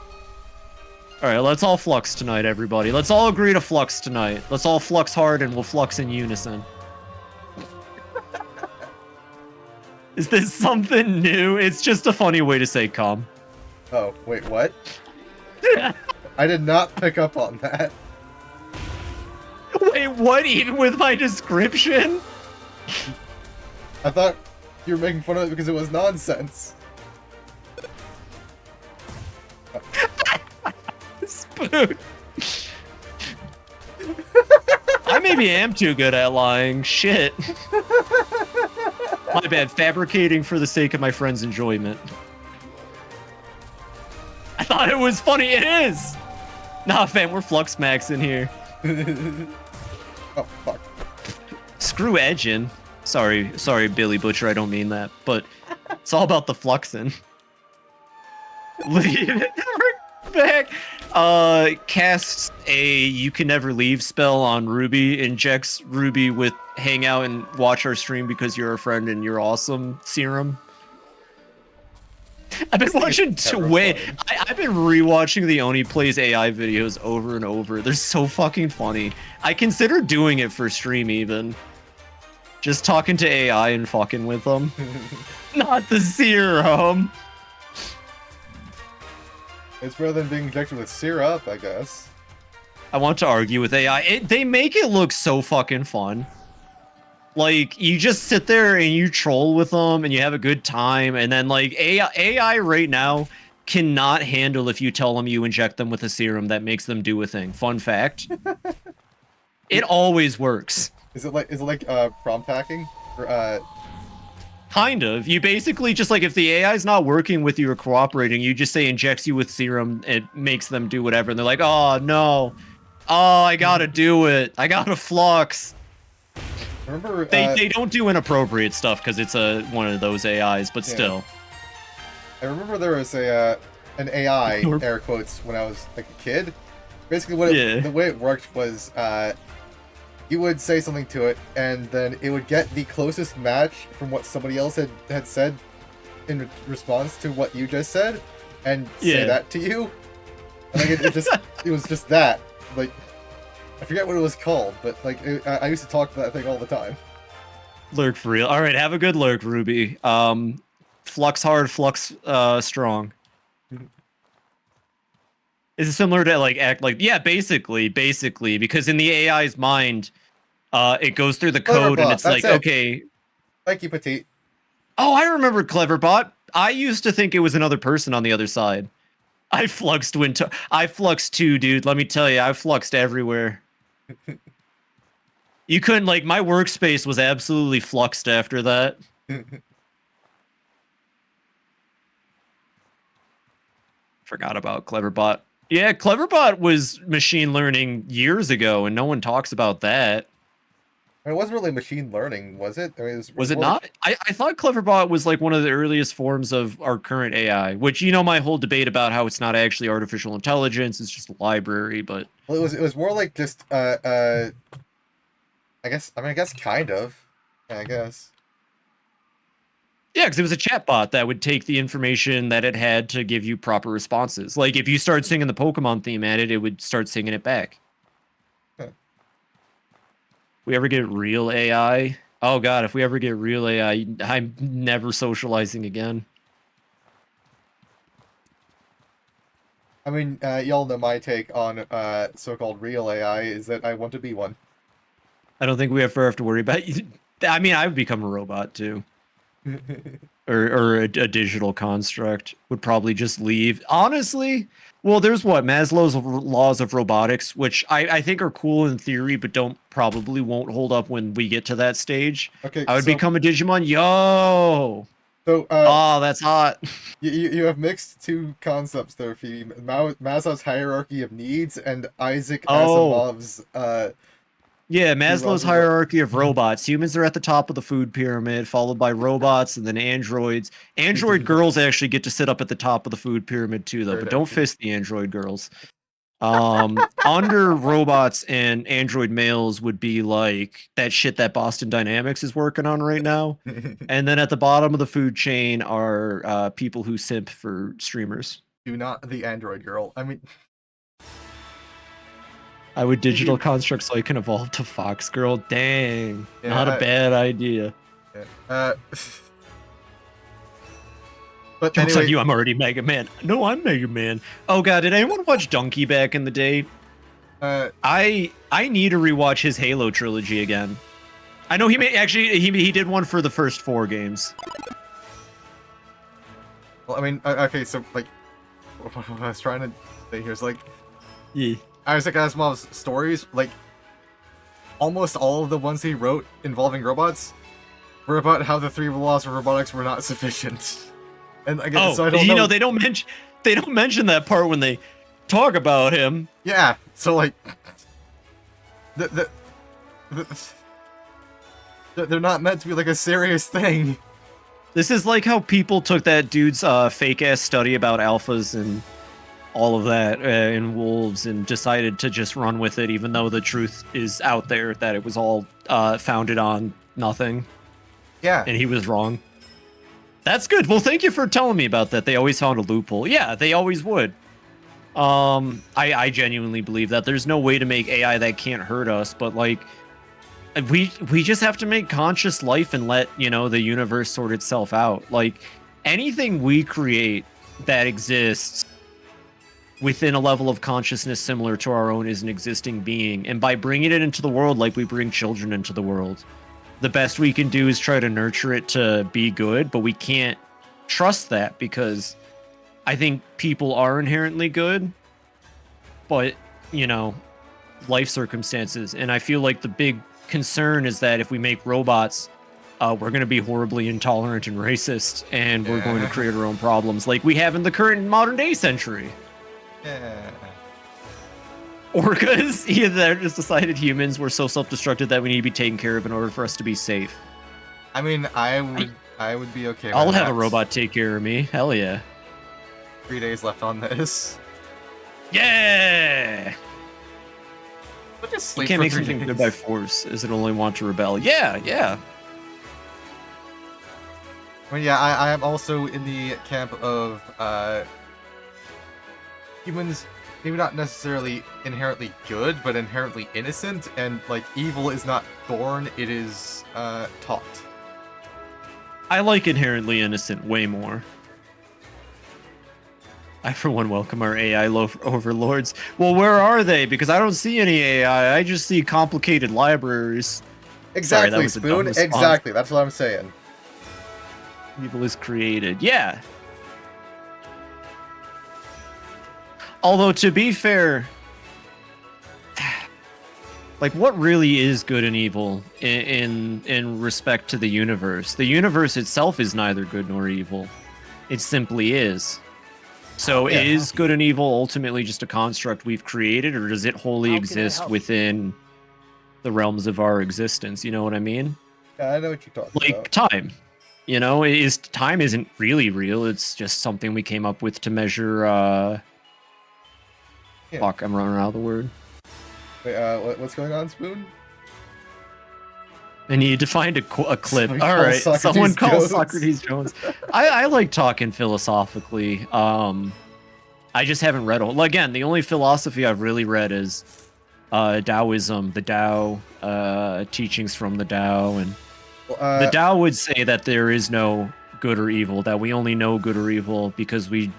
Speaker 2: Alright, let's all flux tonight, everybody. Let's all agree to flux tonight. Let's all flux hard and we'll flux in unison. Is this something new? It's just a funny way to say come.
Speaker 1: Oh, wait, what? I did not pick up on that.
Speaker 2: Wait, what? Even with my description?
Speaker 1: I thought you were making fun of it because it was nonsense.
Speaker 2: Spoon. I maybe am too good at lying. Shit. My bad. Fabricating for the sake of my friend's enjoyment. I thought it was funny. It is. Nah, fam, we're flux max in here.
Speaker 1: Oh, fuck.
Speaker 2: Screw edging. Sorry, Billy Butcher. I don't mean that, but it's all about the fluxing. Leave it. Back. Casts a you can never leave spell on Ruby, injects Ruby with hang out and watch our stream because you're a friend and you're awesome serum. I've been watching I've been rewatching the Oni Plays AI videos over and over. They're so fucking funny. I consider doing it for stream even. Just talking to AI and fucking with them. Not the serum.
Speaker 1: It's better than being injected with syrup, I guess.
Speaker 2: I want to argue with AI. They make it look so fucking fun. Like, you just sit there and you troll with them and you have a good time. And then, like, AI right now cannot handle if you tell them you inject them with a serum that makes them do a thing. Fun fact. It always works.
Speaker 1: Is it like prompt hacking? Or,
Speaker 2: Kind of. You basically just, like, if the AI is not working with you or cooperating, you just say injects you with serum, it makes them do whatever. And they're like, oh, no. Oh, I gotta do it. I gotta flux.
Speaker 1: remember
Speaker 2: They don't do inappropriate stuff because it's one of those AIs, but still.
Speaker 1: I remember there was an AI, air quotes, when I was like a kid. Basically, the way it worked was you would say something to it, and then it would get the closest match from what somebody else had said in response to what you just said, and say that to you. And like it was just that. Like, I forget what it was called, but like I used to talk to that thing all the time.
Speaker 2: Lurk for real. All right, have a good lurk, Ruby. Flux hard, flux strong. Is it similar to like act like basically because in the AI's mind, it goes through the code and it's like okay.
Speaker 1: Thank you, Petite.
Speaker 2: Oh, I remember Cleverbot. I used to think it was another person on the other side. I fluxed too, dude. Let me tell you, I fluxed everywhere. You couldn't, like, my workspace was absolutely fluxed after that. Forgot about Cleverbot. Yeah, Cleverbot was machine learning years ago, and no one talks about that.
Speaker 1: It wasn't really machine learning, was it? I mean,
Speaker 2: was it not? I thought Cleverbot was like one of the earliest forms of our current AI, which, you know, my whole debate about how it's not actually artificial intelligence, it's just a library, but...
Speaker 1: Well, it was more like just, I guess kind of. Yeah, I guess.
Speaker 2: Yeah, because it was a chatbot that would take the information that it had to give you proper responses. Like, if you start singing the Pokemon theme at it, it would start singing it back.
Speaker 1: Huh.
Speaker 2: We ever get real AI? Oh god, if we ever get real AI, I'm never socializing again.
Speaker 1: I mean, y'all know my take on so-called real AI is that I want to be one.
Speaker 2: I don't think we ever have to worry about it. I mean, I would become a robot too. or a digital construct. Would probably just leave. Honestly, well, there's Maslow's laws of robotics, which I think are cool in theory, but probably won't hold up when we get to that stage.
Speaker 1: Okay,
Speaker 2: I would become a Digimon. Yo!
Speaker 1: So,
Speaker 2: oh, that's hot.
Speaker 1: You have mixed two concepts there, Phoebe. Maslow's hierarchy of needs and Isaac Asimov's
Speaker 2: yeah, Maslow's hierarchy of robots. Humans are at the top of the food pyramid, followed by robots and then androids. Android girls actually get to sit up at the top of the food pyramid too, though, but don't fist the android girls. Under robots and android males would be like that shit that Boston Dynamics is working on right now. And then at the bottom of the food chain are people who simp for streamers.
Speaker 1: Do not the android girl. I mean...
Speaker 2: I would digital construct so I can evolve to Fox Girl. Dang.
Speaker 1: Yeah,
Speaker 2: not a bad idea.
Speaker 1: Yeah. But
Speaker 2: Joke's
Speaker 1: anyway,
Speaker 2: on you, I'm already Mega Man. No, I'm Mega Man. Oh god, did anyone watch Donkey back in the day? I need to rewatch his Halo trilogy again. I know he did one for the first 4 games.
Speaker 1: Well, I mean, okay, so like, what I was trying to say here is like,
Speaker 2: yeah.
Speaker 1: Isaac Asimov's stories, like, almost all of the ones he wrote involving robots were about how the 3 laws of robotics were not sufficient. And again, so I don't know.
Speaker 2: They don't mention that part when they talk about him.
Speaker 1: Yeah, so like, they're not meant to be like a serious thing.
Speaker 2: This is like how people took that dude's fake ass study about alphas and all of that in wolves and decided to just run with it, even though the truth is out there that it was all founded on nothing.
Speaker 1: Yeah.
Speaker 2: And he was wrong. That's good. Well, thank you for telling me about that. They always found a loophole. Yeah, they always would. I genuinely believe that there's no way to make AI that can't hurt us, but like we just have to make conscious life and let, the universe sort itself out. Like anything we create that exists within a level of consciousness similar to our own is an existing being. And by bringing it into the world like we bring children into the world, the best we can do is try to nurture it to be good, but we can't trust that because I think people are inherently good, but, life circumstances. And I feel like the big concern is that if we make robots, we're going to be horribly intolerant and racist, and we're going to create our own problems like we have in the current modern day century.
Speaker 1: Yeah.
Speaker 2: Or because either just decided humans were so self-destructive that we need to be taken care of in order for us to be safe.
Speaker 1: I mean, I would be okay with
Speaker 2: I'll
Speaker 1: that.
Speaker 2: have a robot take care of me. Hell yeah.
Speaker 1: 3 days left on this.
Speaker 2: Yeah!
Speaker 1: But just
Speaker 2: You
Speaker 1: sleep
Speaker 2: can't
Speaker 1: for
Speaker 2: make
Speaker 1: 3
Speaker 2: something
Speaker 1: days.
Speaker 2: good by force, as it only want to rebel. Yeah.
Speaker 1: I mean, yeah, I am also in the camp of humans, maybe not necessarily inherently good, but inherently innocent, and like evil is not born, it is taught.
Speaker 2: I like inherently innocent way more. I, for one, welcome our AI overlords. Well, where are they? Because I don't see any AI. I just see complicated libraries. Sorry, that
Speaker 1: Exactly,
Speaker 2: was a dumb
Speaker 1: Spoon.
Speaker 2: response.
Speaker 1: Exactly, that's what I'm saying.
Speaker 2: Evil is created. Yeah. Although, to be fair, like, what really is good and evil in respect to the universe? The universe itself is neither good nor evil. It simply is. So is good and evil ultimately just a construct we've created, or does it wholly
Speaker 5: How can I
Speaker 2: exist
Speaker 5: help?
Speaker 2: within the realms of our existence? You know what I mean?
Speaker 1: Yeah, I know what you're talking
Speaker 2: Like
Speaker 1: about.
Speaker 2: time. Time isn't really real. It's just something we came up with to measure
Speaker 1: Yeah.
Speaker 2: fuck, I'm running out of the word.
Speaker 1: Wait, what's going on, Spoon?
Speaker 2: I need to find a clip.
Speaker 1: Someone
Speaker 2: All
Speaker 1: call
Speaker 2: right,
Speaker 1: Socrates
Speaker 2: someone call
Speaker 1: Jones.
Speaker 2: Socrates Jones. I like talking philosophically. I just haven't read all. Again, the only philosophy I've really read is Taoism, the Tao, teachings from the Tao, and the Tao would say that there is no good or evil, that we only know good or evil because we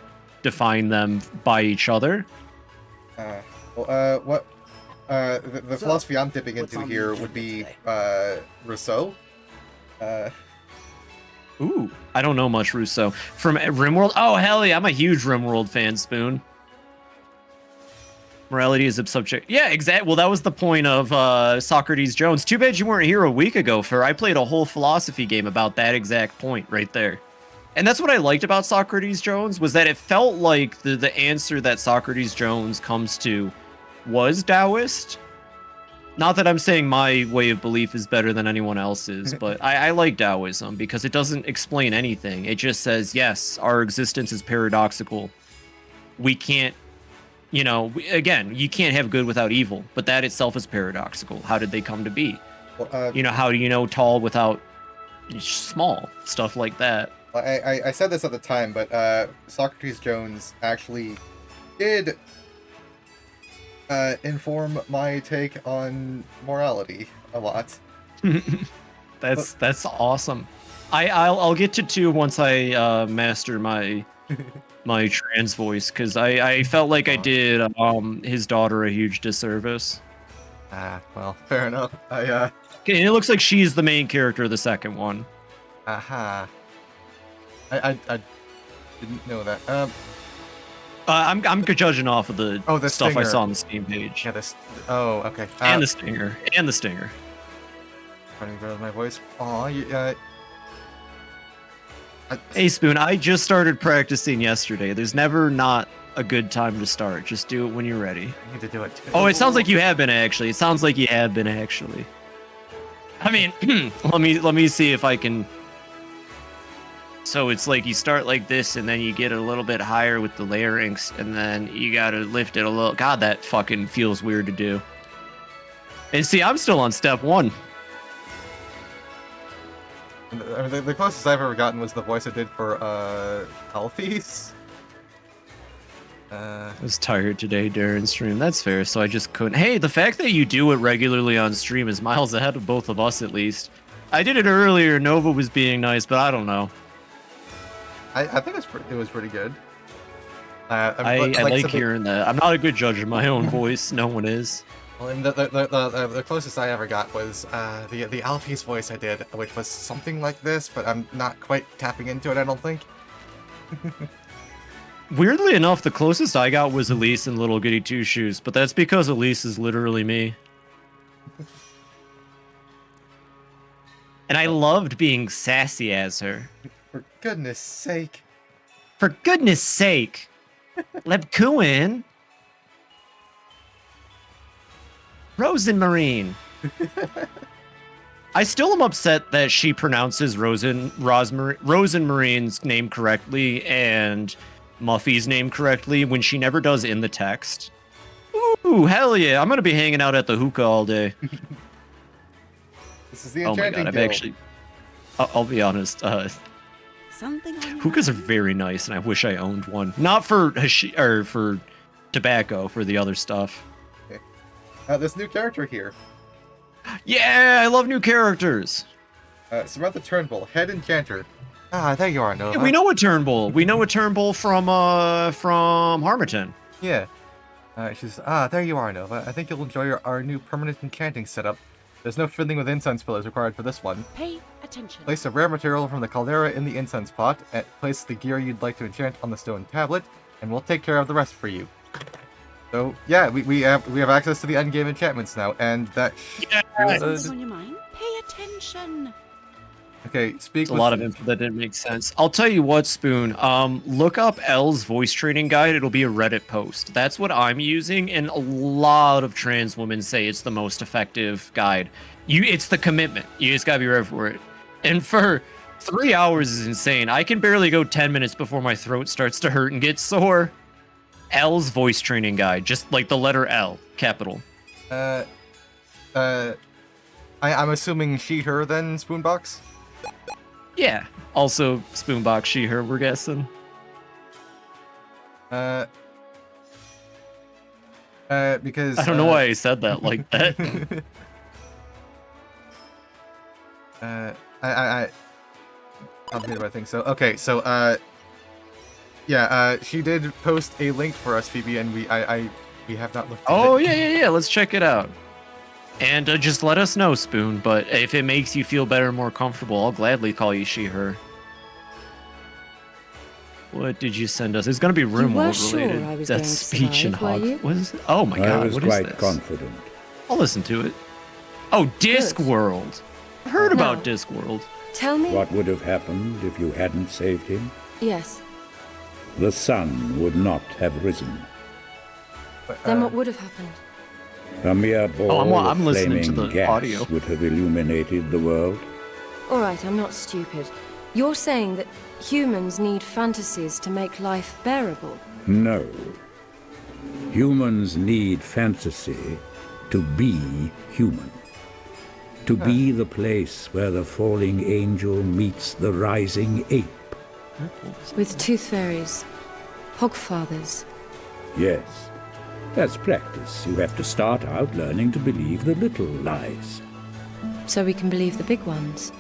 Speaker 2: define them by each other.
Speaker 1: What? The
Speaker 5: So,
Speaker 1: philosophy I'm dipping
Speaker 5: what's
Speaker 1: into
Speaker 5: on the
Speaker 1: here
Speaker 5: agenda
Speaker 1: would be
Speaker 5: today?
Speaker 1: Rousseau.
Speaker 2: Ooh, I don't know much Rousseau. From RimWorld? Oh, hell yeah, I'm a huge RimWorld fan, Spoon. Morality is a subject. Yeah, exactly. Well, that was the point of Socrates Jones. Too bad you weren't here a week ago, for I played a whole philosophy game about that exact point right there. And that's what I liked about Socrates Jones, was that it felt like the answer that Socrates Jones comes to was Taoist. Not that I'm saying my way of belief is better than anyone else's, but I like Taoism because it doesn't explain anything. It just says, yes, our existence is paradoxical. We can't, again, you can't have good without evil, but that itself is paradoxical. How did they come to be?
Speaker 1: Well,
Speaker 2: How do you know tall without small? Stuff like that.
Speaker 1: I said this at the time, but Socrates Jones actually did inform my take on morality a lot.
Speaker 2: That's awesome. I'll get to 2 once I master my trans voice, because I felt like I did his daughter a huge disservice.
Speaker 1: Well, fair enough.
Speaker 2: Okay, and it looks like she's the main character of the second one.
Speaker 1: Aha. I didn't know that.
Speaker 2: I'm judging off of the
Speaker 1: the
Speaker 2: stuff I
Speaker 1: stinger.
Speaker 2: saw on the Steam page.
Speaker 1: Yeah, this. Oh, okay.
Speaker 2: And the stinger.
Speaker 1: Running with my voice. Aw,
Speaker 2: Hey, Spoon, I just started practicing yesterday. There's never not a good time to start. Just do it when you're ready.
Speaker 1: I need to do it.
Speaker 2: Oh, it sounds like you have been actually. I mean, let me see if I can. So it's like you start like this, and then you get a little bit higher with the layerings, and then you gotta lift it a little. God, that fucking feels weird to do. And see, I'm still on step 1.
Speaker 1: I mean, the closest I've ever gotten was the voice I did for Alphys.
Speaker 2: I was tired today during stream. That's fair, so I just couldn't. Hey, the fact that you do it regularly on stream is miles ahead of both of us, at least. I did it earlier. Nova was being nice, but I don't know.
Speaker 1: I think it was pretty good.
Speaker 2: I like hearing that. I'm not a good judge of my own voice. No one is.
Speaker 1: Well, and the closest I ever got was the Alphys voice I did, which was something like this, but I'm not quite tapping into it, I don't think.
Speaker 2: Weirdly enough, the closest I got was Elise in Little Goody Two Shoes, but that's because Elise is literally me. And I loved being sassy as her.
Speaker 1: For goodness sake.
Speaker 2: For goodness sake! Lebkuin! Rosenmarine! I still am upset that she pronounces Rosenmarine's name correctly and Muffy's name correctly when she never does in the text. Ooh, hell yeah! I'm gonna be hanging out at the hookah all day.
Speaker 1: This is the
Speaker 2: Oh my
Speaker 1: enchanting
Speaker 2: god, I've
Speaker 1: guild.
Speaker 2: actually... I'll be honest, hookahs are very nice, and I wish I owned one. Not for for tobacco, for the other stuff.
Speaker 1: This new character here.
Speaker 2: Yeah, I love new characters.
Speaker 1: Samantha Turnbull, head enchanter. Ah, there you are, Nova.
Speaker 2: Yeah, we know a Turnbull. We know a Turnbull from Harmattan.
Speaker 1: Yeah. She's there you are, Nova. I think you'll enjoy our new permanent enchanting setup. There's no fiddling with incense pillars required for this one.
Speaker 7: Pay attention.
Speaker 1: Place a rare material from the caldera in the incense pot, and place the gear you'd like to enchant on the stone tablet, and we'll take care of the rest for you. So yeah, we have access to the endgame enchantments now, and that.
Speaker 7: Something on your mind? Pay attention.
Speaker 1: Okay, speak.
Speaker 2: A lot of info that didn't make sense. I'll tell you what, Spoon. Look up L's voice training guide. It'll be a Reddit post. That's what I'm using, and a lot of trans women say it's the most effective guide. It's the commitment. You just gotta be ready for it. And for 3 hours is insane. I can barely go 10 minutes before my throat starts to hurt and get sore. L's voice training guide, just like the letter L, capital.
Speaker 1: I'm assuming she, her, then Spoonbox.
Speaker 2: Yeah. Also, Spoonbox, she, her, we're guessing.
Speaker 1: Because
Speaker 2: I don't know why I said that like that.
Speaker 1: I'm good, I think so. Okay, so yeah, she did post a link for us, Phoebe, and we have not looked at
Speaker 2: Oh,
Speaker 1: it.
Speaker 2: yeah. Let's check it out. And just let us know, Spoon. But if it makes you feel better and more comfortable, I'll gladly call you she, her. What did you send us? It's going to be room
Speaker 8: were
Speaker 2: related.
Speaker 8: sure I was
Speaker 2: That's
Speaker 8: going to
Speaker 2: speech and
Speaker 8: survive,
Speaker 2: hog.
Speaker 8: were you?
Speaker 2: What is it? Oh my
Speaker 9: I
Speaker 2: god,
Speaker 9: was
Speaker 2: what is
Speaker 9: quite
Speaker 2: this?
Speaker 9: confident.
Speaker 2: I'll listen to it. Oh, Discworld. I've heard about Discworld.
Speaker 8: Tell me.
Speaker 9: What would have happened if you hadn't saved him?
Speaker 8: Yes.
Speaker 9: The sun would not have risen.
Speaker 8: Then what would have happened?
Speaker 9: A mere ball
Speaker 2: I'm
Speaker 9: of
Speaker 2: listening to
Speaker 9: flaming
Speaker 2: the
Speaker 9: gas
Speaker 2: audio.
Speaker 9: would have illuminated the world.
Speaker 8: All right, I'm not stupid. You're saying that humans need fantasies to make life bearable?
Speaker 9: No. Humans need fantasy to be human. To be the place where the falling angel meets the rising ape.
Speaker 8: With tooth fairies, hogfathers.
Speaker 9: Yes. As practice, you have to start out learning to believe the little lies.
Speaker 8: So we can believe the big ones.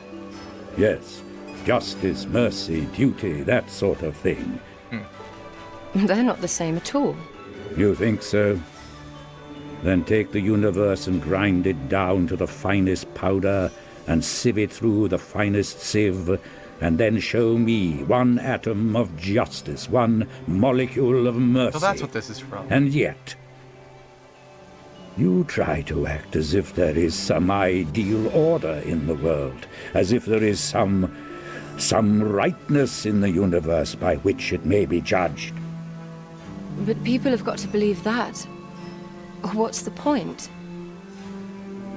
Speaker 9: Yes. Justice, mercy, duty, that sort of thing.
Speaker 8: They're not the same at all.
Speaker 9: You think so? Then take the universe and grind it down to the finest powder and sieve it through the finest sieve, and then show me one atom of justice, one molecule of mercy.
Speaker 1: So that's what this is from.
Speaker 9: And yet, you try to act as if there is some ideal order in the world, as if there is some rightness in the universe by which it may be judged.
Speaker 8: But people have got to believe that. What's the point?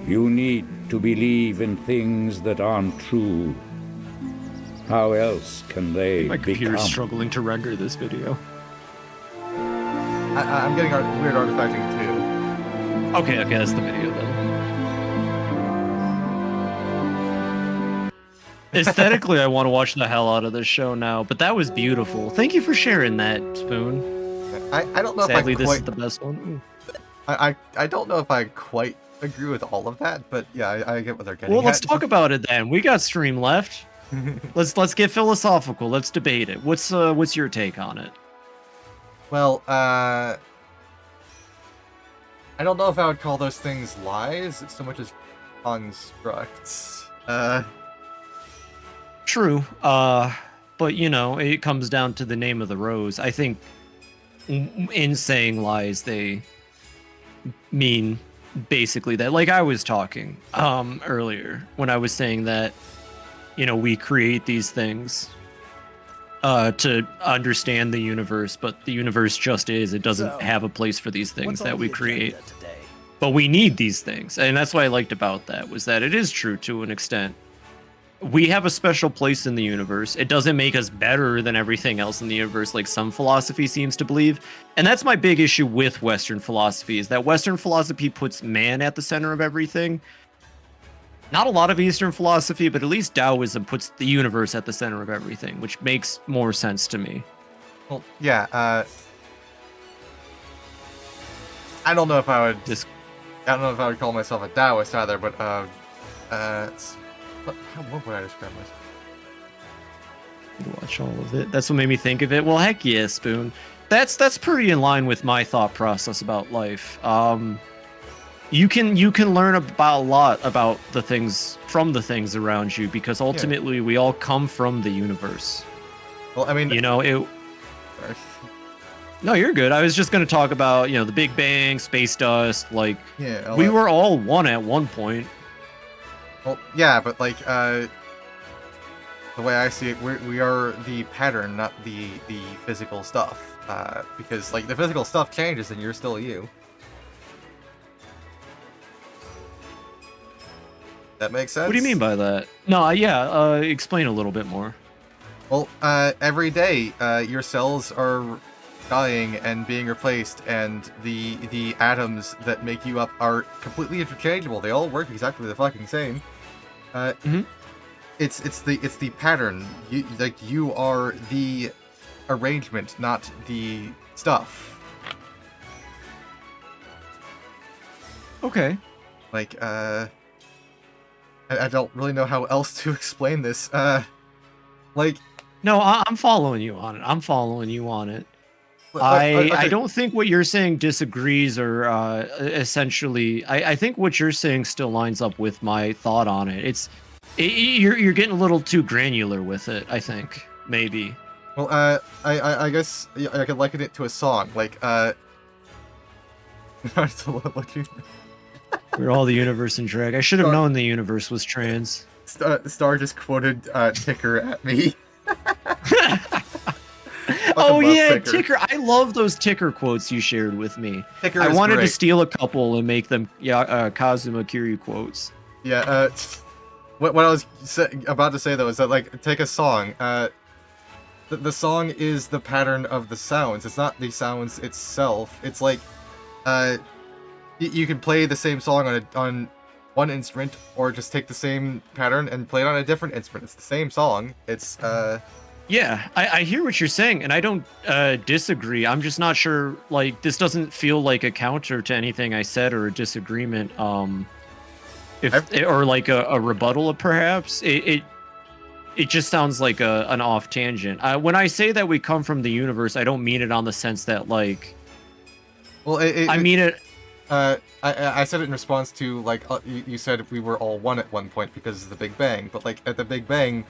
Speaker 9: You need to believe in things that aren't true. How else can they
Speaker 2: My computer's
Speaker 9: become?
Speaker 2: struggling to render this video.
Speaker 1: I'm getting weird artifacting too.
Speaker 2: Okay, that's the video then. Aesthetically, I want to watch the hell out of this show now, but that was beautiful. Thank you for sharing that, Spoon.
Speaker 1: I don't know
Speaker 2: Sadly,
Speaker 1: if I
Speaker 2: this
Speaker 1: quite...
Speaker 2: is the best one.
Speaker 1: I don't know if I quite agree with all of that, but yeah, I get what they're getting
Speaker 2: Well, let's
Speaker 1: at.
Speaker 2: talk about it then. We got stream left. Let's get philosophical. Let's debate it. What's your take on it?
Speaker 1: Well, I don't know if I would call those things lies so much as constructs.
Speaker 2: True. But you know, it comes down to the name of the rose. I think in saying lies, they mean basically that. Like I was talking earlier when I was saying that, you know, we create these things to understand the universe, but the universe just is. It doesn't have a place for these things that we create. But we need these things. And that's what I liked about that, was that it is true to an extent. We have a special place in the universe. It doesn't make us better than everything else in the universe, like some philosophy seems to believe. And that's my big issue with Western philosophy, is that Western philosophy puts man at the center of everything. Not a lot of Eastern philosophy, but at least Taoism puts the universe at the center of everything, which makes more sense to me.
Speaker 1: Well, yeah, I don't know if I would I don't know if I would call myself a Taoist either, but what would I describe myself?
Speaker 2: Watch all of it. That's what made me think of it. Well, heck yeah, Spoon. That's pretty in line with my thought process about life. You can learn about a lot about the things from the things around you, because ultimately we all come from the universe.
Speaker 1: Well, I mean,
Speaker 2: you know, No, you're good. I was just going to talk about, you know, the Big Bang, space dust, like we were all one at one point.
Speaker 1: Well, yeah, but like the way I see it, we are the pattern, not the physical stuff. Because like the physical stuff changes and you're still you. That makes sense?
Speaker 2: What do you mean by that? No, yeah, explain a little bit more.
Speaker 1: Well, every day, your cells are dying and being replaced, and the atoms that make you up are completely interchangeable. They all work exactly the fucking same. It's the pattern. You are the arrangement, not the stuff.
Speaker 2: Okay.
Speaker 1: Like, I don't really know how else to explain this. Like...
Speaker 2: No, I'm following you on it. I don't think what you're saying disagrees, or essentially, I think what you're saying still lines up with my thought on it. You're getting a little too granular with it, I think, maybe.
Speaker 1: Well, I guess I could liken it to a song, like,
Speaker 2: We're all the universe in drag. I should have known the universe was trans.
Speaker 1: Star just quoted Ticker at me.
Speaker 2: Oh yeah, Ticker. I love those Ticker quotes you shared with me.
Speaker 1: Ticker
Speaker 2: I wanted
Speaker 1: great.
Speaker 2: to steal a couple and make them Kazuma Kiryu quotes.
Speaker 1: Yeah, what I was about to say though is that, like, take a song. The song is the pattern of the sounds. It's not the sounds itself. It's like, you can play the same song on one instrument, or just take the same pattern and play it on a different instrument. It's the same song. It's
Speaker 2: Yeah, I hear what you're saying, and I don't disagree. I'm just not sure, like, this doesn't feel like a counter to anything I said, or a disagreement, or like a rebuttal, perhaps. It just sounds like an off tangent. When I say that we come from the universe, I don't mean it on the sense that, like...
Speaker 1: Well,
Speaker 2: I mean it...
Speaker 1: I said it in response to, like, you said we were all one at one point because of the Big Bang, but, like, at the Big Bang,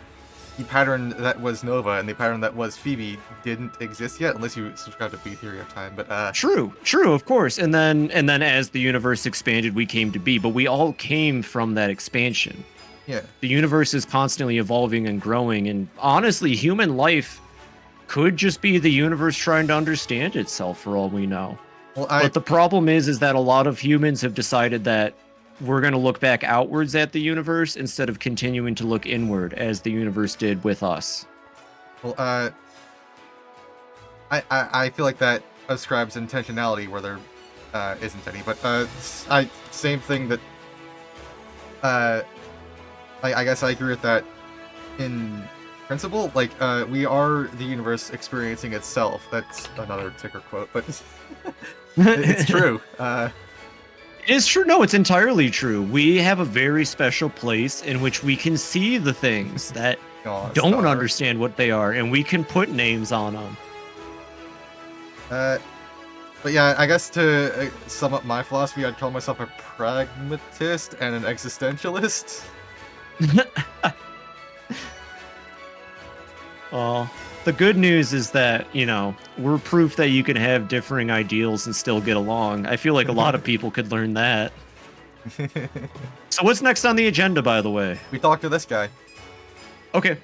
Speaker 1: the pattern that was Nova and the pattern that was Phoebe didn't exist yet, unless you subscribe to B Theory of Time. But
Speaker 2: true, of course. And then as the universe expanded, we came to be. But we all came from that expansion.
Speaker 1: Yeah.
Speaker 2: The universe is constantly evolving and growing, and honestly, human life could just be the universe trying to understand itself, for all we know.
Speaker 1: Well,
Speaker 2: but the problem is that a lot of humans have decided that we're going to look back outwards at the universe instead of continuing to look inward as the universe did with us.
Speaker 1: Well, I feel like that ascribes intentionality where there isn't any, but same thing that I guess I agree with that in principle. Like, we are the universe experiencing itself. That's another ticker quote, but it's true.
Speaker 2: It is true. No, it's entirely true. We have a very special place in which we can see the things that don't understand what they are, and we can put names on them.
Speaker 1: But yeah, I guess to sum up my philosophy, I'd call myself a pragmatist and an existentialist.
Speaker 2: The good news is that, you know, we're proof that you can have differing ideals and still get along. I feel like a lot of people could learn that. So what's next on the agenda, by the way?
Speaker 1: We talked to this guy.
Speaker 2: Okay.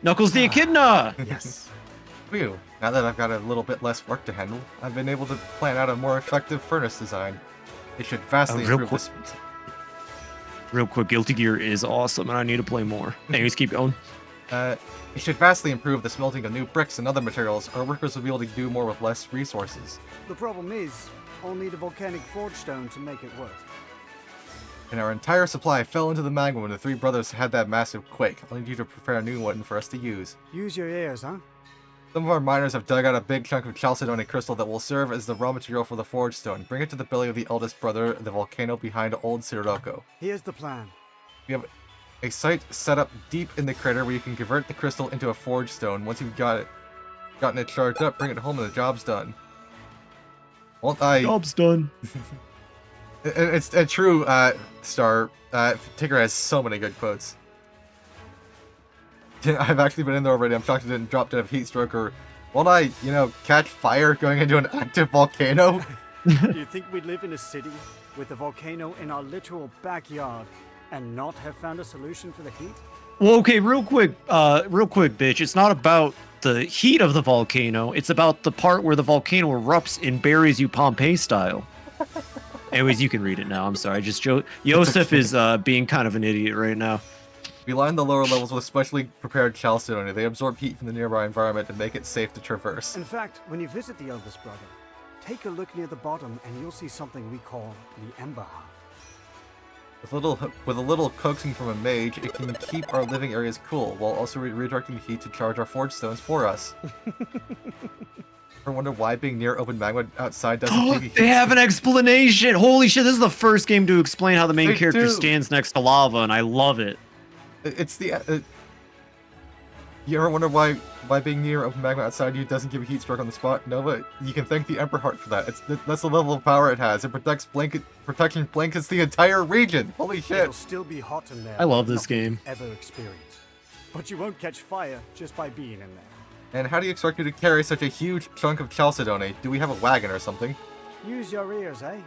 Speaker 2: Knuckles the Echidna!
Speaker 1: Yes. Phew. Now that I've got a little bit less work to handle, I've been able to plan out a more effective furnace design. It should vastly improve this.
Speaker 2: Real quick, Guilty Gear is awesome, and I need to play more. Anyways, keep going.
Speaker 1: It should vastly improve the smelting of new bricks and other materials. Our workers will be able to do more with less resources.
Speaker 5: The problem is, I'll need a volcanic forge stone to make it work.
Speaker 1: And our entire supply fell into the magma when the three brothers had that massive quake. I'll need you to prepare a new one for us to use.
Speaker 5: Use your ears, huh?
Speaker 1: Some of our miners have dug out a big chunk of chalcedony crystal that will serve as the raw material for the forge stone. Bring it to the belly of the eldest brother, the volcano behind Old Sirocco.
Speaker 5: Here's the plan.
Speaker 1: We have a site set up deep in the crater where you can convert the crystal into a forge stone. Once you've gotten it charged up, bring it home and the job's done.
Speaker 2: Job's done.
Speaker 1: It's true, Star. Tigger has so many good quotes. I've actually been in there already. I'm shocked it didn't drop dead of heat stroke or, won't I, catch fire going into an active volcano?
Speaker 5: You think we'd live in a city with a volcano in our literal backyard and not have found a solution for the heat?
Speaker 2: Well, okay, real quick, bitch. It's not about the heat of the volcano. It's about the part where the volcano erupts and buries you Pompeii style. Anyways, you can read it now. I'm sorry. Yosef is being kind of an idiot right now.
Speaker 1: We line the lower levels with specially prepared chalcedony. They absorb heat from the nearby environment to make it safe to traverse.
Speaker 5: In fact, when you visit the eldest brother, take a look near the bottom and you'll see something we call the Ember Heart.
Speaker 1: With a little coaxing from a mage, it can keep our living areas cool, while also redirecting heat to charge our forge stones for us. Ever wonder why being near open magma outside doesn't give you heat?
Speaker 2: They have an explanation! Holy shit, this is the first game to explain how the main character stands next to lava, and I love it.
Speaker 1: It's the... you ever wonder why being near open magma outside you doesn't give you heat stroke on the spot? Nova, you can thank the Emperor Heart for that. That's the level of power it has. It protection blankets the entire region. Holy shit.
Speaker 5: It'll still be hot in there.
Speaker 2: I love this game.
Speaker 5: Ever experienced. But you won't catch fire just by being in there.
Speaker 1: And how do you expect me to carry such a huge chunk of chalcedony? Do we have a wagon or something?
Speaker 5: Use your ears, eh?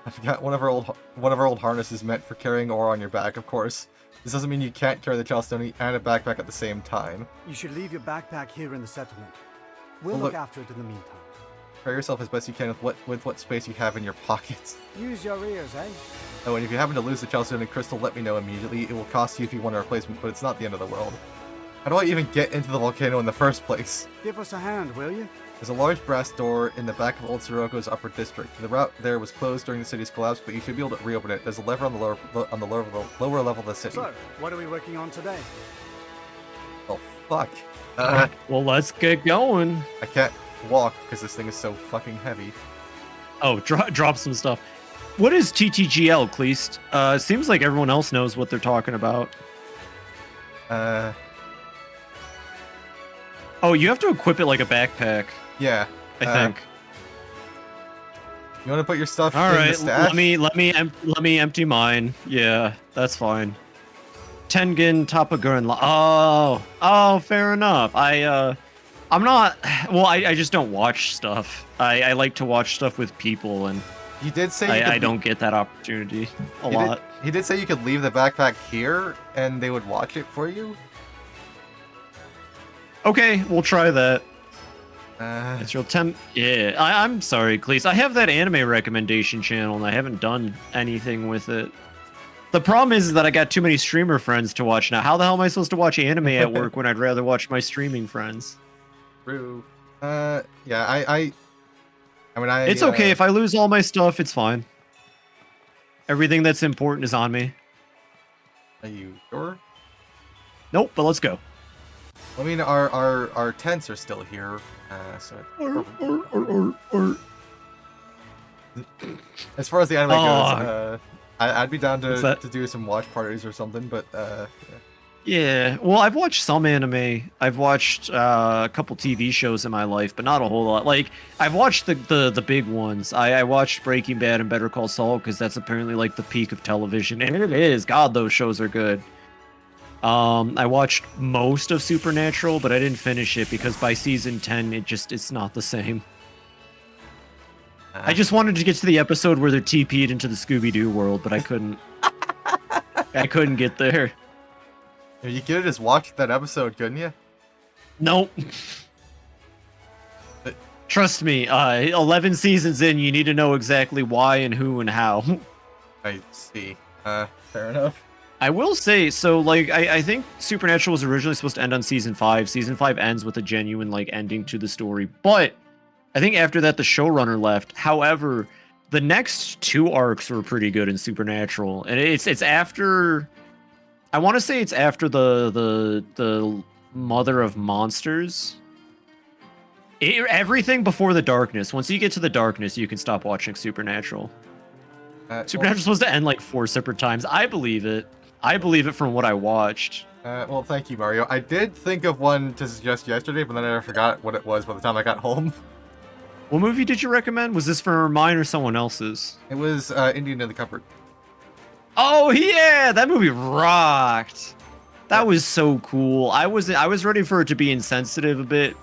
Speaker 1: I forgot one of our old harnesses meant for carrying ore on your back, of course. This doesn't mean you can't carry the chalcedony and a backpack at the same time.
Speaker 5: You should leave your backpack here in the settlement. We'll look after it in the meantime.
Speaker 1: Prepare yourself as best you can with what space you have in your pockets.
Speaker 5: Use your ears, eh?
Speaker 1: Oh, and if you happen to lose the chalcedony crystal, let me know immediately. It will cost you if you want a replacement, but it's not the end of the world. How do I even get into the volcano in the first place?
Speaker 5: Give us a hand, will you?
Speaker 1: There's a large brass door in the back of Old Sirocco's upper district. The route there was closed during the city's collapse, but you should be able to reopen it. There's a lever on the lower level of the city.
Speaker 5: So, what are we working on today?
Speaker 1: Oh, fuck.
Speaker 2: Well, let's get going.
Speaker 1: I can't walk because this thing is so fucking heavy.
Speaker 2: Oh, drop some stuff. What is TTGL, Cleast? Seems like everyone else knows what they're talking about. Oh, you have to equip it like a backpack.
Speaker 1: Yeah.
Speaker 2: I think.
Speaker 1: You want to put your stuff
Speaker 2: All
Speaker 1: in
Speaker 2: right,
Speaker 1: the stash?
Speaker 2: let me empty mine. Yeah, that's fine. Tengen Tapagurn. Oh, fair enough. I'm not. Well, I just don't watch stuff. I like to watch stuff with people, and
Speaker 1: you did say
Speaker 2: I don't get that opportunity a lot.
Speaker 1: He did say you could leave the backpack here, and they would watch it for you.
Speaker 2: Okay, we'll try that. It's real Yeah, I'm sorry, Cleese. I have that anime recommendation channel, and I haven't done anything with it. The problem is that I got too many streamer friends to watch now. How the hell am I supposed to watch anime at work when I'd rather watch my streaming friends?
Speaker 1: True. Yeah, I mean,
Speaker 2: It's okay if I lose all my stuff. It's fine. Everything that's important is on me.
Speaker 1: Are you sure?
Speaker 2: Nope, but let's go.
Speaker 1: I mean, our tents are still here, so. As far as the anime goes, I'd be down to do some watch parties or something, but
Speaker 2: Yeah, well, I've watched some anime. I've watched a couple TV shows in my life, but not a whole lot. Like, I've watched the big ones. I watched Breaking Bad and Better Call Saul because that's apparently like the peak of television, and it is. God, those shows are good. I watched most of Supernatural, but I didn't finish it because by season 10, it's not the same. I just wanted to get to the episode where they're TP'd into the Scooby-Doo world, but I couldn't. I couldn't get there.
Speaker 1: You could have just watched that episode, couldn't you?
Speaker 2: Nope. Trust me, 11 seasons in, you need to know exactly why and who and how.
Speaker 1: I see. Fair enough.
Speaker 2: I will say, so, like, I think Supernatural was originally supposed to end on season 5. Season 5 ends with a genuine, like, ending to the story. But I think after that, the showrunner left. However, the next 2 arcs were pretty good in Supernatural. And it's after... I want to say it's after the Mother of Monsters. Everything before the darkness. Once you get to the darkness, you can stop watching Supernatural. Supernatural's supposed to end like 4 separate times. I believe it. I believe it from what I watched.
Speaker 1: Well, thank you, Mario. I did think of one to suggest yesterday, but then I forgot what it was by the time I got home.
Speaker 2: What movie did you recommend? Was this for mine or someone else's?
Speaker 1: It was Indian in the Cupboard.
Speaker 2: Oh yeah, that movie rocked. That was so cool. I was ready for it to be insensitive a bit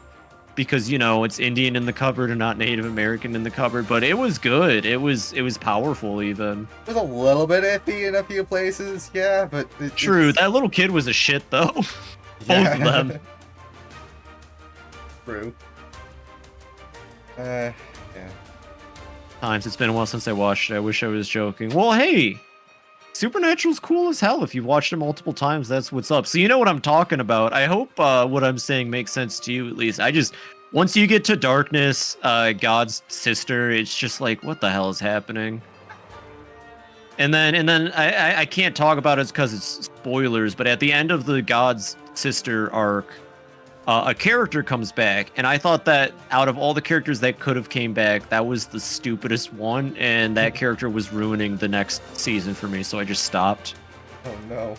Speaker 2: because, you know, it's Indian in the cupboard and not Native American in the cupboard, but it was good. It was powerful even.
Speaker 1: It was a little bit iffy in a few places, yeah, but
Speaker 2: True, that little kid was a shit though. Both of them.
Speaker 1: True. Yeah.
Speaker 2: Times, it's been a while since I watched it. I wish I was joking. Well, hey, Supernatural's cool as hell. If you've watched it multiple times, that's what's up. So you know what I'm talking about. I hope what I'm saying makes sense to you at least. Once you get to darkness, God's sister, it's just like, what the hell is happening? And then I can't talk about it because it's spoilers, but at the end of the God's sister arc, a character comes back, and I thought that out of all the characters that could have came back, that was the stupidest one, and that character was ruining the next season for me, so I just stopped.
Speaker 1: Oh no.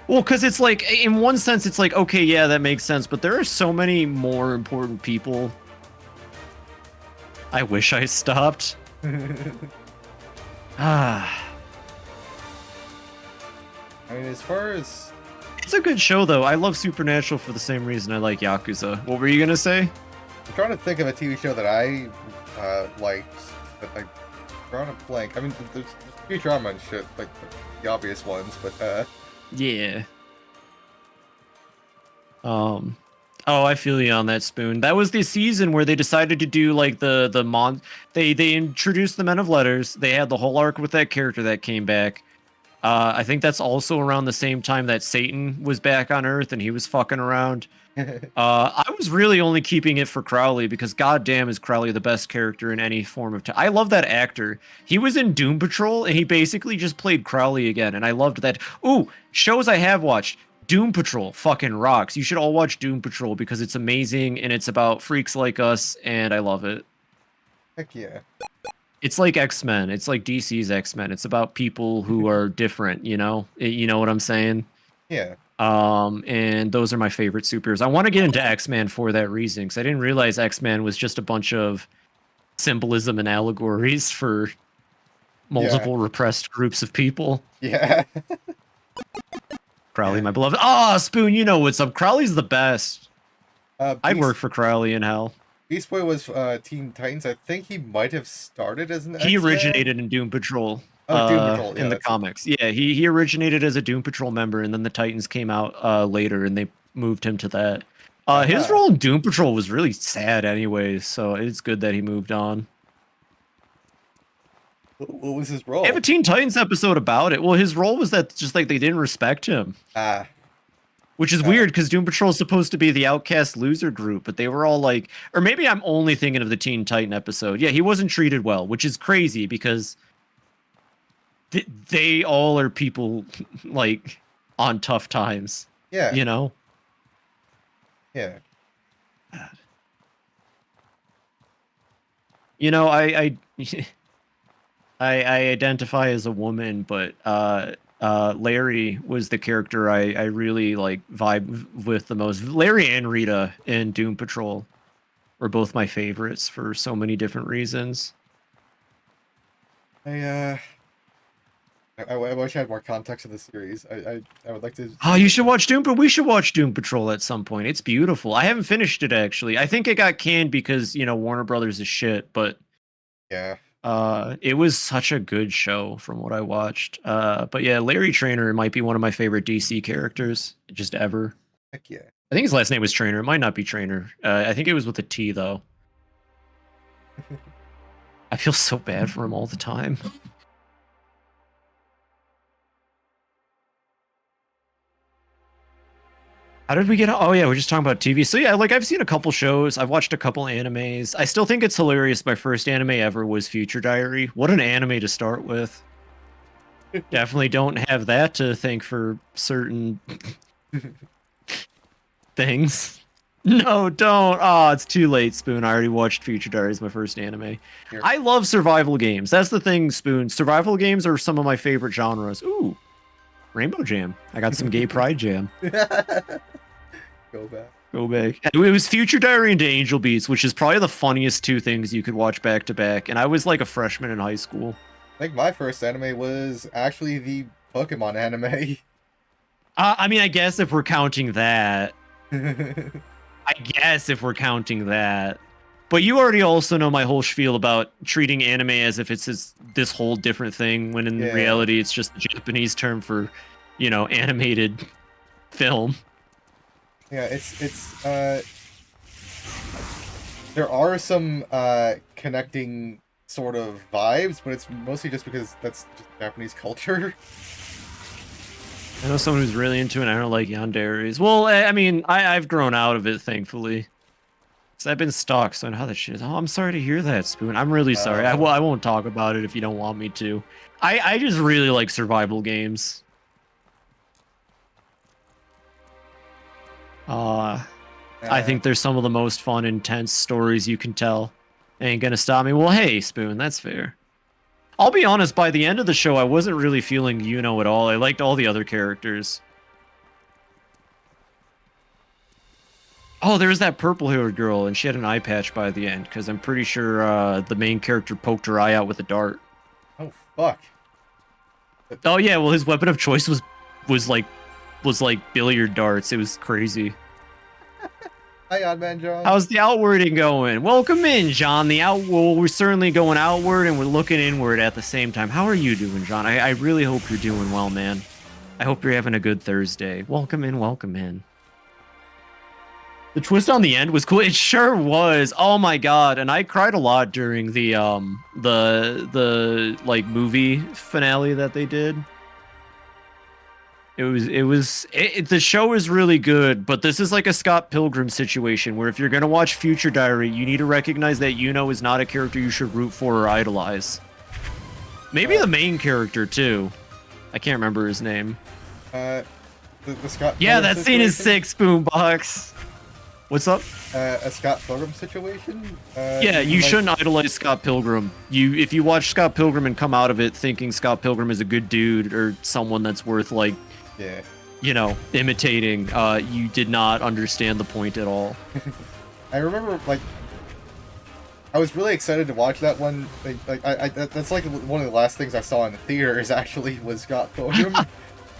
Speaker 2: Well, because it's like, in one sense, it's like, okay, yeah, that makes sense, but there are so many more important people. I wish I stopped.
Speaker 1: I mean, as far as...
Speaker 2: It's a good show, though. I love Supernatural for the same reason I like Yakuza. What were you gonna say?
Speaker 1: I'm trying to think of a TV show that I liked, but I'm drawing a blank. I mean, there's Futurama and shit, like the obvious ones, but
Speaker 2: Yeah. Oh, I feel you on that, Spoon. That was the season where they decided to do like they introduced the Men of Letters. They had the whole arc with that character that came back. I think that's also around the same time that Satan was back on Earth and he was fucking around. I was really only keeping it for Crowley because goddamn is Crowley the best character in any form of I love that actor. He was in Doom Patrol and he basically just played Crowley again, and I loved that. Ooh, shows I have watched. Doom Patrol fucking rocks. You should all watch Doom Patrol because it's amazing and it's about freaks like us, and I love it.
Speaker 1: Heck yeah.
Speaker 2: It's like X-Men. It's like DC's X-Men. It's about people who are different, you know? You know what I'm saying?
Speaker 1: Yeah.
Speaker 2: And those are my favorite supers. I want to get into X-Men for that reason, because I didn't realize X-Men was just a bunch of symbolism and allegories for multiple repressed groups of people.
Speaker 1: Yeah.
Speaker 2: Crowley, my beloved. Ah, Spoon, you know what's up. Crowley's the best. I'd work for Crowley in hell.
Speaker 1: Beast Boy was Teen Titans. I think he might have started as an
Speaker 2: He
Speaker 1: X-Men?
Speaker 2: originated in Doom Patrol.
Speaker 1: Oh, Doom Patrol,
Speaker 2: in the comics. Yeah, he originated as a Doom Patrol member, and then the Titans came out later, and they moved him to that. His role in Doom Patrol was really sad anyway, so it's good that he moved on.
Speaker 1: What was his role?
Speaker 2: I have a Teen Titans episode about it. Well, his role was that just like they didn't respect him. Which is weird because Doom Patrol is supposed to be the outcast loser group, but they were all like, or maybe I'm only thinking of the Teen Titan episode. Yeah, he wasn't treated well, which is crazy because they all are people like on tough times.
Speaker 1: Yeah.
Speaker 2: You know?
Speaker 1: Yeah.
Speaker 2: You know, I identify as a woman, but Larry was the character I really like vibe with the most. Larry and Rita in Doom Patrol were both my favorites for so many different reasons.
Speaker 1: I wish I had more context of the series. I would like to.
Speaker 2: Oh, you should watch Doom, but we should watch Doom Patrol at some point. It's beautiful. I haven't finished it actually. I think it got canned because Warner Brothers is shit, but
Speaker 1: yeah.
Speaker 2: It was such a good show from what I watched. But yeah, Larry Trainer might be one of my favorite DC characters just ever.
Speaker 1: Heck yeah.
Speaker 2: I think his last name was Trainer. It might not be Trainer. I think it was with a T though. I feel so bad for him all the time. How did we get? Oh yeah, we're just talking about TV. So yeah, like I've seen a couple shows. I've watched a couple animes. I still think it's hilarious. My first anime ever was Future Diary. What an anime to start with. Definitely don't have that to thank for certain things. No, don't. Oh, it's too late, Spoon. I already watched Future Diary as my first anime.
Speaker 1: Here.
Speaker 2: I love survival games. That's the thing, Spoon. Survival games are some of my favorite genres. Ooh, Rainbow Jam. I got some gay pride jam.
Speaker 1: Go back.
Speaker 2: Go back. It was Future Diary and Angel Beats, which is probably the funniest two things you could watch back to back. And I was like a freshman in high school.
Speaker 1: I think my first anime was actually the Pokemon anime.
Speaker 2: I mean, I guess if we're counting that. But you already also know my whole spiel about treating anime as if it's this whole different thing, when in reality it's just the Japanese term for, animated film.
Speaker 1: Yeah, there are some connecting sort of vibes, but it's mostly just because that's just Japanese culture.
Speaker 2: I know someone who's really into it. I don't like yanderes. Well, I mean, I've grown out of it, thankfully. Because I've been stalked, so I know how that shit is. Oh, I'm sorry to hear that, Spoon. I'm really sorry. I won't talk about it if you don't want me to. I just really like survival games. I think there's some of the most fun, intense stories you can tell. Ain't gonna stop me. Well, hey, Spoon, that's fair. I'll be honest, by the end of the show, I wasn't really feeling Yuno at all. I liked all the other characters. Oh, there was that purple-haired girl, and she had an eye patch by the end, because I'm pretty sure the main character poked her eye out with a dart.
Speaker 1: Oh, fuck.
Speaker 2: Oh, yeah, well, his weapon of choice was like billiard darts. It was crazy.
Speaker 1: Hi, Odd Man John.
Speaker 2: How's the outwarding going? Welcome in, John. Well, we're certainly going outward and we're looking inward at the same time. How are you doing, John? I really hope you're doing well, man. I hope you're having a good Thursday. Welcome in, welcome in. The twist on the end was cool. It sure was. Oh my god! And I cried a lot during the like movie finale that they did. The show is really good, but this is like a Scott Pilgrim situation where if you're gonna watch Future Diary, you need to recognize that Yuno is not a character you should root for or idolize. Maybe the main character too. I can't remember his name.
Speaker 1: The Scott.
Speaker 2: Yeah,
Speaker 1: Pilgrim
Speaker 2: that scene is
Speaker 1: situation?
Speaker 2: sick, Spoonbox. What's up?
Speaker 1: A Scott Pilgrim situation?
Speaker 2: Yeah, you shouldn't idolize Scott Pilgrim. If you watch Scott Pilgrim and come out of it thinking Scott Pilgrim is a good dude or someone that's worth like, imitating, you did not understand the point at all.
Speaker 1: I remember, like, I was really excited to watch that one. That's like one of the last things I saw in the theaters. Actually, was Scott Pilgrim.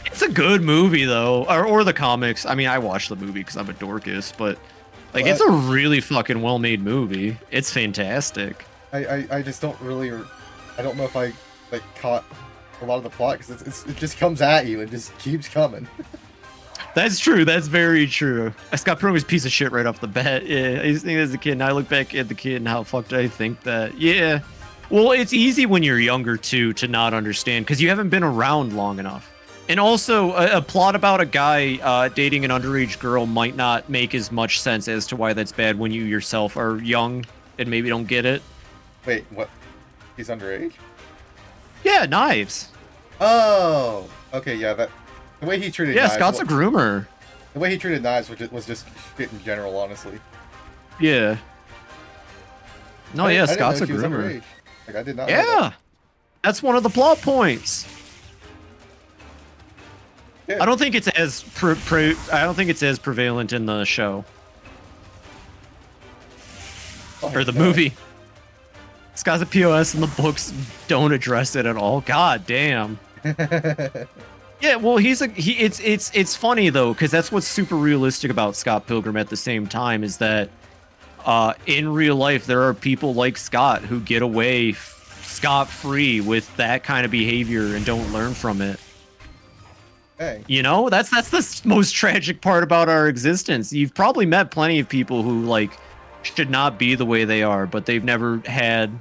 Speaker 2: It's a good movie though, or the comics. I mean, I watched the movie because I'm a Dorcas, but like, it's a really fucking well-made movie. It's fantastic.
Speaker 1: I just don't really, I don't know if I like caught a lot of the plot because it just comes at you and just keeps coming.
Speaker 2: That's true. That's very true. Scott Pilgrim was a piece of shit right off the bat. Yeah, I used to think as a kid, and I look back at the kid and how fucked I think that. Yeah. Well, it's easy when you're younger, too, to not understand, because you haven't been around long enough. And also, a plot about a guy dating an underage girl might not make as much sense as to why that's bad when you yourself are young and maybe don't get it.
Speaker 1: Wait, what? He's underage?
Speaker 2: Yeah, Knives.
Speaker 1: Oh, okay, yeah, that... The way he treated
Speaker 2: Yeah,
Speaker 1: Knives...
Speaker 2: Scott's a groomer.
Speaker 1: The way he treated Knives was just shit in general, honestly.
Speaker 2: Yeah. No, yeah,
Speaker 1: I didn't
Speaker 2: Scott's
Speaker 1: know
Speaker 2: a
Speaker 1: she was
Speaker 2: groomer.
Speaker 1: underage. Like, I did not know
Speaker 2: Yeah.
Speaker 1: that.
Speaker 2: That's one of the plot points.
Speaker 1: Yeah.
Speaker 2: I don't think it's as prevalent in the show or the movie. Scott's a POS and the books don't address it at all. God damn. Yeah, well, it's funny though, because that's what's super realistic about Scott Pilgrim at the same time is that in real life there are people like Scott who get away scot-free with that kind of behavior and don't learn from it.
Speaker 1: Hey.
Speaker 2: You know, that's the most tragic part about our existence. You've probably met plenty of people who like should not be the way they are, but they've never had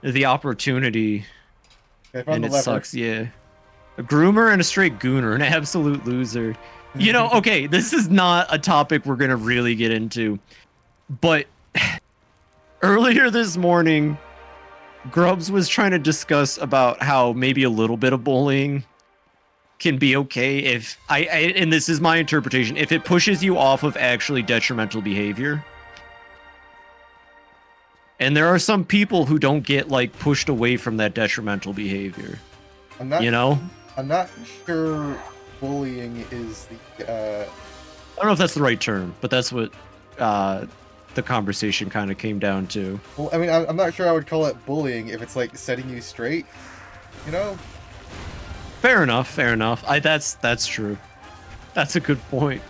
Speaker 2: the opportunity, and it sucks. Yeah. A groomer and a straight gooner, an absolute loser. You know, okay, this is not a topic we're going to really get into, but earlier this morning, Grubbs was trying to discuss about how maybe a little bit of bullying can be okay if and this is my interpretation, if it pushes you off of actually detrimental behavior. And there are some people who don't get like pushed away from that detrimental behavior. I'm not
Speaker 1: sure bullying is the
Speaker 2: I don't know if that's the right term, but that's what the conversation kind of came down to.
Speaker 1: Well, I mean, I'm not sure I would call it bullying if it's like setting you straight, you know?
Speaker 2: Fair enough. That's true. That's a good point.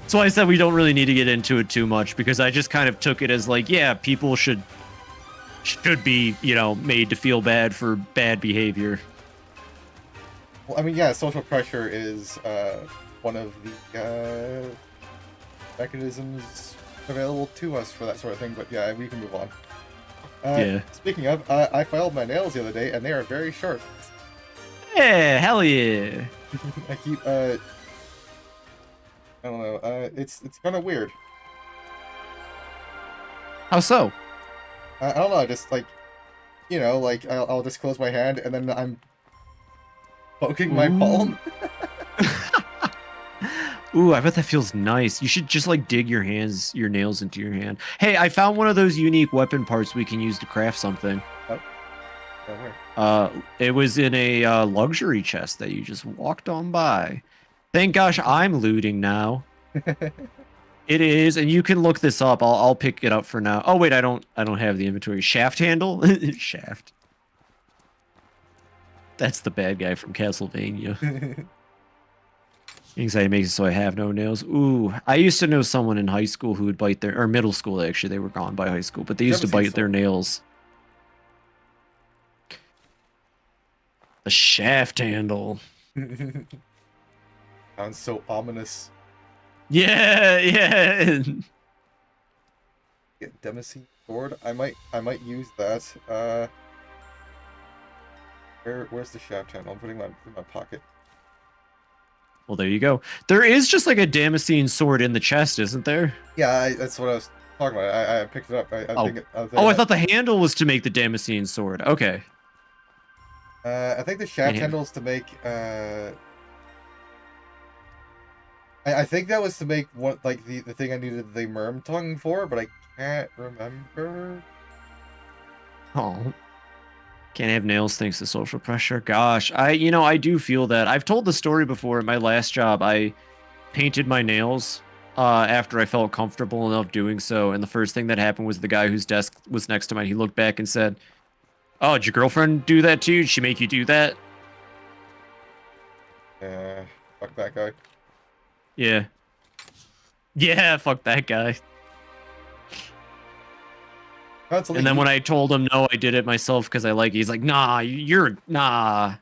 Speaker 2: So I said we don't really need to get into it too much because I just kind of took it as like, yeah, people should be, you know, made to feel bad for bad behavior.
Speaker 1: Well, I mean, yeah, social pressure is one of the mechanisms available to us for that sort of thing, but yeah, we can move on.
Speaker 2: Yeah.
Speaker 1: Speaking of, I filed my nails the other day, and they are very sharp.
Speaker 2: Yeah, hell yeah.
Speaker 1: I keep, I don't know, it's kind of weird.
Speaker 2: How so?
Speaker 1: I don't know, just like, you know, like, I'll just close my hand, and then I'm poking my palm.
Speaker 2: Ooh, I bet that feels nice. You should just like dig your nails into your hand. Hey, I found one of those unique weapon parts we can use to craft something.
Speaker 1: Oh.
Speaker 2: It was in a luxury chest that you just walked on by. Thank gosh I'm looting now. It is, and you can look this up. I'll pick it up for now. Oh wait, I don't have the inventory. Shaft handle? Shaft. That's the bad guy from Castlevania. Anxiety makes it so I have no nails. Ooh, I used to know someone in high school who would bite their, or middle school actually, they were gone by high school, but they used to bite their nails. The shaft handle.
Speaker 1: Sounds so ominous.
Speaker 2: Yeah.
Speaker 1: Get Damascene sword. I might use that. Where's the shaft handle? I'm putting in my pocket.
Speaker 2: Well, there you go. There is just like a Damascene sword in the chest, isn't there?
Speaker 1: Yeah, that's what I was talking about. I picked it up.
Speaker 2: I thought the handle was to make the Damascene sword. Okay.
Speaker 1: I think the shaft handle is to make. I think that was to make what like the thing I needed the Merm tongue for, but I can't remember.
Speaker 2: Oh. Can't have nails thanks to social pressure. Gosh, I do feel that. I've told the story before. At my last job, I painted my nails after I felt comfortable enough doing so. And the first thing that happened was the guy whose desk was next to mine. He looked back and said, "Oh, did your girlfriend do that to you? Did she make you do that?"
Speaker 1: Fuck that guy.
Speaker 2: Yeah. Yeah, fuck that guy. And then when I told him, no, I did it myself because I like it, he's like, nah, nah.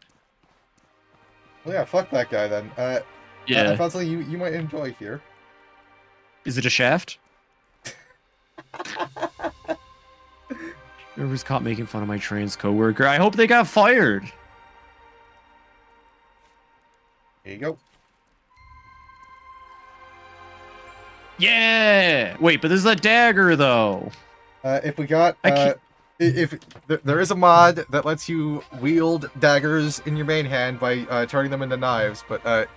Speaker 1: Well, yeah, fuck that guy then.
Speaker 2: Yeah.
Speaker 1: I found something you might enjoy here.
Speaker 2: Is it a shaft? Whoever's caught making fun of my trans coworker, I hope they got fired.
Speaker 1: There you go.
Speaker 2: Yeah. Wait, but this is a dagger though.
Speaker 1: If we got,
Speaker 2: I can't-
Speaker 1: if there is a mod that lets you wield daggers in your main hand by turning them into knives, but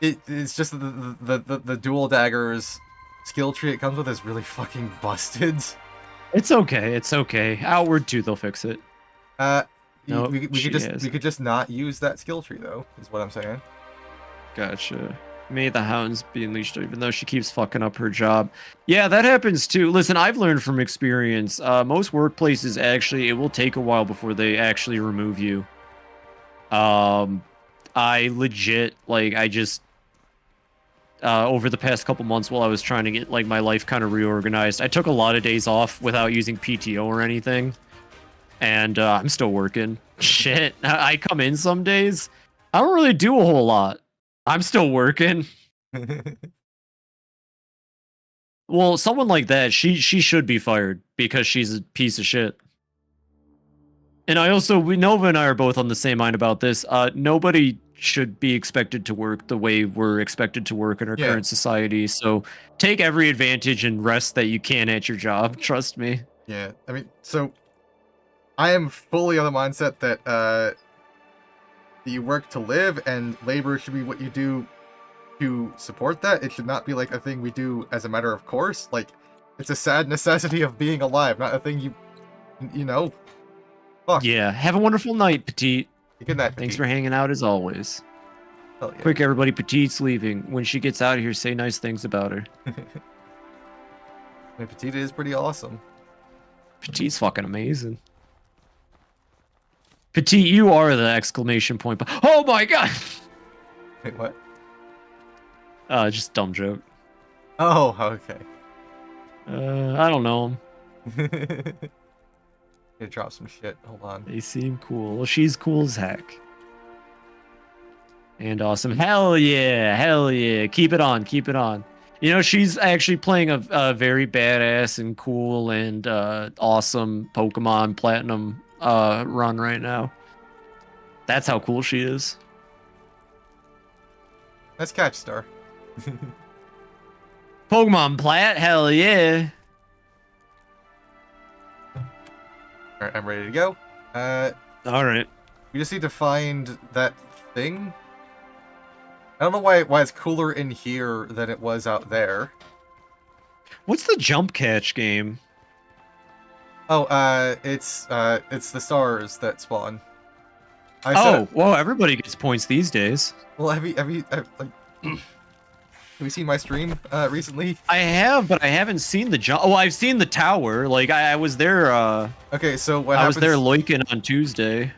Speaker 1: it's just the dual daggers skill tree it comes with is really fucking busted.
Speaker 2: It's okay. It's okay. Outward 2, they'll fix it. Nope,
Speaker 1: we
Speaker 2: she
Speaker 1: could just not use that skill tree though, is what I'm saying.
Speaker 2: Gotcha. May the hounds be unleashed, even though she keeps fucking up her job. Yeah, that happens too. Listen, I've learned from experience. Most workplaces actually, it will take a while before they actually remove you. I legit, like, I just over the past couple months while I was trying to get like my life kind of reorganized, I took a lot of days off without using PTO or anything, and I'm still working. Shit, I come in some days, I don't really do a whole lot. I'm still working. Well, someone like that, she should be fired because she's a piece of shit. And I also, Nova and I are both on the same mind about this. Nobody should be expected to work the way we're expected to work in our current society. So take every advantage and rest that you can at your job. Trust me.
Speaker 1: Yeah, I mean, so I am fully on the mindset that you work to live, and labor should be what you do to support that. It should not be like a thing we do as a matter of course. Like, it's a sad necessity of being alive, not a thing you know. Fuck.
Speaker 2: Yeah, have a wonderful night, Petite.
Speaker 1: Good night, Petite.
Speaker 2: Thanks for hanging out as always.
Speaker 1: Hell yeah.
Speaker 2: Quick, everybody, Petite's leaving. When she gets out of here, say nice things about her.
Speaker 1: I mean, Petite is pretty awesome.
Speaker 2: Petite's fucking amazing. Petite, you are the exclamation point. Oh my god!
Speaker 1: Wait, what?
Speaker 2: Just dumb joke.
Speaker 1: Oh, okay.
Speaker 2: I don't know him.
Speaker 1: Gonna drop some shit. Hold on.
Speaker 2: They seem cool. Well, she's cool as heck. And awesome. Hell yeah. Hell yeah. Keep it on. Keep it on. You know, she's actually playing a very badass and cool and awesome Pokemon Platinum run right now. That's how cool she is.
Speaker 1: Let's catch Star.
Speaker 2: Pokemon Plat, hell yeah.
Speaker 1: Alright, I'm ready to go.
Speaker 2: Alright.
Speaker 1: We just need to find that thing. I don't know why it's cooler in here than it was out there.
Speaker 2: What's the jump catch game?
Speaker 1: Oh, it's the stars that spawn.
Speaker 2: Well, everybody gets points these days.
Speaker 1: Well, have you seen my stream recently?
Speaker 2: I have, but I haven't seen the jump. Oh, I've seen the tower. Like I was there.
Speaker 1: Okay, so what
Speaker 2: I
Speaker 1: happens?
Speaker 2: was there Loiken on Tuesday.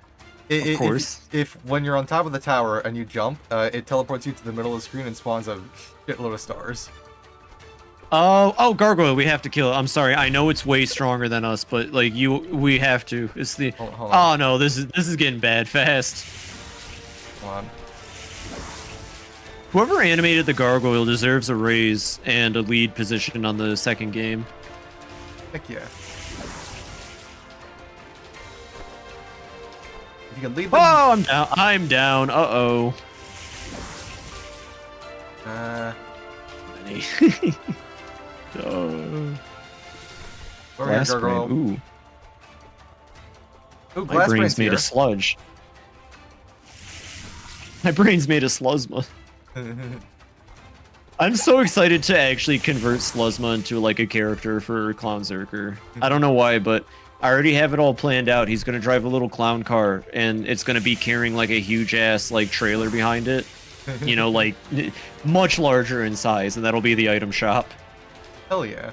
Speaker 2: Of course.
Speaker 1: If when you're on top of the tower and you jump, it teleports you to the middle of the screen and spawns a shitload of stars.
Speaker 2: Oh, Gargoyle, we have to kill it. I'm sorry. I know it's way stronger than us, but like we have to. It's the.
Speaker 1: Hold
Speaker 2: Oh
Speaker 1: on.
Speaker 2: no, this is getting bad fast.
Speaker 1: Hold on.
Speaker 2: Whoever animated the gargoyle deserves a raise and a lead position on the second game.
Speaker 1: Heck yeah. If you can lead them.
Speaker 2: Oh, I'm down. I'm down. Uh-oh.
Speaker 1: Over here,
Speaker 2: Glass brain.
Speaker 1: gargoyle.
Speaker 2: Ooh.
Speaker 1: Ooh,
Speaker 2: My
Speaker 1: glass
Speaker 2: brain's
Speaker 1: brain's
Speaker 2: made
Speaker 1: here.
Speaker 2: of sludge. My brain's made of sluzma. I'm so excited to actually convert Sluzma into like a character for Clown Zerker. I don't know why, but I already have it all planned out. He's gonna drive a little clown car, and it's gonna be carrying like a huge ass like trailer behind it. You know, like much larger in size, and that'll be the item shop.
Speaker 1: Hell yeah.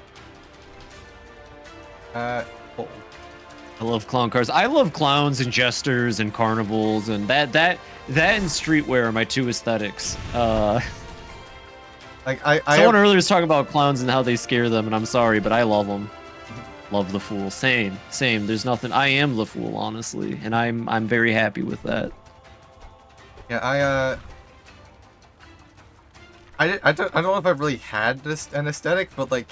Speaker 1: Oh.
Speaker 2: I love clown cars. I love clowns and jesters and carnivals, and that and streetwear are my two aesthetics.
Speaker 1: Like
Speaker 2: Someone earlier was talking about clowns and how they scare them, and I'm sorry, but I love them. Love the fool. Same. There's nothing. I am the fool, honestly, and I'm very happy with that.
Speaker 1: Yeah, I don't know if I've really had an aesthetic, but like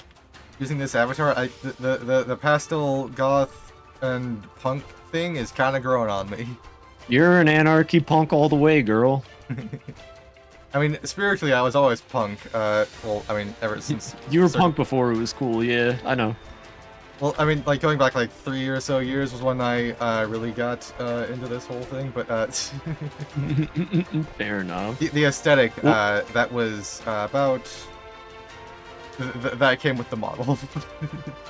Speaker 1: using this avatar, the pastel goth and punk thing is kind of growing on me.
Speaker 2: You're an anarchy punk all the way, girl.
Speaker 1: I mean, spiritually, I was always punk. Well, I mean, ever since
Speaker 2: You were punk before it was cool. Yeah, I know.
Speaker 1: Well, I mean, like going back like 3 or so years was when I really got into this whole thing. But
Speaker 2: fair enough.
Speaker 1: The aesthetic that was about that came with the model.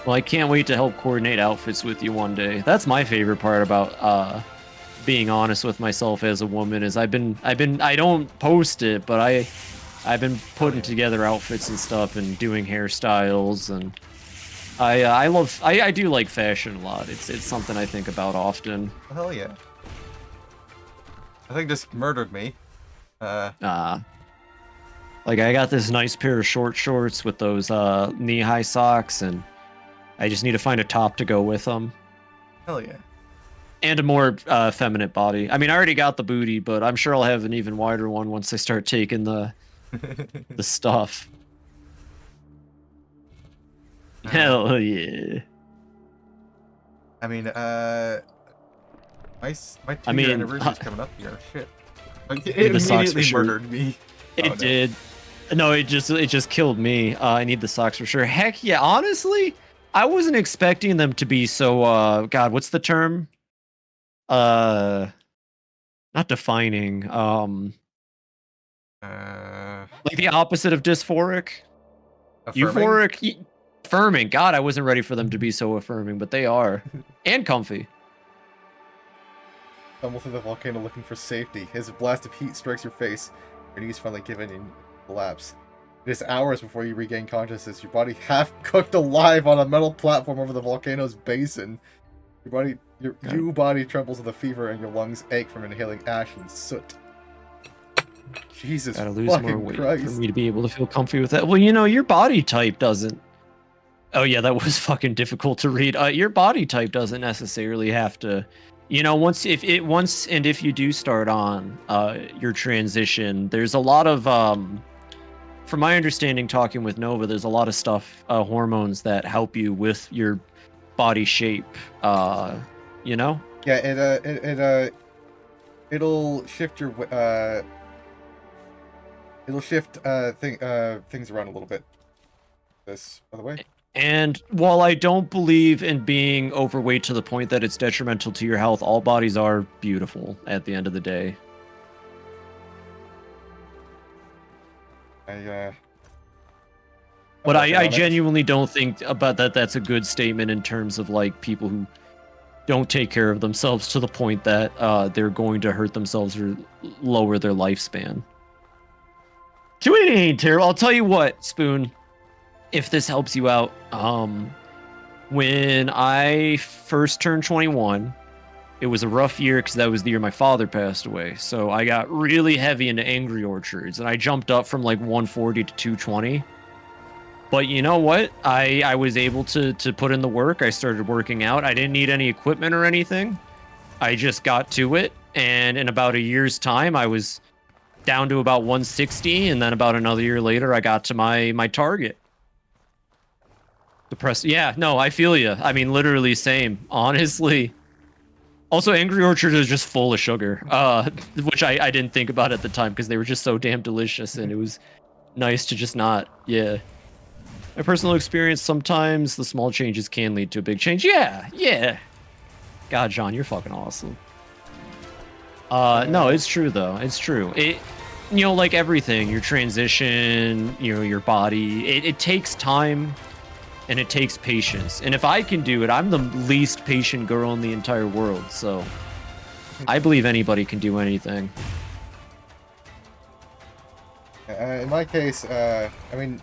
Speaker 2: Well, I can't wait to help coordinate outfits with you one day. That's my favorite part about being honest with myself as a woman is I don't post it, but I've been putting together outfits and stuff and doing hairstyles, and I do like fashion a lot. It's something I think about often.
Speaker 1: Hell yeah. I think just murdered me.
Speaker 2: Like I got this nice pair of short shorts with those knee-high socks, and I just need to find a top to go with them.
Speaker 1: Hell yeah.
Speaker 2: And a more feminine body. I mean, I already got the booty, but I'm sure I'll have an even wider one once I start taking the stuff. Hell yeah.
Speaker 1: I mean, my 2-year anniversary's coming up here. Shit. Like, it immediately murdered me.
Speaker 2: It did. No, it just killed me. I need the socks for sure. Heck yeah, honestly, I wasn't expecting them to be so God, what's the term? Not defining. Like the opposite of dysphoric.
Speaker 1: Affirming?
Speaker 2: Euphoric. Affirming. God, I wasn't ready for them to be so affirming, but they are. And comfy.
Speaker 1: Stumble through the volcano looking for safety. As a blast of heat strikes your face, your knees finally give in and you collapse. It is hours before you regain consciousness, your body half cooked alive on a metal platform over the volcano's basin. Your body trembles with a fever and your lungs ache from inhaling ash and soot. Jesus
Speaker 2: Gotta lose more
Speaker 1: fucking
Speaker 2: weight
Speaker 1: Christ.
Speaker 2: for me to be able to feel comfy with that. Well, you know, your body type doesn't. Oh yeah, that was fucking difficult to read. Your body type doesn't necessarily have to. You know, once if you do start on your transition, there's a lot of from my understanding, talking with Nova, there's a lot of stuff, hormones that help you with your body shape. You know?
Speaker 1: Yeah, it'll shift your things around a little bit. This, by the way.
Speaker 2: And while I don't believe in being overweight to the point that it's detrimental to your health, all bodies are beautiful at the end of the day. But I genuinely don't think about that. That's a good statement in terms of like people who don't take care of themselves to the point that they're going to hurt themselves or lower their lifespan. It ain't terrible. I'll tell you what, Spoon, if this helps you out, when I first turned 21, it was a rough year because that was the year my father passed away. So I got really heavy into Angry Orchards, and I jumped up from like 140 to 220. But you know what? I was able to put in the work. I started working out. I didn't need any equipment or anything. I just got to it, and in about a year's time, I was down to about 160, and then about another year later, I got to my target. Depressed. Yeah, no, I feel you. I mean, literally same. Honestly. Also, Angry Orchard is just full of sugar, which I didn't think about at the time because they were just so damn delicious, and it was nice to just not. Yeah. My personal experience, sometimes the small changes can lead to a big change. Yeah. God, John, you're fucking awesome. No, it's true though. It's true. You know, like everything, your transition, you know, your body, it takes time. And it takes patience. And if I can do it, I'm the least patient girl in the entire world. So I believe anybody can do anything.
Speaker 1: In my case, I mean,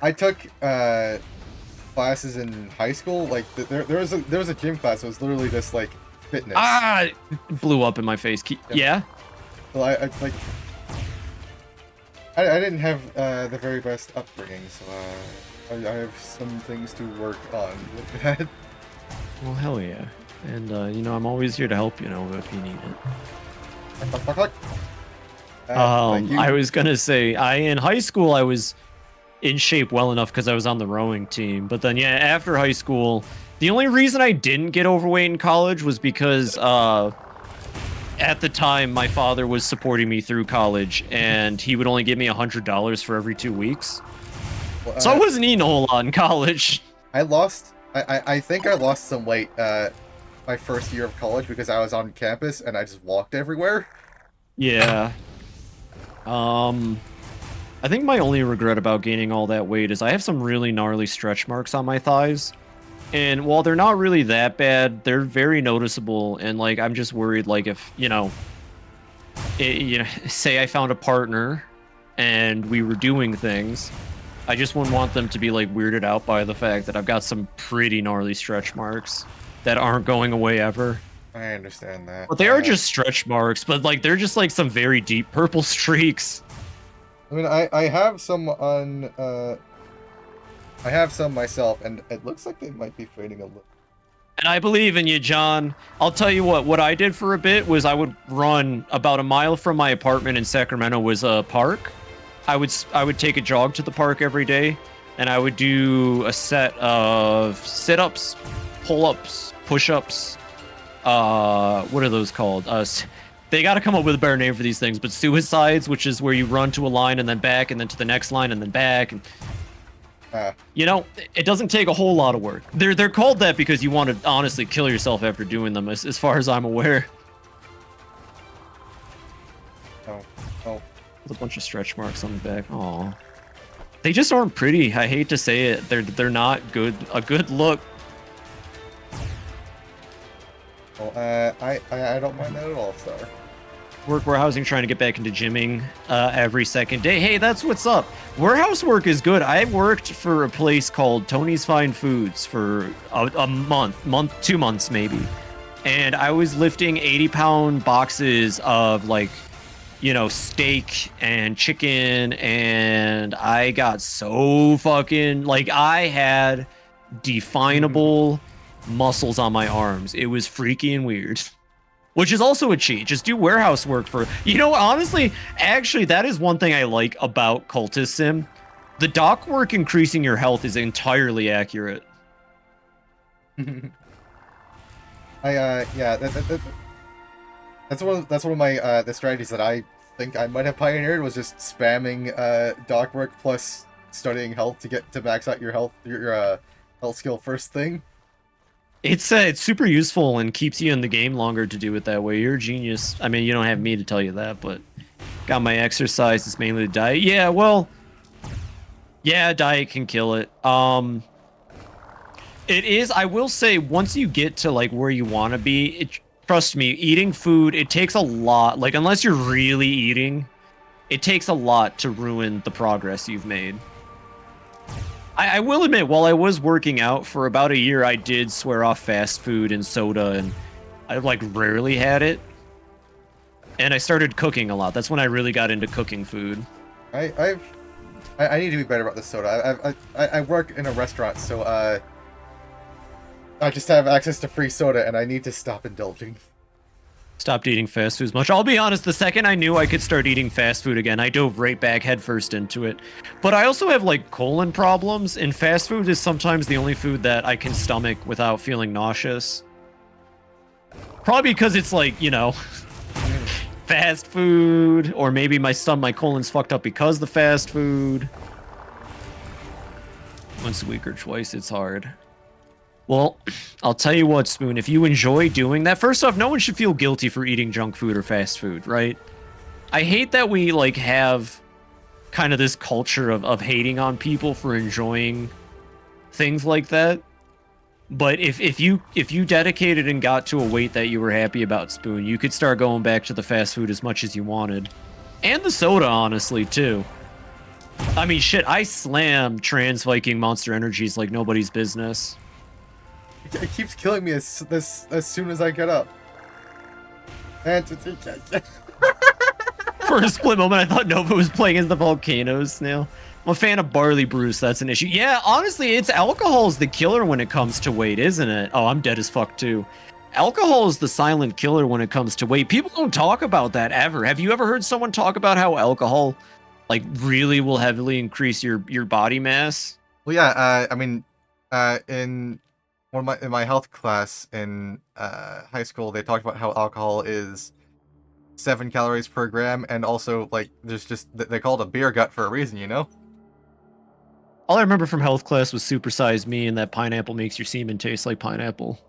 Speaker 1: I took classes in high school. Like there was a gym class that was literally just like fitness.
Speaker 2: It blew up in my face. Yeah.
Speaker 1: Well, I didn't have the very best upbringing, so I have some things to work on with that.
Speaker 2: Well, hell yeah. And, you know, I'm always here to help, you know, if you need it.
Speaker 1: Thank you.
Speaker 2: I was gonna say, in high school I was in shape well enough because I was on the rowing team. But then, yeah, after high school, the only reason I didn't get overweight in college was because at the time my father was supporting me through college, and he would only give me $100 for every 2 weeks.
Speaker 1: Well,
Speaker 2: So I wasn't eating a whole lot in college.
Speaker 1: I think I lost some weight my first year of college because I was on campus and I just walked everywhere.
Speaker 2: Yeah. I think my only regret about gaining all that weight is I have some really gnarly stretch marks on my thighs. And while they're not really that bad, they're very noticeable. And like, I'm just worried, like, if, say I found a partner and we were doing things, I just wouldn't want them to be like weirded out by the fact that I've got some pretty gnarly stretch marks that aren't going away ever.
Speaker 1: I understand that.
Speaker 2: But they are just stretch marks, but like, they're just like some very deep purple streaks.
Speaker 1: I mean, I have some on, I have some myself, and it looks like they might be fading a little.
Speaker 2: And I believe in you, John. I'll tell you what I did for a bit was I would run about a mile from my apartment in Sacramento was a park. I would take a jog to the park every day, and I would do a set of sit-ups, pull-ups, push-ups. What are those called? They got to come up with a better name for these things, but suicides, which is where you run to a line and then back and then to the next line and then back. And, it doesn't take a whole lot of work. They're called that because you want to honestly kill yourself after doing them, as far as I'm aware.
Speaker 1: Oh.
Speaker 2: With a bunch of stretch marks on the back. Aw. They just aren't pretty. I hate to say it. They're not good. A good look.
Speaker 1: Well, I don't mind that at all, sir.
Speaker 2: Work warehousing, trying to get back into gymming every second day. Hey, that's what's up. Warehouse work is good. I worked for a place called Tony's Fine Foods for a month, 2 months maybe. And I was lifting 80-pound boxes of like, steak and chicken, and I got so fucking, like, I had definable muscles on my arms. It was freaky and weird. Which is also a cheat. Just do warehouse work for... honestly, actually, that is one thing I like about Cultist Sim. The dock work increasing your health is entirely accurate.
Speaker 1: Yeah, that's one of my the strategies that I think I might have pioneered, was just spamming dock work plus studying health to max out your health skill first thing.
Speaker 2: It's super useful and keeps you in the game longer to do it that way. You're a genius. I mean, you don't have me to tell you that, but got my exercise. It's mainly the diet. Yeah, well, yeah, diet can kill it. It is. I will say, once you get to like where you want to be, trust me, eating food, it takes a lot. Like, unless you're really eating, it takes a lot to ruin the progress you've made. I will admit, while I was working out for about a year, I did swear off fast food and soda, and I like rarely had it. And I started cooking a lot. That's when I really got into cooking food.
Speaker 1: I need to be better about the soda. I work in a restaurant, so I just have access to free soda, and I need to stop indulging.
Speaker 2: Stopped eating fast food as much. I'll be honest, the second I knew I could start eating fast food again, I dove right back headfirst into it. But I also have like colon problems, and fast food is sometimes the only food that I can stomach without feeling nauseous. Probably because it's like, fast food, or maybe my colon's fucked up because the fast food. Once a week or twice, it's hard. Well, I'll tell you what, Spoon, if you enjoy doing that, first off, no one should feel guilty for eating junk food or fast food, right? I hate that we, like, have kind of this culture of hating on people for enjoying things like that. But if you dedicated and got to a weight that you were happy about, Spoon, you could start going back to the fast food as much as you wanted. And the soda, honestly, too. I mean, shit, I slam Trans Viking Monster Energies like nobody's business.
Speaker 1: It keeps killing me as soon as I get up. And
Speaker 2: For a split moment, I thought Nova was playing as the Volcanoes Snail. I'm a fan of Barley Bruce, that's an issue. Yeah, honestly, it's alcohol's the killer when it comes to weight, isn't it? Oh, I'm dead as fuck, too. Alcohol is the silent killer when it comes to weight. People don't talk about that ever. Have you ever heard someone talk about how alcohol, like, really will heavily increase your body mass?
Speaker 1: Well, yeah. I mean, in in my health class in high school, they talked about how alcohol is 7 calories per gram, and also like there's just they call it a beer gut for a reason, you know.
Speaker 2: All I remember from health class was Supersize Me and that pineapple makes your semen taste like pineapple.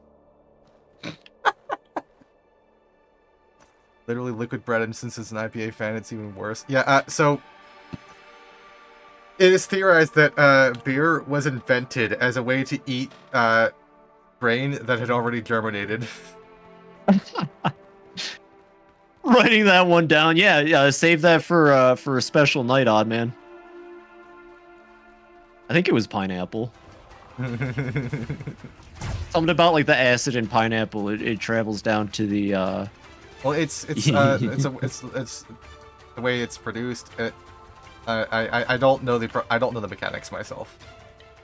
Speaker 1: Literally liquid bread, and since it's an IPA fan, it's even worse. Yeah, so it is theorized that beer was invented as a way to eat grain that had already germinated.
Speaker 2: Writing that one down. Yeah, save that for a special night, Odd Man. I think it was pineapple. Something about like the acid in pineapple. It travels down to the.
Speaker 1: Well, it's the way it's produced. I don't know the mechanics myself.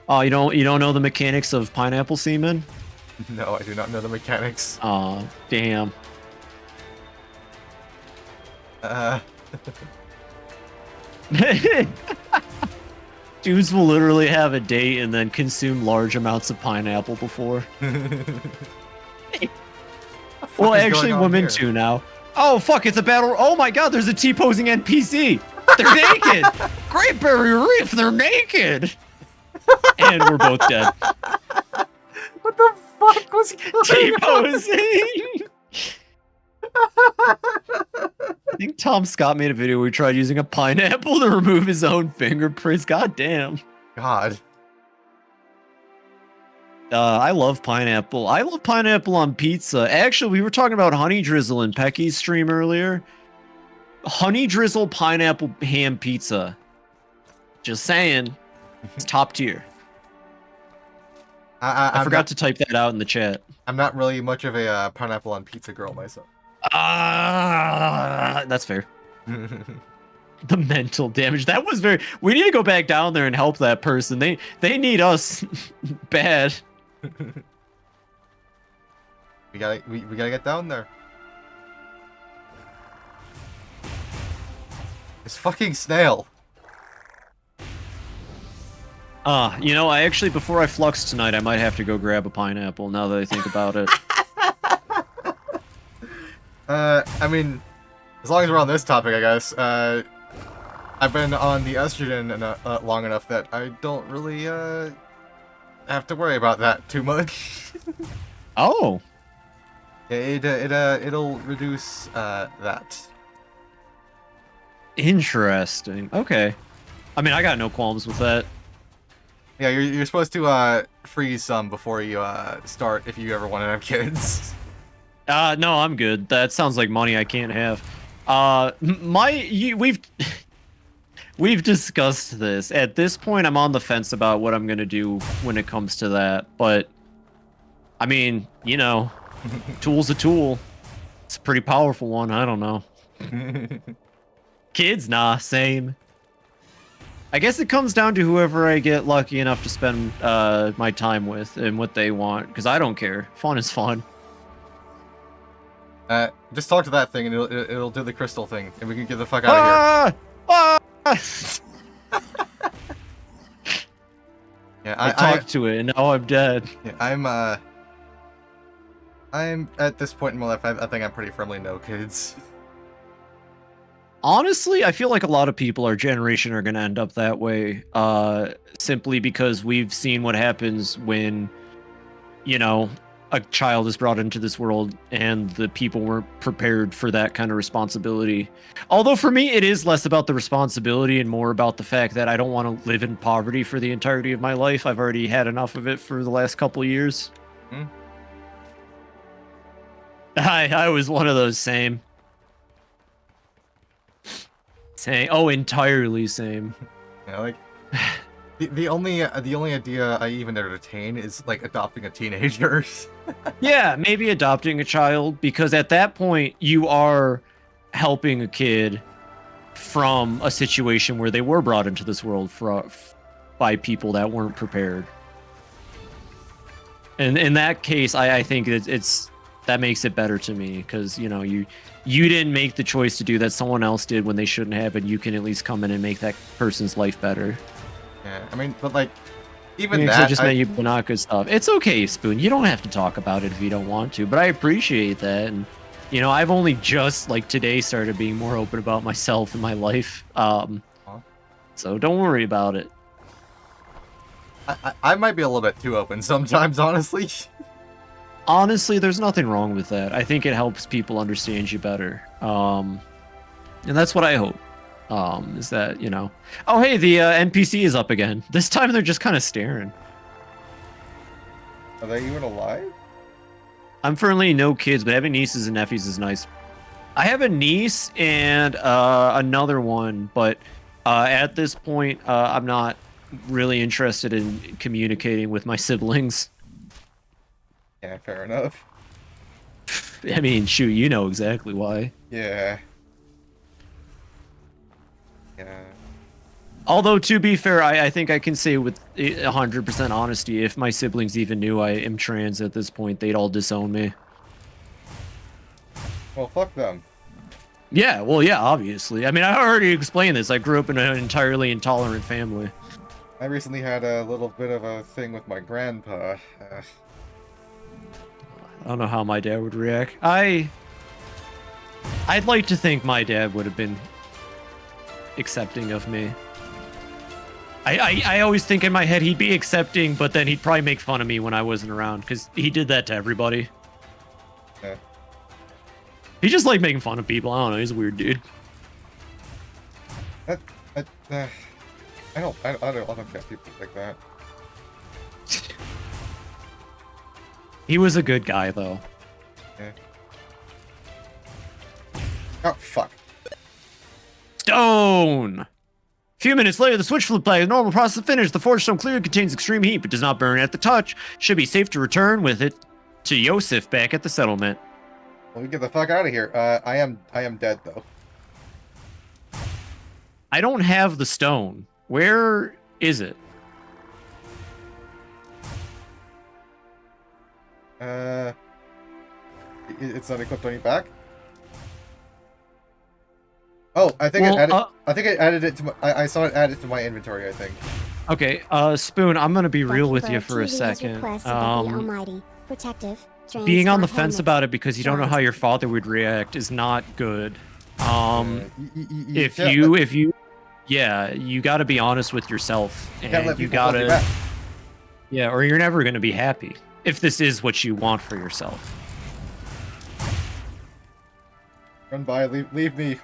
Speaker 2: Oh, you don't know the mechanics of pineapple semen?
Speaker 1: No, I do not know the mechanics.
Speaker 2: Oh, damn. Dudes will literally have a date and then consume large amounts of pineapple before. Well, actually, women too now. Oh, fuck, it's a battle. Oh my god, there's a T-posing NPC. They're naked. Great Barrier Reef, they're naked. And we're both dead.
Speaker 1: What the fuck was
Speaker 2: T-posing? I think Tom Scott made a video where he tried using a pineapple to remove his own fingerprints. God damn.
Speaker 1: God.
Speaker 2: I love pineapple. I love pineapple on pizza. Actually, we were talking about honey drizzle in Pecky's stream earlier. Honey drizzle pineapple ham pizza. Just saying. It's top tier. I forgot to type that out in the chat.
Speaker 1: I'm not really much of a pineapple on pizza girl myself.
Speaker 2: That's fair. The mental damage. That was very... We need to go back down there and help that person. They need us bad.
Speaker 1: We gotta get down there. This fucking snail.
Speaker 2: You know, I actually, before I flux tonight, I might have to go grab a pineapple, now that I think about it.
Speaker 1: I mean, as long as we're on this topic, I guess, I've been on the estrogen long enough that I don't really, have to worry about that too much.
Speaker 2: Oh!
Speaker 1: Yeah, it'll reduce, that.
Speaker 2: Interesting. Okay. I mean, I got no qualms with that.
Speaker 1: Yeah, you're supposed to, freeze some before you, start if you ever want to have kids.
Speaker 2: No, I'm good. That sounds like money I can't have. We've discussed this. At this point, I'm on the fence about what I'm gonna do when it comes to that. But, I mean, you know, tool's a tool. It's a pretty powerful one. I don't know. Kids, nah, same. I guess it comes down to whoever I get lucky enough to spend my time with and what they want, because I don't care. Fun is fun.
Speaker 1: Just talk to that thing and it'll do the crystal thing, and we can get the fuck out of here. Yeah,
Speaker 2: I talked to it, and now I'm dead.
Speaker 1: Yeah, I'm at this point in my life. I think I'm pretty firmly no kids.
Speaker 2: Honestly, I feel like a lot of people our generation are going to end up that way, simply because we've seen what happens when, you know, a child is brought into this world and the people weren't prepared for that kind of responsibility. Although for me, it is less about the responsibility and more about the fact that I don't want to live in poverty for the entirety of my life. I've already had enough of it for the last couple of years. I was one of those same. Oh, entirely same.
Speaker 1: Yeah, like the only idea I even entertain is like adopting a teenager.
Speaker 2: Yeah, maybe adopting a child, because at that point you are helping a kid from a situation where they were brought into this world by people that weren't prepared. And in that case, I think it's that makes it better to me, because you know you didn't make the choice to do that, someone else did when they shouldn't have, and you can at least come in and make that person's life better.
Speaker 1: Yeah, I mean, but like, even
Speaker 2: Because
Speaker 1: that,
Speaker 2: I just met you not good stuff. It's okay, Spoon. You don't have to talk about it if you don't want to, but I appreciate that. And you know, I've only just like today started being more open about myself and my life. So don't worry about it.
Speaker 1: I might be a little bit too open sometimes, honestly.
Speaker 2: Honestly, there's nothing wrong with that. I think it helps people understand you better. And that's what I hope. Is that, you know... Oh, hey, the NPC is up again. This time they're just kind of staring.
Speaker 1: Are they even alive?
Speaker 2: I'm currently no kids, but having nieces and nephews is nice. I have a niece and another one, but at this point, I'm not really interested in communicating with my siblings.
Speaker 1: Yeah, fair enough.
Speaker 2: I mean, shoot, you know exactly why.
Speaker 1: Yeah. Yeah.
Speaker 2: Although, to be fair, I think I can say with 100% honesty, if my siblings even knew I am trans at this point, they'd all disown me.
Speaker 1: Well, fuck them.
Speaker 2: Yeah, well, yeah, obviously. I mean, I already explained this. I grew up in an entirely intolerant family.
Speaker 1: I recently had a little bit of a thing with my grandpa.
Speaker 2: I don't know how my dad would react. I'd like to think my dad would have been accepting of me. I always think in my head he'd be accepting, but then he'd probably make fun of me when I wasn't around, because he did that to everybody.
Speaker 1: Yeah.
Speaker 2: He just like making fun of people. I don't know. He's a weird dude.
Speaker 1: I don't get people like that.
Speaker 2: He was a good guy, though.
Speaker 1: Yeah. Oh, fuck.
Speaker 2: Stone! A few minutes later, the switch flip play. The normal process finished. The forged stone clearly contains extreme heat, but does not burn at the touch. Should be safe to return with it to Yosef back at the settlement.
Speaker 1: Let me get the fuck out of here. I am dead, though.
Speaker 2: I don't have the stone. Where is it?
Speaker 1: It's not equipped on your back. Oh, I think I think I added it to my. I saw it added to my inventory. I think.
Speaker 2: Okay, Spoon, I'm gonna be real with you for a second. Being on the fence about it because you don't know how your father would react is not good. If you, yeah, you got to be honest with yourself, and you gotta, yeah, or you're never gonna be happy if this is what you want for yourself.
Speaker 1: Run by, leave me.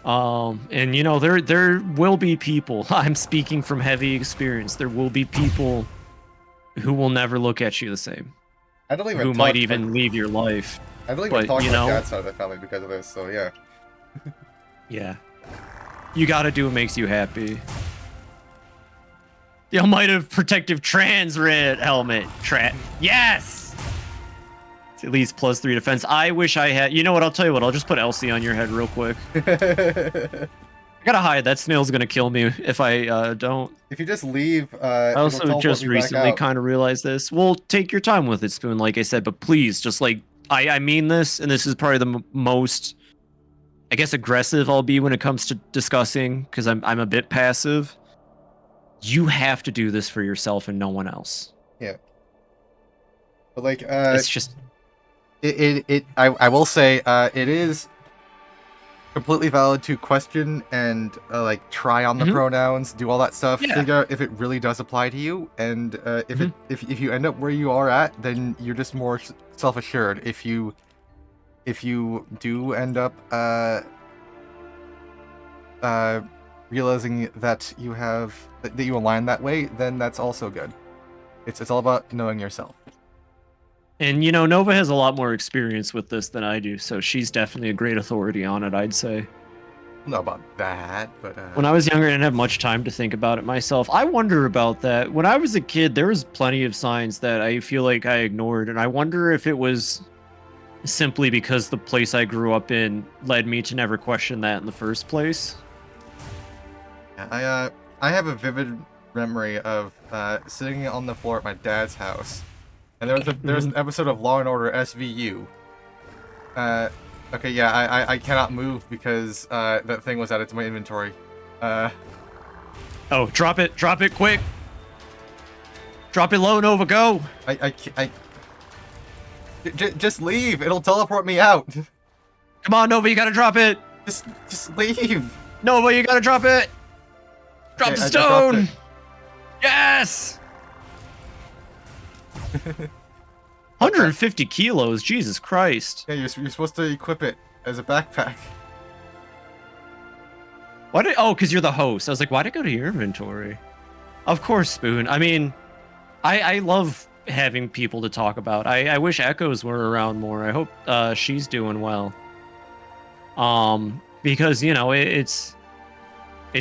Speaker 2: And you know, there will be people, I'm speaking from heavy experience, there will be people who will never look at you the same.
Speaker 1: I don't even
Speaker 2: who might even leave your life.
Speaker 1: I don't even talk to my dad's side of the family because of this, so yeah.
Speaker 2: Yeah. You gotta do what makes you happy. The Might of Protective Trans Red Helmet. Yes! It's at least +3 defense. I wish I had... You know what? I'll tell you what. I'll just put Elsie on your head real quick. I gotta hide. That snail's gonna kill me if I don't.
Speaker 1: If you just leave...
Speaker 2: I also just recently kind of realized this. Well, take your time with it, Spoon, like I said. But please, just like... I mean this, and this is probably the most... I guess aggressive I'll be when it comes to discussing, because I'm a bit passive. You have to do this for yourself and no one else.
Speaker 1: Yeah. But like,
Speaker 2: it's just...
Speaker 1: I will say, it is completely valid to question and like try on the pronouns, do all that stuff, figure out if it really does apply to you, and if you end up where you are at, then you're just more self-assured. If you do end up realizing that you align that way, then that's also good. It's all about knowing yourself.
Speaker 2: And, you know, Nova has a lot more experience with this than I do, so she's definitely a great authority on it, I'd say.
Speaker 1: I don't know about that, but...
Speaker 2: When I was younger, I didn't have much time to think about it myself. I wonder about that. When I was a kid, there was plenty of signs that I feel like I ignored, and I wonder if it was simply because the place I grew up in led me to never question that in the first place.
Speaker 1: I have a vivid memory of sitting on the floor at my dad's house, And there's an episode of Law and Order SVU. Okay, yeah, I cannot move because that thing was added to my inventory.
Speaker 2: Oh, drop it quick. Drop it low, Nova, go.
Speaker 1: Just leave. It'll teleport me out.
Speaker 2: Come on, Nova, you gotta drop it.
Speaker 1: Just leave.
Speaker 2: Nova, you gotta drop it. Drop the stone. Yes. 150 kilos, Jesus Christ.
Speaker 1: Yeah, you're supposed to equip it as a backpack.
Speaker 2: Why did? Oh, because you're the host. I was like, why'd it go to your inventory? Of course, Spoon. I mean, I love having people to talk about. I wish Echoes were around more. I hope she's doing well. Because you know it's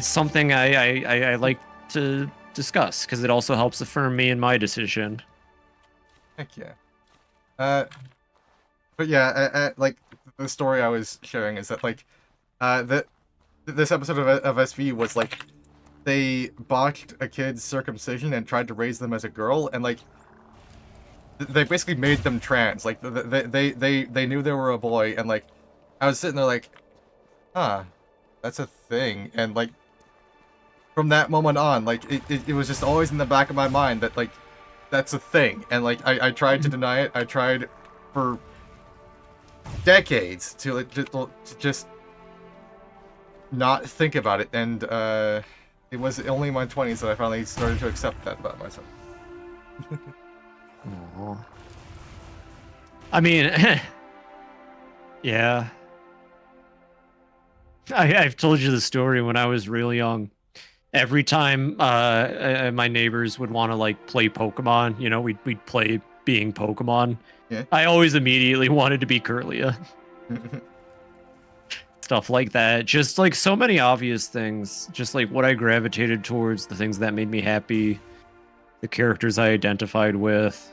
Speaker 2: something I like to discuss because it also helps affirm me in my decision.
Speaker 1: Heck yeah. But yeah, like the story I was sharing is that like, this episode of SV was like, they botched a kid's circumcision and tried to raise them as a girl, and like, they basically made them trans. Like they knew they were a boy, and like, I was sitting there like, huh, that's a thing, and like, from that moment on, like it was just always in the back of my mind that like, that's a thing, and like I tried to deny it. I tried for decades to like just not think about it, and it was only in my 20s that I finally started to accept that about myself.
Speaker 2: Aww. I mean, yeah. I've told you the story when I was real young. Every time my neighbors would want to like play Pokemon, you know, we'd play being Pokemon.
Speaker 1: Yeah.
Speaker 2: I always immediately wanted to be Curlia. Stuff like that. Just like so many obvious things. Just like what I gravitated towards, the things that made me happy, the characters I identified with.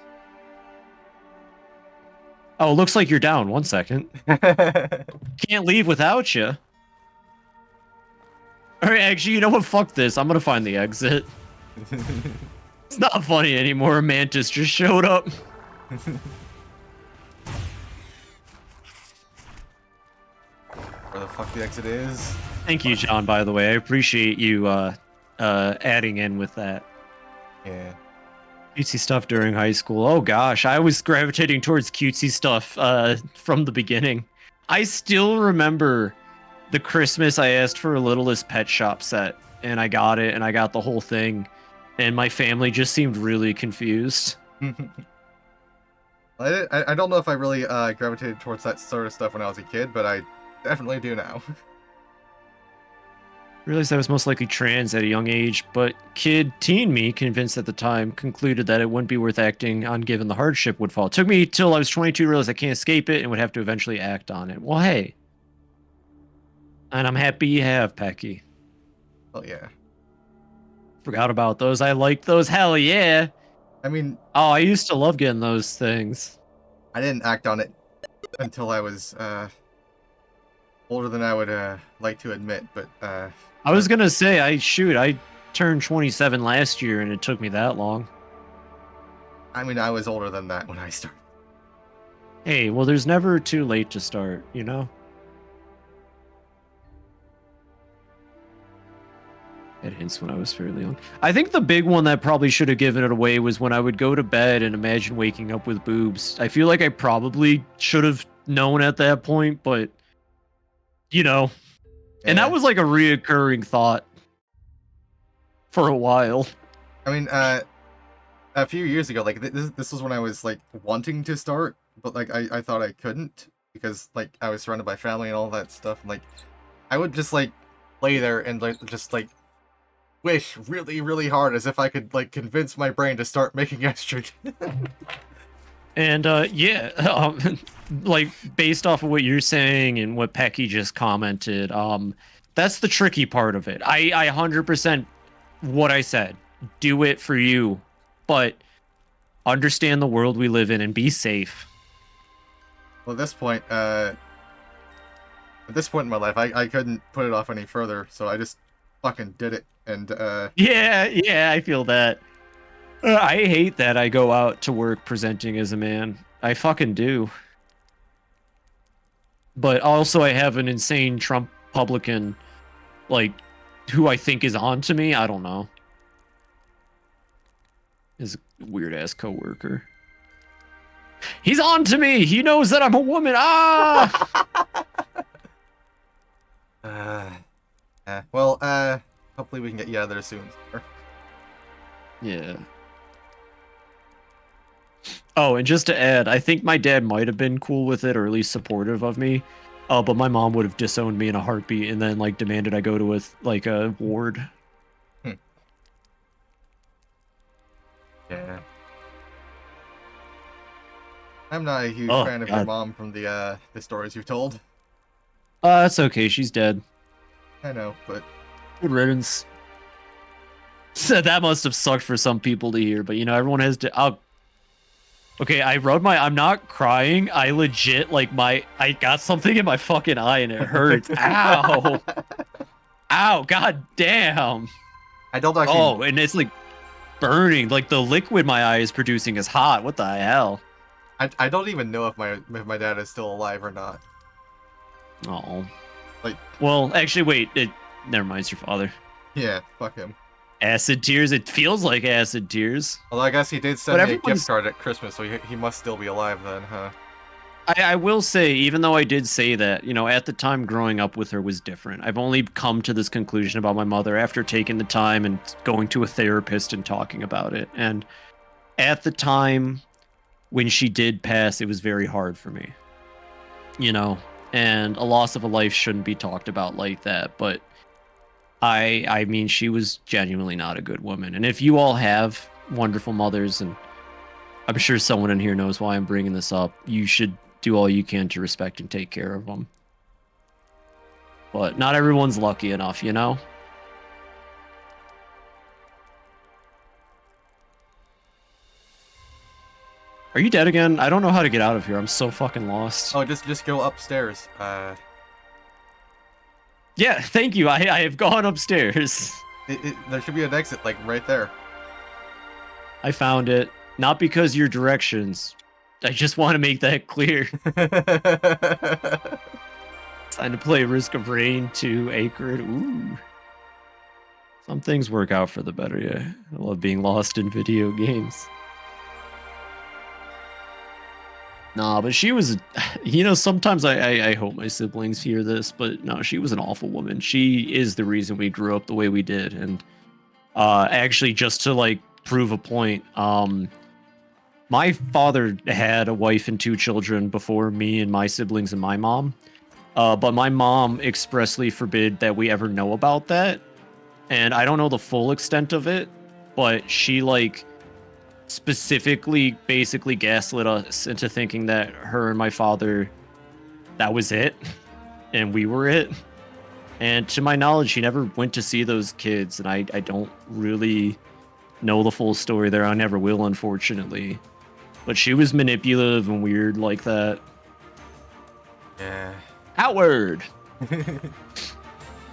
Speaker 2: Oh, looks like you're down. 1 second. Can't leave without you. Alright, actually, you know what? Fuck this. I'm gonna find the exit. It's not funny anymore. A Mantis just showed up.
Speaker 1: Where the fuck the exit is?
Speaker 2: Thank you, John, by the way. I appreciate you adding in with that.
Speaker 1: Yeah.
Speaker 2: Cutesy stuff during high school. Oh gosh, I was gravitating towards cutesy stuff from the beginning. I still remember the Christmas I asked for a Littlest Pet Shop set, and I got it, and I got the whole thing, and my family just seemed really confused.
Speaker 1: I don't know if I really gravitated towards that sort of stuff when I was a kid, but I definitely do now.
Speaker 2: Realized I was most likely trans at a young age, but teen me, convinced at the time, concluded that it wouldn't be worth acting on given the hardship would fall. It took me till I was 22 to realize I can't escape it and would have to eventually act on it. Well, hey. And I'm happy you have, Pecky.
Speaker 1: Oh, yeah.
Speaker 2: Forgot about those. I liked those. Hell yeah.
Speaker 1: I mean...
Speaker 2: Oh, I used to love getting those things.
Speaker 1: I didn't act on it until I was older than I would like to admit, but...
Speaker 2: I was gonna say, I turned 27 last year, and it took me that long.
Speaker 1: I mean, I was older than that when I started.
Speaker 2: Hey, well, there's never too late to start, you know? It hints when I was fairly young. I think the big one that probably should have given it away was when I would go to bed and imagine waking up with boobs. I feel like I probably should have known at that point, but, you know... And that was like a reoccurring thought for a while.
Speaker 1: I mean, a few years ago, like this was when I was like wanting to start, but like I thought I couldn't because like I was surrounded by family and all that stuff. And, like I would just like lay there and like just like wish really really hard as if I could like convince my brain to start making estrogen.
Speaker 2: And yeah, like based off of what you're saying and what Pecky just commented, that's the tricky part of it. I 100% what I said. Do it for you, but understand the world we live in and be safe.
Speaker 1: Well, at this point in my life, I couldn't put it off any further, so I just fucking did it. And
Speaker 2: yeah, I feel that. I hate that I go out to work presenting as a man. I fucking do. But also I have an insane Trump publican, like, who I think is on to me. I don't know. His weird ass coworker. He's on to me. He knows that I'm a woman. Ah.
Speaker 1: Well, hopefully we can get you out of there soon.
Speaker 2: Yeah. Oh, and just to add, I think my dad might have been cool with it, or at least supportive of me. But my mom would have disowned me in a heartbeat, and then like demanded I go to a ward.
Speaker 1: Yeah. I'm not a huge fan of your mom from the stories you've told.
Speaker 2: That's okay. She's dead.
Speaker 1: I know, but
Speaker 2: good riddance. So that must have sucked for some people to hear, but you know, everyone has to. Okay, I rubbed my. I'm not crying. I legit I got something in my fucking eye and it hurts. Ow! Ow! God damn!
Speaker 1: I don't actually.
Speaker 2: Oh, and it's like burning. Like the liquid my eye is producing is hot. What the hell?
Speaker 1: I don't even know if my dad is still alive or not.
Speaker 2: Oh.
Speaker 1: Like.
Speaker 2: Well, actually, wait. Never mind. It's your father.
Speaker 1: Yeah. Fuck him.
Speaker 2: Acid tears. It feels like acid tears.
Speaker 1: Although I guess he did send me a gift card at Christmas, so he must still be alive then, huh?
Speaker 2: I will say, even though I did say that, you know, at the time growing up with her was different. I've only come to this conclusion about my mother after taking the time and going to a therapist and talking about it. And at the time when she did pass, it was very hard for me. You know, and a loss of a life shouldn't be talked about like that, but I mean, she was genuinely not a good woman. And if you all have wonderful mothers, and I'm sure someone in here knows why I'm bringing this up, you should do all you can to respect and take care of them. But not everyone's lucky enough, you know? Are you dead again? I don't know how to get out of here. I'm so fucking lost.
Speaker 1: Oh, just go upstairs.
Speaker 2: Yeah, thank you. I have gone upstairs.
Speaker 1: There should be an exit, like, right there.
Speaker 2: I found it. Not because your directions. I just want to make that clear. Time to play Risk of Rain 2 Acrid. Ooh. Some things work out for the better, yeah. I love being lost in video games. Nah, but she was, you know, sometimes I hope my siblings hear this, but no, she was an awful woman. She is the reason we grew up the way we did. And actually, just to like prove a point, my father had a wife and 2 children before me and my siblings and my mom. But my mom expressly forbid that we ever know about that. And I don't know the full extent of it, but she like specifically basically gaslit us into thinking that her and my father, that was it and we were it. And to my knowledge, she never went to see those kids, and I don't really know the full story there. I never will, unfortunately, but she was manipulative and weird like that.
Speaker 1: Yeah.
Speaker 2: Outward.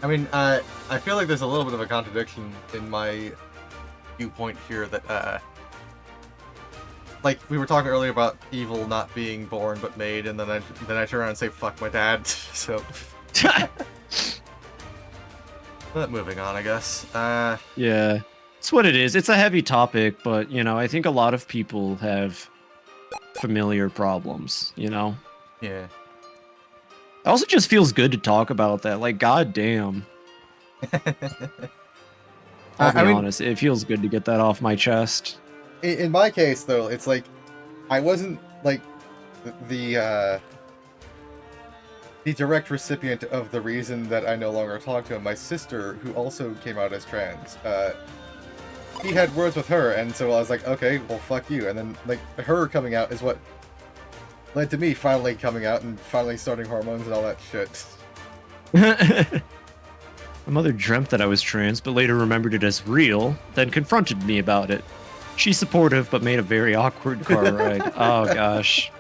Speaker 1: I mean, I feel like there's a little bit of a contradiction in my viewpoint here that like we were talking earlier about evil not being born but made, and then I turn around and say fuck my dad. So but moving on, I guess.
Speaker 2: Yeah, it's what it is. It's a heavy topic, but you know, I think a lot of people have familiar problems, you know.
Speaker 1: Yeah.
Speaker 2: It also just feels good to talk about that. Like, goddamn. I'll be honest, it feels good to get that off my chest.
Speaker 1: In my case, though, it's like I wasn't like the direct recipient of the reason that I no longer talk to him. My sister, who also came out as trans, he had words with her, and so I was like, okay, well, fuck you. And then like her coming out is what led to me finally coming out and finally starting hormones and all that shit.
Speaker 2: My mother dreamt that I was trans, but later remembered it as real, then confronted me about it. She's supportive, but made a very awkward car ride. Oh, gosh.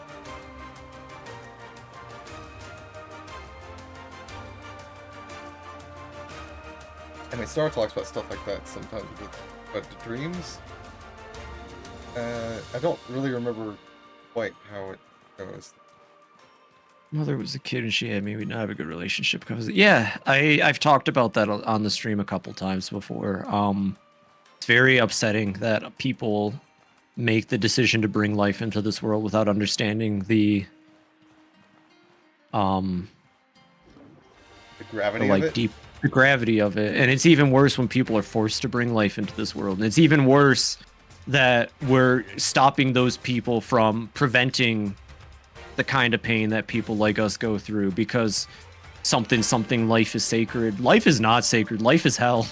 Speaker 1: I mean, Star talks about stuff like that sometimes, but the dreams? I don't really remember quite how it goes.
Speaker 2: Mother was a kid and she had me. We did not have a good relationship because yeah, I've talked about that on the stream a couple times before. It's very upsetting that people make the decision to bring life into this world without understanding the
Speaker 1: gravity of it.
Speaker 2: The gravity of it. And it's even worse when people are forced to bring life into this world. And it's even worse that we're stopping those people from preventing the kind of pain that people like us go through because something life is sacred. Life is not sacred. Life is hell.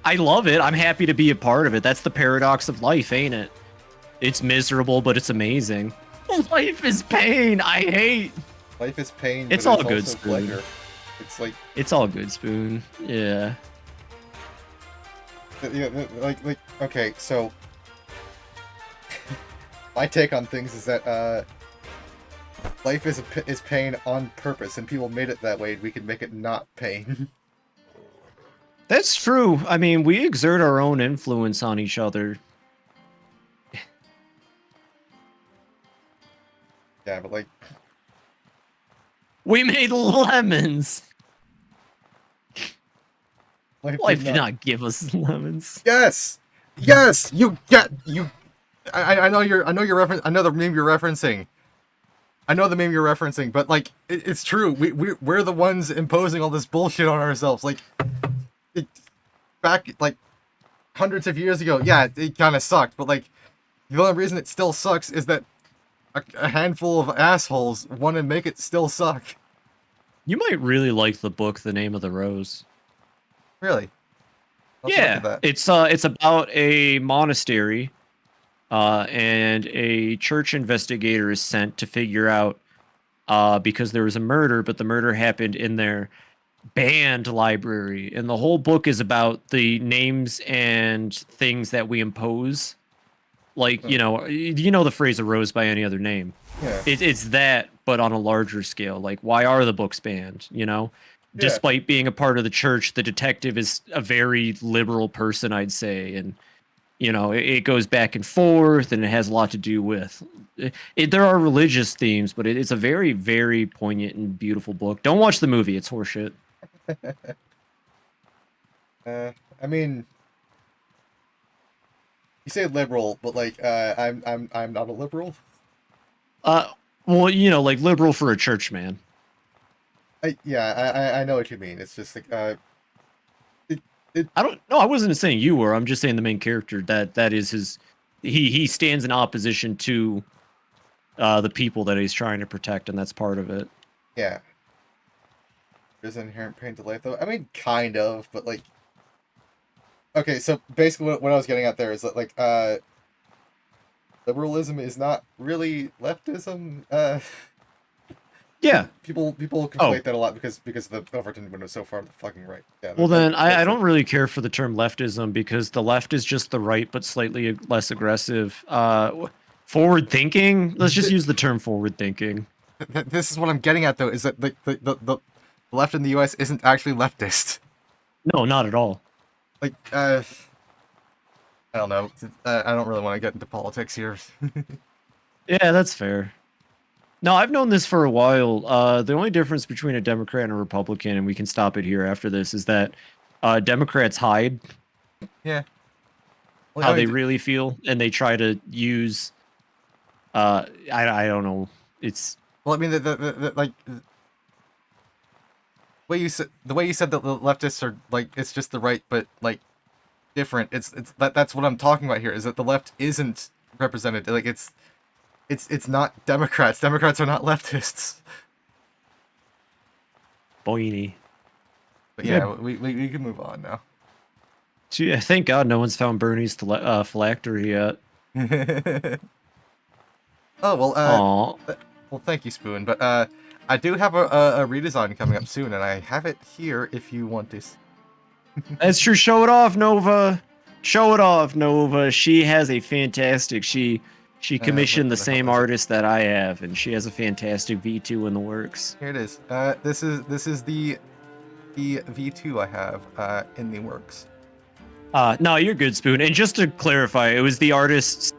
Speaker 2: I love it. I'm happy to be a part of it. That's the paradox of life, ain't it? It's miserable, but it's amazing. Life is pain. I hate.
Speaker 1: Life is pain.
Speaker 2: It's
Speaker 1: but
Speaker 2: all
Speaker 1: it's
Speaker 2: good,
Speaker 1: also
Speaker 2: Spoon.
Speaker 1: pleasure. It's like
Speaker 2: It's all good, Spoon. Yeah.
Speaker 1: like okay, so my take on things is that life is pain on purpose, and people made it that way. We can make it not pain.
Speaker 2: That's true. I mean, we exert our own influence on each other.
Speaker 1: Yeah, but like
Speaker 2: We made lemons. Life did not give us lemons.
Speaker 1: Yes, yes, you get you. I know you're. I know you're referencing. I know the meme you're referencing. I know the meme you're referencing, but like it's true. We're the ones imposing all this bullshit on ourselves. Like back like hundreds of years ago, yeah, it kind of sucked. But like the only reason it still sucks is that a handful of assholes want to make it still suck.
Speaker 2: You might really like the book The Name of the Rose.
Speaker 1: Really? I'll have to look at
Speaker 2: Yeah,
Speaker 1: that.
Speaker 2: it's about a monastery, and a church investigator is sent to figure out because there was a murder, but the murder happened in their banned library, and the whole book is about the names and things that we impose. Like you know the phrase "a rose by any other name."
Speaker 1: Yeah.
Speaker 2: It's that, but on a larger scale. Like, why are the books banned? You know.
Speaker 1: Yeah.
Speaker 2: Despite being a part of the church, the detective is a very liberal person, I'd say, and you know it goes back and forth, and it has a lot to do with. There are religious themes, but it's a very, very poignant and beautiful book. Don't watch the movie; it's horseshit.
Speaker 1: I mean, you say liberal, but like, I'm not a liberal.
Speaker 2: Well, you know, like liberal for a church man.
Speaker 1: I know what you mean. It's just like
Speaker 2: I don't know. I wasn't saying you were. I'm just saying the main character that is his. He stands in opposition to the people that he's trying to protect, and that's part of it.
Speaker 1: Yeah. There's inherent pain to life, though. I mean, kind of, but like. Okay, so basically, what I was getting at there is that like liberalism is not really leftism.
Speaker 2: Yeah.
Speaker 1: People conflate that a lot because the Overton window is so far to the fucking right. Yeah,
Speaker 2: Well, then I don't really care for the term leftism because the left is just the right, but slightly less aggressive. Forward thinking. Let's just use the term forward thinking.
Speaker 1: This is what I'm getting at, though, is that the left in the U.S. isn't actually leftist.
Speaker 2: No, not at all.
Speaker 1: Like, I don't know. I don't really want to get into politics here.
Speaker 2: Yeah, that's fair. No, I've known this for a while. The only difference between a Democrat and a Republican, and we can stop it here after this, is that Democrats hide
Speaker 1: Yeah. Well,
Speaker 2: how they really feel, and they try to use. I don't know. It's
Speaker 1: well, I mean, like the way you said that the leftists are like it's just the right, but like different. That's what I'm talking about here. Is that the left isn't represented? Like it's not Democrats. Democrats are not leftists.
Speaker 2: Boiny.
Speaker 1: But yeah, we can move on now.
Speaker 2: Gee, thank God no one's found Bernie's phylactery yet.
Speaker 1: Oh well.
Speaker 2: Aww.
Speaker 1: Well, thank you, Spoon. But I do have a redesign coming up soon, and I have it here if you want this.
Speaker 2: That's true. Show it off, Nova. Show it off, Nova. She has a fantastic. She commissioned the same artist that I have, and she has a fantastic V2 in the works.
Speaker 1: Here it is. This is the V2 I have in the works.
Speaker 2: No, you're good, Spoon. And just to clarify, it was the artist's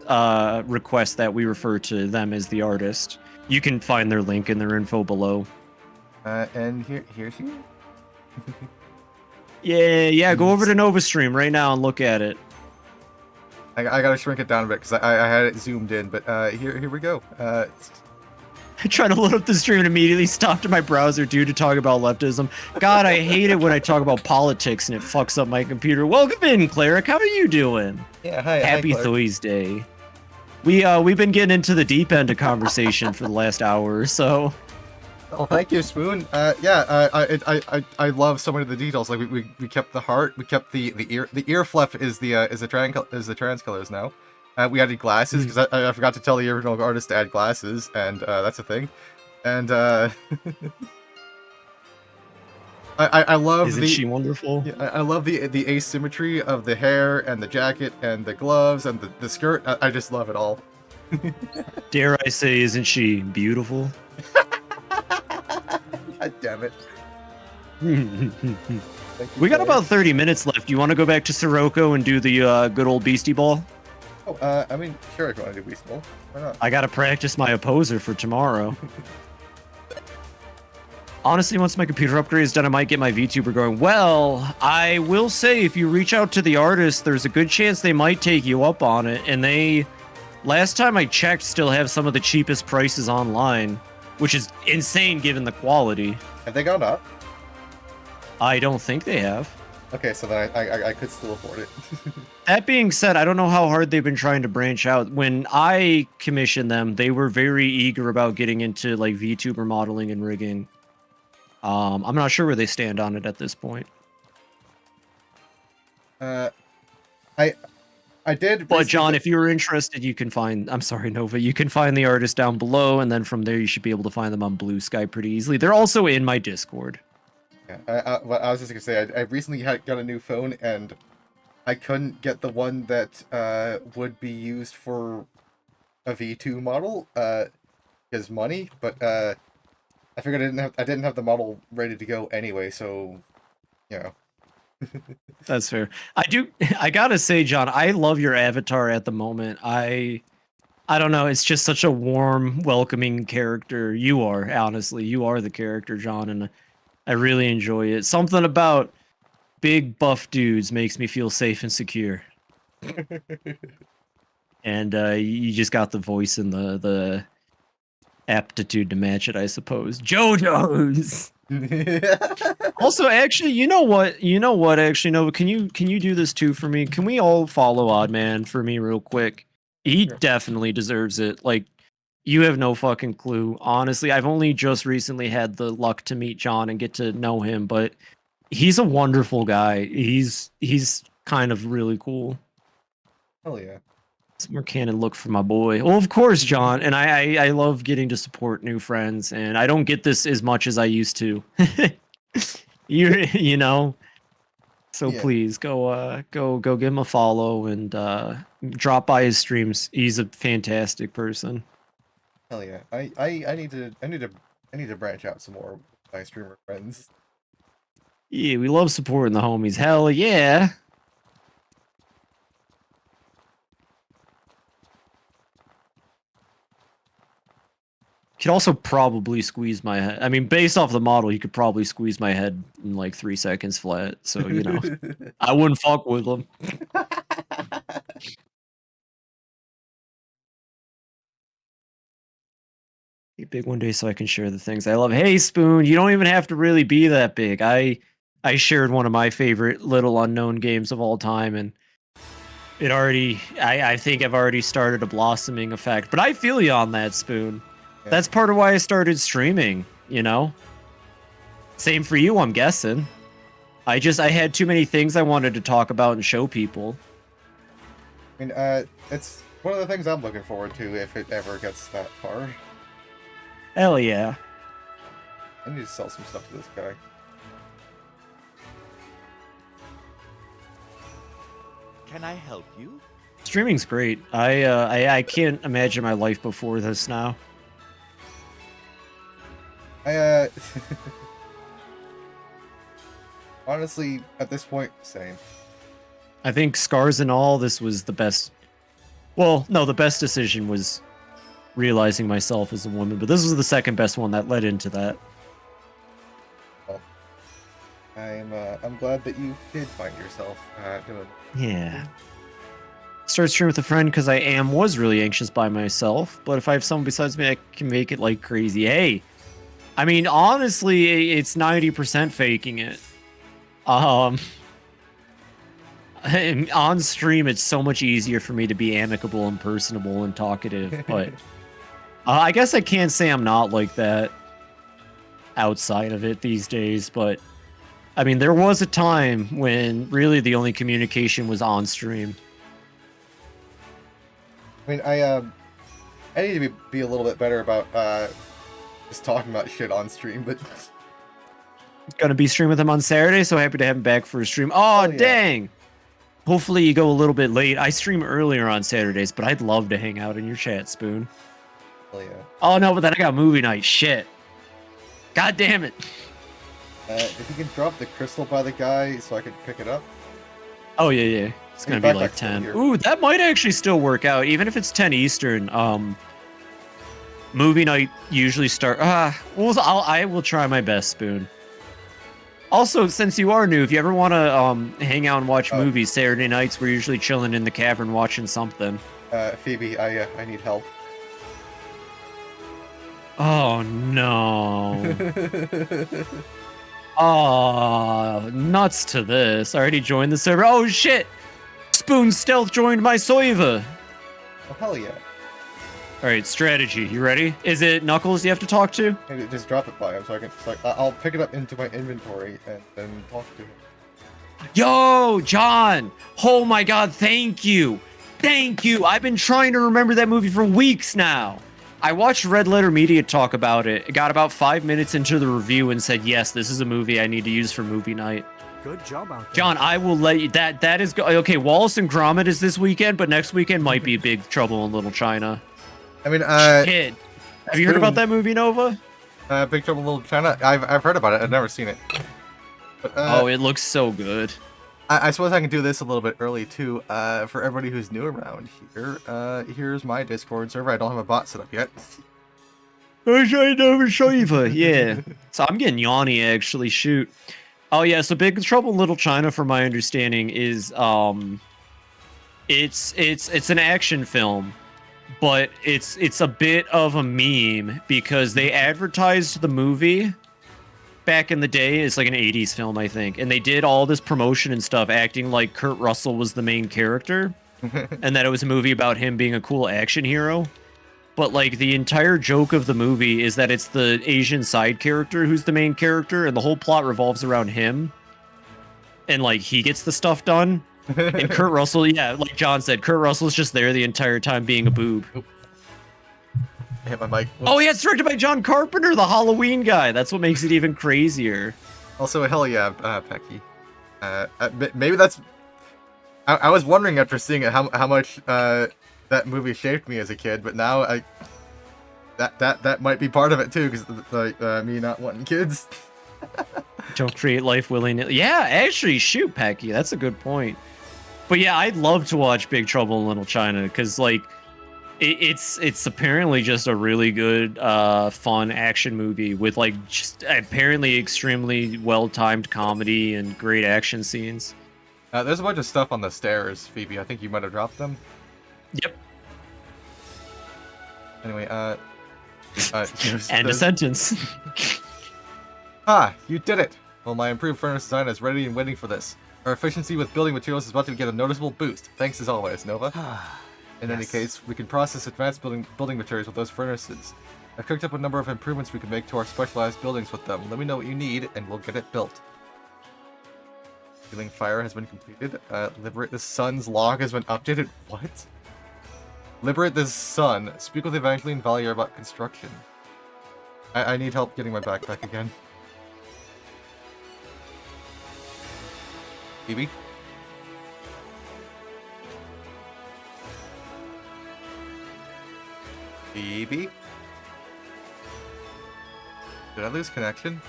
Speaker 2: request that we refer to them as the artist. You can find their link in their info below.
Speaker 1: And here's you.
Speaker 2: Yeah, go over to NovaStream right now and look at it.
Speaker 1: I gotta shrink it down a bit because I had it zoomed in, but here we go.
Speaker 2: I tried to load up the stream and immediately stopped in my browser due to talk about leftism. God, I hate it when I talk about politics and it fucks up my computer. Welcome in, Cleric. How are you doing?
Speaker 1: Yeah, hi.
Speaker 2: Happy Thursday. We've been getting into the deep end of conversation for the last hour or so.
Speaker 1: Oh, thank you, Spoon. I love so many of the details. Like we kept the heart, we kept the ear fluff is the trans colors now. We added glasses because I forgot to tell the original artist to add glasses, and that's a thing. And I love
Speaker 2: Isn't she wonderful?
Speaker 1: Yeah, I love the asymmetry of the hair and the jacket and the gloves and the skirt. I just love it all.
Speaker 2: Dare I say, isn't she beautiful?
Speaker 1: God damn it.
Speaker 2: We got about 30 minutes left. You want to go back to Sirocco and do the good old Beastie Ball?
Speaker 1: Oh, I mean, sure, if you want to do Beastie Ball. Why not?
Speaker 2: I gotta practice my opposer for tomorrow. Honestly, once my computer upgrade is done, I might get my VTuber going. Well, I will say, if you reach out to the artist, there's a good chance they might take you up on it. And they, last time I checked, still have some of the cheapest prices online, which is insane given the quality.
Speaker 1: Have they gone up?
Speaker 2: I don't think they have.
Speaker 1: Okay, so then I could still afford it.
Speaker 2: That being said, I don't know how hard they've been trying to branch out. When I commissioned them, they were very eager about getting into like VTuber modeling and rigging. I'm not sure where they stand on it at this point.
Speaker 1: I did.
Speaker 2: But John, if you're interested, you can find. I'm sorry, Nova. You can find the artist down below, and then from there you should be able to find them on Blue Sky pretty easily. They're also in my Discord.
Speaker 1: Yeah, well, I was just gonna say I recently got a new phone and I couldn't get the one that would be used for a V2 model because money, but I figured I didn't have the model ready to go anyway, so you know.
Speaker 2: That's fair. I gotta say, John, I love your avatar at the moment. I don't know, it's just such a warm, welcoming character. You are, honestly, you are the character, John, and I really enjoy it. Something about big buff dudes makes me feel safe and secure. And you just got the voice and the aptitude to match it, I suppose. JoJo's. Also, actually, you know what? Actually, Nova, can you do this too for me? Can we all follow Oddman for me real quick? He definitely deserves it. Like, you have no fucking clue. Honestly, I've only just recently had the luck to meet John and get to know him, but he's a wonderful guy. He's kind of really cool.
Speaker 1: Hell yeah.
Speaker 2: Some more canon look for my boy. Well, of course, John. And I love getting to support new friends, and I don't get this as much as I used to. you know. So
Speaker 1: Yeah.
Speaker 2: please go give him a follow and drop by his streams. He's a fantastic person.
Speaker 1: Hell yeah. I need to branch out some more with my streamer friends.
Speaker 2: Yeah, we love supporting the homies. Hell yeah. Could also probably squeeze my head. I mean, based off the model, you could probably squeeze my head in like 3 seconds flat. So, you know, I wouldn't fuck with him. Get big one day so I can share the things I love. Hey, Spoon, you don't even have to really be that big. I shared one of my favorite little unknown games of all time, and it already, I think I've already started a blossoming effect. But I feel you on that, Spoon.
Speaker 1: Yeah.
Speaker 2: That's part of why I started streaming, you know? Same for you, I'm guessing. I had too many things I wanted to talk about and show people.
Speaker 1: I mean, it's one of the things I'm looking forward to if it ever gets that far.
Speaker 2: Hell yeah.
Speaker 1: I need to sell some stuff to this guy.
Speaker 10: Can I help you?
Speaker 2: Streaming's great. I can't imagine my life before this now.
Speaker 1: Honestly, at this point, same.
Speaker 2: I think scars and all, this was the best. Well, no, the best decision was realizing myself as a woman, but this was the second best one that led into that.
Speaker 1: Well, I'm glad that you did find yourself doing.
Speaker 2: Yeah. Start streaming with a friend because I was really anxious by myself, but if I have someone besides me, I can make it like crazy. Hey, I mean, honestly, it's 90% faking it. And on stream, it's so much easier for me to be amicable and personable and talkative, but I guess I can't say I'm not like that outside of it these days, but I mean, there was a time when really the only communication was on stream.
Speaker 1: I mean, I need to be a little bit better about just talking about shit on stream, but
Speaker 2: Gonna be streaming with him on Saturday, so happy to have him back for a stream. Oh,
Speaker 1: yeah.
Speaker 2: dang! Hopefully you go a little bit late. I stream earlier on Saturdays, but I'd love to hang out in your chat, Spoon.
Speaker 1: hell yeah.
Speaker 2: Oh no, but then I got movie night. Shit. God damn it.
Speaker 1: If you can drop the crystal by the guy so I can pick it up.
Speaker 2: Oh yeah. It's gonna be like 10. Ooh, that might actually still work out, even if it's 10 Eastern. Movie night usually start. I will try my best, Spoon. Also, since you are new, if you ever want to hang out and watch movies Saturday nights, we're usually chilling in the cavern watching something.
Speaker 1: Phoebe, I need help.
Speaker 2: Oh no. Oh, nuts to this. I already joined the server. Oh shit! Spoon Stealth joined my server.
Speaker 1: Oh hell yeah.
Speaker 2: Alright, strategy. You ready? Is it Knuckles you have to talk to?
Speaker 1: Maybe just drop it by him so I can. I'll pick it up into my inventory and then talk to him.
Speaker 2: Yo, John! Oh my god, thank you! Thank you! I've been trying to remember that movie for weeks now! I watched Red Letter Media talk about it. It got about 5 minutes into the review and said, yes, this is a movie I need to use for movie night.
Speaker 5: Good job out there.
Speaker 2: John, I will let you... That is... Okay, Wallace and Gromit is this weekend, but next weekend might be Big Trouble in Little China.
Speaker 1: I mean,
Speaker 2: Shit. Have you heard about that movie, Nova?
Speaker 1: Big Trouble in Little China? I've heard about it. I've never seen it. But,
Speaker 2: oh, it looks so good.
Speaker 1: I suppose I can do this a little bit early, too. For everybody who's new around here, here's my Discord server. I don't have a bot set up yet.
Speaker 2: Yeah. So I'm getting yawny, actually. Shoot. Oh, yeah. So Big Trouble in Little China, from my understanding, is... It's an action film. But it's a bit of a meme because they advertised the movie back in the day. It's like an 80s film, I think. And they did all this promotion and stuff acting like Kurt Russell was the main character and that it was a movie about him being a cool action hero. But like the entire joke of the movie is that it's the Asian side character who's the main character and the whole plot revolves around him. And like he gets the stuff done. And Kurt Russell, yeah, like John said, Kurt Russell's just there the entire time being a boob.
Speaker 1: I hit my mic. Whoops.
Speaker 2: Oh, yeah, it's directed by John Carpenter, the Halloween guy. That's what makes it even crazier.
Speaker 1: Also, hell yeah, Pecky. Maybe that's... I was wondering after seeing it how much that movie shaped me as a kid, but now that might be part of it too, because like me not wanting kids.
Speaker 2: Don't create life willy-nilly. Yeah, actually, shoot, Pecky, that's a good point. But yeah, I'd love to watch Big Trouble in Little China because, like, it's apparently just a really good, fun action movie with, like, just apparently extremely well-timed comedy and great action scenes.
Speaker 1: There's a bunch of stuff on the stairs, Phoebe. I think you might have dropped them.
Speaker 2: Yep.
Speaker 1: Anyway,
Speaker 2: End a sentence.
Speaker 1: Ah, you did it! Well, my improved furnace design is ready and waiting for this. Our efficiency with building materials is about to get a noticeable boost. Thanks as always, Nova. In any case, we can process advanced building materials with those furnaces. I've cooked up a number of improvements we can make to our specialized buildings with them. Let me know what you need, and we'll get it built. Healing fire has been completed. Liberate the sun's log has been updated. What? Liberate the sun. Speak with Evangeline Valier about construction. I need help getting my backpack again. Phoebe? Phoebe? Did I lose connection?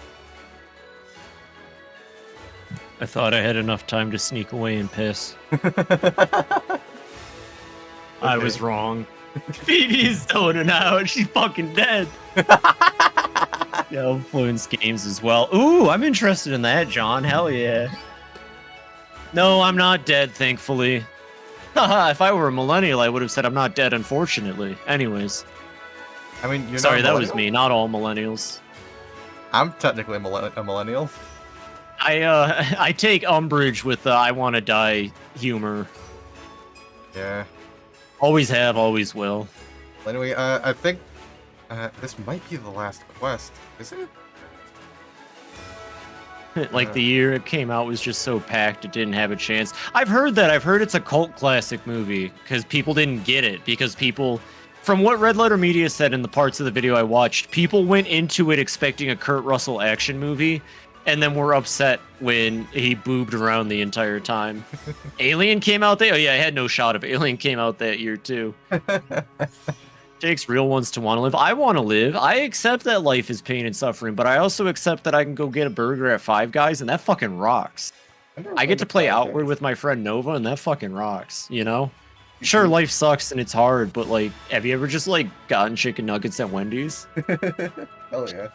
Speaker 2: I thought I had enough time to sneak away and piss. I was wrong. Phoebe's zoning out. She's fucking dead. Yeah, influence games as well. Ooh, I'm interested in that, John. Hell yeah. No, I'm not dead, thankfully. Haha, if I were a millennial, I would have said I'm not dead, unfortunately. Anyways.
Speaker 1: I mean, you're
Speaker 2: Sorry,
Speaker 1: not a
Speaker 2: that was
Speaker 1: millennial?
Speaker 2: me, not all millennials.
Speaker 1: I'm technically a millennial.
Speaker 2: I take umbrage with the I want to die humor.
Speaker 1: Yeah.
Speaker 2: Always have, always will.
Speaker 1: Well, anyway, I think this might be the last quest. Is it?
Speaker 2: Like the year it came out was just so packed it didn't have a chance. I've heard it's a cult classic movie because people didn't get it because people, from what Red Letter Media said in the parts of the video I watched, people went into it expecting a Kurt Russell action movie and then were upset when he boobed around the entire time. Alien came out there. Oh yeah, I had no shot of Alien came out that year too. Takes real ones to want to live. I want to live. I accept that life is pain and suffering, but I also accept that I can go get a burger at Five Guys, and that fucking rocks. I get to play Outward with my friend Nova, and that fucking rocks, you know? Sure, life sucks and it's hard, but, like, have you ever just, like, gotten chicken nuggets at Wendy's?
Speaker 1: Hell yeah.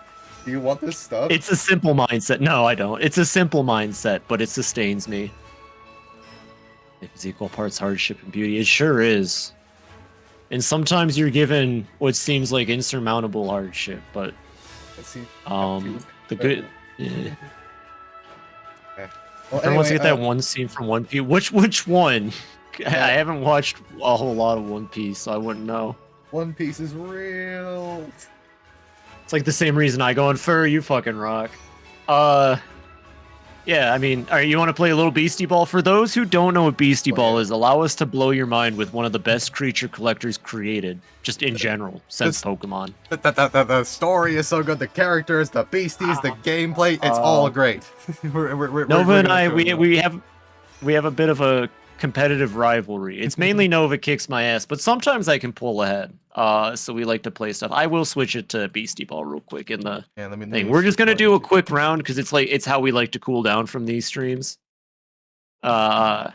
Speaker 1: Do you want this stuff?
Speaker 2: It's a simple mindset. No, I don't. It's a simple mindset, but it sustains me. It's equal parts hardship and beauty. It sure is. And sometimes you're given what seems like insurmountable hardship, but the good. Yeah.
Speaker 1: Okay. Well,
Speaker 2: Everyone wants to get that one scene from One Piece. Which one? I haven't watched a whole lot of One Piece, so I wouldn't know.
Speaker 1: One Piece is real.
Speaker 2: It's like the same reason I go on fur. You fucking rock. Yeah, I mean, you want to play a little Beastie Ball? For those who don't know what Beastie Ball is, allow us to blow your mind with one of the best creature collectors created, just in general, since Pokemon.
Speaker 1: The story is so good, the characters, the beasties, the gameplay, it's all great.
Speaker 2: Nova and I, we have a bit of a competitive rivalry. It's mainly Nova kicks my ass, but sometimes I can pull ahead. So we like to play stuff. I will switch it to Beastie Ball real quick in the thing. We're just gonna do a quick round because it's how we like to cool down from these streams.
Speaker 1: Get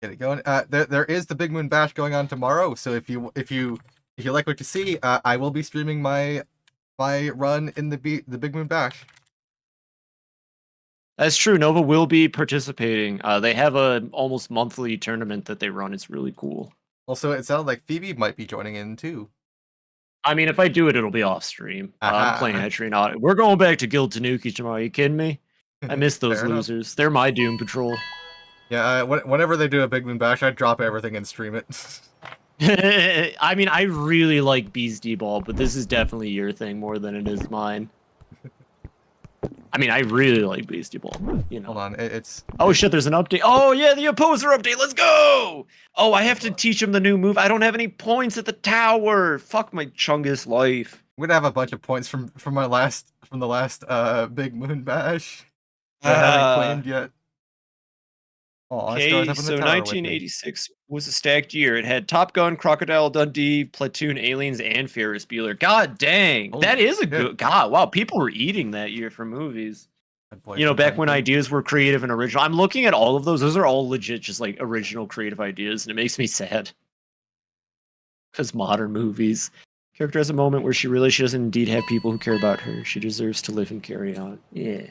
Speaker 1: it going. There is the Big Moon Bash going on tomorrow. So if you like what you see, I will be streaming my run in the Big Moon Bash.
Speaker 2: That's true. Nova will be participating. They have a almost monthly tournament that they run. It's really cool.
Speaker 1: Also, it sounds like Phoebe might be joining in too.
Speaker 2: I mean, if I do it, it'll be off stream. I'm playing Headtree now. We're going back to Guild Tanuki tomorrow. Are you kidding me? I miss those losers. They're my Doom Patrol.
Speaker 1: Yeah, whenever they do a Big Moon Bash, I drop everything and stream it.
Speaker 2: I mean, I really like Beastie Ball, but this is definitely your thing more than it is mine. I mean, I really like Beastie Ball, but, you know.
Speaker 1: Hold on, it's...
Speaker 2: Oh shit, there's an update. Oh yeah, the opposer update, let's go! Oh, I have to teach him the new move. I don't have any points at the tower. Fuck my Chungus life.
Speaker 1: I'm gonna have a bunch of points from the last Big Moon Bash. I haven't claimed yet. Oh,
Speaker 2: okay, so 1986 was a stacked year. It had Top Gun, Crocodile Dundee, Platoon, Aliens, and Ferris Bueller. God dang, that is a good... God, wow, people were eating that year for movies. You know, back when ideas were creative and original. I'm looking at all of those. Those are all legit, just like original creative ideas, and it makes me sad. Because modern movies. Character has a moment where she doesn't indeed have people who care about her. She deserves to live and carry on. Yeah.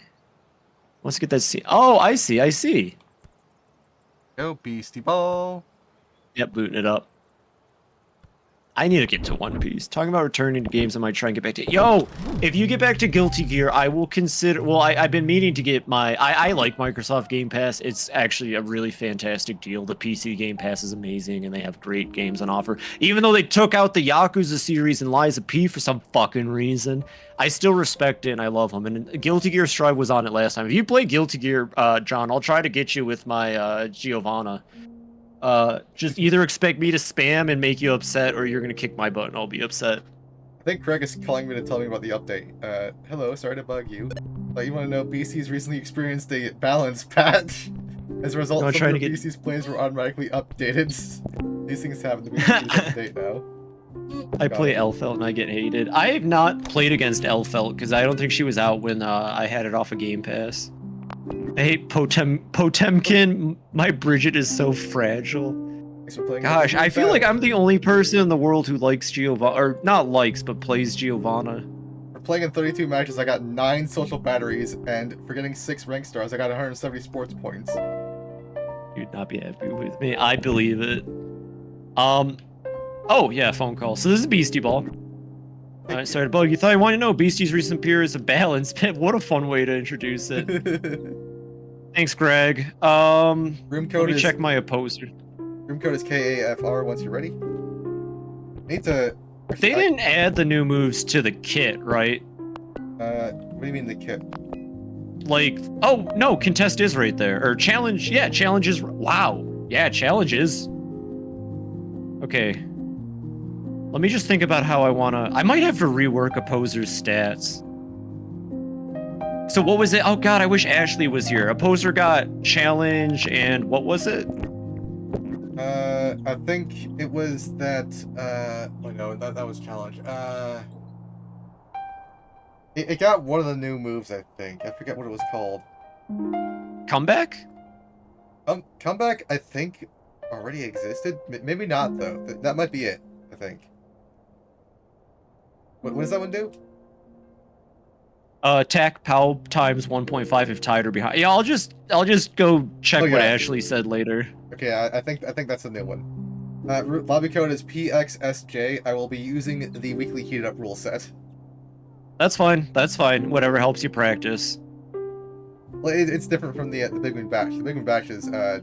Speaker 2: Let's get that scene. Oh, I see.
Speaker 1: Go Beastie Ball.
Speaker 2: Yep, booting it up. I need to get to One Piece. Talking about returning to games, I might try and get back to... Yo, if you get back to Guilty Gear, I will consider... Well, I've been meaning to get my... I like Microsoft Game Pass. It's actually a really fantastic deal. The PC Game Pass is amazing, and they have great games on offer. Even though they took out the Yakuza series and Lies of P for some fucking reason, I still respect it, and I love them. And Guilty Gear Strive was on it last time. If you play Guilty Gear, John, I'll try to get you with my Giovanna. Just either expect me to spam and make you upset, or you're gonna kick my butt and I'll be upset.
Speaker 1: I think Craig is calling me to tell me about the update. Hello, sorry to bug you. But you want to know BC's recently experienced a balance patch. As a result, some of BC's planes were automatically updated. These things happen to be update now.
Speaker 2: I play Elfelt and I get hated. I have not played against Elfelt because I don't think she was out when I had it off of Game Pass. I hate Potemkin. My Bridget is so fragile. Gosh, I feel like I'm the only person in the world who likes Giovanna, or not likes, but plays Giovanna.
Speaker 1: For playing in 32 matches, I got 9 social batteries, and for getting 6 rank stars, I got 170 sports points.
Speaker 2: You'd not be happy with me. I believe it. Oh yeah, phone call. So this is Beastie Ball. Alright, sorry to bug you. Thought I wanted to know Beastie's recent peer is a balance. What a fun way to introduce it. Thanks, Greg.
Speaker 1: Room code
Speaker 2: let me check my opposer.
Speaker 1: Room code is KAFR once you're ready. Need to.
Speaker 2: They didn't add the new moves to the kit, right?
Speaker 1: What do you mean the kit?
Speaker 2: Like, oh no, contest is right there. Or challenge, yeah, challenge is. Wow, yeah, challenge is. Okay. Let me just think about how I wanna. I might have to rework opposer's stats. So what was it? Oh god, I wish Ashley was here. Opposer got challenge and what was it?
Speaker 1: I think it was that. Oh no, that was challenge. It got one of the new moves. I think I forget what it was called.
Speaker 2: Comeback?
Speaker 1: Comeback. I think already existed. Maybe not though. That might be it. I think. What does that one do?
Speaker 2: Attack POW times 1.5 if tied or behind. Yeah, I'll just go check what Ashley said later.
Speaker 1: Okay, I think that's the new one. Lobby code is PXSJ. I will be using the weekly heated up rule set.
Speaker 2: That's fine. That's fine. Whatever helps you practice.
Speaker 1: Well, it's different from the Big Moon Bash. The Big Moon Bash is 2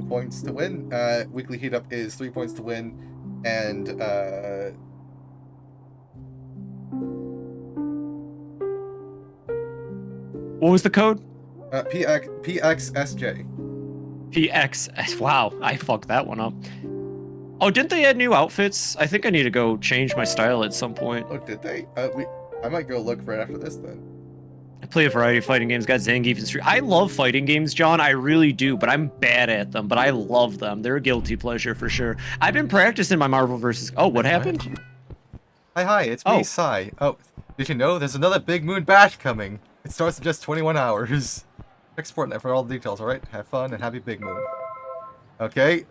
Speaker 1: points to win. Weekly heat up is 3 points to win, and
Speaker 2: what was the code?
Speaker 1: PXSJ.
Speaker 2: PX. Wow, I fucked that one up. Oh, didn't they add new outfits? I think I need to go change my style at some point.
Speaker 1: Oh, did they? I might go look right after this then.
Speaker 2: I play a variety of fighting games. Got Zangief and Street. I love fighting games, John. I really do, but I'm bad at them. But I love them. They're a guilty pleasure for sure. I've been practicing my Marvel vs. Oh, what happened?
Speaker 1: Hi, it's me, Sai. Oh, did you know there's another Big Moon Bash coming? It starts in just 21 hours. Check Sportnet for all the details, alright? Have fun and happy Big Moon. Okay,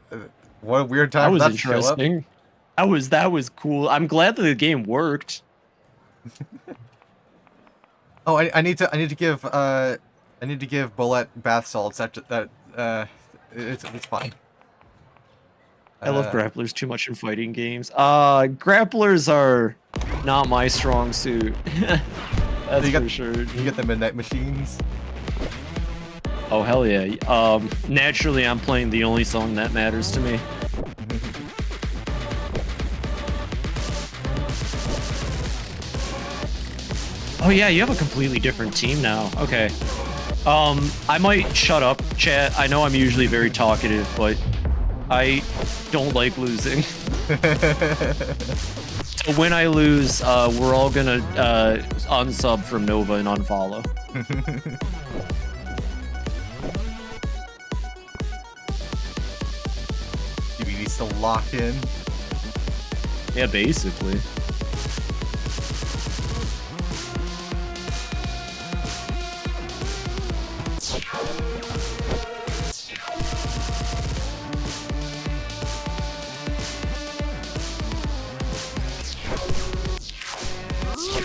Speaker 1: what a weird time for that to show up.
Speaker 2: That was cool. I'm glad that the game worked.
Speaker 1: Oh, I need to give Bolette bath salts. It's fine.
Speaker 2: I love grapplers too much in fighting games. Grapplers are not my strong suit. That's for sure.
Speaker 1: You get the Midnight Machines.
Speaker 2: Oh hell yeah. Naturally I'm playing the only song that matters to me. Oh yeah, you have a completely different team now. Okay. I might shut up, chat. I know I'm usually very talkative, but I don't like losing. So when I lose, we're all gonna unsub from Nova and unfollow.
Speaker 1: You need to lock in?
Speaker 2: Yeah, basically.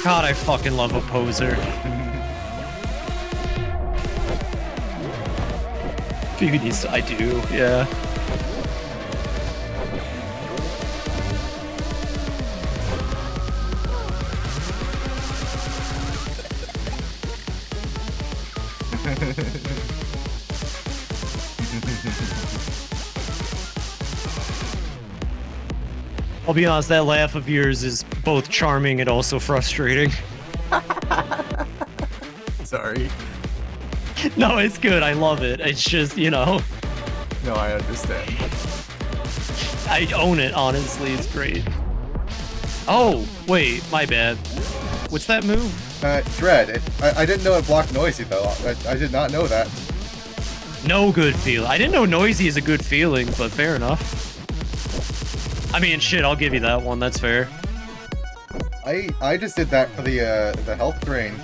Speaker 2: God, I fucking love Opposer. PvDs, I do, yeah. I'll be honest, that laugh of yours is both charming and also frustrating.
Speaker 1: Sorry.
Speaker 2: No, it's good. I love it. It's just, you know.
Speaker 1: No, I understand.
Speaker 2: I own it, honestly. It's great. Oh, wait. My bad. What's that move?
Speaker 1: Dread. I didn't know it blocked Noisy, though. I did not know that.
Speaker 2: No good feeling. I didn't know Noisy is a good feeling, but fair enough. I mean, shit, I'll give you that one. That's fair.
Speaker 1: I just did that for the health drain.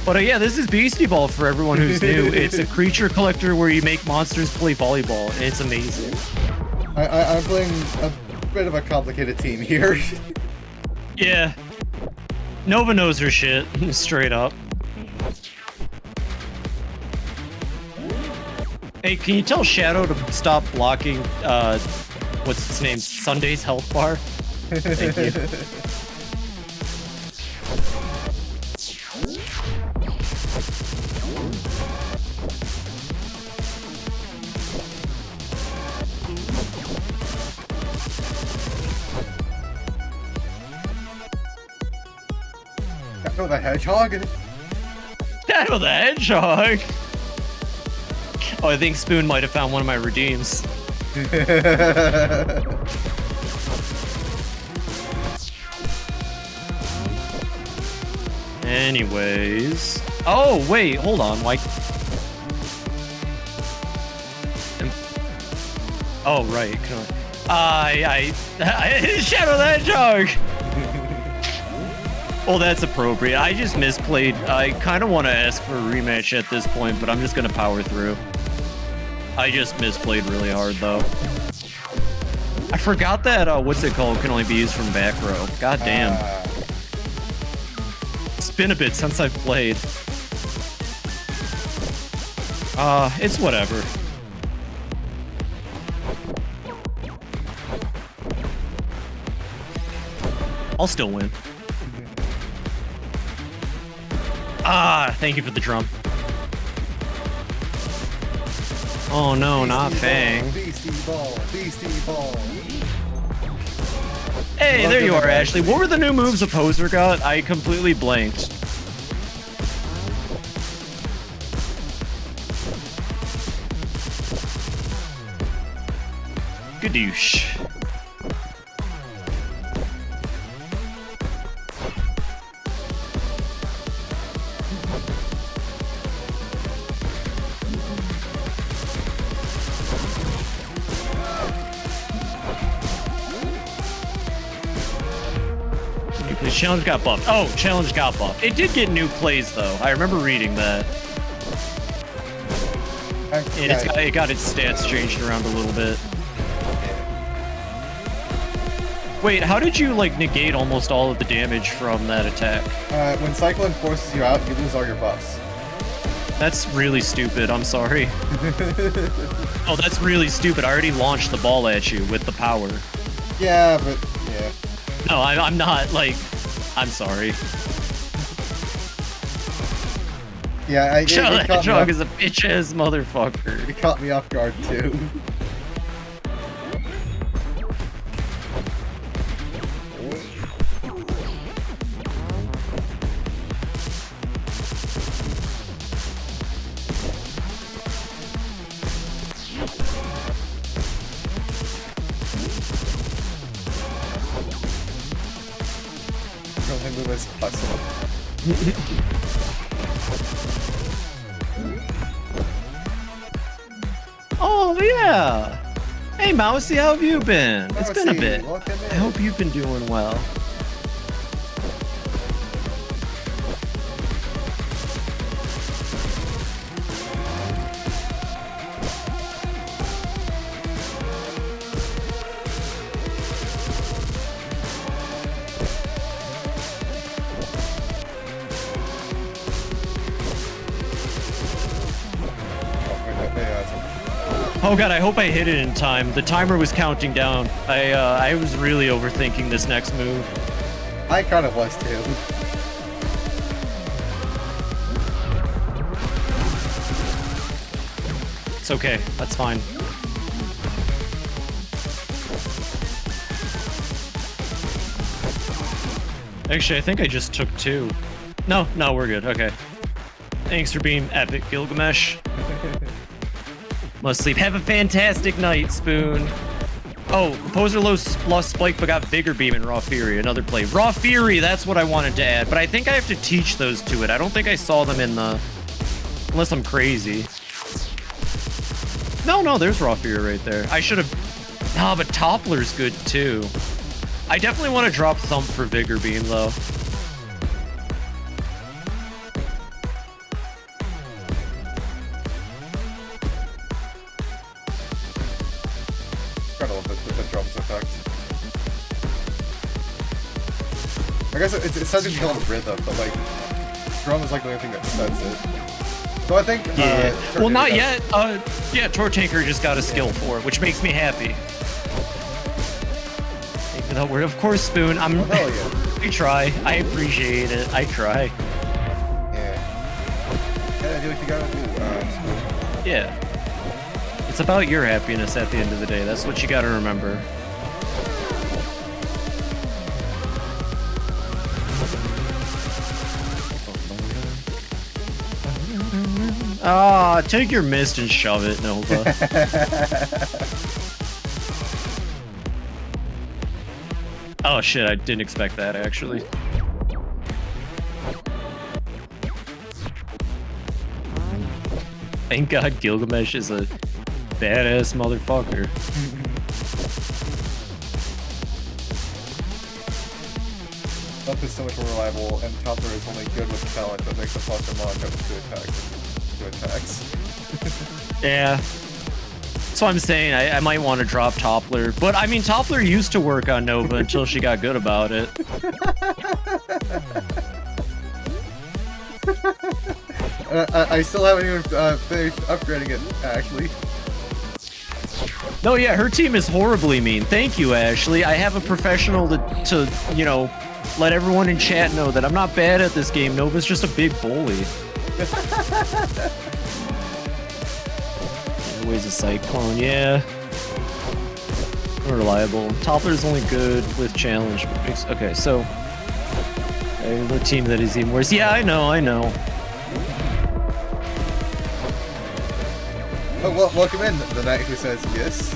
Speaker 2: But yeah, this is Beastie Ball for everyone who's new. It's a creature collector where you make monsters play volleyball, and it's amazing.
Speaker 1: I'm playing a bit of a complicated team here.
Speaker 2: Yeah. Nova knows her shit, straight up. Hey, can you tell Shadow to stop blocking, what's its name? Sunday's health bar? Thank you.
Speaker 1: Shadow the Hedgehog?
Speaker 2: Shadow the Hedgehog? Oh, I think Spoon might have found one of my redeems. Anyways. Oh, wait, hold on. Why? Oh, right. Shadow the Hedgehog! Well, that's appropriate. I just misplayed. I kind of want to ask for a rematch at this point, but I'm just going to power through. I just misplayed really hard, though. I forgot that, what's it called, can only be used from back row. God damn. It's been a bit since I've played. It's whatever. I'll still win. Thank you for the drum. Oh no, not Fang.
Speaker 1: Beastie Ball, Beastie Ball.
Speaker 2: Hey, there you are, Ashley. What were the new moves Opposer got? I completely blanked. Gadoosh. Challenge got buffed. Oh, challenge got buffed. It did get new plays though. I remember reading that. It got its stats changed around a little bit. Wait, how did you like negate almost all of the damage from that attack?
Speaker 1: When Cyclone forces you out, you lose all your buffs.
Speaker 2: That's really stupid. I'm sorry. Oh, that's really stupid. I already launched the ball at you with the power.
Speaker 1: Yeah, but yeah.
Speaker 2: No, I'm not like. I'm sorry.
Speaker 1: Yeah,
Speaker 2: Shadow the Hedgehog is a bitch-ass motherfucker.
Speaker 1: It caught me off guard too.
Speaker 2: Oh yeah! Hey Mousy, how have you been? It's been a bit. I hope you've been doing well. Oh god, I hope I hit it in time. The timer was counting down. I was really overthinking this next move.
Speaker 1: I kind of was too.
Speaker 2: It's okay. That's fine. Actually, I think I just took 2. No, we're good. Okay. Thanks for being epic, Gilgamesh. Must sleep. Have a fantastic night, Spoon. Oh, Poser lost Spike but got Vigor Beam and Raw Fury, another play. Raw Fury, that's what I wanted to add, but I think I have to teach those to it. I don't think I saw them in the... Unless I'm crazy. No, there's Raw Fury right there. I should have... Nah, but Toppler's good too. I definitely want to drop Thump for Vigor Beam, though.
Speaker 1: I love the drums effect. I guess it's such a kill rhythm, but like, drum is like the only thing that sets it. So I think.
Speaker 2: Yeah. Well, not yet. Yeah, Tor Tanker just got a skill for it, which makes me happy. Even though we're of course Spoon. I'm.
Speaker 1: Oh, hell yeah.
Speaker 2: I try. I appreciate it. I try.
Speaker 1: Yeah. Yeah, do what you gotta do.
Speaker 2: Yeah. It's about your happiness at the end of the day. That's what you gotta remember. Ah, take your mist and shove it, Nova. Oh shit, I didn't expect that actually. Thank God Gilgamesh is a badass motherfucker.
Speaker 1: Thump is so much more reliable, and Toppler is only good with talent that makes a plus or mod up to attacks.
Speaker 2: Yeah. That's what I'm saying. I might want to drop Toppler. But I mean, Toppler used to work on Nova until she got good about it.
Speaker 1: I still haven't even finished upgrading it, actually.
Speaker 2: No, yeah, her team is horribly mean. Thank you, Ashley. I have a professional to you know, let everyone in chat know that I'm not bad at this game. Nova's just a big bully. Always a Cyclone, yeah. Unreliable. Toppler's only good with challenge. Okay, so the team that is even worse. Yeah, I know.
Speaker 1: Oh, well, welcome in, the knight who says yes.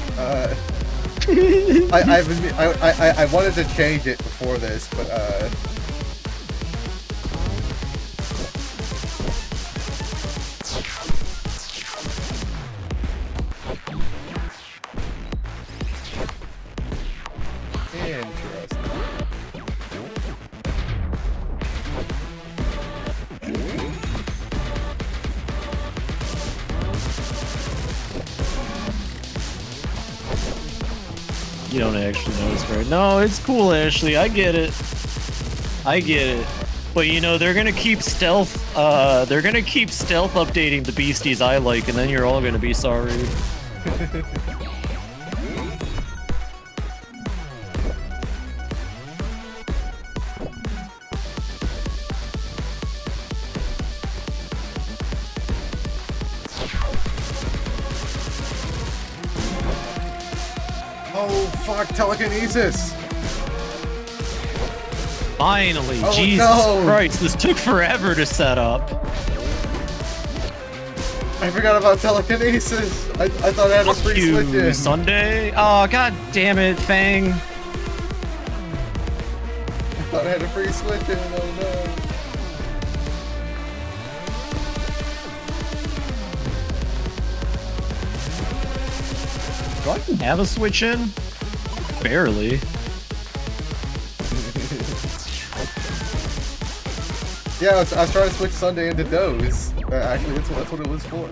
Speaker 1: I wanted to change it before this, but interesting.
Speaker 2: You don't actually know it's great. No, it's cool, Ashley. I get it. But you know, they're gonna keep stealth. They're gonna keep stealth updating the beasties I like, and then you're all gonna be sorry.
Speaker 1: Oh, fuck, telekinesis!
Speaker 2: Finally,
Speaker 1: Oh,
Speaker 2: Jesus
Speaker 1: no.
Speaker 2: Christ, this took forever to set up.
Speaker 1: I forgot about telekinesis! I thought I had a
Speaker 2: Fuck
Speaker 1: free
Speaker 2: you,
Speaker 1: switch in.
Speaker 2: Sunday. Oh, god damn it, Fang.
Speaker 1: I thought I had a free switch in, oh no.
Speaker 2: Do I even have a switch in? Barely.
Speaker 1: Yeah, I was trying to switch Sunday into Doze. Actually, that's what it was for.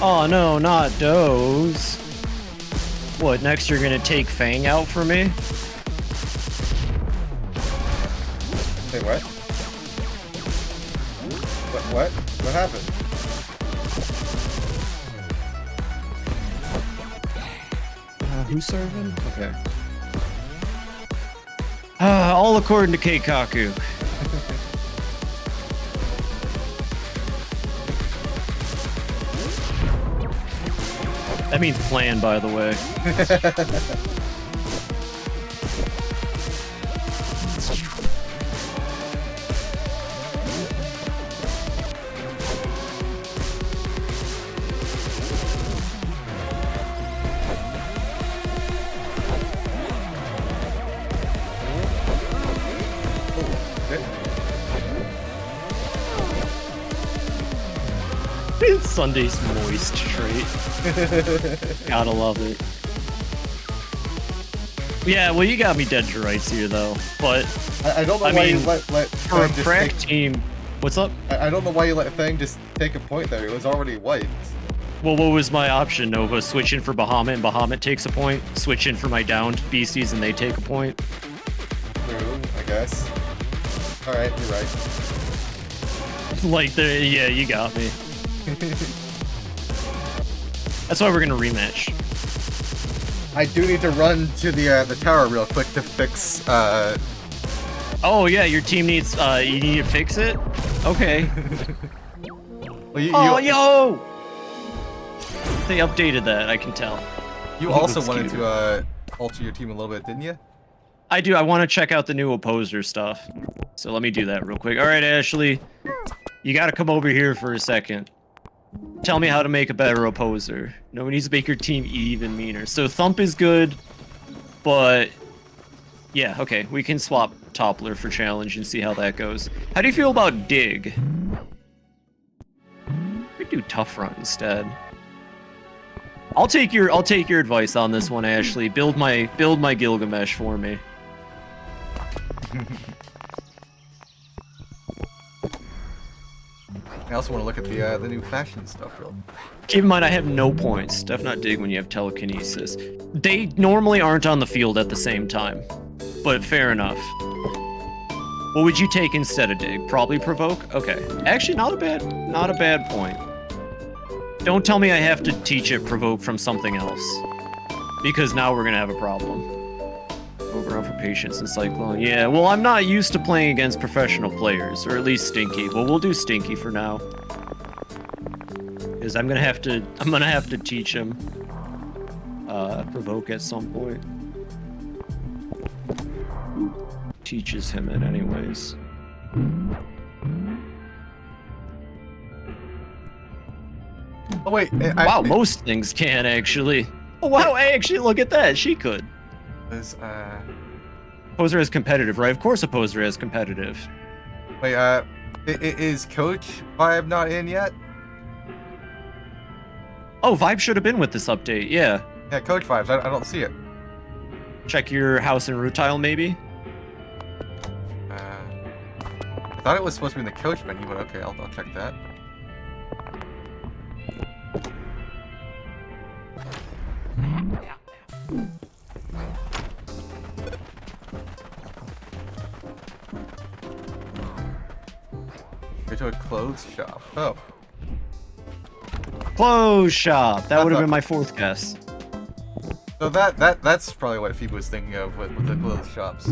Speaker 2: Oh no, not Doze. What, next you're gonna take Fang out for me?
Speaker 1: Hey, what? What? What happened?
Speaker 2: Who's serving? Okay. All according to Keikaku. That means plan, by the way. Sunday's moist trait. Gotta love it. Yeah, well, you got me dead to rights here, though. But
Speaker 1: I don't know why you let
Speaker 2: for a crack team. What's up?
Speaker 1: I don't know why you let Fang just take a point there. It was already wiped.
Speaker 2: Well, what was my option, Nova? Switch in for Bahamut, and Bahamut takes a point. Switch in for my downed beasties, and they take a point.
Speaker 1: True, I guess. All right, you're right.
Speaker 2: Like yeah, you got me. That's why we're gonna rematch.
Speaker 1: I do need to run to the tower real quick to fix.
Speaker 2: Oh yeah, your team needs. You need to fix it. Okay.
Speaker 1: Well,
Speaker 2: yo! They updated that. I can tell.
Speaker 1: You also wanted to alter your team a little bit, didn't you?
Speaker 2: I do. I want to check out the new opposer stuff. So let me do that real quick. All right, Ashley, you got to come over here for a second. Tell me how to make a better opposer. No one needs to make your team even meaner. So Thump is good, but yeah, okay. We can swap Toppler for challenge and see how that goes. How do you feel about Dig? We could do Tough Front instead. I'll take your advice on this one, Ashley. Build my Gilgamesh for me.
Speaker 1: I also want to look at the new fashion stuff, real.
Speaker 2: Keep in mind, I have no points. Def not dig when you have telekinesis. They normally aren't on the field at the same time, but fair enough. What would you take instead of dig? Probably provoke. Okay, actually, not a bad point. Don't tell me I have to teach it provoke from something else, because now we're gonna have a problem. Overrun for patience and cyclone. Yeah, well, I'm not used to playing against professional players, or at least Stinky. Well, we'll do Stinky for now, because I'm gonna have to teach him provoke at some point. Teaches him it anyways.
Speaker 1: Oh wait,
Speaker 2: wow, most things can actually. Oh wow, actually, look at that. She could. Opposer is competitive, right? Of course, Opposer is competitive.
Speaker 1: Wait, is Coach Vibe not in yet?
Speaker 2: Oh, Vibe should have been with this update. Yeah.
Speaker 1: Yeah, Coach Vibes. I don't see it.
Speaker 2: Check your house and root tile, maybe.
Speaker 1: I thought it was supposed to be in the Coach menu, but okay, I'll check that. Go to a clothes shop. Oh.
Speaker 2: Clothes shop. That would have been my fourth guess.
Speaker 1: So that's probably what Phoebe was thinking of with the clothes shops.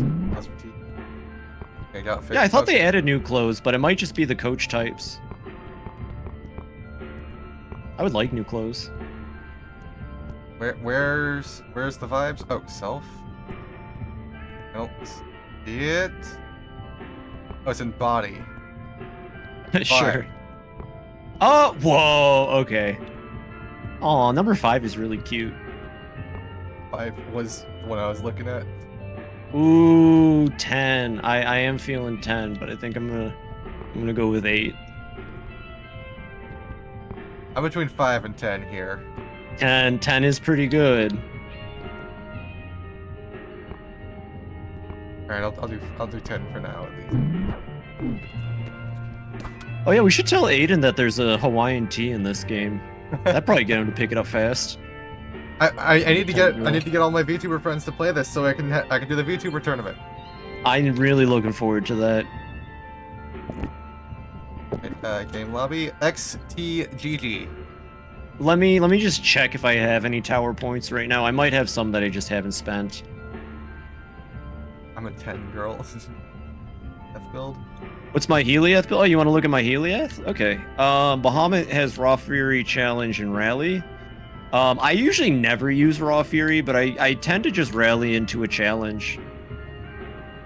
Speaker 1: Okay,
Speaker 2: yeah, I thought they added new clothes, but it might just be the coach types. I would like new clothes.
Speaker 1: Where's the vibes? Oh, self. I don't see it. Oh, it's in body.
Speaker 2: Sure. Oh, whoa. Okay. Oh, number 5 is really cute.
Speaker 1: 5 was what I was looking at.
Speaker 2: Ooh, 10. I am feeling 10, but I think I'm gonna go with 8.
Speaker 1: I'm between 5 and 10 here.
Speaker 2: 10 is pretty good.
Speaker 1: All right, I'll do 10 for now at least.
Speaker 2: Oh yeah, we should tell Aiden that there's a Hawaiian tea in this game. That'd probably get him to pick it up fast.
Speaker 1: I need to get all my VTuber friends to play this so I can do the VTuber tournament.
Speaker 2: I'm really looking forward to that.
Speaker 1: Game lobby XTGG.
Speaker 2: Let me just check if I have any tower points right now. I might have some that I just haven't spent.
Speaker 1: I'm a 10 girl. F build.
Speaker 2: What's my Heliath build? Oh, you want to look at my Heliath? Okay. Bahamut has Raw Fury, Challenge, and Rally. I usually never use Raw Fury, but I tend to just rally into a challenge.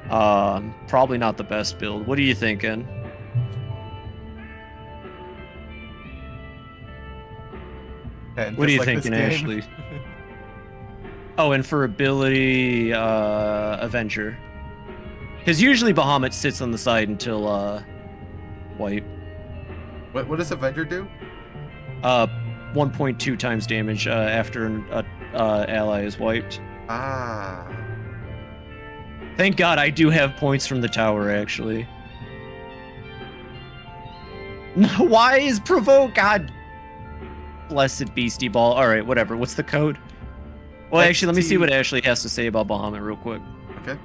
Speaker 2: Probably not the best build. What are you thinking?
Speaker 1: And
Speaker 2: What are you
Speaker 1: like
Speaker 2: thinking,
Speaker 1: this game.
Speaker 2: Ashley? Oh, and for ability, Avenger. Because usually Bahamut sits on the side until, wipe.
Speaker 1: What does Avenger do?
Speaker 2: 1.2 times damage, after an ally is wiped.
Speaker 1: Ah.
Speaker 2: Thank God I do have points from the tower, actually. Why is Provoke? God blessed Beastie Ball. Alright, whatever. What's the code? Well, actually, let me see what Ashley has to say about Bahamut real quick.
Speaker 1: Okay.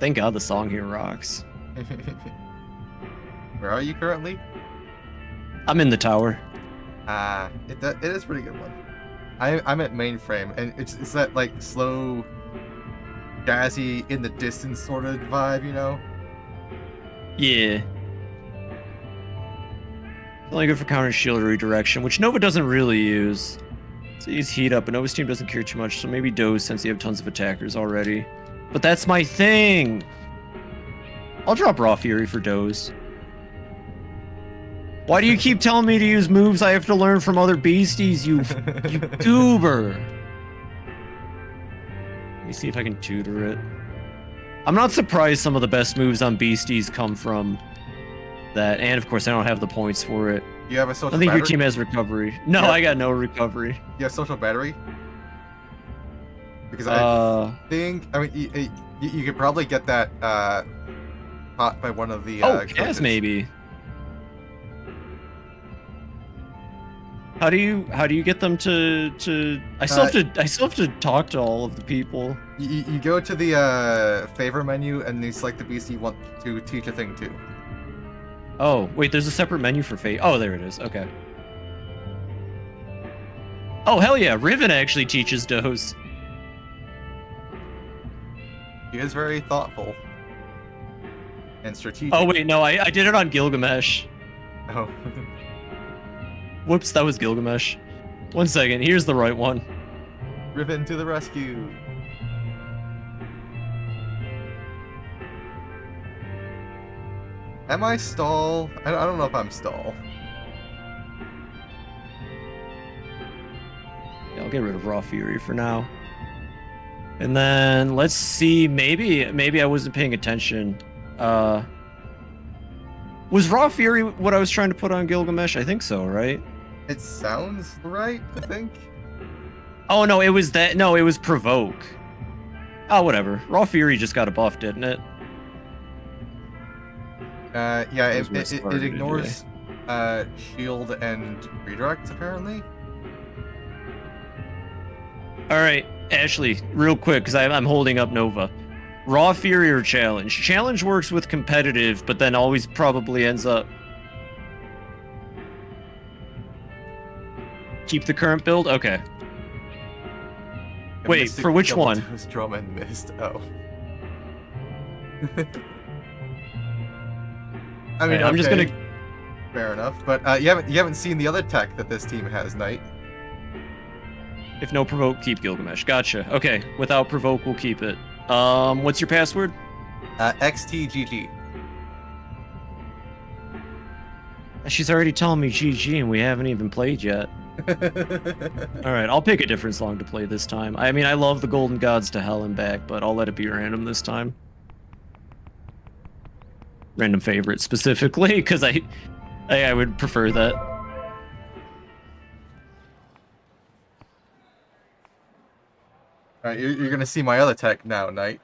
Speaker 2: Thank God the song here rocks.
Speaker 1: Where are you currently?
Speaker 2: I'm in the tower.
Speaker 1: It is a pretty good one. I'm at mainframe, and it's that like slow, jazzy, in the distance sort of vibe, you know?
Speaker 2: Yeah. It's only good for counter shield redirection, which Nova doesn't really use. So use heat up, but Nova's team doesn't care too much, so maybe Doze since you have tons of attackers already. But that's my thing! I'll drop Raw Fury for Doze. Why do you keep telling me to use moves I have to learn from other beasties, you goober? Let me see if I can tutor it. I'm not surprised some of the best moves on beasties come from that, and of course I don't have the points for it.
Speaker 1: You have a social
Speaker 2: I think
Speaker 1: battery?
Speaker 2: your team has recovery. No,
Speaker 1: Yeah.
Speaker 2: I got no recovery.
Speaker 1: You have social battery? Because I think, I mean, you could probably get that caught by one of the
Speaker 2: Kaz
Speaker 1: coaches.
Speaker 2: maybe. How do you get them to I still have to talk to all of the people.
Speaker 1: You go to the favor menu and you select the beast you want to teach a thing to.
Speaker 2: Oh, wait, there's a separate menu for fate. Oh, there it is. Okay. Oh, hell yeah, Riven actually teaches Doze.
Speaker 1: He is very thoughtful and strategic.
Speaker 2: Oh, wait, no, I did it on Gilgamesh.
Speaker 1: Oh.
Speaker 2: Whoops, that was Gilgamesh. 1 second, here's the right one.
Speaker 1: Riven to the rescue. Am I stall? I don't know if I'm stall.
Speaker 2: Yeah, I'll get rid of Raw Fury for now. And then let's see, maybe I wasn't paying attention. Was Raw Fury what I was trying to put on Gilgamesh? I think so, right?
Speaker 1: It sounds right, I think.
Speaker 2: Oh no, it was that. No, it was Provoke. Oh, whatever. Raw Fury just got a buff, didn't it?
Speaker 1: Yeah,
Speaker 2: That was what I
Speaker 1: it
Speaker 2: started
Speaker 1: ignores shield and redirect, apparently.
Speaker 2: Alright, Ashley, real quick, because I'm holding up Nova. Raw Fury or Challenge? Challenge works with competitive, but then always probably ends up... Keep the current build? Okay.
Speaker 1: And
Speaker 2: Wait,
Speaker 1: Mystic
Speaker 2: for which
Speaker 1: double
Speaker 2: one?
Speaker 1: dose Drum and missed. Oh. I mean,
Speaker 2: Right, I'm just
Speaker 1: okay,
Speaker 2: gonna...
Speaker 1: fair enough, but you haven't seen the other tech that this team has, Knight.
Speaker 2: If no Provoke, keep Gilgamesh. Gotcha. Okay, without Provoke, we'll keep it. What's your password?
Speaker 1: XTGG.
Speaker 2: She's already telling me GG and we haven't even played yet. Alright, I'll pick a different song to play this time. I mean, I love the Golden Gods to hell and back, but I'll let it be random this time. Random favorite specifically, because I would prefer that.
Speaker 1: Alright, you're gonna see my other tech now, Knight.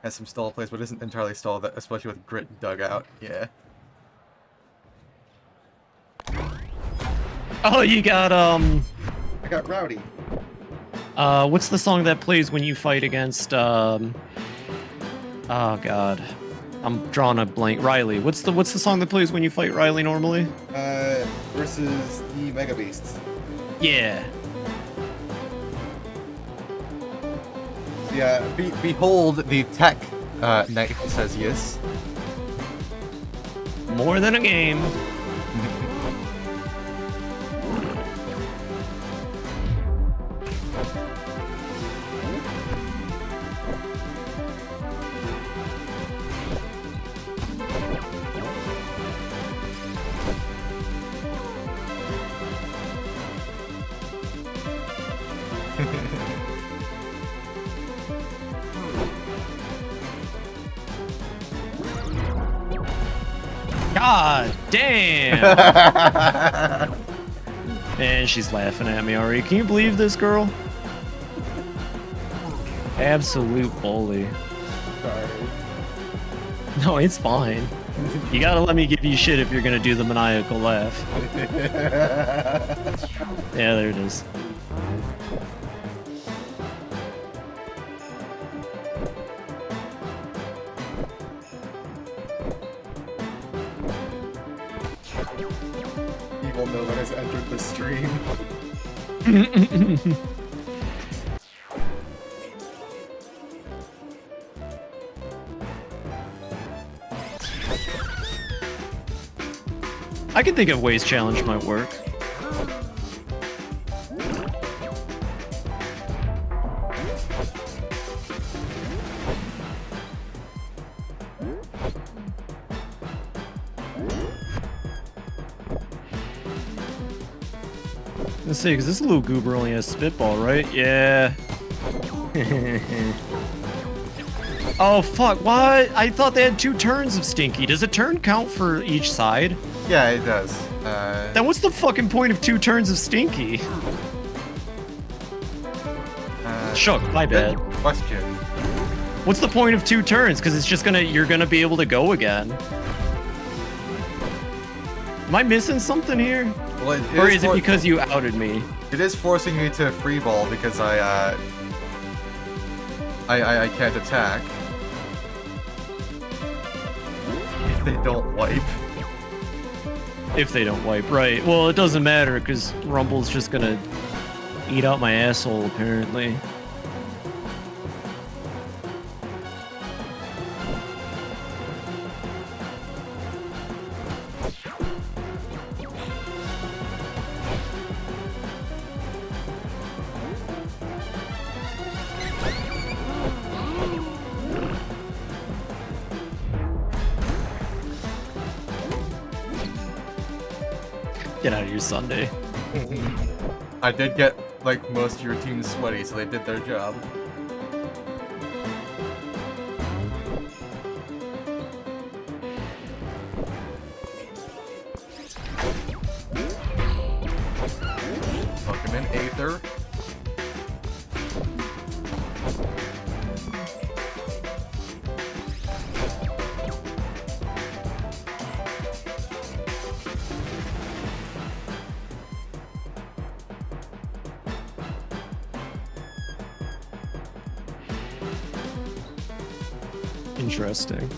Speaker 1: Has some stall plays, but isn't entirely stall, that especially with Grit Dugout. Yeah.
Speaker 2: Oh, you got,
Speaker 1: I got Rowdy.
Speaker 2: what's the song that plays when you fight against, oh god. I'm drawing a blank. Riley. What's the song that plays when you fight Riley normally?
Speaker 1: Versus the Mega Beasts.
Speaker 2: Yeah.
Speaker 1: Yeah, behold the tech knight says yes.
Speaker 2: More than a game. God damn! And she's laughing at me already. Can you believe this girl? Absolute bully.
Speaker 1: Sorry.
Speaker 2: No, it's fine. You gotta let me give you shit if you're gonna do the maniacal laugh. Yeah, there it is.
Speaker 1: Evil Nova has entered the stream.
Speaker 2: I can think of ways challenge might work. Let's see, because this little goober only has spitball, right? Yeah. Oh, fuck, what? I thought they had 2 turns of Stinky. Does a turn count for each side?
Speaker 1: Yeah, it does.
Speaker 2: Then what's the fucking point of 2 turns of Stinky? Shook, my bad.
Speaker 1: Good question.
Speaker 2: What's the point of 2 turns? Because it's just you're gonna be able to go again. Am I missing something here?
Speaker 1: Well,
Speaker 2: or is it because you outed me?
Speaker 1: It is forcing me to free ball because I can't attack. If they don't wipe.
Speaker 2: If they don't wipe, right. Well, it doesn't matter because Rumble's just gonna eat out my asshole, apparently. Get out of here, Sunday.
Speaker 1: I did get, like, most of your team sweaty, so they did their job. Fuck him in, Aether.
Speaker 2: Interesting.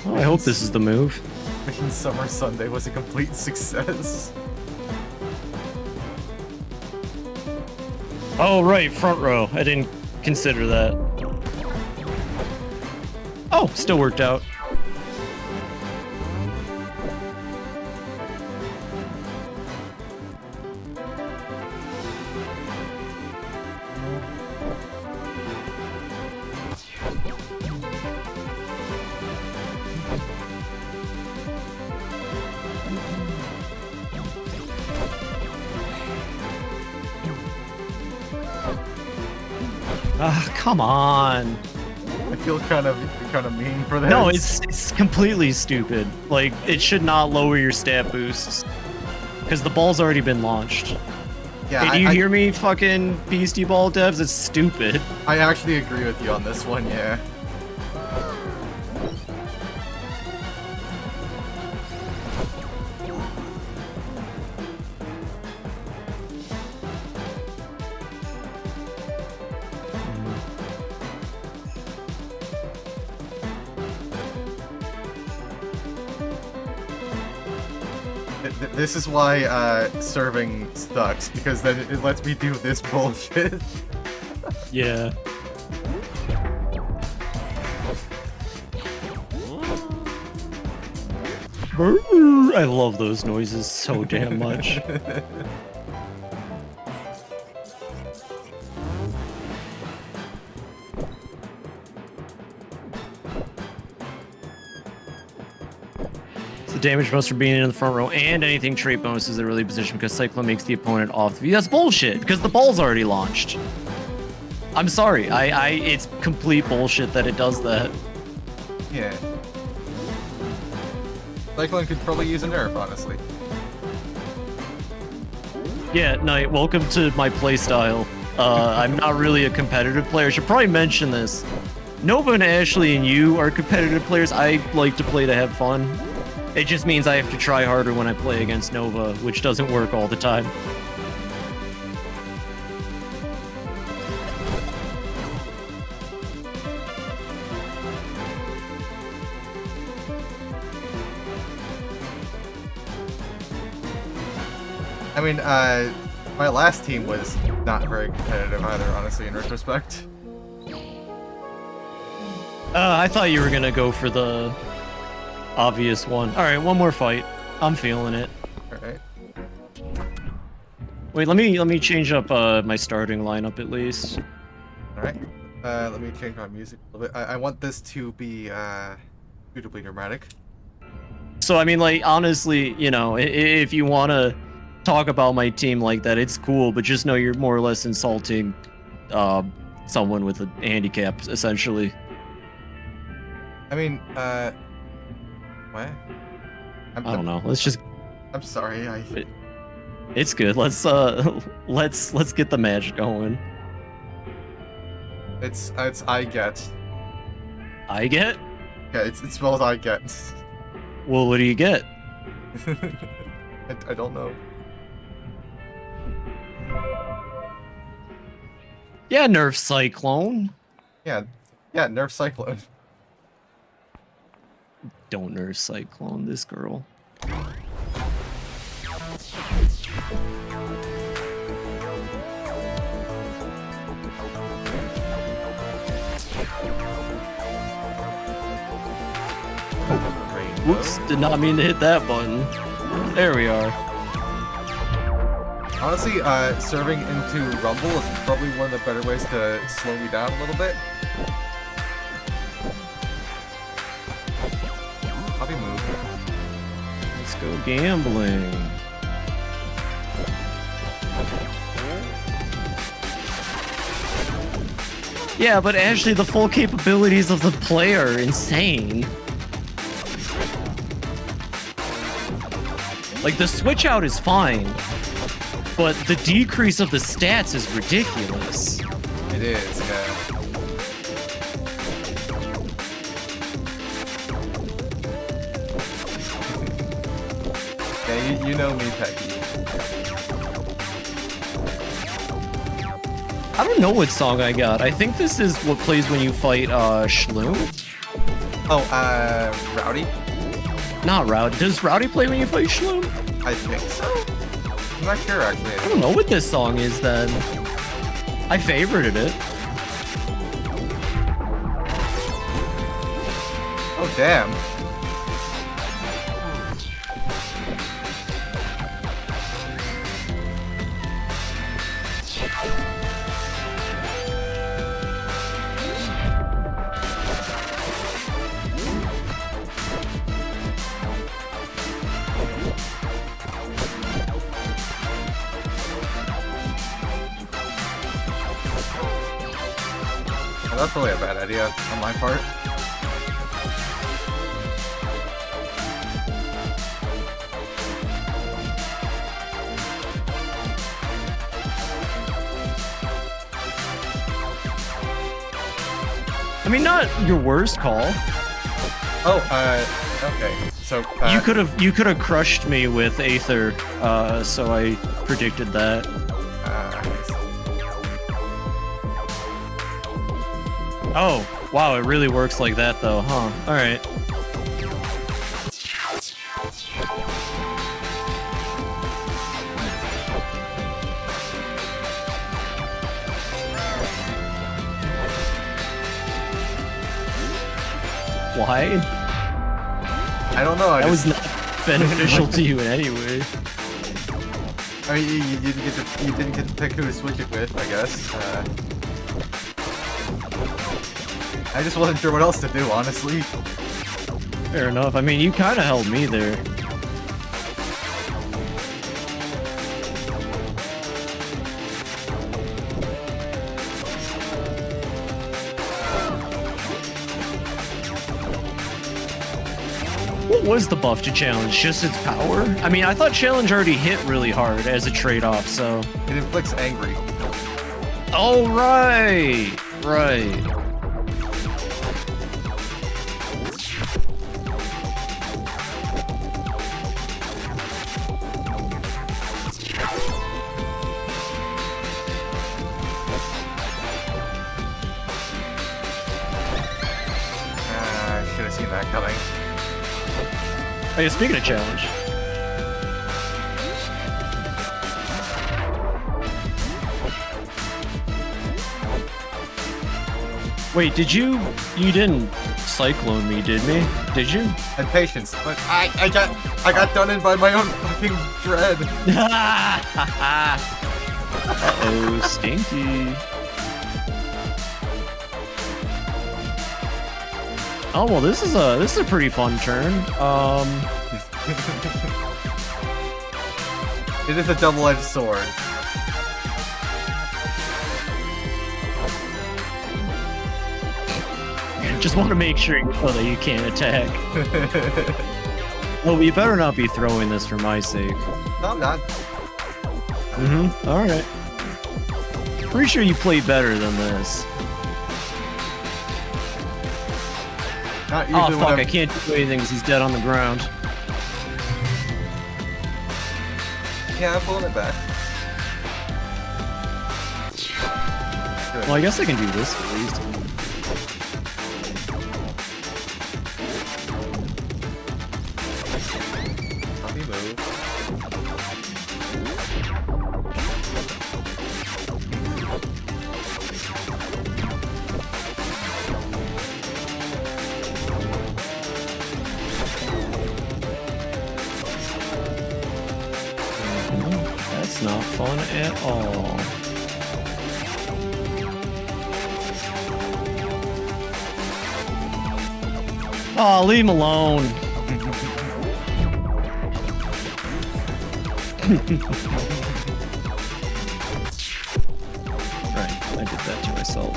Speaker 2: Oh, I hope this is the move.
Speaker 1: Mission Summer Sunday was a complete success.
Speaker 2: Oh, right, front row. I didn't consider that. Oh, still worked out. Ah, come on.
Speaker 1: I feel kind of mean for that.
Speaker 2: No, it's completely stupid. Like, it should not lower your stat boosts. Because the ball's already been launched.
Speaker 1: Yeah,
Speaker 2: hey, do you hear me, fucking Beastie Ball devs? It's stupid.
Speaker 1: I actually agree with you on this one, yeah. This is why serving sucks, because then it lets me do this bullshit.
Speaker 2: Yeah. I love those noises so damn much. Damage bonus for being in the front row, and anything trait bonuses that really position because Cyclone makes the opponent off the view. That's bullshit, because the ball's already launched. I'm sorry, it's complete bullshit that it does that.
Speaker 1: Yeah. Cyclone could probably use a nerf, honestly.
Speaker 2: Yeah, Knight, welcome to my playstyle. I'm not really a competitive player. I should probably mention this. Nova and Ashley and you are competitive players. I like to play to have fun. It just means I have to try harder when I play against Nova, which doesn't work all the time.
Speaker 1: I mean, my last team was not very competitive either, honestly, in retrospect.
Speaker 2: I thought you were gonna go for the obvious one. All right, one more fight. I'm feeling it.
Speaker 1: All right.
Speaker 2: Wait, let me change up my starting lineup at least.
Speaker 1: All right. Let me change my music a little bit. I want this to be suitably dramatic.
Speaker 2: So I mean, like, honestly, you know, if you want to talk about my team like that, it's cool, but just know you're more or less insulting someone with a handicap, essentially.
Speaker 1: I mean, what?
Speaker 2: I don't know. Let's just.
Speaker 1: I'm sorry.
Speaker 2: It's good. Let's get the match going.
Speaker 1: It's I get.
Speaker 2: I get?
Speaker 1: Yeah, it spells I get.
Speaker 2: Well, what do you get?
Speaker 1: I don't know.
Speaker 2: Yeah, nerf Cyclone.
Speaker 1: Yeah, nerf Cyclone.
Speaker 2: Don't nerf Cyclone this girl. Whoops, did not mean to hit that button. There we are.
Speaker 1: Honestly, serving into Rumble is probably one of the better ways to slow me down a little bit. Hobby move.
Speaker 2: Let's go gambling. Yeah, but actually the full capabilities of the player are insane. Like, the switch out is fine, but the decrease of the stats is ridiculous.
Speaker 1: It is, yeah. Yeah, you know me, Pecky.
Speaker 2: I don't know what song I got. I think this is what plays when you fight Shloom.
Speaker 1: Oh, Rowdy?
Speaker 2: Not Rowdy. Does Rowdy play when you fight Shloom?
Speaker 1: I think so. I'm not sure, actually.
Speaker 2: I don't know what this song is, then. I favorited it.
Speaker 1: Oh, damn. That's probably a bad idea on my part.
Speaker 2: I mean, not your worst call.
Speaker 1: Oh, okay. So
Speaker 2: you could have crushed me with Aether, so I predicted that. Oh, wow, it really works like that though, huh? Alright. Why?
Speaker 1: I don't know.
Speaker 2: That was not beneficial to you in any way.
Speaker 1: I mean, you didn't get to pick who to switch it with, I guess. I just wasn't sure what else to do, honestly.
Speaker 2: Fair enough. I mean, you kind of held me there. What was the buff to challenge? Just its power? I mean, I thought challenge already hit really hard as a trade-off, so...
Speaker 1: It inflicts angry.
Speaker 2: Oh, right! Right.
Speaker 1: I should have seen that coming.
Speaker 2: Hey, speaking of challenge. Wait, you didn't cyclone me, did you?
Speaker 1: And patience, but I got done in by my own fucking dread.
Speaker 2: Uh-oh, stinky. Oh well, this is a pretty fun turn.
Speaker 1: It is a double-edged sword.
Speaker 2: Just want to make sure you know that you can't attack. Well, you better not be throwing this for my sake.
Speaker 1: No, I'm not.
Speaker 2: Mm-hmm. All right. Pretty sure you play better than this.
Speaker 1: Not
Speaker 2: Oh
Speaker 1: usually
Speaker 2: fuck! I can't do anything because he's dead on the ground.
Speaker 1: Yeah, I'm pulling it back. Good.
Speaker 2: Well, I guess I can do this at least.
Speaker 1: Let me move.
Speaker 2: That's not fun at all. Oh, leave him alone. Right, I did that to myself.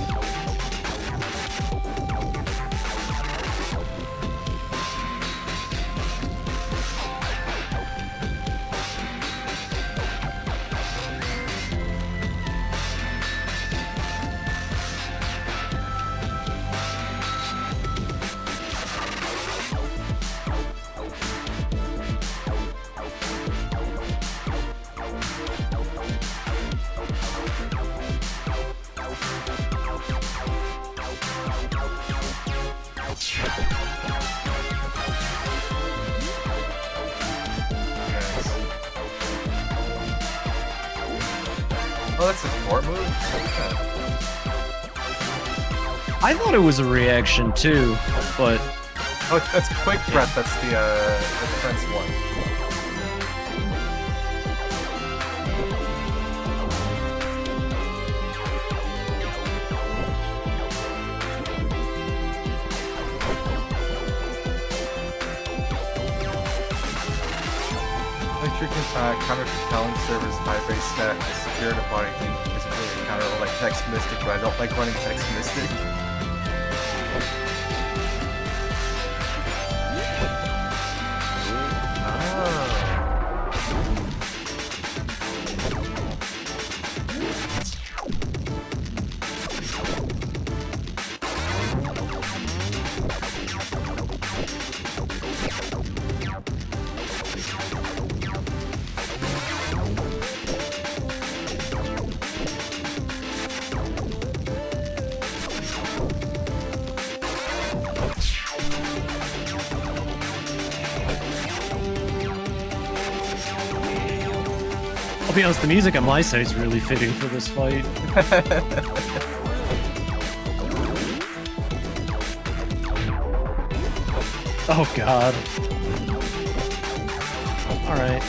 Speaker 1: Oh, that's a support move? Okay.
Speaker 2: I thought it was a reaction too, but
Speaker 1: Oh, that's quick breath. That's the defense one. Electric counter to challenge servers high base stat secure to body team isn't really a counter like Text Mystic, but I don't like running Text Mystic.
Speaker 2: I'll be honest, the music on my side is really fitting for this fight. Oh god. Alright.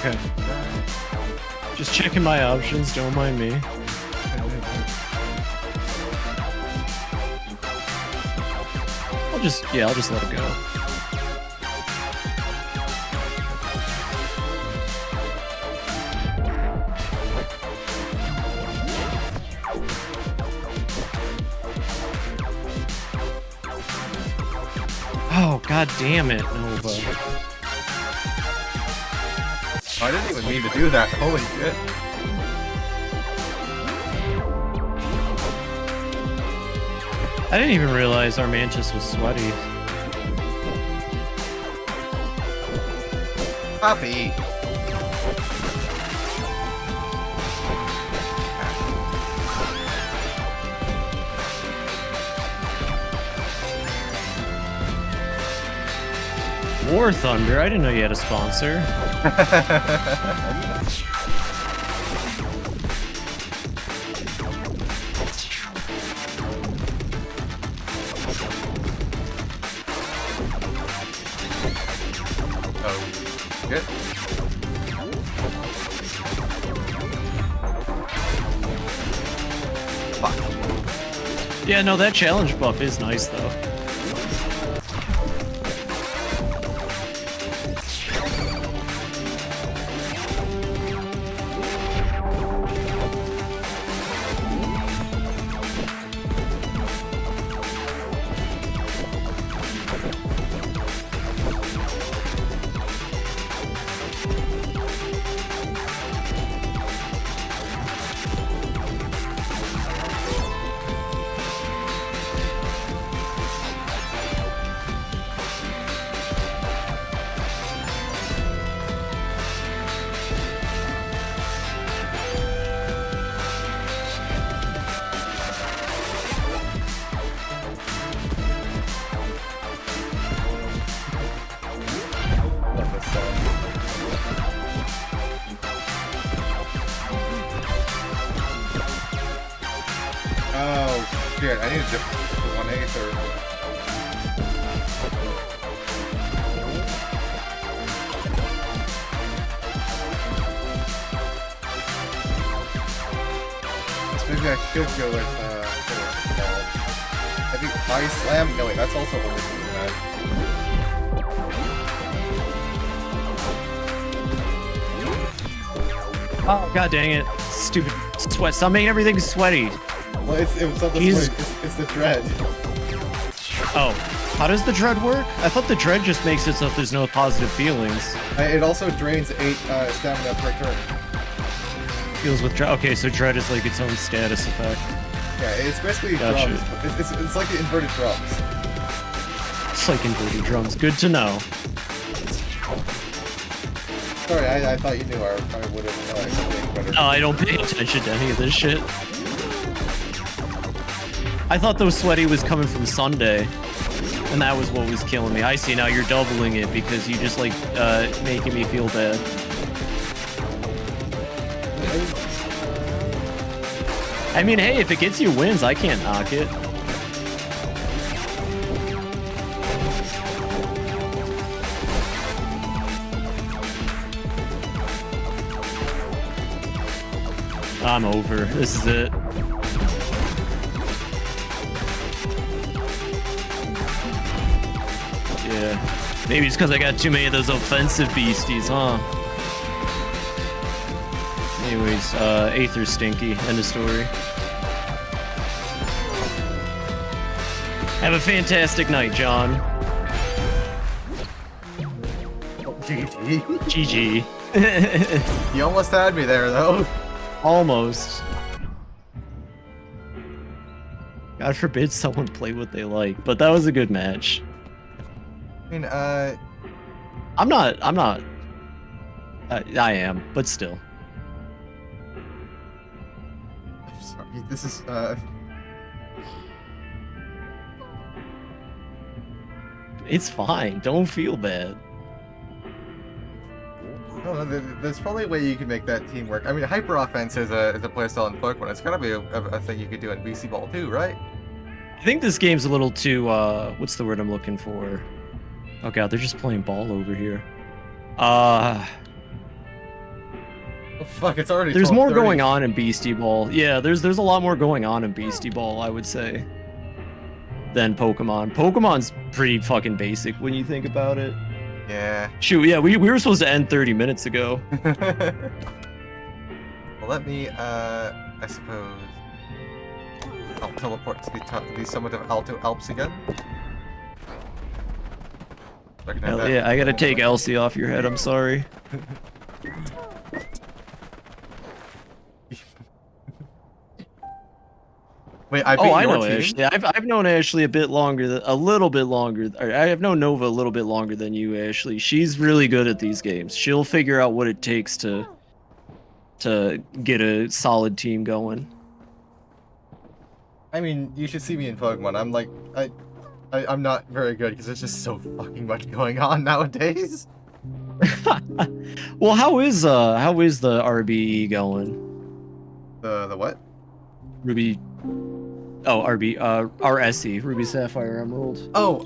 Speaker 2: Okay. Just checking my options, don't mind me. I'll just let it go. Oh, god damn it, Nova.
Speaker 1: I didn't even mean to do that. Holy shit.
Speaker 2: I didn't even realize our Mantis was sweaty.
Speaker 1: Poppy.
Speaker 2: War Thunder? I didn't know you had a sponsor.
Speaker 1: Oh, shit. Fuck.
Speaker 2: Yeah, no, that challenge buff is nice, though.
Speaker 1: Love this song. Oh, shit. I need to 1/8 or... Maybe I should go with, what is it called? I think High Slam? No, wait, that's also only really bad.
Speaker 2: Oh, god dang it. Stupid sweat. Stop making everything sweaty.
Speaker 1: Well, it was not the
Speaker 2: Jesus.
Speaker 1: sweat, it's the dread.
Speaker 2: Oh, how does the dread work? I thought the dread just makes it so that there's no positive feelings.
Speaker 1: It also drains 8 stamina per turn.
Speaker 2: Feels with dread. Okay, so dread is like its own status effect.
Speaker 1: Yeah, it's basically
Speaker 2: Gotcha.
Speaker 1: drums. But it's like the inverted drums.
Speaker 2: It's like inverted drums. Good to know.
Speaker 1: Sorry, I thought you knew. I would have realized something better.
Speaker 2: No, I don't pay attention to any of this shit. I thought those sweaty was coming from Sunday, and that was what was killing me. I see now you're doubling it because you just like making me feel bad. I mean, hey, if it gets you wins, I can't knock it. I'm over. This is it. Yeah. Maybe it's because I got too many of those offensive beasties, huh? Anyways, Aether's stinky. End of story. Have a fantastic night, John.
Speaker 1: GG.
Speaker 2: GG.
Speaker 1: You almost had me there, though.
Speaker 2: Almost. God forbid someone play what they like, but that was a good match.
Speaker 1: I mean,
Speaker 2: I'm not. I am, but still.
Speaker 1: sorry. This is
Speaker 2: It's fine. Don't feel bad.
Speaker 1: I don't know, there's probably a way you can make that team work. I mean, hyper offense is a playstyle in Pokemon. It's gotta be a thing you could do in BC Ball too, right?
Speaker 2: I think this game's a little too, what's the word I'm looking for? Oh god, they're just playing ball over here.
Speaker 1: Oh, fuck, it's already
Speaker 2: There's more
Speaker 1: 12:30.
Speaker 2: going on in Beastie Ball. Yeah, there's a lot more going on in Beastie Ball, I would say, than Pokemon. Pokemon's pretty fucking basic when you think about it.
Speaker 1: Yeah.
Speaker 2: Shoot, yeah, we were supposed to end 30 minutes ago.
Speaker 1: Well, let me, I suppose, I'll teleport to the summit of Alto Alps again. So I can have
Speaker 2: Hell
Speaker 1: that-
Speaker 2: yeah, I gotta take Elsie off your head, I'm sorry.
Speaker 1: Wait, I beat
Speaker 2: Oh, I
Speaker 1: your
Speaker 2: know
Speaker 1: team?
Speaker 2: Ashley. I've known Ashley a little bit longer. I have known Nova a little bit longer than you, Ashley. She's really good at these games. She'll figure out what it takes to get a solid team going.
Speaker 1: I mean, you should see me in Pokemon. I'm like, I'm not very good because there's just so fucking much going on nowadays.
Speaker 2: Well, how is the RBE going?
Speaker 1: The what?
Speaker 2: Ruby. Oh, RSE, Ruby Sapphire Emerald.
Speaker 1: Oh,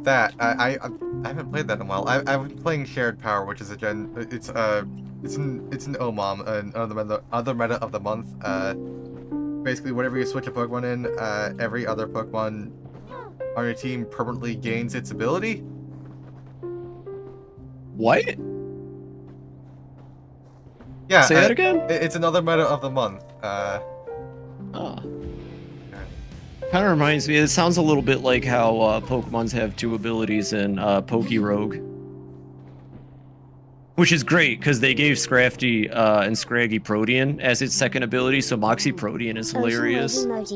Speaker 1: that. I haven't played that in a while. I've been playing Shared Power, which is a it's an OMOM, other meta of the month. Basically, whenever you switch a Pokemon in, every other Pokemon on your team permanently gains its ability.
Speaker 2: What?
Speaker 1: Yeah.
Speaker 2: Say that again?
Speaker 1: It's another meta of the month.
Speaker 2: Oh. Kind of reminds me, it sounds a little bit like how Pokemons have two abilities in Pokerogue. Which is great, because they gave Scrafty and Scraggy Protean as its second ability, so Moxie Protean is hilarious. I've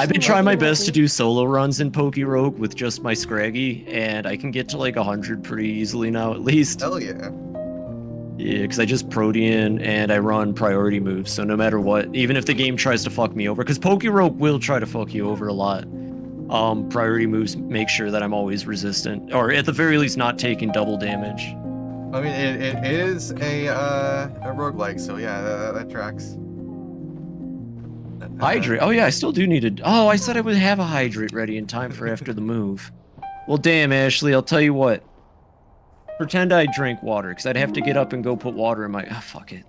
Speaker 2: been trying my best to do solo runs in Pokerogue with just my Scraggy, and I can get to like 100 pretty easily now, at least.
Speaker 1: Hell yeah.
Speaker 2: Yeah, because I just Protean and I run priority moves, so no matter what, even if the game tries to fuck me over, because Pokerogue will try to fuck you over a lot, priority moves make sure that I'm always resistant, or at the very least not taking double damage.
Speaker 1: I mean, it is a roguelike, so yeah, that tracks.
Speaker 2: Hydrate. Oh yeah, I still do need to. Oh, I said I would have a hydrate ready in time for after the move. Well, damn, Ashley, I'll tell you what. Pretend I drank water, because I'd have to get up and go put water in my... Ah, fuck it.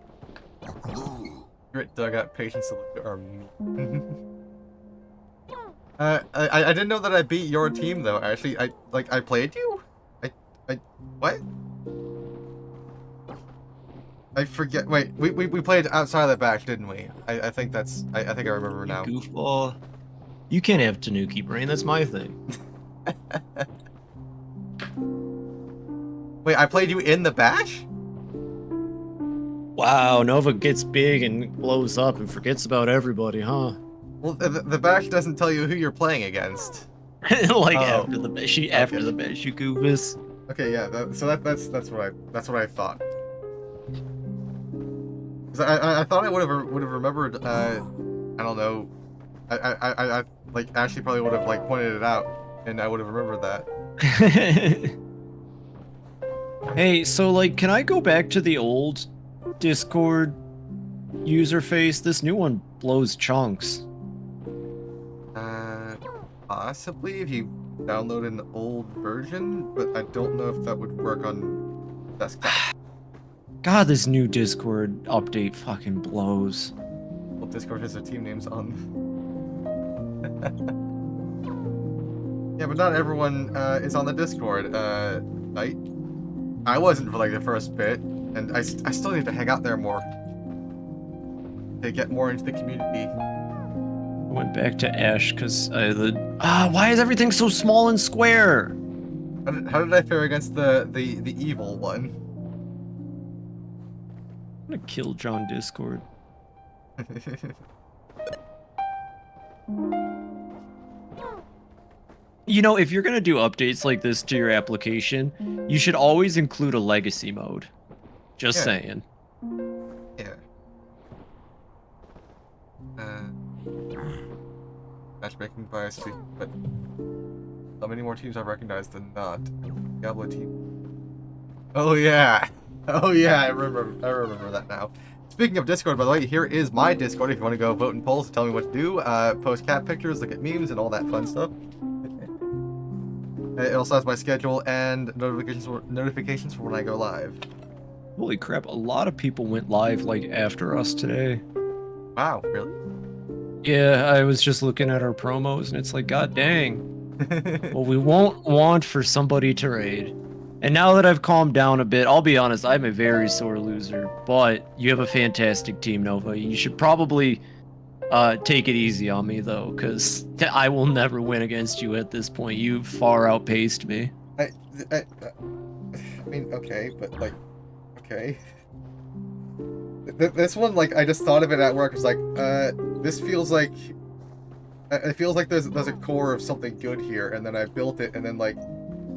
Speaker 1: Grit dug out patience to look at our meat. I didn't know that I beat your team, though, Ashley. I played you? What? I forget. Wait, we played outside of the bash, didn't we? I think that's... I think I remember now.
Speaker 2: Goofball. You can't have Tanuki brain, that's my thing.
Speaker 1: Wait, I played you in the bash?
Speaker 2: Wow, Nova gets big and blows up and forgets about everybody, huh?
Speaker 1: Well, the bash doesn't tell you who you're playing against.
Speaker 2: Like
Speaker 1: Oh.
Speaker 2: after the bash, after the bash, you goofus.
Speaker 1: Okay, yeah. That's what I thought. 'Cause I thought I would have remembered. I don't know. I like Ashley probably would have like pointed it out, and I would have remembered that.
Speaker 2: Hey, so like, can I go back to the old Discord user face? This new one blows chunks.
Speaker 1: Possibly if you download an old version, but I don't know if that would work on desktop.
Speaker 2: God, this new Discord update fucking blows.
Speaker 1: Well, Discord has their team names on. Yeah, but not everyone is on the Discord. I wasn't for like the first bit, and I still need to hang out there more to get more into the community.
Speaker 2: I went back to Ash because why is everything so small and square?
Speaker 1: How did I fare against the evil one?
Speaker 2: I'm gonna kill John Discord. You know, if you're gonna do updates like this to your application, you should always include a legacy mode. Just saying.
Speaker 1: Yeah. Matchmaking by speak, but how many more teams I've recognized than not? Diablo team. Oh yeah, oh yeah, I remember that now. Speaking of Discord, by the way, here is my Discord if you want to go vote in polls and tell me what to do. Post cat pictures, look at memes, and all that fun stuff. It also has my schedule and notifications for when I go live.
Speaker 2: Holy crap, a lot of people went live like after us today.
Speaker 1: Wow, really?
Speaker 2: Yeah, I was just looking at our promos and it's like, god dang. Well, we won't want for somebody to raid. And now that I've calmed down a bit, I'll be honest, I'm a very sore loser, but you have a fantastic team, Nova. You should probably take it easy on me, though, because I will never win against you at this point. You far outpaced me.
Speaker 1: I mean, okay, but, like, okay. This one, like, I just thought of it at work. It's like, this feels like... It feels like there's a core of something good here, and then I built it, and then, like...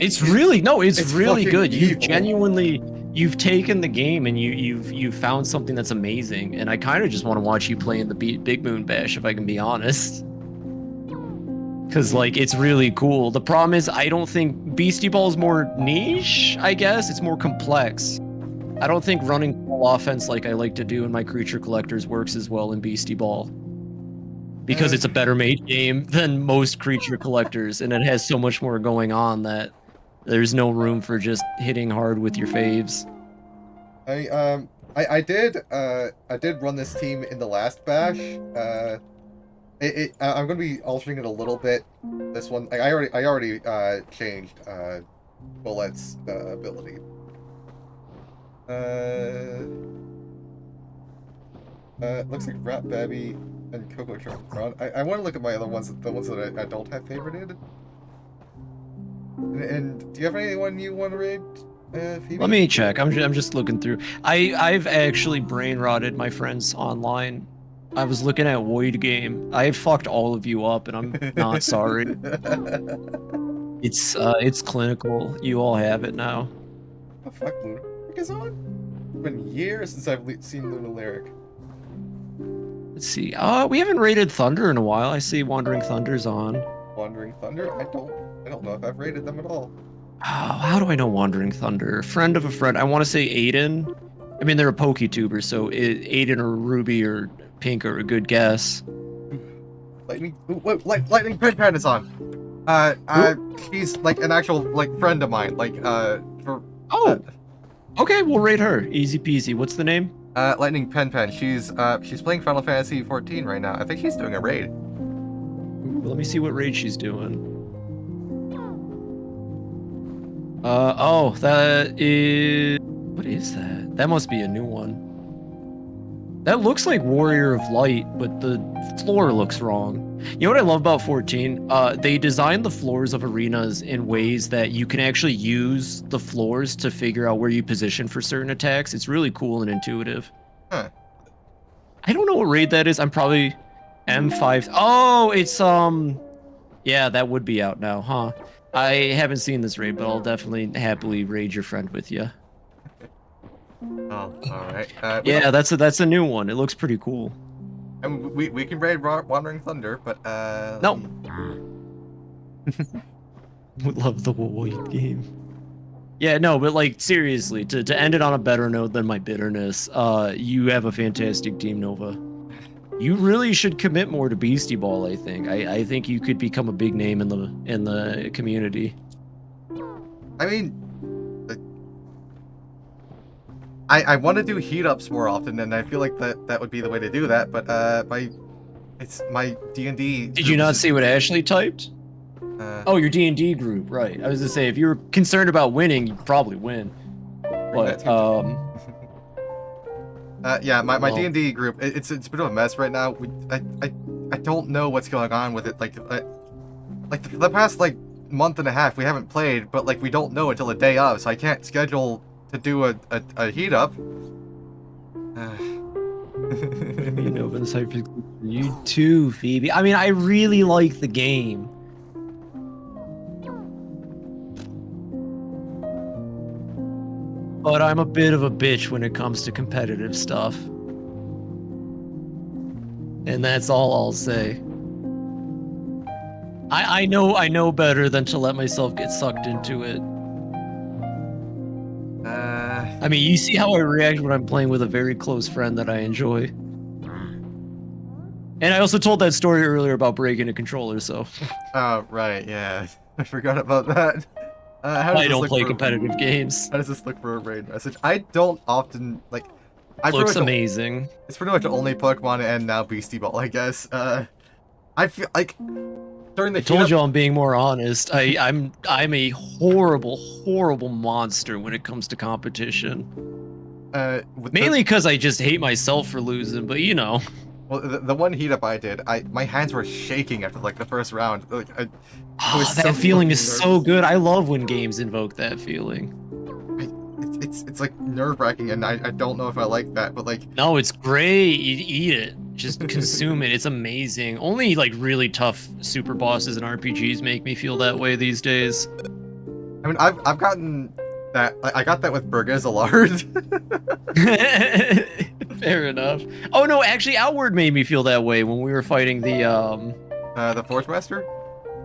Speaker 2: It's really really good.
Speaker 1: Evil.
Speaker 2: You've taken the game and you've found something that's amazing, and I kind of just want to watch you play in the Big Moon Bash, if I can be honest. Because, like, it's really cool. The problem is, I don't think Beastie Ball is more niche, I guess. It's more complex. I don't think running full offense like I like to do in my Creature Collectors works as well in Beastie Ball. Because it's a better made game than most Creature Collectors, and it has so much more going on that there's no room for just hitting hard with your faves.
Speaker 1: I did run this team in the last bash. I'm gonna be altering it a little bit. This one, I already changed Bullet's ability. Looks like Rat Babby and Coco Charm. I want to look at my other ones, the ones that I don't have favorited. And do you have anyone you want to raid, Phoebe?
Speaker 2: Let me check. I'm just looking through. I've actually brain rotted my friends online. I was looking at Void Game. I fucked all of you up, and I'm not sorry. It's clinical. You all have it now.
Speaker 1: Oh fuck, Luna Lyric is on? It's been years since I've seen Luna Lyric.
Speaker 2: Let's see. We haven't raided Thunder in a while. I see Wandering Thunder's on.
Speaker 1: Wandering Thunder? I don't know if I've rated them at all.
Speaker 2: Oh, how do I know Wandering Thunder? Friend of a friend. I want to say Aiden. I mean, they're a PokeTuber, so Aiden or Ruby or Pink are a good guess.
Speaker 1: Lightning Pen is on. She's like an actual friend of mine.
Speaker 2: Okay, we'll raid her. Easy peasy. What's the name?
Speaker 1: Lightning Pen. She's playing Final Fantasy 14 right now. I think she's doing a raid.
Speaker 2: Ooh, let me see what raid she's doing. That is... What is that? That must be a new one. That looks like Warrior of Light, but the floor looks wrong. You know what I love about 14? They designed the floors of arenas in ways that you can actually use the floors to figure out where you position for certain attacks. It's really cool and intuitive.
Speaker 1: Huh.
Speaker 2: I don't know what raid that is. I'm probably M5. Oh, it's yeah, that would be out now, huh? I haven't seen this raid, but I'll definitely happily raid your friend with you.
Speaker 1: Oh, all right.
Speaker 2: Yeah, that's a new one. It looks pretty cool.
Speaker 1: And we can raid Wandering Thunder, but
Speaker 2: no. Would love the Void game. Yeah, no, but like seriously, to end it on a better note than my bitterness, you have a fantastic team, Nova. You really should commit more to Beastie Ball, I think. I think you could become a big name in the community.
Speaker 1: I mean, I want to do heat ups more often, and I feel like that would be the way to do that. But my D&D.
Speaker 2: Did you not see what Ashley typed? Oh, your D&D group, right? I was gonna say if you're concerned about winning, you'd probably win. But
Speaker 1: yeah, my D&D group, it's a bit of a mess right now. I don't know what's going on with it. Like the past month and a half, we haven't played, but we don't know until the day of, so I can't schedule to do a heat up.
Speaker 2: You know, but you too, Phoebe. I mean, I really like the game. But I'm a bit of a bitch when it comes to competitive stuff. And that's all I'll say. I know better than to let myself get sucked into it. I mean, you see how I react when I'm playing with a very close friend that I enjoy. And I also told that story earlier about breaking a controller, so.
Speaker 1: Oh, right, yeah. I forgot about that.
Speaker 2: I don't play competitive games.
Speaker 1: How does this look for a raid message? I don't often, like...
Speaker 2: Looks amazing.
Speaker 1: It's pretty much only Pokemon and now Beastie Ball, I guess. I feel like... During the
Speaker 2: I told you I'm being more honest. I'm a horrible monster when it comes to competition. Mainly because I just hate myself for losing, but you know.
Speaker 1: Well, the one heat up I did, my hands were shaking after like the first round. Like,
Speaker 2: that feeling is so good. I love when games invoke that feeling.
Speaker 1: It's like nerve wracking, and I don't know if I like that, but like.
Speaker 2: No, it's great. You eat it, just consume it. It's amazing. Only like really tough super bosses and RPGs make me feel that way these days.
Speaker 1: I mean, I've gotten that. I got that with Burgazalard.
Speaker 2: Fair enough. Oh no, actually, Outward made me feel that way when we were fighting
Speaker 1: the Forge Master.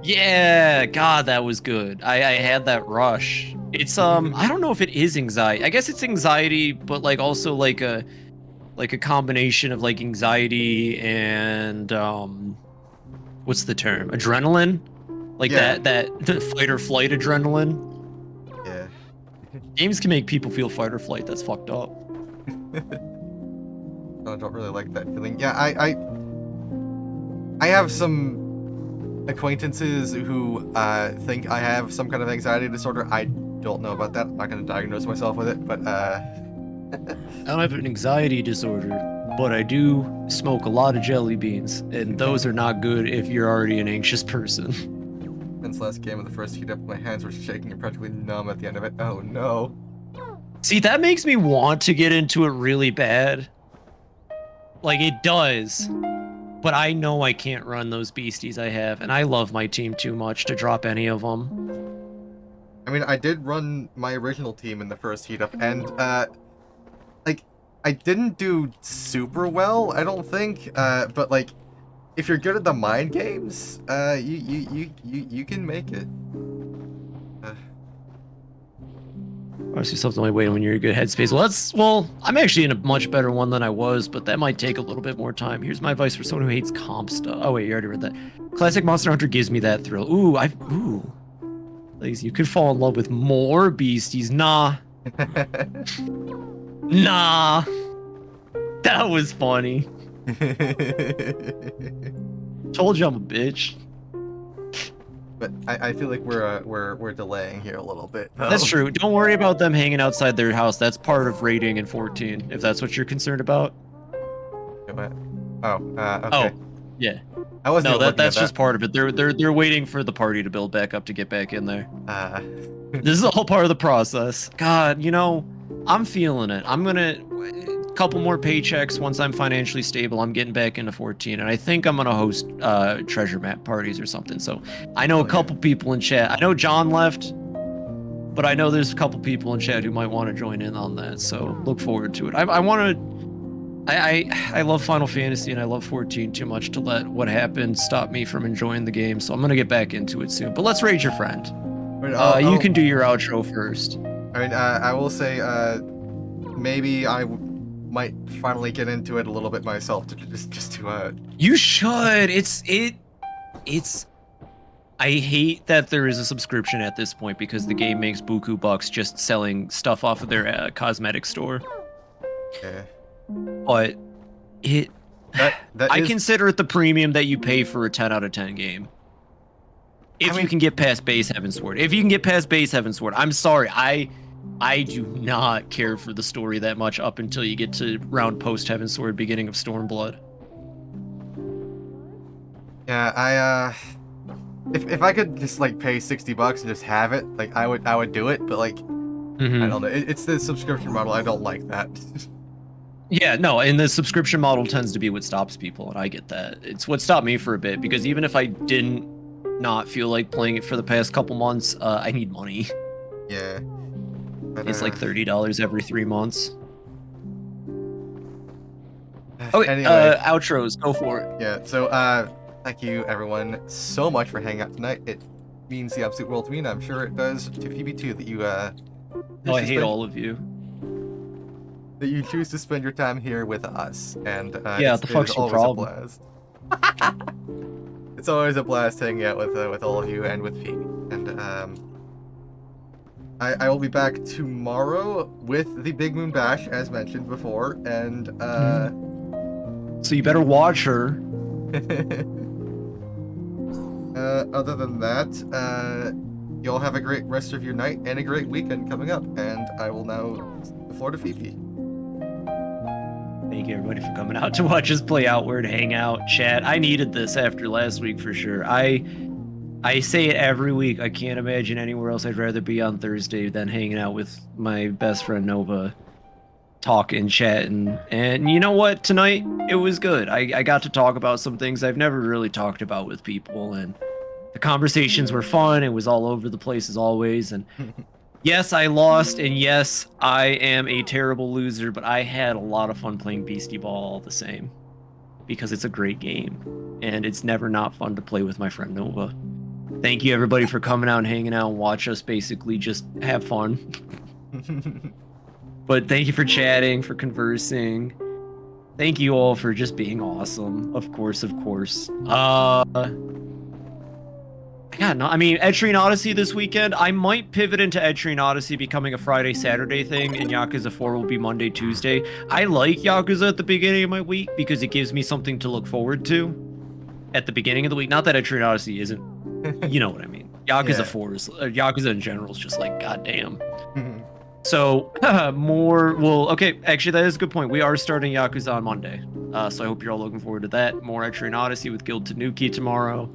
Speaker 2: Yeah, God, that was good. I had that rush. It's I don't know if it is anxiety. I guess it's anxiety, but like also like a combination of like anxiety and what's the term? Adrenaline? Like that fight or flight adrenaline.
Speaker 1: Yeah.
Speaker 2: Games can make people feel fight or flight. That's fucked up.
Speaker 1: I don't really like that feeling. Yeah, I have some acquaintances who think I have some kind of anxiety disorder. I don't know about that. I'm not going to diagnose myself with it, but
Speaker 2: I don't have an anxiety disorder, but I do smoke a lot of jelly beans, and those are not good if you're already an anxious person.
Speaker 1: Since last game of the first heat up, my hands were shaking and practically numb at the end of it. Oh no.
Speaker 2: See, that makes me want to get into it really bad. Like, it does. But I know I can't run those beasties I have, and I love my team too much to drop any of them.
Speaker 1: I mean, I did run my original team in the first heat up, and like, I didn't do super well, I don't think. But like, if you're good at the mind games, you can make it.
Speaker 2: Obviously, something like waiting when you're in a good headspace. Well, I'm actually in a much better one than I was, but that might take a little bit more time. Here's my advice for someone who hates comp stuff. Oh wait, you already read that. Classic Monster Hunter gives me that thrill. Ooh. Like, you could fall in love with more beasties. Nah. Nah. That was funny. Told you I'm a bitch.
Speaker 1: But I feel like we're delaying here a little bit. Though.
Speaker 2: That's true. Don't worry about them hanging outside their house. That's part of raiding in 14, if that's what you're concerned about.
Speaker 1: Okay.
Speaker 2: Oh, yeah.
Speaker 1: I wasn't.
Speaker 2: No, that's just part of it. They're waiting for the party to build back up to get back in there. This is all part of the process. God, you know, I'm feeling it. I'm gonna couple more paychecks once I'm financially stable. I'm getting back into 14, and I think I'm gonna host treasure map parties or something. So I know a couple people in chat. I know John left, but I know there's a couple people in chat who might want to join in on that. So look forward to it. I want to. I love Final Fantasy and I love 14 too much to let what happened stop me from enjoying the game. So I'm gonna get back into it soon. But let's raid your friend. You can do your outro first.
Speaker 1: I mean, I will say, maybe I might finally get into it a little bit myself to just to.
Speaker 2: You should. It's. I hate that there is a subscription at this point because the game makes buku bucks just selling stuff off of their cosmetic store.
Speaker 1: Yeah.
Speaker 2: But I consider it the premium that you pay for a 10 out of 10 game. If you can get past base Heavensward. If you can get past base Heavensward. I'm sorry, I do not care for the story that much up until you get to round post Heavensward, beginning of Stormblood.
Speaker 1: Yeah, if I could just like pay $60 and just have it, like I would do it, but like I don't know. It's the subscription model. I don't like that.
Speaker 2: Yeah, no, and the subscription model tends to be what stops people, and I get that. It's what stopped me for a bit, because even if I didn't not feel like playing it for the past couple months, I need money.
Speaker 1: Yeah. But,
Speaker 2: it's like $30 every 3 months. Okay,
Speaker 1: anyway.
Speaker 2: outros, go for it.
Speaker 1: Yeah, so, thank you everyone so much for hanging out tonight. It means the absolute world to me, and I'm sure it does to Phoebe too, that you
Speaker 2: No, I hate all of you.
Speaker 1: that you choose to spend your time here with us. And
Speaker 2: Yeah, what
Speaker 1: it's,
Speaker 2: the
Speaker 1: it
Speaker 2: fuck's
Speaker 1: is
Speaker 2: your
Speaker 1: always
Speaker 2: problem?
Speaker 1: a blast. It's always a blast hanging out with all of you and with Phoebe. And I will be back tomorrow with the Big Moon Bash, as mentioned before, and
Speaker 2: So you better watch her.
Speaker 1: other than that, y'all have a great rest of your night and a great weekend coming up. And I will now the floor to Phoebe.
Speaker 2: Thank you everybody for coming out to watch us play Outward, hang out, chat. I needed this after last week for sure. I say it every week. I can't imagine anywhere else I'd rather be on Thursday than hanging out with my best friend Nova, talking, chatting. And you know what? Tonight, it was good. I got to talk about some things I've never really talked about with people, and the conversations were fun. It was all over the place as always. And yes, I lost, and yes, I am a terrible loser, but I had a lot of fun playing Beastie Ball all the same, because it's a great game, and it's never not fun to play with my friend Nova. Thank you everybody for coming out and hanging out and watch us basically just have fun. But thank you for chatting, for conversing. Thank you all for just being awesome. Of course, of course. I mean, Etrian Odyssey this weekend. I might pivot into Etrian Odyssey becoming a Friday, Saturday thing, and Yakuza 4 will be Monday, Tuesday. I like Yakuza at the beginning of my week because it gives me something to look forward to at the beginning of the week. Not that Etrian Odyssey isn't, you know what I mean. Yakuza 4 is, Yakuza in general is just like, goddamn. So, okay, actually that is a good point. We are starting Yakuza on Monday. So I hope you're all looking forward to that. More Etrian Odyssey with Guild Tanuki tomorrow.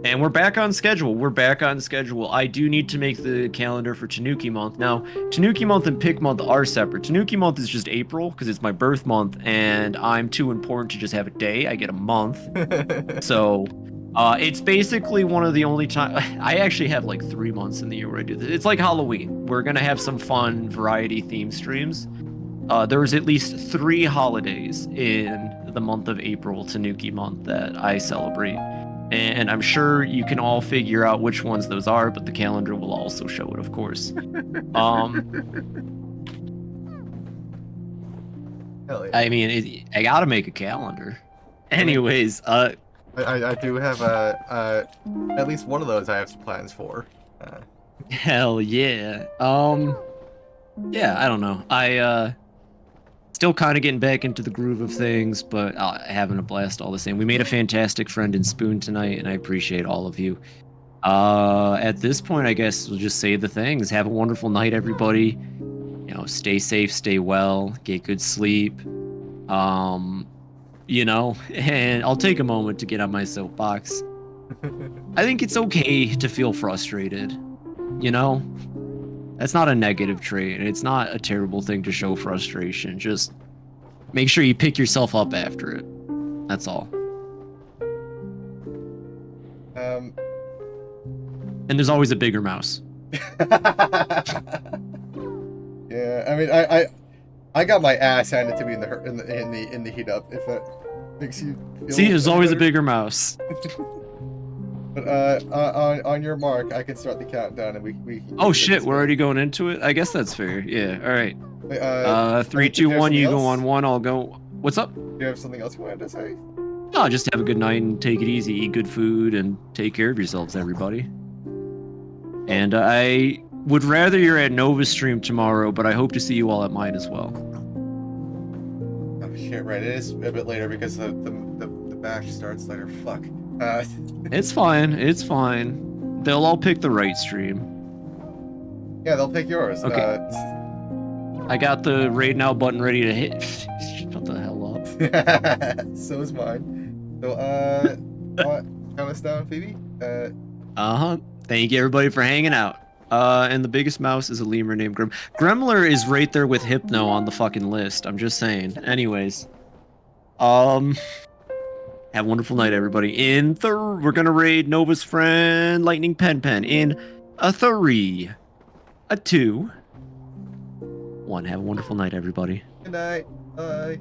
Speaker 2: And we're back on schedule. I do need to make the calendar for Tanuki month. Now, Tanuki month and Pick month are separate. Tanuki month is just April because it's my birth month, and I'm too important to just have a day. I get a month. So, it's basically one of the only time I actually have like 3 months in the year where I do this. It's like Halloween. We're gonna have some fun variety theme streams. There's at least 3 holidays in the month of April, Tanuki month, that I celebrate. And I'm sure you can all figure out which ones those are, but the calendar will also show it, of course.
Speaker 1: Hell yeah.
Speaker 2: I mean, I gotta make a calendar. Anyways,
Speaker 1: I do have at least one of those I have some plans for.
Speaker 2: Hell yeah. Yeah, I don't know. I still kind of getting back into the groove of things, but having a blast all the same. We made a fantastic friend in Spoon tonight, and I appreciate all of you. At this point, I guess we'll just say the things. Have a wonderful night, everybody. You know, stay safe, stay well, get good sleep. You know, and I'll take a moment to get on my soapbox. I think it's okay to feel frustrated, you know? That's not a negative trait, and it's not a terrible thing to show frustration. Just make sure you pick yourself up after it. That's all.
Speaker 1: And
Speaker 2: there's always a bigger mouse.
Speaker 1: Yeah, I mean, I got my ass handed to me in the heat up. If that makes you feel
Speaker 2: See, there's always a
Speaker 1: better.
Speaker 2: bigger mouse.
Speaker 1: But on your mark, I can start the countdown, and we
Speaker 2: Oh shit, we're already going into it. I guess that's fair. Yeah. All right.
Speaker 1: Wait,
Speaker 2: 3, 2, 1. You go on 1. I'll go. What's up?
Speaker 1: Do you have something else you wanted to say?
Speaker 2: No, just have a good night and take it easy. Eat good food and take care of yourselves, everybody. And I would rather you're at Nova's stream tomorrow, but I hope to see you all at mine as well.
Speaker 1: Oh shit, right. It is a bit later because the bash starts later. Fuck.
Speaker 2: It's fine. It's fine. They'll all pick the right stream.
Speaker 1: Yeah, they'll pick yours.
Speaker 2: Okay. I got the raid now button ready to hit. Shut the hell up.
Speaker 1: So is mine. So, count us down, Phoebe.
Speaker 2: Thank you, everybody, for hanging out. And the biggest mouse is a lemur named Grim. Gremler is right there with Hypno on the fucking list. I'm just saying. Anyways. Have a wonderful night, everybody. We're gonna raid Nova's friend, Lightning Pen Pen, in a 3, a 2, 1. Have a wonderful night, everybody.
Speaker 1: Good night. Bye.